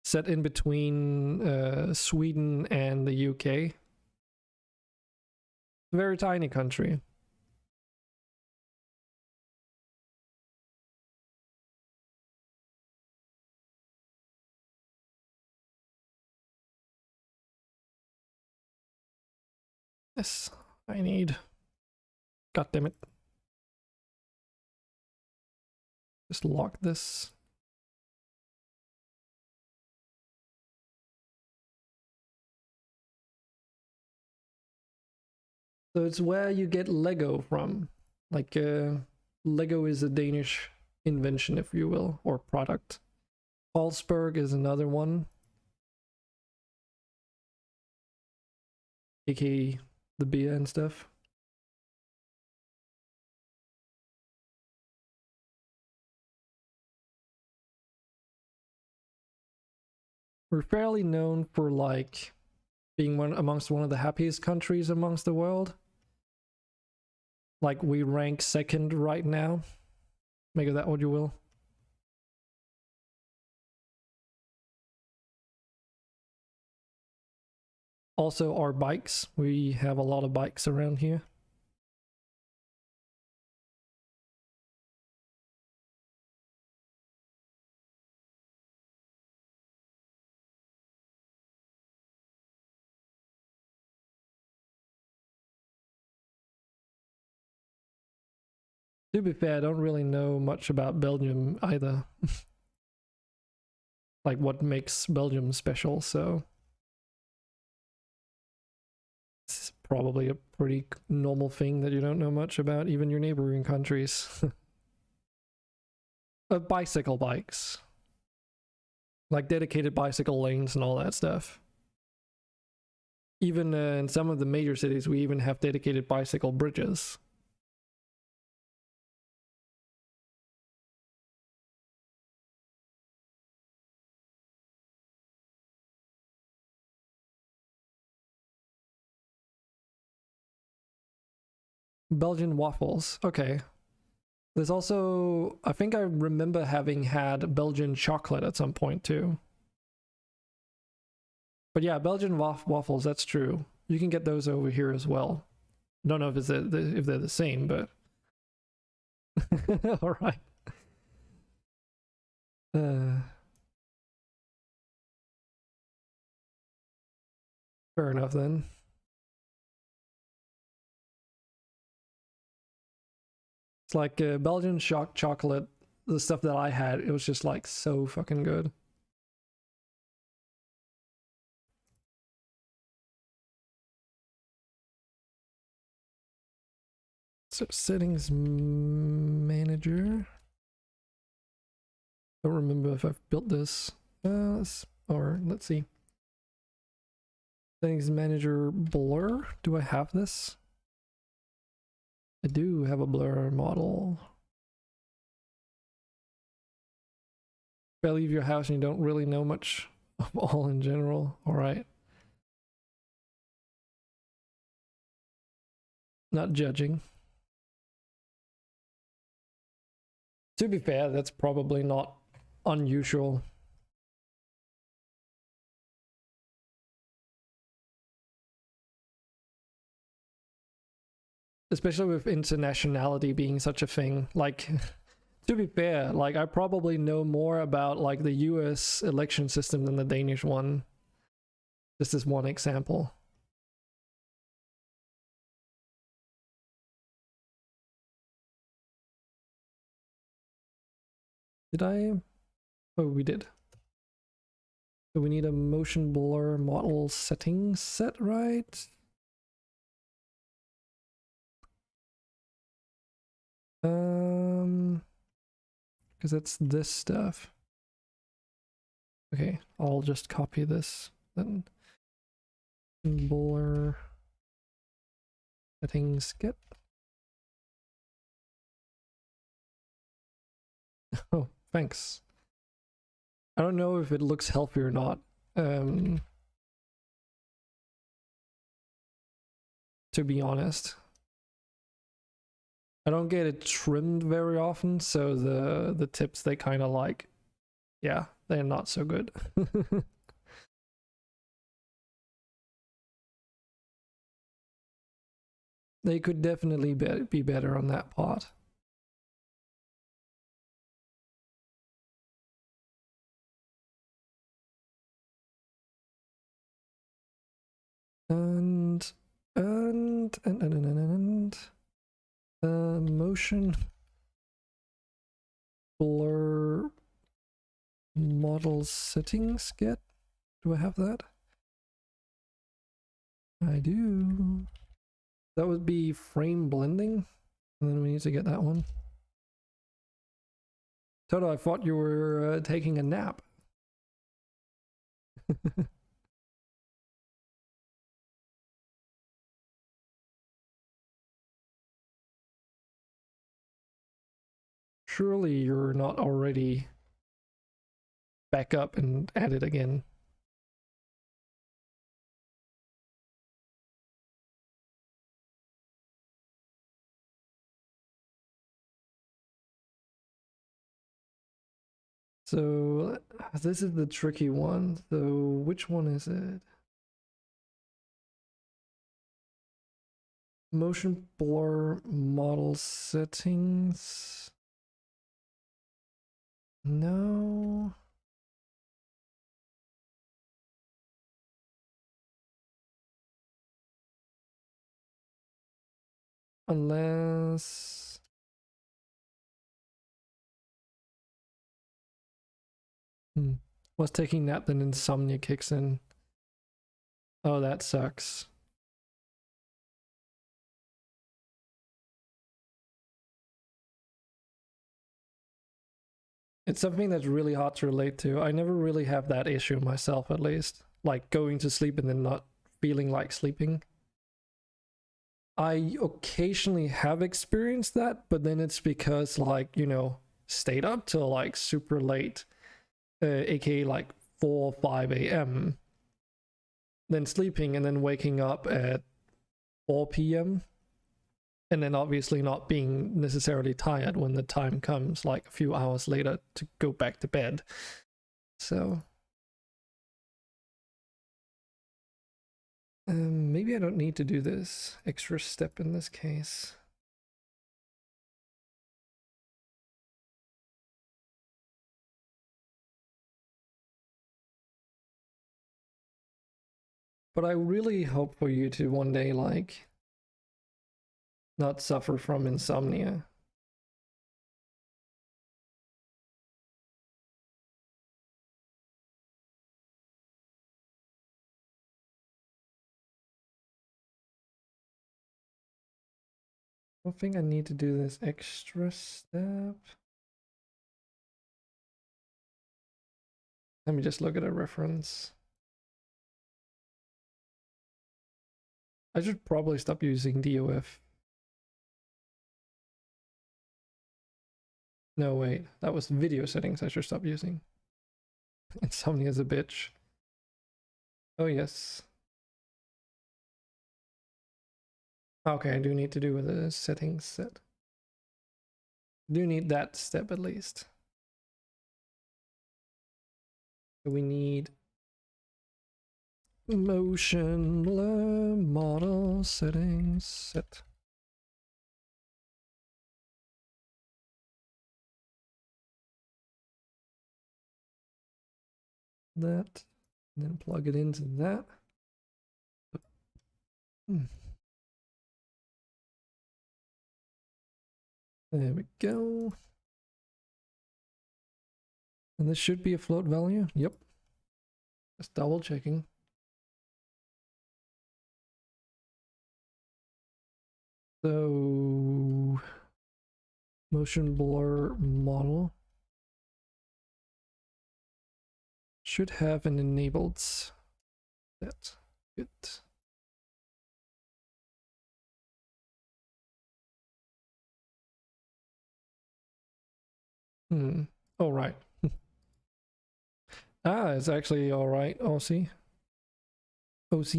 Speaker 1: set in between Sweden and the UK. Very tiny country. Yes, I need. God damn it. Just lock this. So it's where you get Lego from. Like, Lego is a Danish invention, if you will, or product. Carlsberg is another one. AKA the beer and stuff. We're fairly known for like being amongst one of the happiest countries amongst the world. Like we rank 2nd right now. Make of that what you will. Also our bikes. We have a lot of bikes around here. To be fair, I don't really know much about Belgium either. Like what makes Belgium special, so probably a pretty normal thing that you don't know much about, even your neighboring countries. Bicycle bikes. Like dedicated bicycle lanes and all that stuff. Even in some of the major cities, we even have dedicated bicycle bridges. Belgian waffles. Okay. There's also, I think I remember having had Belgian chocolate at some point too. But yeah, Belgian waffles, that's true. You can get those over here as well. Don't know if they're the same, but all right. Fair enough then. It's like Belgian chocolate, the stuff that I had, it was just like so fucking good. So settings manager. Don't remember if I've built this. Let's see. Settings manager blur. Do I have this? I do have a blur model. If I leave your house and you don't really know much of all in general, all right. Not judging. To be fair, that's probably not unusual. Especially with internationality being such a thing. Like, to be fair, like I probably know more about like the US election system than the Danish one. Just as one example. Did I? Oh, we did. So we need a motion blur model settings set, right? Because it's this stuff. Okay, I'll just copy this then. Blur settings get. Oh, thanks. I don't know if it looks healthy or not. To be honest. I don't get it trimmed very often, so the tips, they kind of like, yeah, they're not so good. They could definitely be better on that part. And motion blur model settings get. Do I have that? I do. That would be frame blending, and then we need to get that one. Toto, I thought you were taking a nap. Surely you're not already back up and at it again. So this is the tricky one. So which one is it? Motion blur model settings. No. Unless... Was taking nap, then insomnia kicks in. Oh, that sucks. It's something that's really hard to relate to. I never really have that issue myself, at least. Like going to sleep and then not feeling like sleeping. I occasionally have experienced that, but then it's because, like, you know, stayed up till like super late, aka like 4 or 5 a.m., then sleeping and then waking up at 4 p.m., and then obviously not being necessarily tired when the time comes, like a few hours later, to go back to bed. So maybe I don't need to do this extra step in this case. But I really hope for you to one day, like, not suffer from insomnia. I don't think I need to do this extra step. Let me just look at a reference. I should probably stop using DOF. No, wait, that was video settings I should stop using. Insomnia is a bitch. Oh, yes. Okay, I do need to do with the settings set. Do need that step at least. We need motion blur model settings set. That, and then plug it into that. There we go. And this should be a float value. Yep. Just double checking. So motion blur model should have an enabled set. Good. All right. It's actually all right, OC. Because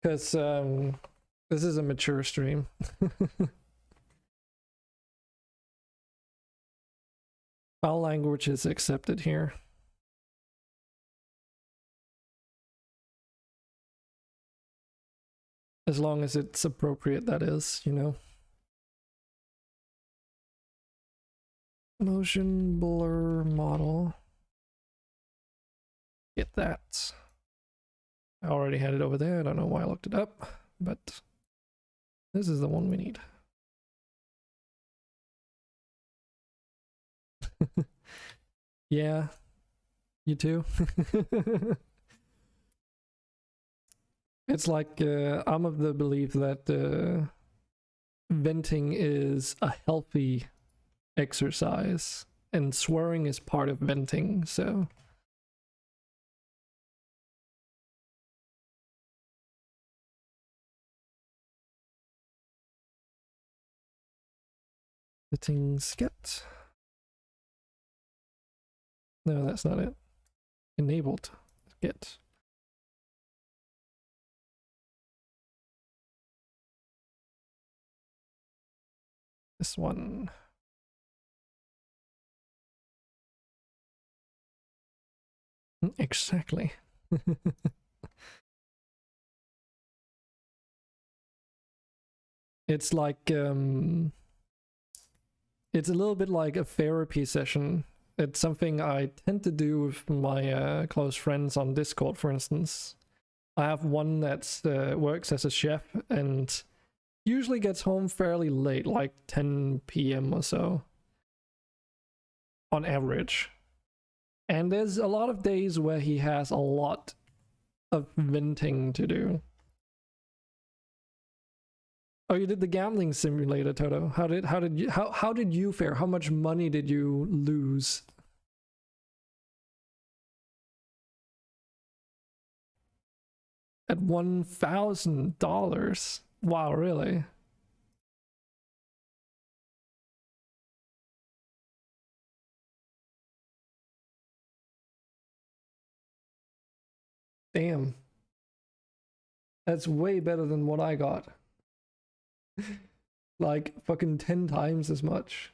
Speaker 1: this is a mature stream. All language is accepted here. As long as it's appropriate, that is, you know. Motion blur model. Get that. I already had it over there. I don't know why I looked it up, but this is the one we need. Yeah, you too. It's like I'm of the belief that venting is a healthy exercise and swearing is part of venting, so settings get. No, that's not it. Enabled get. This one. Exactly. It's like it's a little bit like a therapy session. It's something I tend to do with my close friends on Discord, for instance. I have one that works as a chef and usually gets home fairly late, like 10 p.m. or so, on average. And there's a lot of days where he has a lot of venting to do. Oh, you did the gambling simulator, Toto. How did you fare? How much money did you lose? At $1,000. Wow, really? Damn. That's way better than what I got. Like fucking 10 times as much.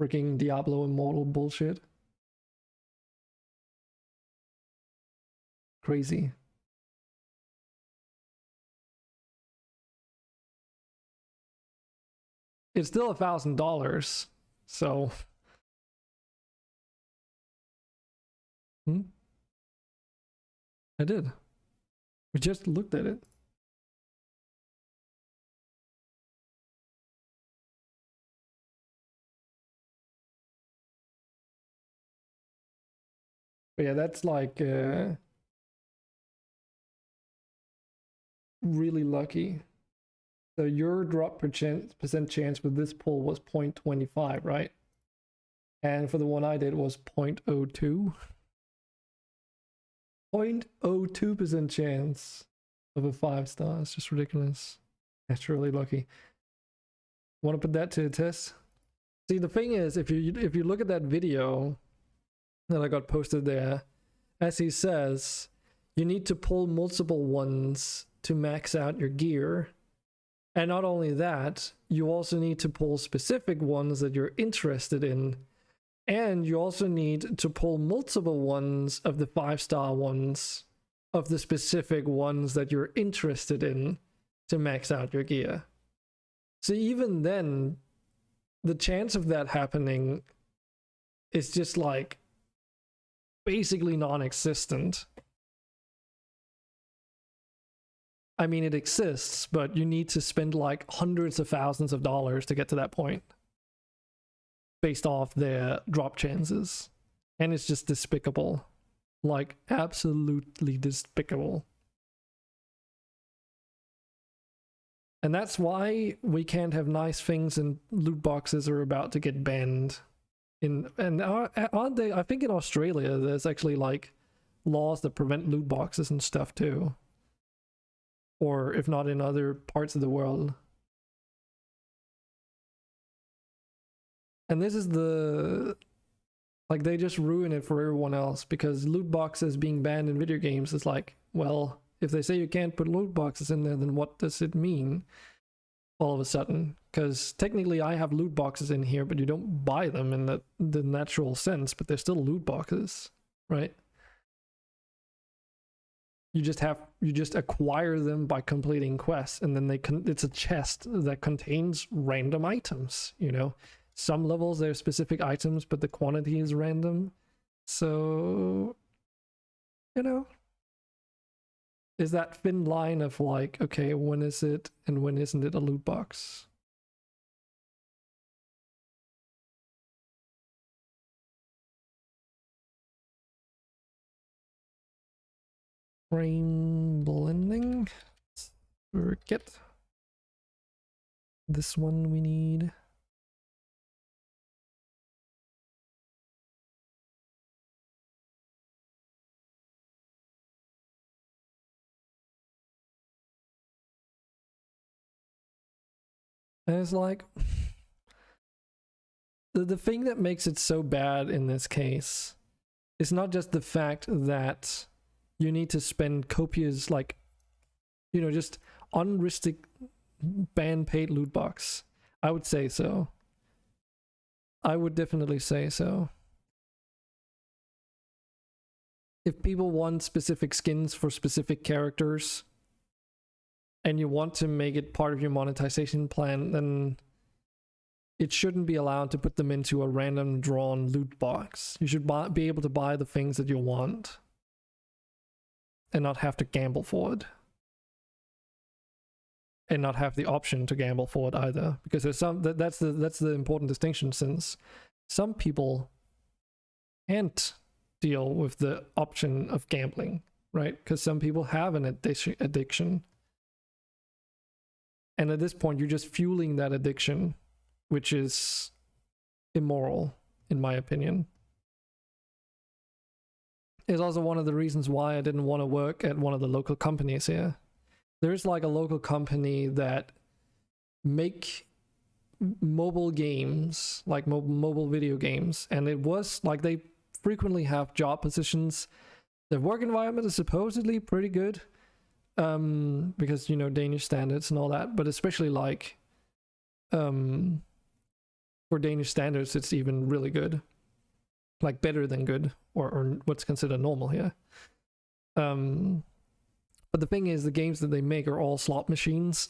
Speaker 1: Freaking Diablo Immortal bullshit. Crazy. It's still $1,000, so. I did. We just looked at it. But yeah, that's like really lucky. So your drop percent chance with this pull was 0.25, right? And for the one I did was 0.02. 0.02% chance of a 5-star. It's just ridiculous. That's really lucky. Want to put that to a test? See, the thing is, if you look at that video that I got posted there, as he says, you need to pull multiple ones to max out your gear. And not only that, you also need to pull specific ones that you're interested in. And you also need to pull multiple ones of the 5-star ones of the specific ones that you're interested in to max out your gear. So even then, the chance of that happening is just like basically non-existent. I mean, it exists, but you need to spend like hundreds of thousands of dollars to get to that point based off their drop chances. And it's just despicable. Like, absolutely despicable. And that's why we can't have nice things and loot boxes are about to get banned. Aren't they? I think in Australia there's actually like laws that prevent loot boxes and stuff too. Or if not in other parts of the world. And this is the... like, they just ruin it for everyone else, because loot boxes being banned in video games is like, well, if they say you can't put loot boxes in there, then what does it mean all of a sudden? Because technically I have loot boxes in here, but you don't buy them in the natural sense, but they're still loot boxes, right? You just acquire them by completing quests, and then it's a chest that contains random items, you know? Some levels there are specific items, but the quantity is random. So, you know, is that thin line of like, okay, when is it and when isn't it a loot box? Frame blending. Forget. This one we need. And it's like, the thing that makes it so bad in this case is not just the fact that you need to spend copious, like, you know, just unrestricted ban paid loot box. I would say so. I would definitely say so. If people want specific skins for specific characters, and you want to make it part of your monetization plan, then it shouldn't be allowed to put them into a random drawn loot box. You should be able to buy the things that you want and not have to gamble for it. And not have the option to gamble for it either. Because there's that's the important distinction, since some people can't deal with the option of gambling, right? Because some people have an addiction. And at this point, you're just fueling that addiction, which is immoral, in my opinion. It's also one of the reasons why I didn't want to work at one of the local companies here. There's like a local company that make mobile games, like mobile video games, and it was like they frequently have job positions. The work environment is supposedly pretty good, because, you know, Danish standards and all that, but especially like for Danish standards, it's even really good, like better than good, or what's considered normal here. But the thing is, the games that they make are all slot machines.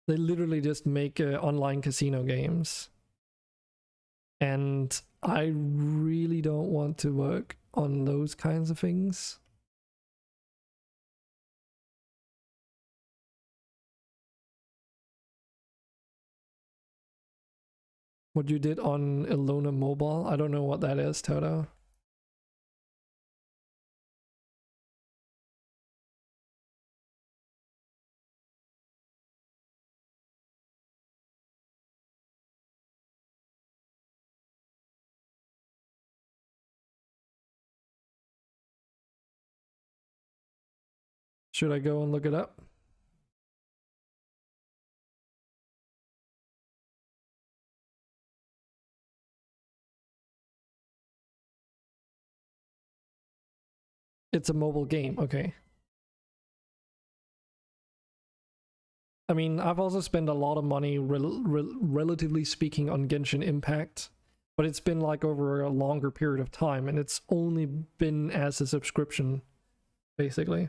Speaker 1: They literally just make online casino games. And I really don't want to work on those kinds of things. What you did on Ilona Mobile? I don't know what that is, Toto. Should I go and look it up? It's a mobile game, okay. I mean, I've also spent a lot of money, relatively speaking, on Genshin Impact, but it's been like over a longer period of time, and it's only been as a subscription, basically.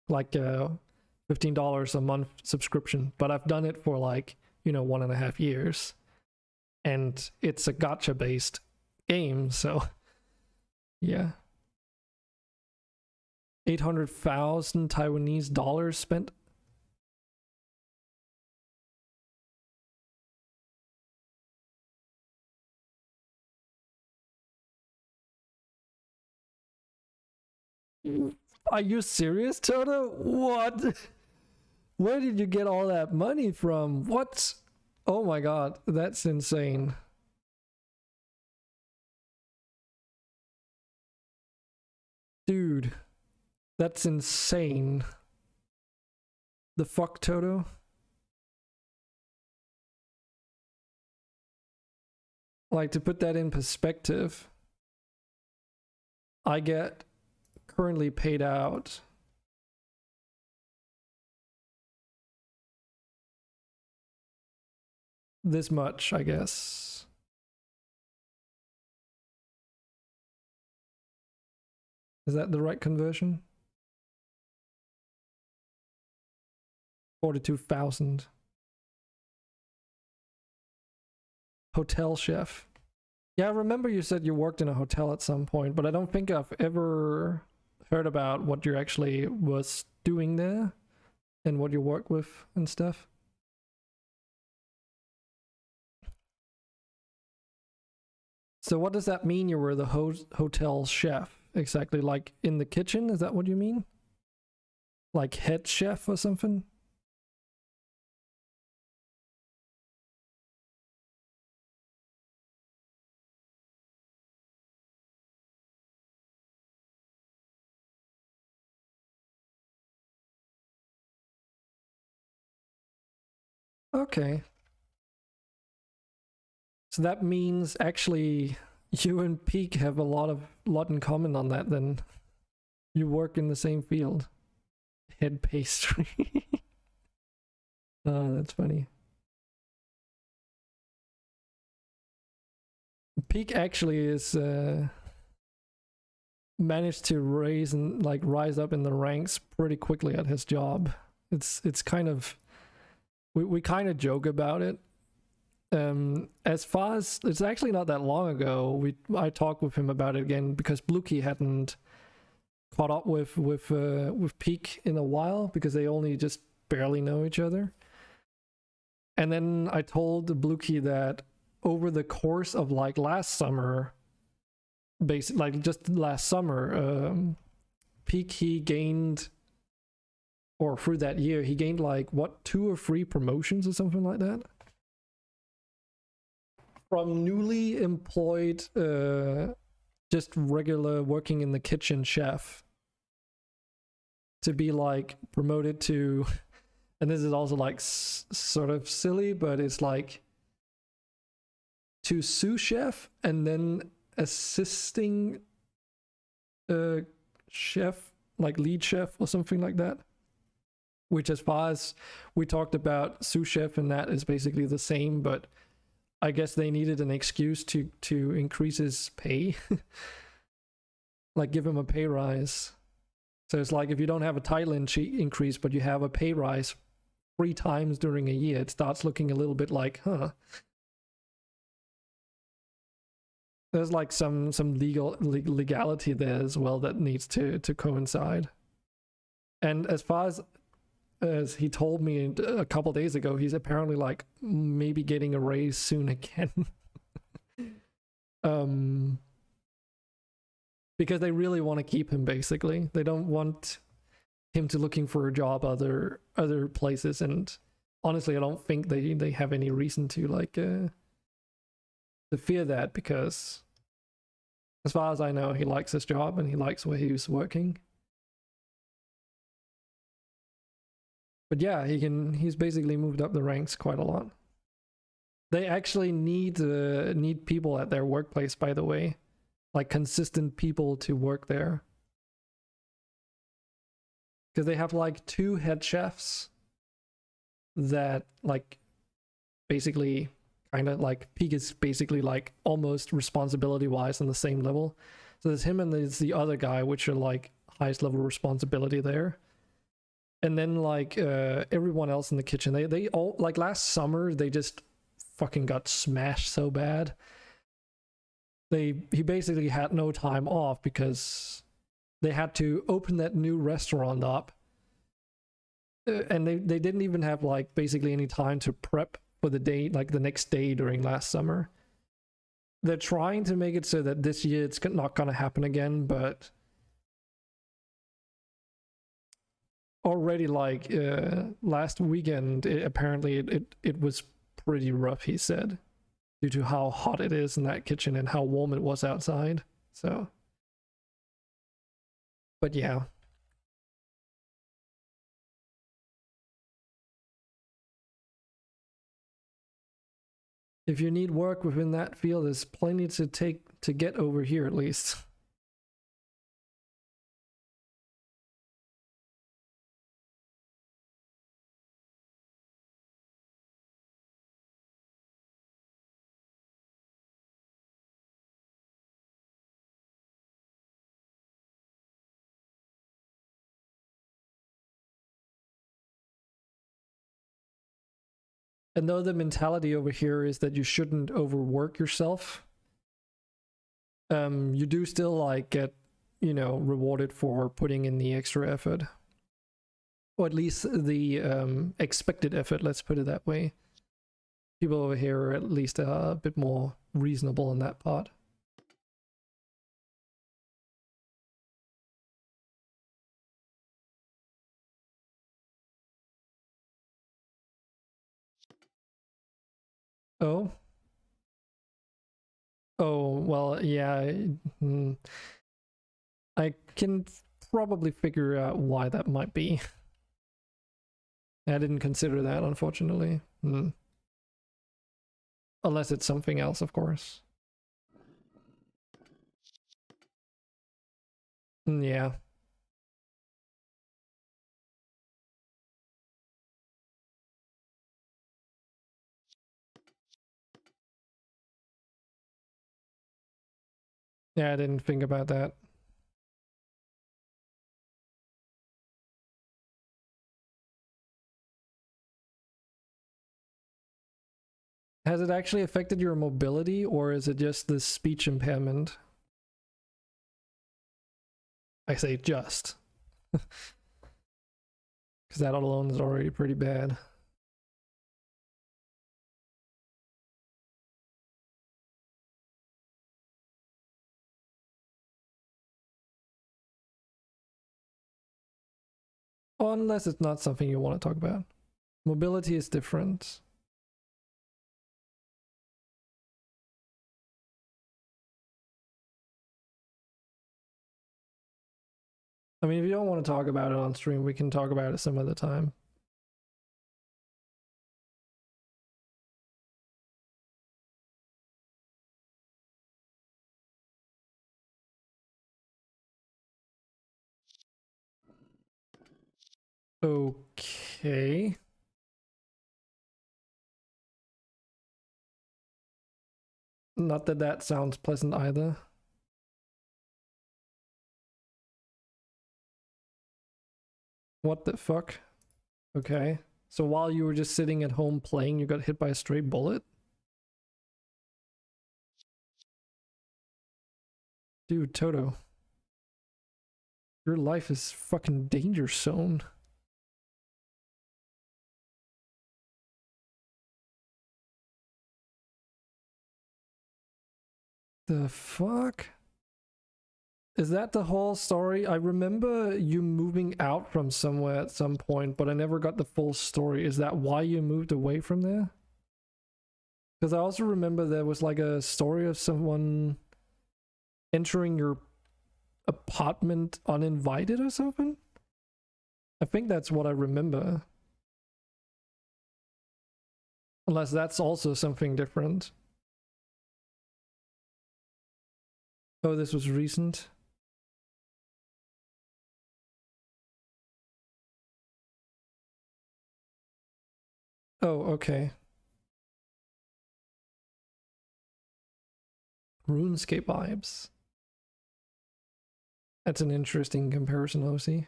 Speaker 1: Like $15 a month subscription, but I've done it for like, you know, 1.5 years, and it's a gacha based game, so yeah. 800,000 Taiwanese dollars spent. Are you serious, Toto? What? Where did you get all that money from? What? Oh my god, that's insane. Dude, that's insane. The fuck, Toto? Like, to put that in perspective, I get currently paid out this much, I guess. Is that the right conversion? 42,000. Hotel chef. Yeah, I remember you said you worked in a hotel at some point, but I don't think I've ever heard about what you actually was doing there and what you work with and stuff. So what does that mean, you were the hotel chef? Exactly, like in the kitchen? Is that what you mean? Like head chef or something? Okay. So that means actually you and Peak have a lot in common on that then. You work in the same field. Head pastry. Oh, that's funny. Peak actually is managed to rise up in the ranks pretty quickly at his job. It's kind of, we kind of joke about it. As far as, it's actually not that long ago, I talked with him about it again because Bluekey hadn't caught up with Peak in a while because they only just barely know each other. And then I told Bluekey that over the course of like last summer, basically like just last summer, Peak, he gained or through that year, he gained like what, 2 or 3 promotions or something like that. From newly employed, just regular working in the kitchen chef, to be like promoted to, and this is also like sort of silly, but it's like to sous chef and then assisting chef, like lead chef or something like that. Which, as far as we talked about, sous chef and that is basically the same, but I guess they needed an excuse to increase his pay. Like give him a pay rise. So it's like if you don't have a title increase, but you have a pay rise 3 times during a year, it starts looking a little bit like, huh. There's like some legality there as well that needs to coincide. And as far as he told me a couple days ago, he's apparently like maybe getting a raise soon again. Because they really want to keep him, basically. They don't want him to looking for a job other places, and honestly I don't think they have any reason to like to fear that, because as far as I know, he likes his job and he likes where he's working. But yeah, he's basically moved up the ranks quite a lot. They actually need people at their workplace, by the way. Like consistent people to work there. Because they have like 2 head chefs that like basically kind of like Peak is basically like almost responsibility wise on the same level. So there's him and there's the other guy, which are like highest level responsibility there. And then like everyone else in the kitchen, they all, like last summer, they just fucking got smashed so bad. He basically had no time off because they had to open that new restaurant up, and they didn't even have like basically any time to prep for the day, like the next day during last summer. They're trying to make it so that this year it's not gonna happen again, but already like last weekend apparently it was pretty rough, he said, due to how hot it is in that kitchen and how warm it was outside. So, but yeah. If you need work within that field, there's plenty to get over here at least. And though the mentality over here is that you shouldn't overwork yourself, you do still like get, you know, rewarded for putting in the extra effort. Or at least the expected effort, let's put it that way. People over here are at least a bit more reasonable in that part. Oh? Oh, well, yeah. I can probably figure out why that might be. I didn't consider that, unfortunately. Unless it's something else, of course. Yeah. Yeah, I didn't think about that. Has it actually affected your mobility, or is it just the speech impairment? I say just. Because that alone is already pretty bad. Unless it's not something you want to talk about. Mobility is different. I mean, if you don't want to talk about it on stream, we can talk about it some other time. Okay. Not that that sounds pleasant either. What the fuck? Okay. So while you were just sitting at home playing, you got hit by a stray bullet? Dude, Toto. Your life is fucking danger zone. The fuck? Is that the whole story? I remember you moving out from somewhere at some point, but I never got the full story. Is that why you moved away from there? Because I also remember there was like a story of someone entering your apartment uninvited or something? I think that's what I remember. Unless that's also something different. Oh, this was recent. Oh, okay. RuneScape vibes. That's an interesting comparison, OC.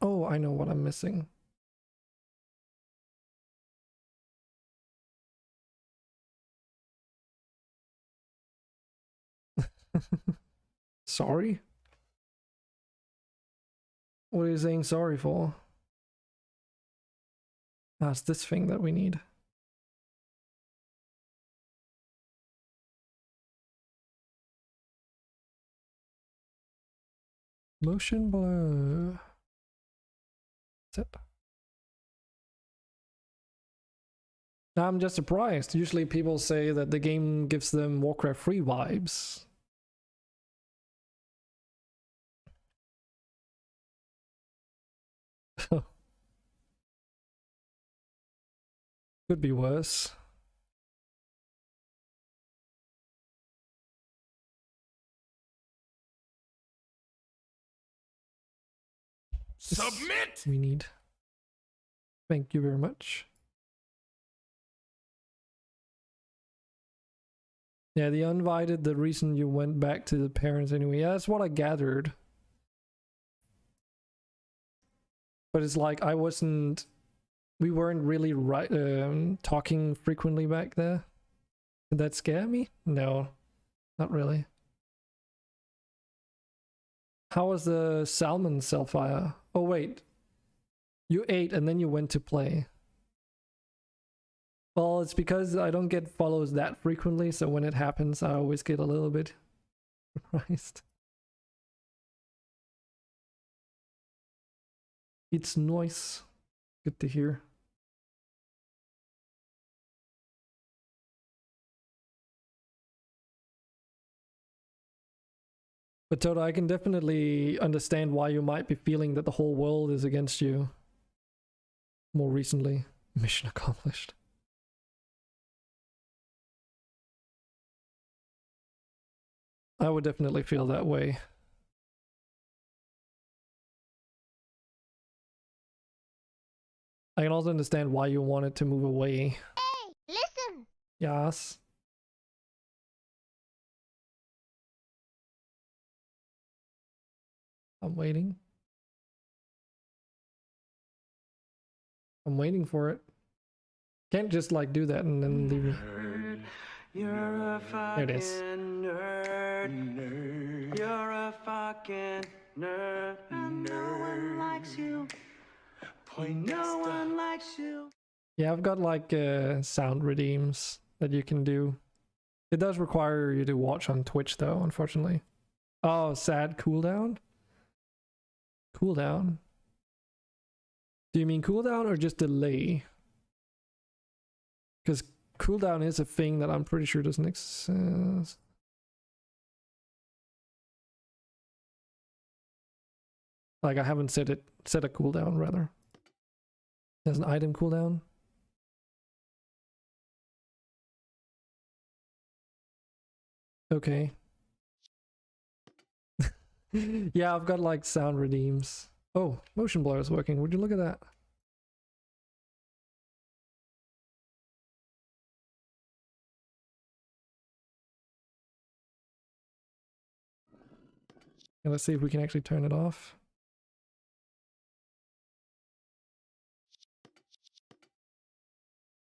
Speaker 1: Oh, I know what I'm missing. Sorry? What are you saying sorry for? That's this thing that we need. Motion blur. That's it. Now I'm just surprised. Usually people say that the game gives them Warcraft 3 vibes. Could be worse.
Speaker 2: Submit!
Speaker 1: We need. Thank you very much. Yeah, the uninvited, the reason you went back to the parents anyway. Yeah, that's what I gathered. But it's like we weren't really talking frequently back there. Did that scare me? No, not really. How was the salmon Selfire? Oh wait, you ate and then you went to play. Well, it's because I don't get follows that frequently, so when it happens, I always get a little bit surprised. It's nice. Good to hear. But Toto, I can definitely understand why you might be feeling that the whole world is against you. More recently. Mission accomplished. I would definitely feel that way. I can also understand why you wanted to move away.
Speaker 3: Hey, listen!
Speaker 1: Yes. I'm waiting. I'm waiting for it. Can't just like do that and then leave me.
Speaker 4: You're a fucking
Speaker 1: There it is.
Speaker 4: nerd. You're a fucking nerd. And no one likes you. No one likes you.
Speaker 1: Yeah, I've got like sound redeems that you can do. It does require you to watch on Twitch though, unfortunately. Oh, sad cooldown? Cooldown? Do you mean cooldown or just delay? Because cooldown is a thing that I'm pretty sure doesn't exist. Like I haven't set a cooldown rather. There's an item cooldown. Okay. Yeah, I've got like sound redeems. Oh, motion blur is working. Would you look at that? And let's see if we can actually turn it off.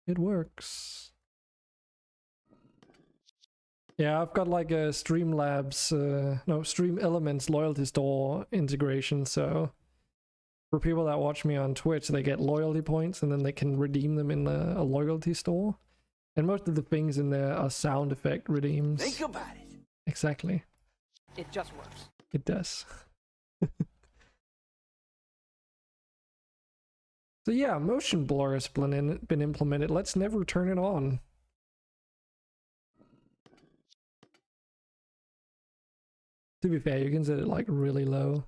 Speaker 1: It works. Yeah, I've got like a Streamlabs, no, Stream Elements loyalty store integration, so for people that watch me on Twitch, they get loyalty points and then they can redeem them in a loyalty store. And most of the things in there are sound effect redeems.
Speaker 2: Think about it.
Speaker 1: Exactly.
Speaker 2: It just works.
Speaker 1: It does. So yeah, motion blur has been implemented. Let's never turn it on. To be fair, you can set it like really low.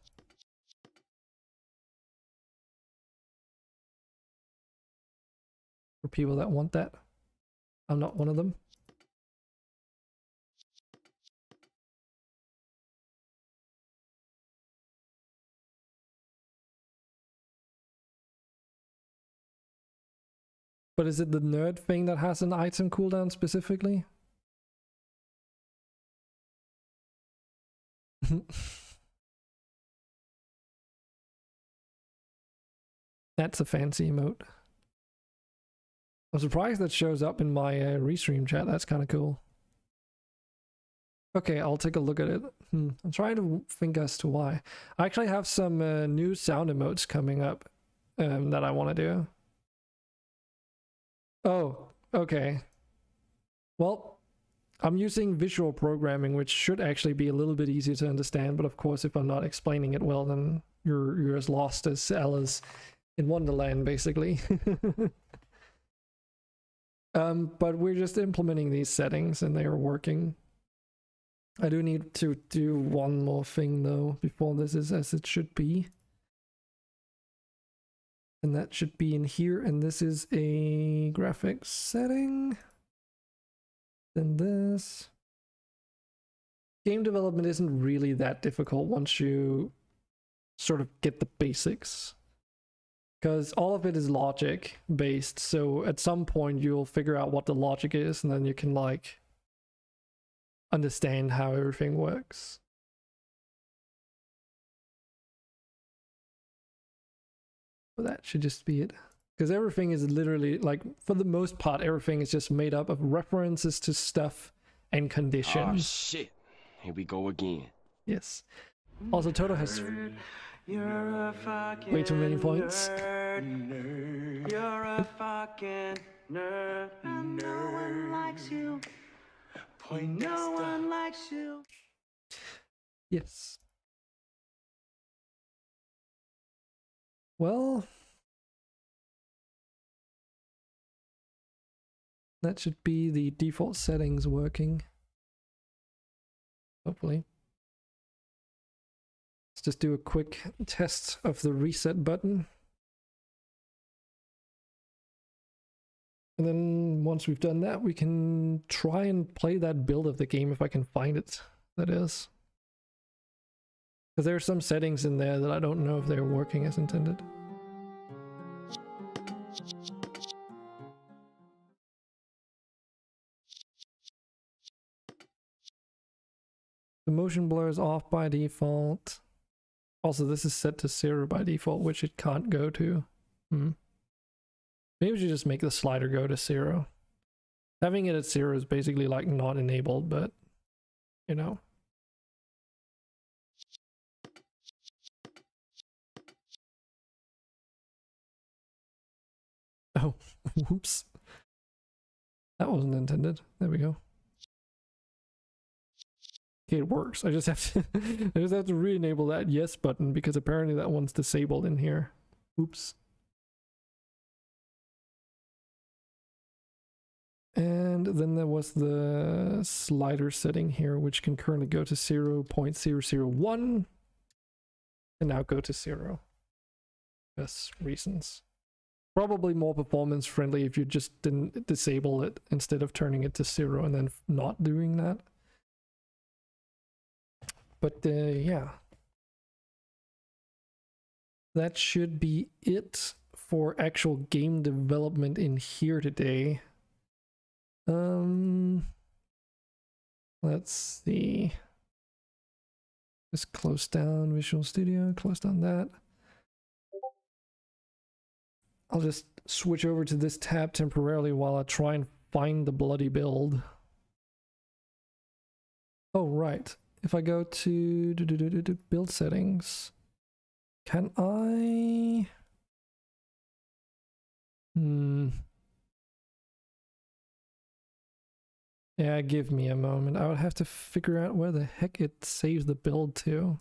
Speaker 1: For people that want that. I'm not one of them. But is it the nerd thing that has an item cooldown specifically? That's a fancy emote. I'm surprised that shows up in my restream chat. That's kind of cool. Okay, I'll take a look at it. I'm trying to think as to why. I actually have some new sound emotes coming up that I want to do. Oh, okay. Well, I'm using visual programming, which should actually be a little bit easier to understand, but of course, if I'm not explaining it well, then you're as lost as Alice in Wonderland, basically. But we're just implementing these settings and they are working. I do need to do one more thing though before this is as it should be. And that should be in here, and this is a graphics setting. Then this. Game development isn't really that difficult once you sort of get the basics. Because all of it is logic based, so at some point you'll figure out what the logic is, and then you can like understand how everything works. But that should just be it. Because everything is literally, like, for the most part, everything is just made up of references to stuff and conditions.
Speaker 3: Oh shit, here we go again.
Speaker 1: Yes. Also, Toto has
Speaker 4: You're a fucking
Speaker 1: way too many points.
Speaker 4: nerd. You're a fucking nerd. No one likes you. No one likes you.
Speaker 1: Yes. Well, that should be the default settings working. Hopefully. Let's just do a quick test of the reset button. And then once we've done that, we can try and play that build of the game if I can find it, that is. Because there are some settings in there that I don't know if they're working as intended. The motion blur is off by default. Also, this is set to 0 by default, which it can't go to. Maybe we should just make the slider go to 0. Having it at 0 is basically like not enabled, but you know. Oh, whoops. That wasn't intended. There we go. Okay, it works. I just have to I just have to re-enable that yes button because apparently that one's disabled in here. Oops. And then there was the slider setting here, which can currently go to 0.001 and now go to 0. Yes, reasons. Probably more performance friendly if you just didn't disable it instead of turning it to 0 and then not doing that. But yeah. That should be it for actual game development in here today. Let's see. Just close down Visual Studio, close down that. I'll just switch over to this tab temporarily while I try and find the bloody build. Oh, right. If I go to build settings, can I... Yeah, give me a moment. I would have to figure out where the heck it saves the build to.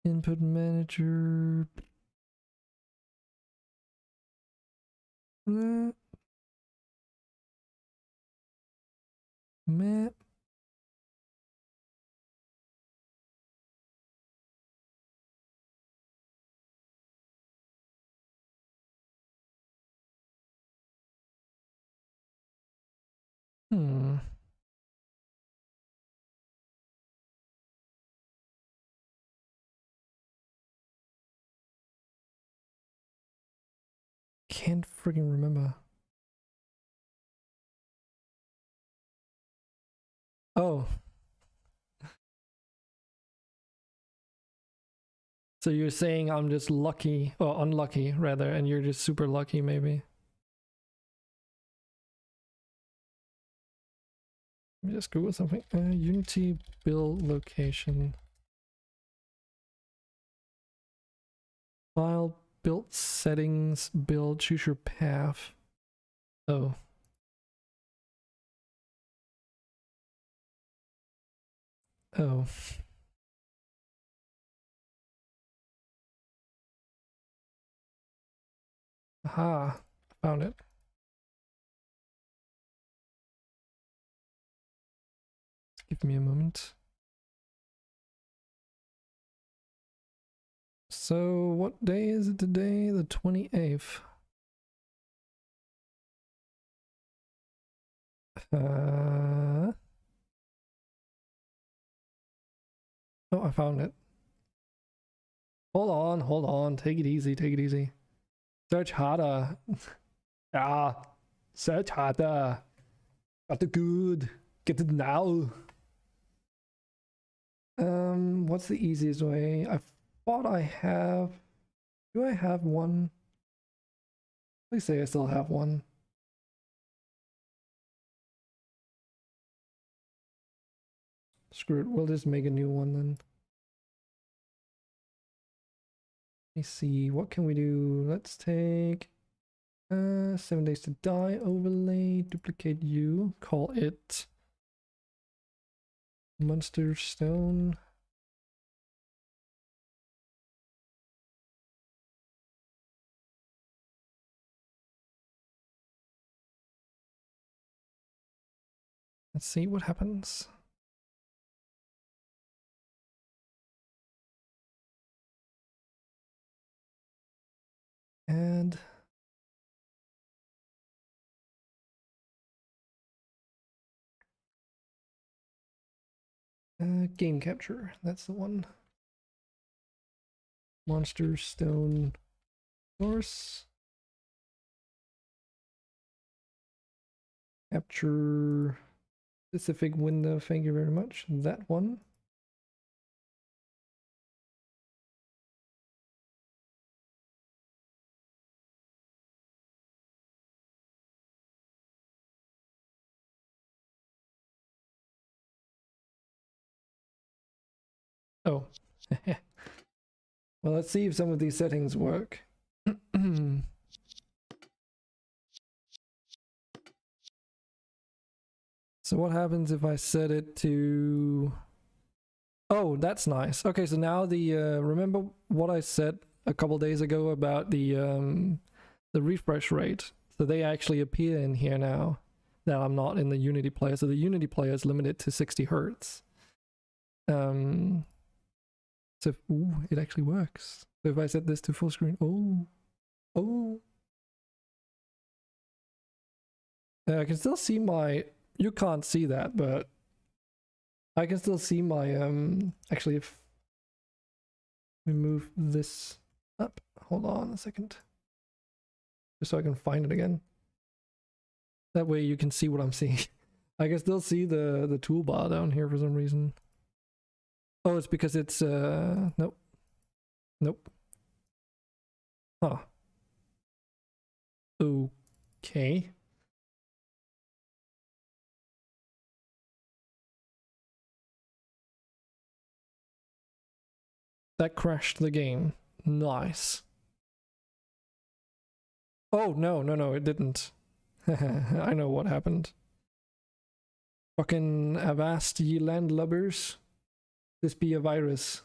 Speaker 1: Input manager. Map. Can't freaking remember. Oh. So you're saying I'm just lucky, or unlucky rather, and you're just super lucky maybe. Let me just Google something. Unity build location. File, build settings, build, choose your path. Oh. Oh. Aha, found it. Give me a moment. So what day is it today? The 28th. Oh, I found it. Hold on. Take it easy, take it easy. Search harder. Yeah, search harder. Got the good. Get it now. What's the easiest way? I thought I have... Do I have one? Please say I still have one. Screw it, we'll just make a new one then. Let me see, what can we do? Let's take 7 Days to Die overlay, duplicate you, call it MonsterStone. Let's see what happens. Add. Game capture, that's the one. MonsterStone source. Capture specific window, thank you very much. That one. Oh. Well, let's see if some of these settings work. So what happens if I set it to... Oh, that's nice. Okay, so now the remember what I said a couple days ago about the refresh rate? So they actually appear in here now that I'm not in the Unity player. So the Unity player is limited to 60 hertz. So ooh, it actually works. So if I set this to full screen, oh, I can still see my. You can't see that, but I can still see my actually if we move this up, hold on a second, just so I can find it again. That way you can see what I'm seeing. I can still see the toolbar down here for some reason. Oh, it's because it's nope. Huh. Okay. That crashed the game. Nice. Oh, no, it didn't. I know what happened. Fucking avast ye landlubbers. This be a virus.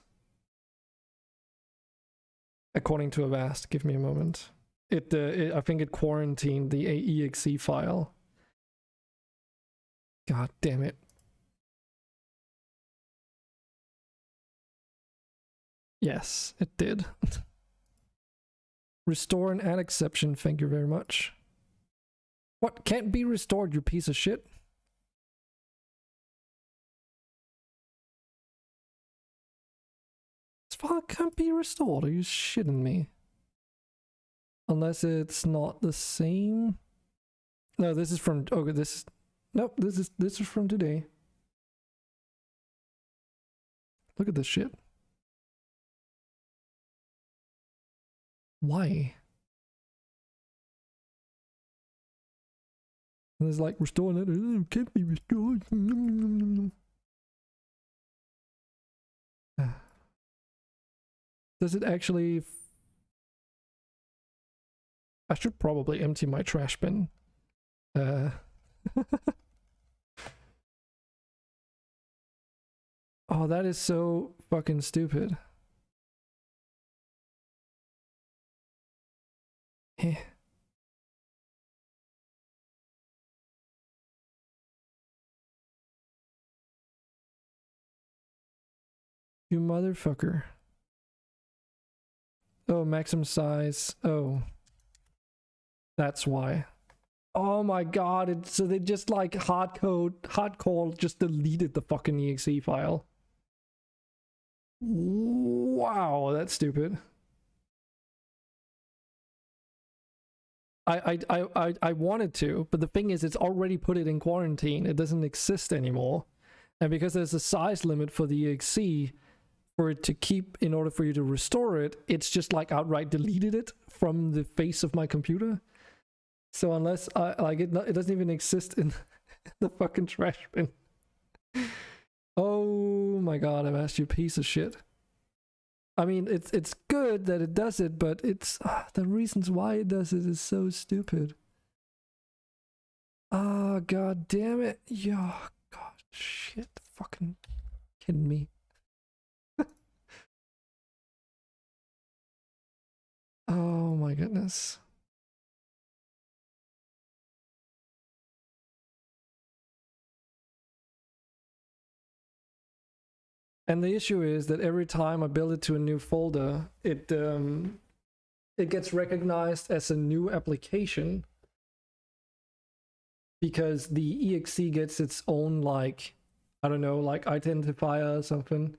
Speaker 1: According to Avast, give me a moment. I think it quarantined the exe file. God damn it. Yes, it did. Restore and add exception, thank you very much. What, can't be restored, you piece of shit? This file can't be restored, are you shitting me? Unless it's not the same. No, this is from, okay, this is, nope, this is from today. Look at this shit. Why? And it's like restoring it can't be restored. Does it actually? I should probably empty my trash bin. Oh, that is so fucking stupid. Eh. You motherfucker. Oh, maximum size. Oh. That's why. Oh my god, so they just like hardcore just deleted the fucking exe file. Wow, that's stupid. I wanted to, but the thing is it's already put it in quarantine. It doesn't exist anymore. And because there's a size limit for the exe for it to keep in order for you to restore it, it's just like outright deleted it from the face of my computer. So unless I like it doesn't even exist in the fucking trash bin. Oh my god, I've asked you, piece of shit. I mean, it's good that it does it, but it's the reasons why it does it is so stupid. Ah, god damn it. Yeah, god, shit, fucking kidding me. Oh my goodness. And the issue is that every time I build it to a new folder, it gets recognized as a new application because the exe gets its own, like, I don't know, like identifier or something.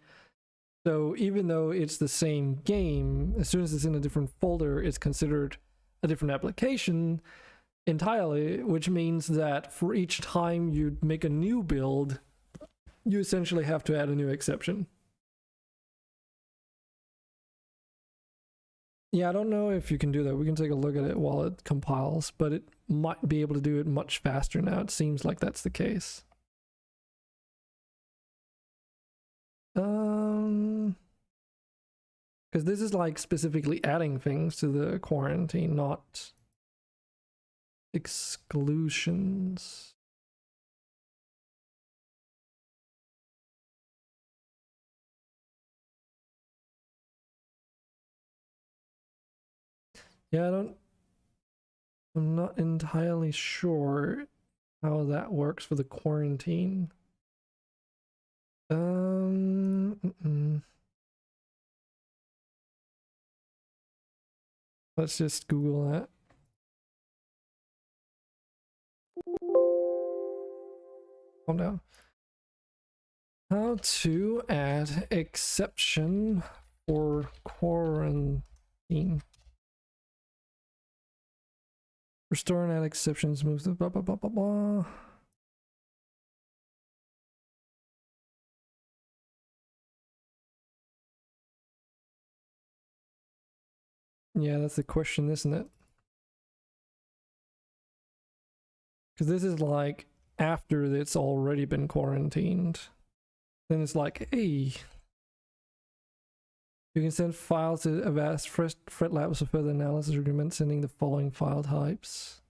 Speaker 1: So even though it's the same game, as soon as it's in a different folder, it's considered a different application entirely, which means that for each time you make a new build, you essentially have to add a new exception. Yeah, I don't know if you can do that. We can take a look at it while it compiles, but it might be able to do it much faster now. It seems like that's the case. Because this is like specifically adding things to the quarantine, not exclusions. Yeah, I'm not entirely sure how that works for the quarantine. Let's just Google that. Calm down. How to add exception for quarantine. Restore and add exceptions, moves the blah blah blah blah blah. Yeah, that's the question, isn't it? Because this is like after it's already been quarantined. Then it's like, hey, you can send files to Avast FretLabs for further analysis. Recommend sending the following file types.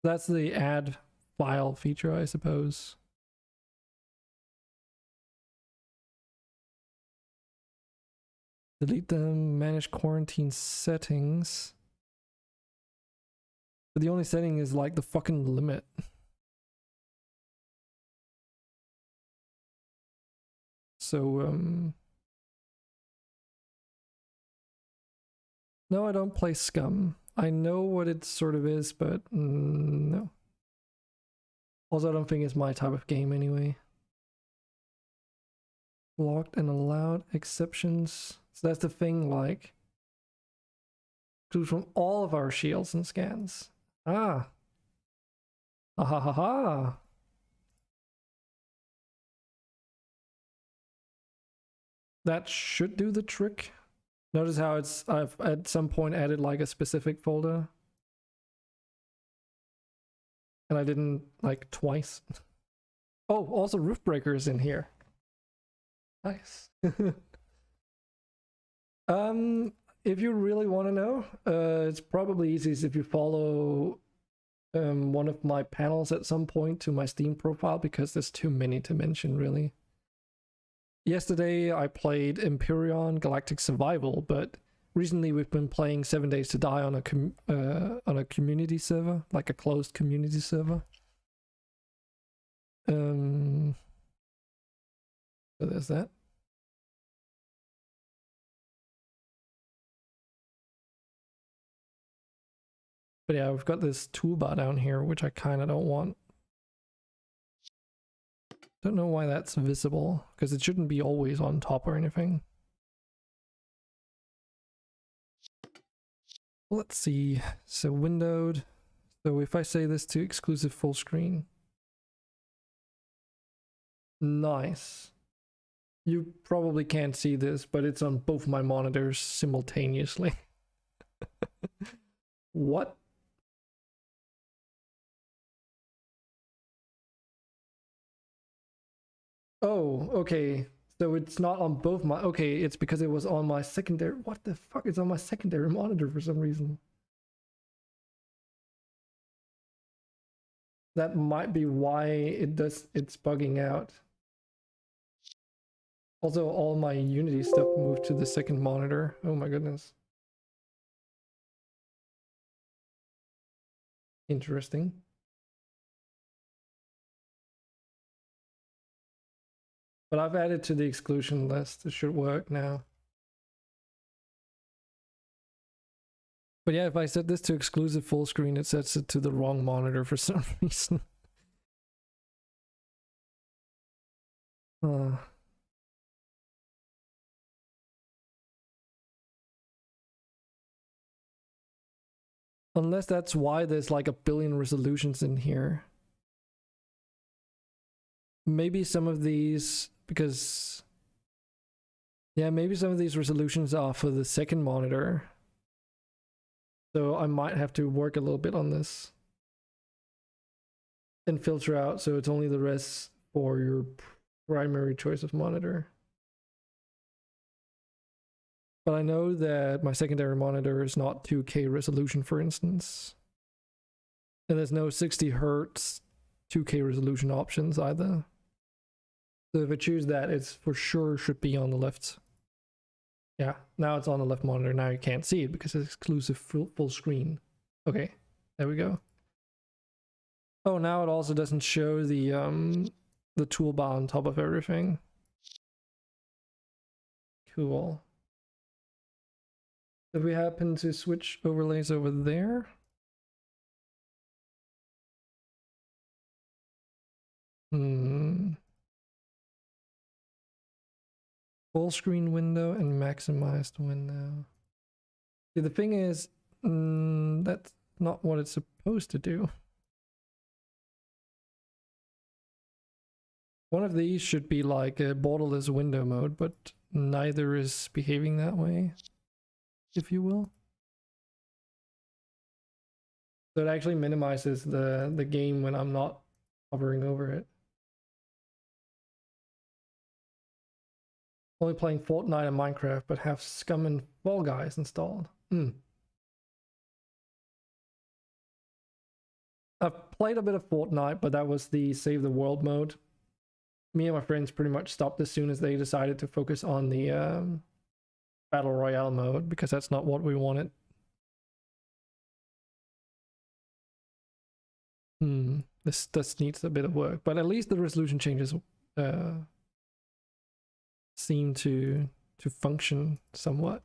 Speaker 1: That's the add file feature, I suppose. Delete them, manage quarantine settings. But the only setting is like the fucking limit. So, no, I don't play Scum. I know what it sort of is, but no. Also, I don't think it's my type of game anyway. Blocked and allowed exceptions. So that's the thing, like, from all of our shields and scans. Ah. Ah ha ha ha. That should do the trick. Notice how I've at some point added like a specific folder. And I didn't like twice. Oh, also Roof Breaker is in here. Nice. If you really want to know, it's probably easiest if you follow one of my panels at some point to my Steam profile, because there's too many to mention really. Yesterday I played Empyrean Galactic Survival, but recently we've been playing 7 Days to Die on a community server, like a closed community server. So there's that. But yeah, we've got this toolbar down here, which I kind of don't want. Don't know why that's visible, because it shouldn't be always on top or anything. Let's see. So windowed. So if I say this to exclusive full screen. Nice. You probably can't see this, but it's on both my monitors simultaneously. What? Oh, okay. So it's not on both my... Okay, it's because it was on my secondary... What the fuck? It's on my secondary monitor for some reason. That might be why it's bugging out. Also, all my Unity stuff moved to the second monitor. Oh my goodness. Interesting. But I've added to the exclusion list. It should work now. But yeah, if I set this to exclusive full screen, it sets it to the wrong monitor for some reason. Unless that's why there's like a billion resolutions in here. Maybe some of these, because... Yeah, maybe some of these resolutions are for the second monitor. So I might have to work a little bit on this. And filter out so it's only the rest for your primary choice of monitor. But I know that my secondary monitor is not 2K resolution, for instance. And there's no 60 Hz 2K resolution options either. So if I choose that, it's for sure should be on the left Yeah, now it's on the left monitor. Now you can't see it because it's exclusive full screen. Okay, there we go. Oh, now it also doesn't show the toolbar on top of everything. Cool. If we happen to switch overlays over there. Full screen window and maximized window. See, the thing is, that's not what it's supposed to do. One of these should be like a borderless window mode, but neither is behaving that way, if you will. So it actually minimizes the game when I'm not hovering over it. Only playing Fortnite and Minecraft, but have Scum and Fall Guys installed. I've played a bit of Fortnite, but that was the Save the World mode. Me and my friends pretty much stopped as soon as they decided to focus on the Battle Royale mode, because that's not what we wanted. This needs a bit of work, but at least the resolution changes seem to function somewhat.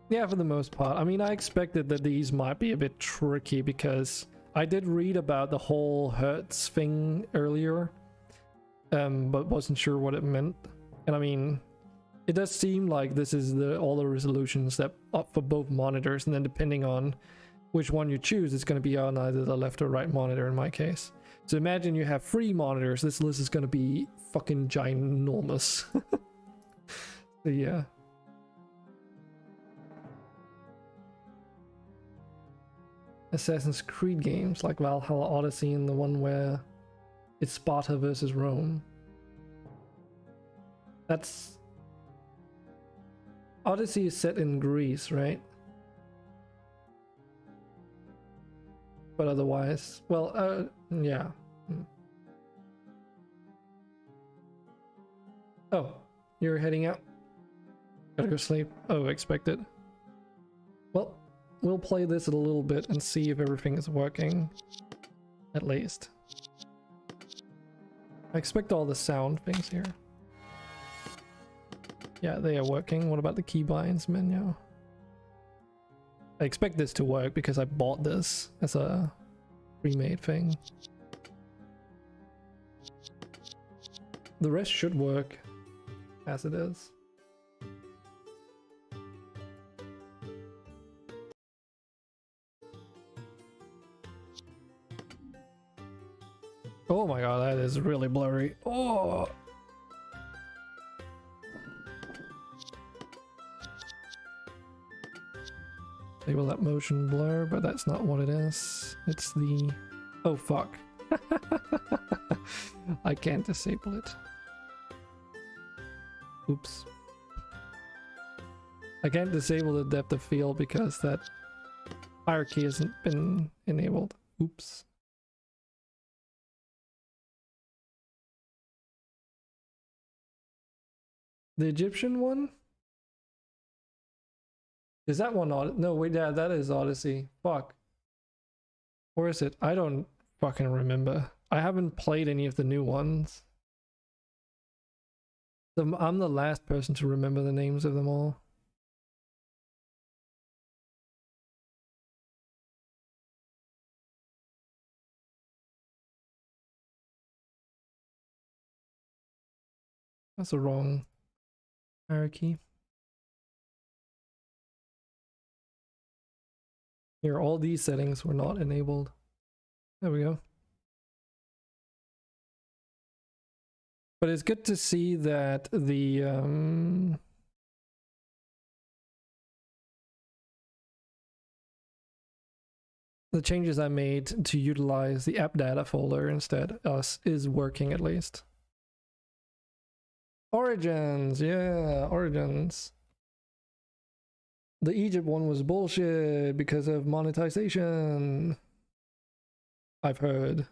Speaker 1: Yeah, for the most part. I mean, I expected that these might be a bit tricky because I did read about the whole hertz thing earlier, but wasn't sure what it meant. And I mean, it does seem like this is all the resolutions that up for both monitors, and then depending on which one you choose, it's going to be on either the left or right monitor in my case. So imagine you have 3 monitors. This list is going to be fucking ginormous. So yeah. Assassin's Creed games like Valhalla, Odyssey, and the one where it's Sparta versus Rome. That's... Odyssey is set in Greece, right? But otherwise, well, yeah. Oh, you're heading out? Gotta go sleep. Oh, expected. Well, we'll play this a little bit and see if everything is working, at least. I expect all the sound things here. Yeah, they are working. What about the keybinds menu? I expect this to work because I bought this as a pre-made thing. The rest should work as it is. Oh my god, that is really blurry. Oh! Enable that motion blur, but that's not what it is. It's the... Oh fuck. I can't disable it. Oops. I can't disable the depth of field because that hierarchy hasn't been enabled. Oops. The Egyptian one? Is that one no, wait, yeah, that is Odyssey. Fuck. Where is it? I don't fucking remember. I haven't played any of the new ones. So I'm the last person to remember the names of them all. That's the wrong hierarchy. Here, all these settings were not enabled. There we go. But it's good to see that the changes I made to utilize the app data folder instead is working at least. Origins, yeah, Origins. The Egypt one was bullshit because of monetization. I've heard.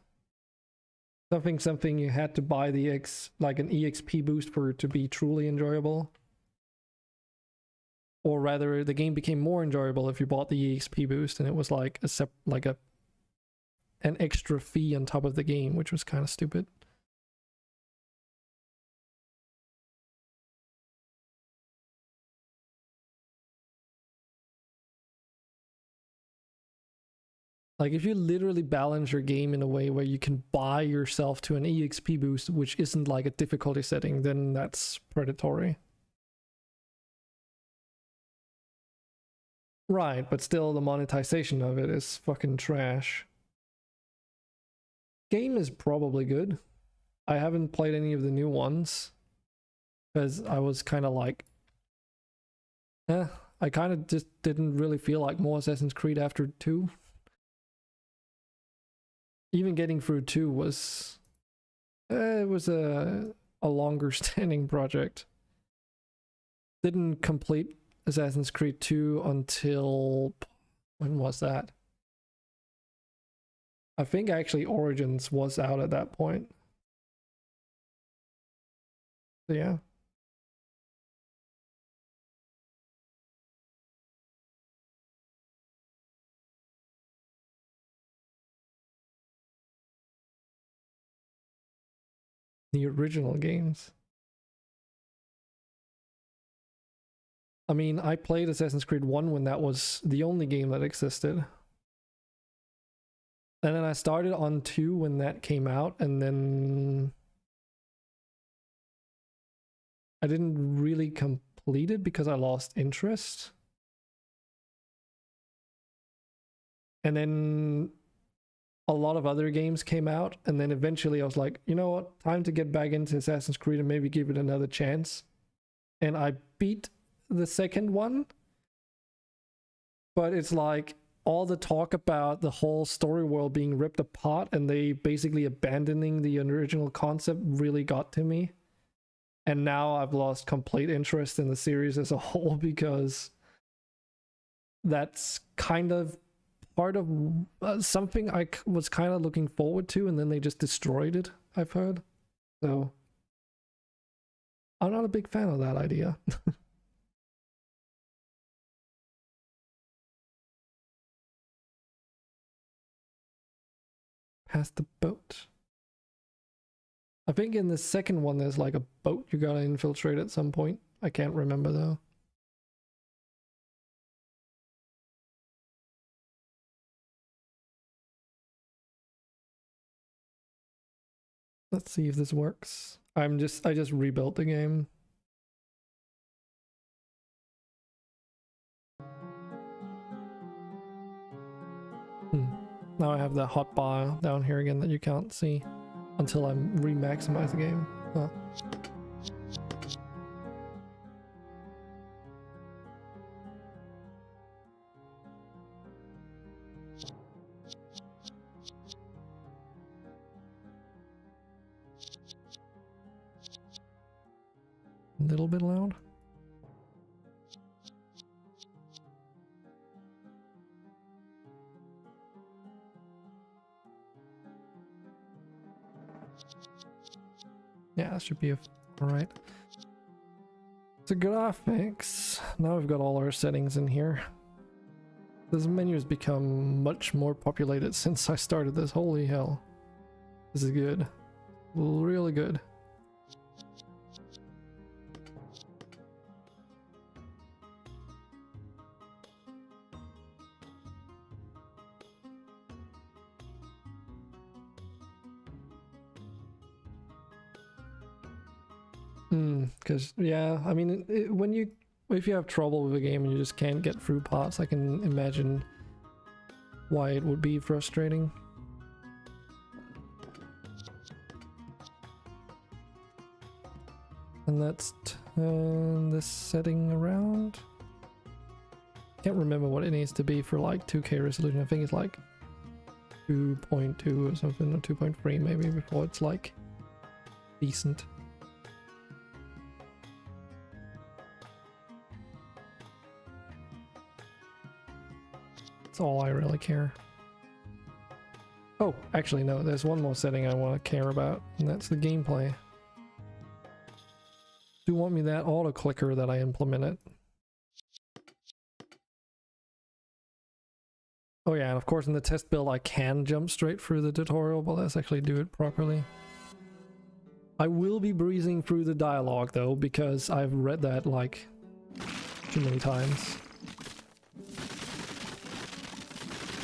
Speaker 1: Something you had to buy the like an EXP boost for it to be truly enjoyable. Or rather, the game became more enjoyable if you bought the EXP boost, and it was like an extra fee on top of the game, which was kind of stupid. Like, if you literally balance your game in a way where you can buy yourself to an EXP boost, which isn't like a difficulty setting, then that's predatory. Right, but still the monetization of it is fucking trash. Game is probably good. I haven't played any of the new ones because I was kind of like, I kind of just didn't really feel like more Assassin's Creed after 2. Even getting through 2 was it was a longer standing project. Didn't complete Assassin's Creed 2 until, when was that? I think actually Origins was out at that point. So yeah. The original games. I mean, I played Assassin's Creed 1 when that was the only game that existed. And then I started on 2 when that came out, and then I didn't really complete it because I lost interest. And then a lot of other games came out, and then eventually I was like, you know what, time to get back into Assassin's Creed and maybe give it another chance. And I beat the second one, but it's like all the talk about the whole story world being ripped apart and they basically abandoning the original concept really got to me. And now I've lost complete interest in the series as a whole because that's kind of part of something I was kind of looking forward to, and then they just destroyed it, I've heard. So I'm not a big fan of that idea. Past the boat. I think in the second one there's like a boat you gotta infiltrate at some point. I can't remember though. Let's see if this works. I just rebuilt the game. Now I have that hotbar down here again that you can't see until I re-maximize the game. Huh. A little bit loud. Yeah, that should be alright. It's a graphics. Now we've got all our settings in here. This menu has become much more populated since I started this. Holy hell. This is good. Really good. Because yeah, I mean, if you have trouble with a game and you just can't get through parts, I can imagine why it would be frustrating. And let's turn this setting around. Can't remember what it needs to be for like 2K resolution. I think it's like 2.2 or something, or 2.3 maybe, before it's like decent. That's all I really care. Oh, actually no, there's one more setting I want to care about, and that's the gameplay. Do you want me that auto clicker that I implemented? Oh yeah, and of course in the test build I can jump straight through the tutorial, but let's actually do it properly. I will be breezing through the dialogue though, because I've read that like too many times.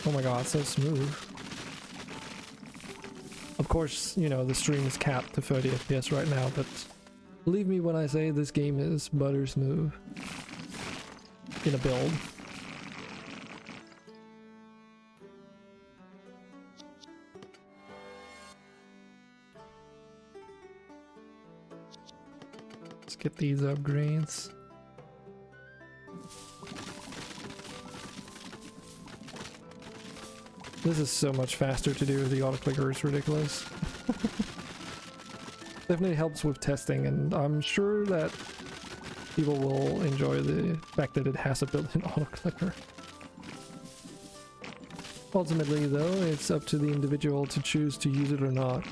Speaker 1: Oh my god, so smooth. Of course, you know, the stream is capped to 30 FPS right now, but believe me when I say this game is butter smooth in a build. Let's get these upgrades. This is so much faster to do. The auto clicker is ridiculous. Definitely helps with testing, and I'm sure that people will enjoy the fact that it has a built-in auto clicker. Ultimately though, it's up to the individual to choose to use it or not.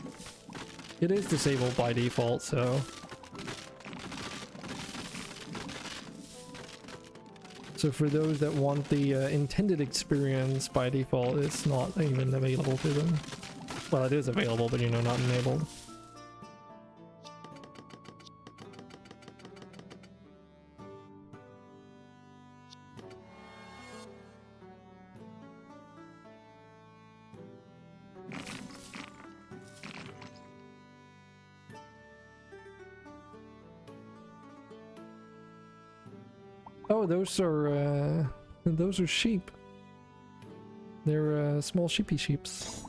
Speaker 1: It is disabled by default, so... So for those that want the intended experience by default, it's not even available to them. Well, it is available, but you know, not enabled. Oh, those are sheep. They're small sheepy sheeps.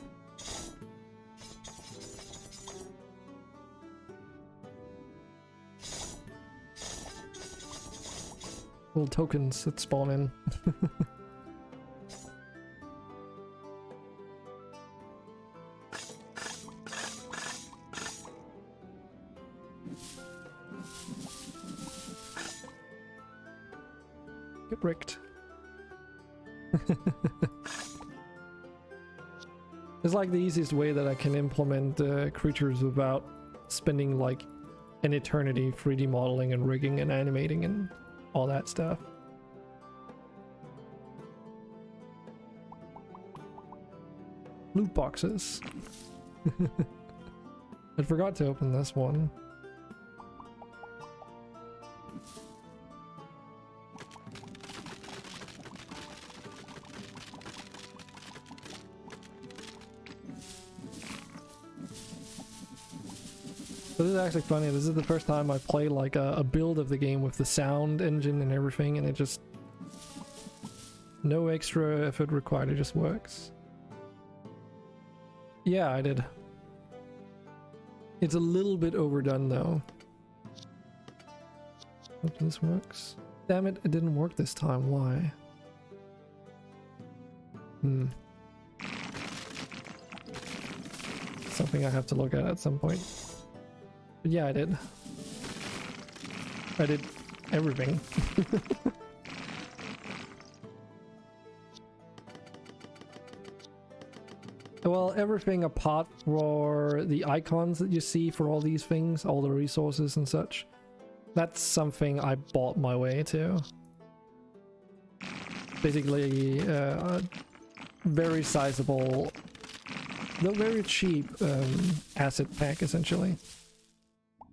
Speaker 1: Little tokens that spawn in. Get bricked. It's like the easiest way that I can implement creatures without spending like an eternity 3D modeling and rigging and animating and all that stuff. Loot boxes. I forgot to open this one. This is actually funny. This is the first time I play like a build of the game with the sound engine and everything, and it just... no extra effort required, it just works. Yeah, I did. It's a little bit overdone though. Hope this works. Damn it, it didn't work this time. Why? Something I have to look at some point. But yeah, I did. I did everything. Well, everything apart from the icons that you see for all these things, all the resources and such. That's something I bought my way to. Basically, a very sizable, though very cheap asset pack, essentially.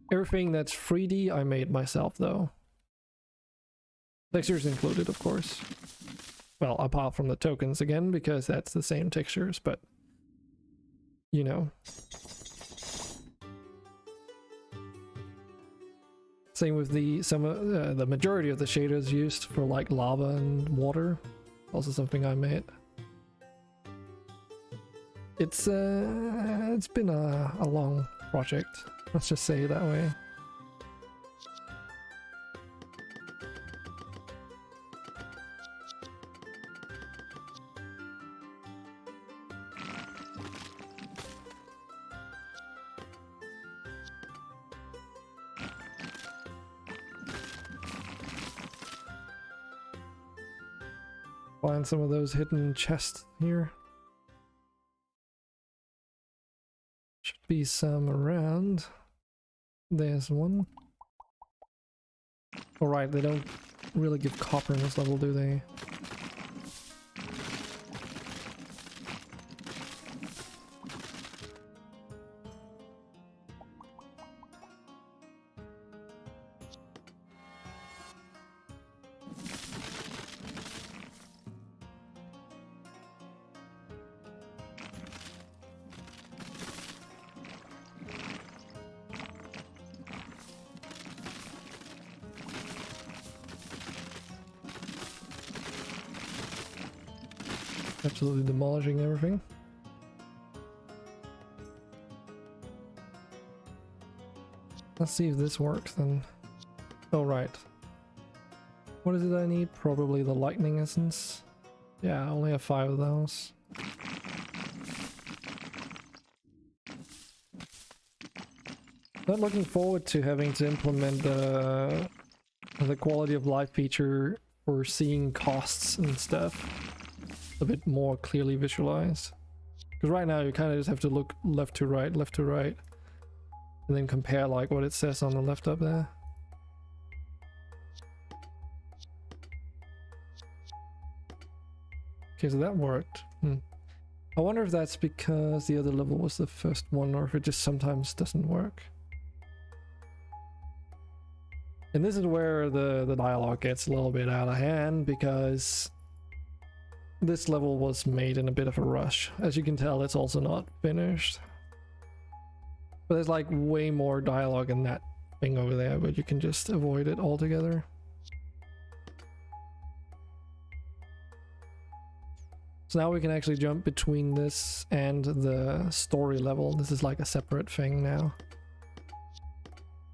Speaker 1: Everything that's 3D I made myself though. Textures included, of course. Well, apart from the tokens again, because that's the same textures, but you know. Same with the majority of the shaders used for like lava and water. Also something I made. It's been a long project. Let's just say it that way. Find some of those hidden chests here. Should be some around. There's one. Alright, they don't really give copper in this level, do they? Absolutely demolishing everything. Let's see if this works then. Oh, right. What is it I need? Probably the lightning essence. Yeah, I only have 5 of those. Not looking forward to having to implement the quality of life feature for seeing costs and stuff a bit more clearly visualized. Because right now you kind of just have to look left to right, and then compare like what it says on the left up there. Okay, so that worked. I wonder if that's because the other level was the first one, or if it just sometimes doesn't work. And this is where the dialogue gets a little bit out of hand, because this level was made in a bit of a rush. As you can tell, it's also not finished. But there's like way more dialogue in that thing over there, but you can just avoid it altogether. So now we can actually jump between this and the story level. This is like a separate thing now.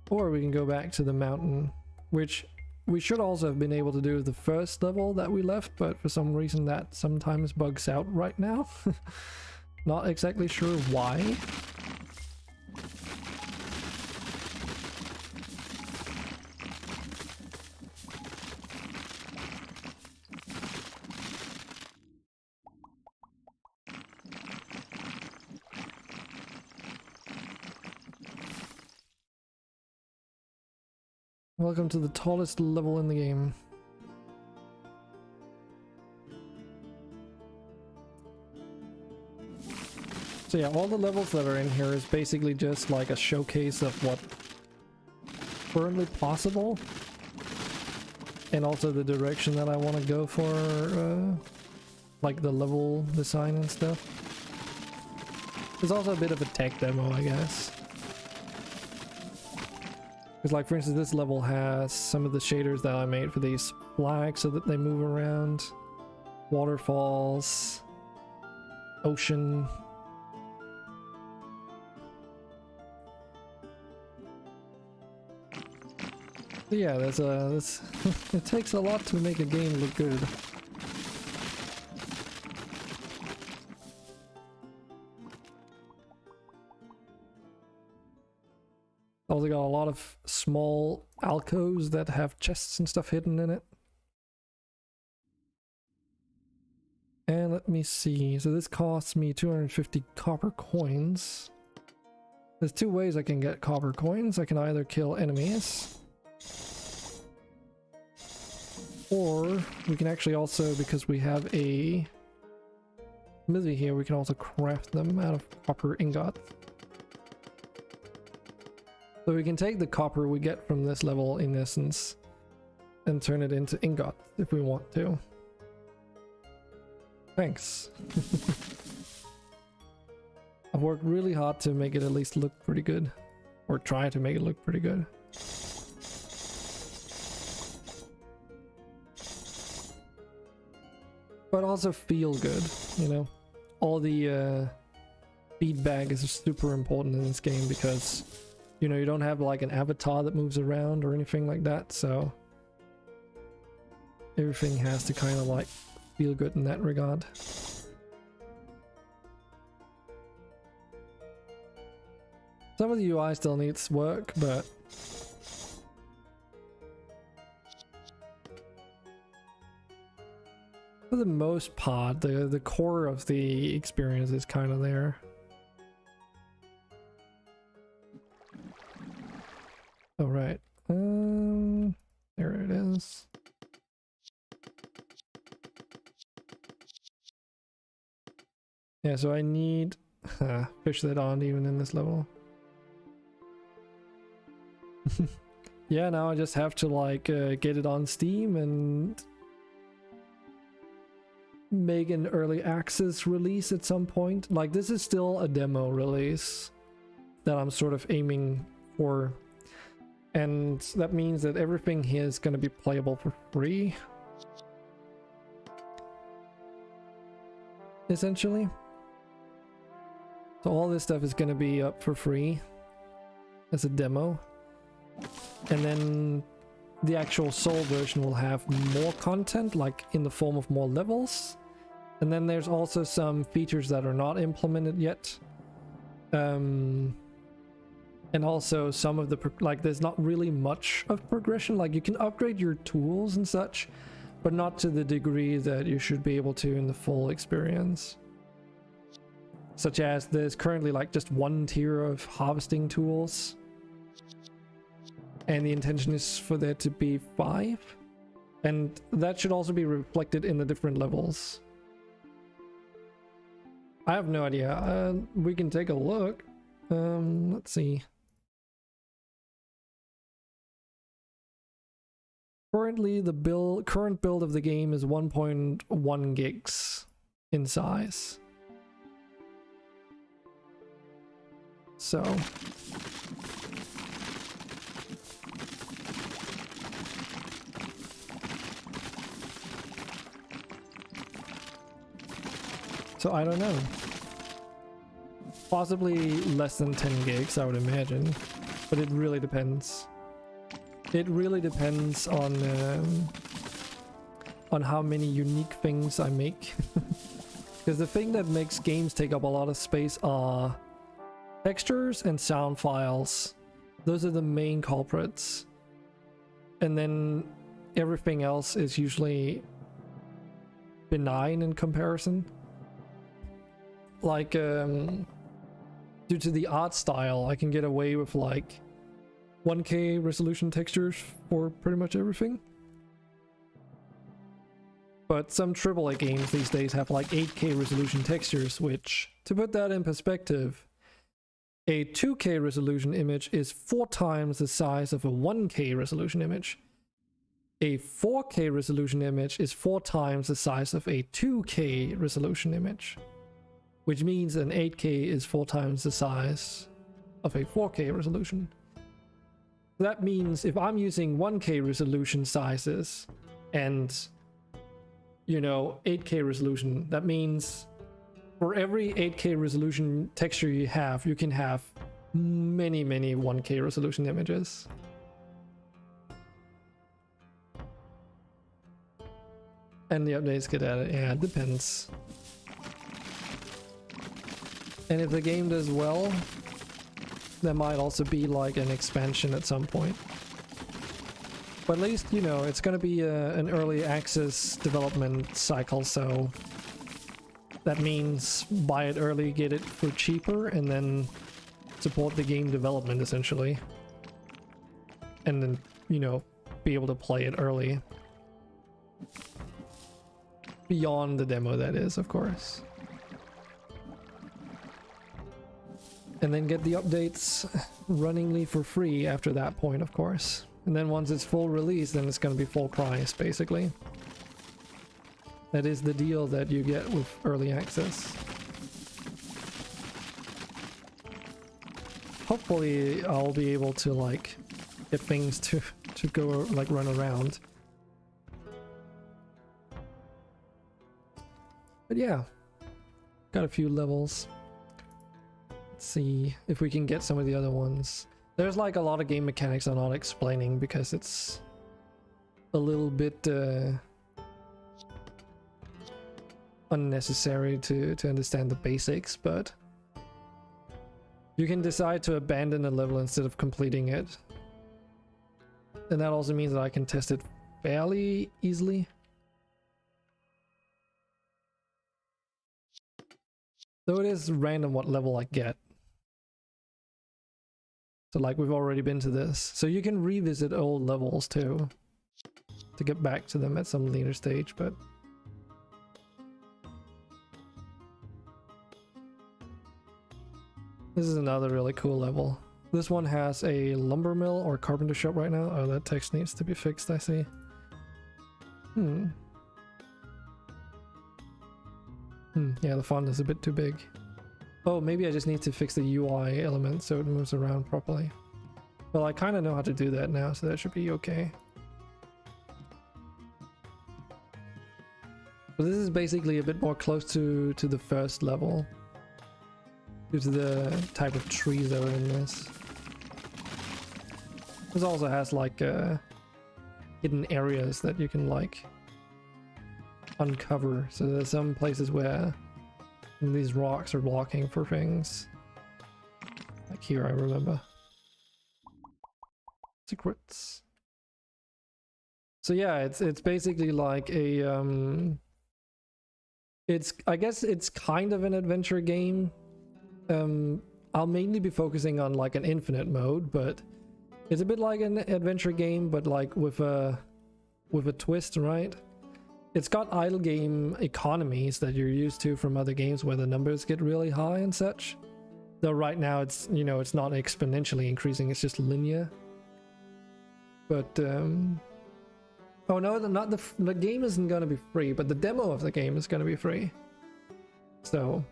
Speaker 1: Or we can go back to the mountain, which we should also have been able to do the first level that we left, but for some reason that sometimes bugs out right now. Not exactly sure why. Welcome to the tallest level in the game. So yeah, all the levels that are in here is basically just like a showcase of what currently possible, and also the direction that I want to go for, like the level design and stuff. There's also a bit of a tech demo, I guess. Because like for instance, this level has some of the shaders that I made for these flags so that they move around. Waterfalls. Ocean. But yeah, it takes a lot to make a game look good. Also got a lot of small alcoves that have chests and stuff hidden in it. And let me see, so this costs me 250 copper coins. There's 2 ways I can get copper coins. I can either kill enemies, or we can actually also, because we have a smithy here, we can also craft them out of copper ingot. So we can take the copper we get from this level, in essence, and turn it into ingot if we want to. Thanks. I've worked really hard to make it at least look pretty good. Or try to make it look pretty good. But also feel good, you know? All the feedback is super important in this game, because you know, you don't have like an avatar that moves around or anything like that, so everything has to kind of like feel good in that regard. Some of the UI still needs work, but For the most part, the core of the experience is kind of there. All right. There it is. Yeah, so I need fish that aren't even in this level. Yeah, now I just have to like get it on Steam and make an early access release at some point. Like, this is still a demo release that I'm sort of aiming for, and that means that everything here is going to be playable for free, essentially. So all this stuff is going to be up for free as a demo, and then the actual Soul version will have more content, like in the form of more levels. And then there's also some features that are not implemented yet. And also some of the, like, there's not really much of progression. Like, you can upgrade your tools and such, but not to the degree that you should be able to in the full experience. Such as there's currently like just one tier of harvesting tools, and the intention is for there to be 5, and that should also be reflected in the different levels. I have no idea. We can take a look. Let's see. Currently, the current build of the game is 1.1 gigs in size. So I don't know. Possibly less than 10 gigs, I would imagine. But it really depends. It really depends on how many unique things I make. Because the thing that makes games take up a lot of space are textures and sound files. Those are the main culprits. And then everything else is usually benign in comparison. Like, due to the art style, I can get away with like 1K resolution textures for pretty much everything. But some AAA games these days have like 8K resolution textures, which, to put that in perspective, a 2K resolution image is 4 times the size of a 1K resolution image. A 4K resolution image is 4 times the size of a 2K resolution image. Which means an 8K is 4 times the size of a 4K resolution. That means if I'm using 1K resolution sizes and, you know, 8K resolution, that means for every 8K resolution texture you can have many 1K resolution images. And the updates get added. Yeah, it depends. And if the game does well, there might also be like an expansion at some point. But at least, you know, it's going to be an early access development cycle, so that means buy it early, get it for cheaper, and then support the game development essentially. And then, you know, be able to play it early. Beyond the demo, that is, of course. And then get the updates runningly for free after that point, of course. And then once it's full release, then it's going to be full price, basically. That is the deal that you get with early access. Hopefully I'll be able to like get things to go like run around. But yeah, got a few levels. Let's see if we can get some of the other ones. There's like a lot of game mechanics I'm not explaining because it's a little bit unnecessary to understand the basics, but you can decide to abandon a level instead of completing it. And that also means that I can test it fairly easily. Though it is random what level I get. So like we've already been to this. So you can revisit old levels too. To get back to them at some later stage, but... This is another really cool level. This one has a lumber mill or carpenter shop right now. Oh, that text needs to be fixed, I see. Yeah, the font is a bit too big. Oh, maybe I just need to fix the UI element so it moves around properly. Well, I kind of know how to do that now, so that should be okay. But this is basically a bit more close to the first level. Due to the type of trees that are in this. This also has like hidden areas that you can like uncover. So there's some places where these rocks are blocking for things. Like here, I remember. Secrets. So yeah, it's basically like a I guess it's kind of an adventure game. I'll mainly be focusing on like an infinite mode, but it's a bit like an adventure game, but like with a twist, right? It's got idle game economies that you're used to from other games where the numbers get really high and such. Though right now it's, you know, it's not exponentially increasing, it's just linear. But oh no, not the game isn't gonna be free, but the demo of the game is gonna be free. So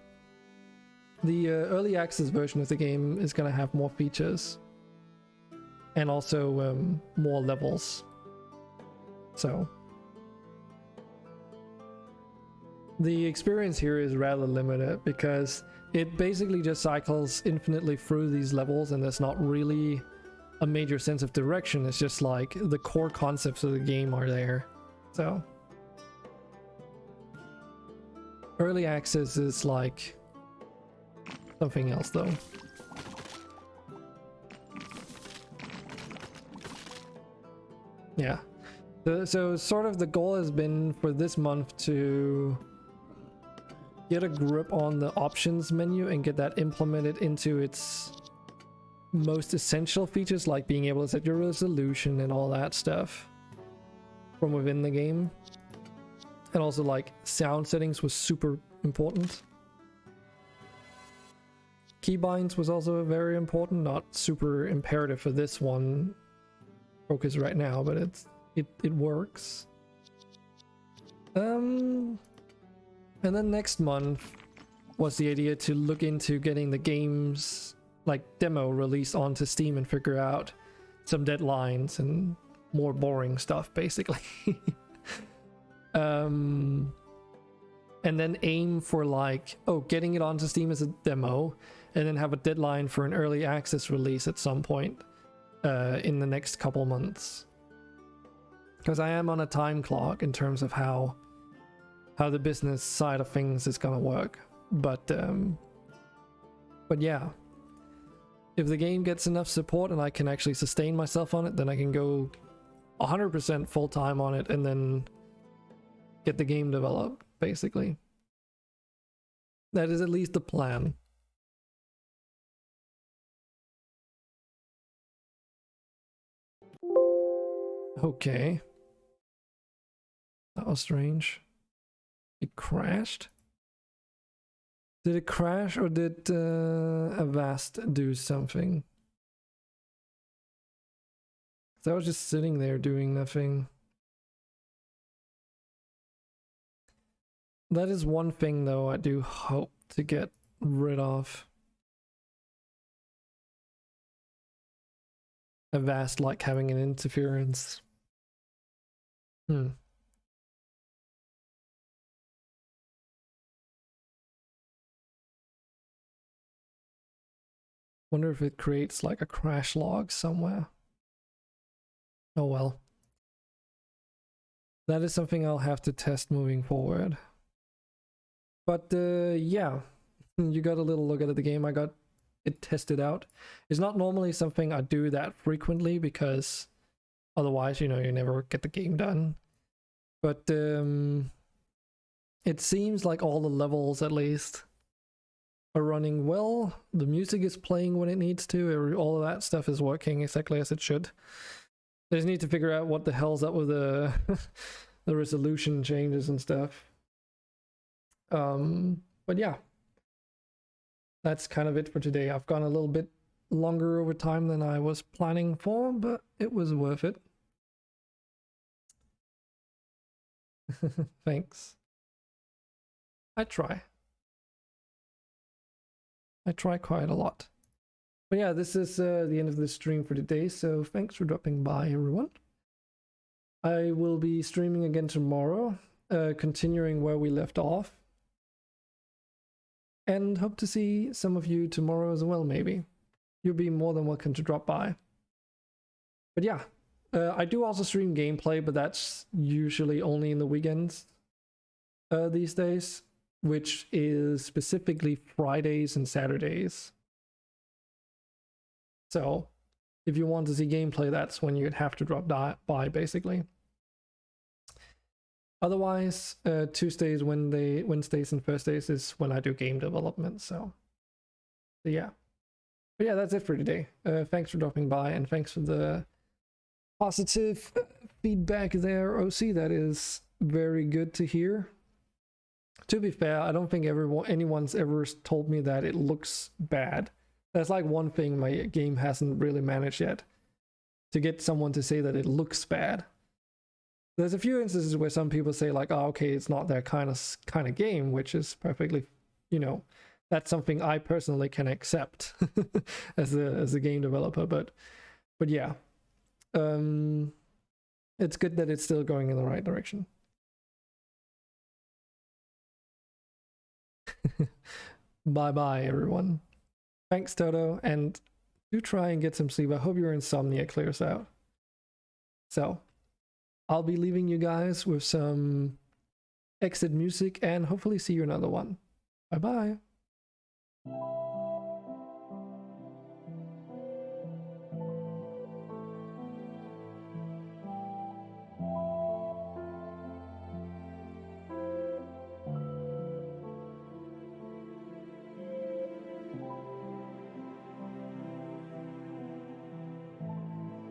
Speaker 1: the early access version of the game is gonna have more features and also more levels. So the experience here is rather limited because it basically just cycles infinitely through these levels and there's not really a major sense of direction. It's just like the core concepts of the game are there. So early access is like something else though. Yeah. So sort of the goal has been for this month to get a grip on the options menu and get that implemented into its most essential features, like being able to set your resolution and all that stuff from within the game. And also like sound settings was super important. Keybinds was also very important, not super imperative for this one focus right now, but it works. And then next month was the idea to look into getting the game's like demo released onto Steam and figure out some deadlines and more boring stuff basically. And then aim for like, getting it onto Steam as a demo and then have a deadline for an early access release at some point in the next couple months. Because I am on a time clock in terms of how the business side of things is gonna work. But yeah, if the game gets enough support and I can actually sustain myself on it, then I can go 100% full time on it and then get the game developed, basically. That is at least the plan. Okay. That was strange. It crashed? Did it crash or did Avast do something? I was just sitting there doing nothing. That is one thing though I do hope to get rid of. Avast like having an interference. Wonder if it creates like a crash log somewhere. Oh well. That is something I'll have to test moving forward. But yeah, you got a little look at the game. I got it tested out. It's not normally something I do that frequently because otherwise, you know, you never get the game done. But it seems like all the levels at least are running well. The music is playing when it needs to. All of that stuff is working exactly as it should. I just need to figure out what the hell's up with the the resolution changes and stuff. But yeah, that's kind of it for today. I've gone a little bit longer over time than I was planning for, but it was worth it. Thanks. I try quite a lot. But yeah, this is the end of the stream for today, so thanks for dropping by, everyone. I will be streaming again tomorrow, continuing where we left off. And hope to see some of you tomorrow as well, maybe. You'll be more than welcome to drop by. But yeah, I do also stream gameplay, but that's usually only in the weekends these days, which is specifically Fridays and Saturdays. So if you want to see gameplay, that's when you'd have to drop by, basically. Otherwise, Tuesdays, Wednesdays, and Thursdays is when I do game development. So yeah. But yeah, that's it for today. Thanks for dropping by, and thanks for the positive feedback there, OC. That is very good to hear. To be fair, I don't think anyone's ever told me that it looks bad. That's like one thing my game hasn't really managed yet, to get someone to say that it looks bad. There's a few instances where some people say like, oh, okay, it's not their kind of game, which is perfectly, you know, that's something I personally can accept as a game developer. But yeah, it's good that it's still going in the right direction. Bye bye, everyone. Thanks, Toto, and do try and get some sleep. I hope your insomnia clears out. So I'll be leaving you guys with some exit music and hopefully see you another one. Bye bye.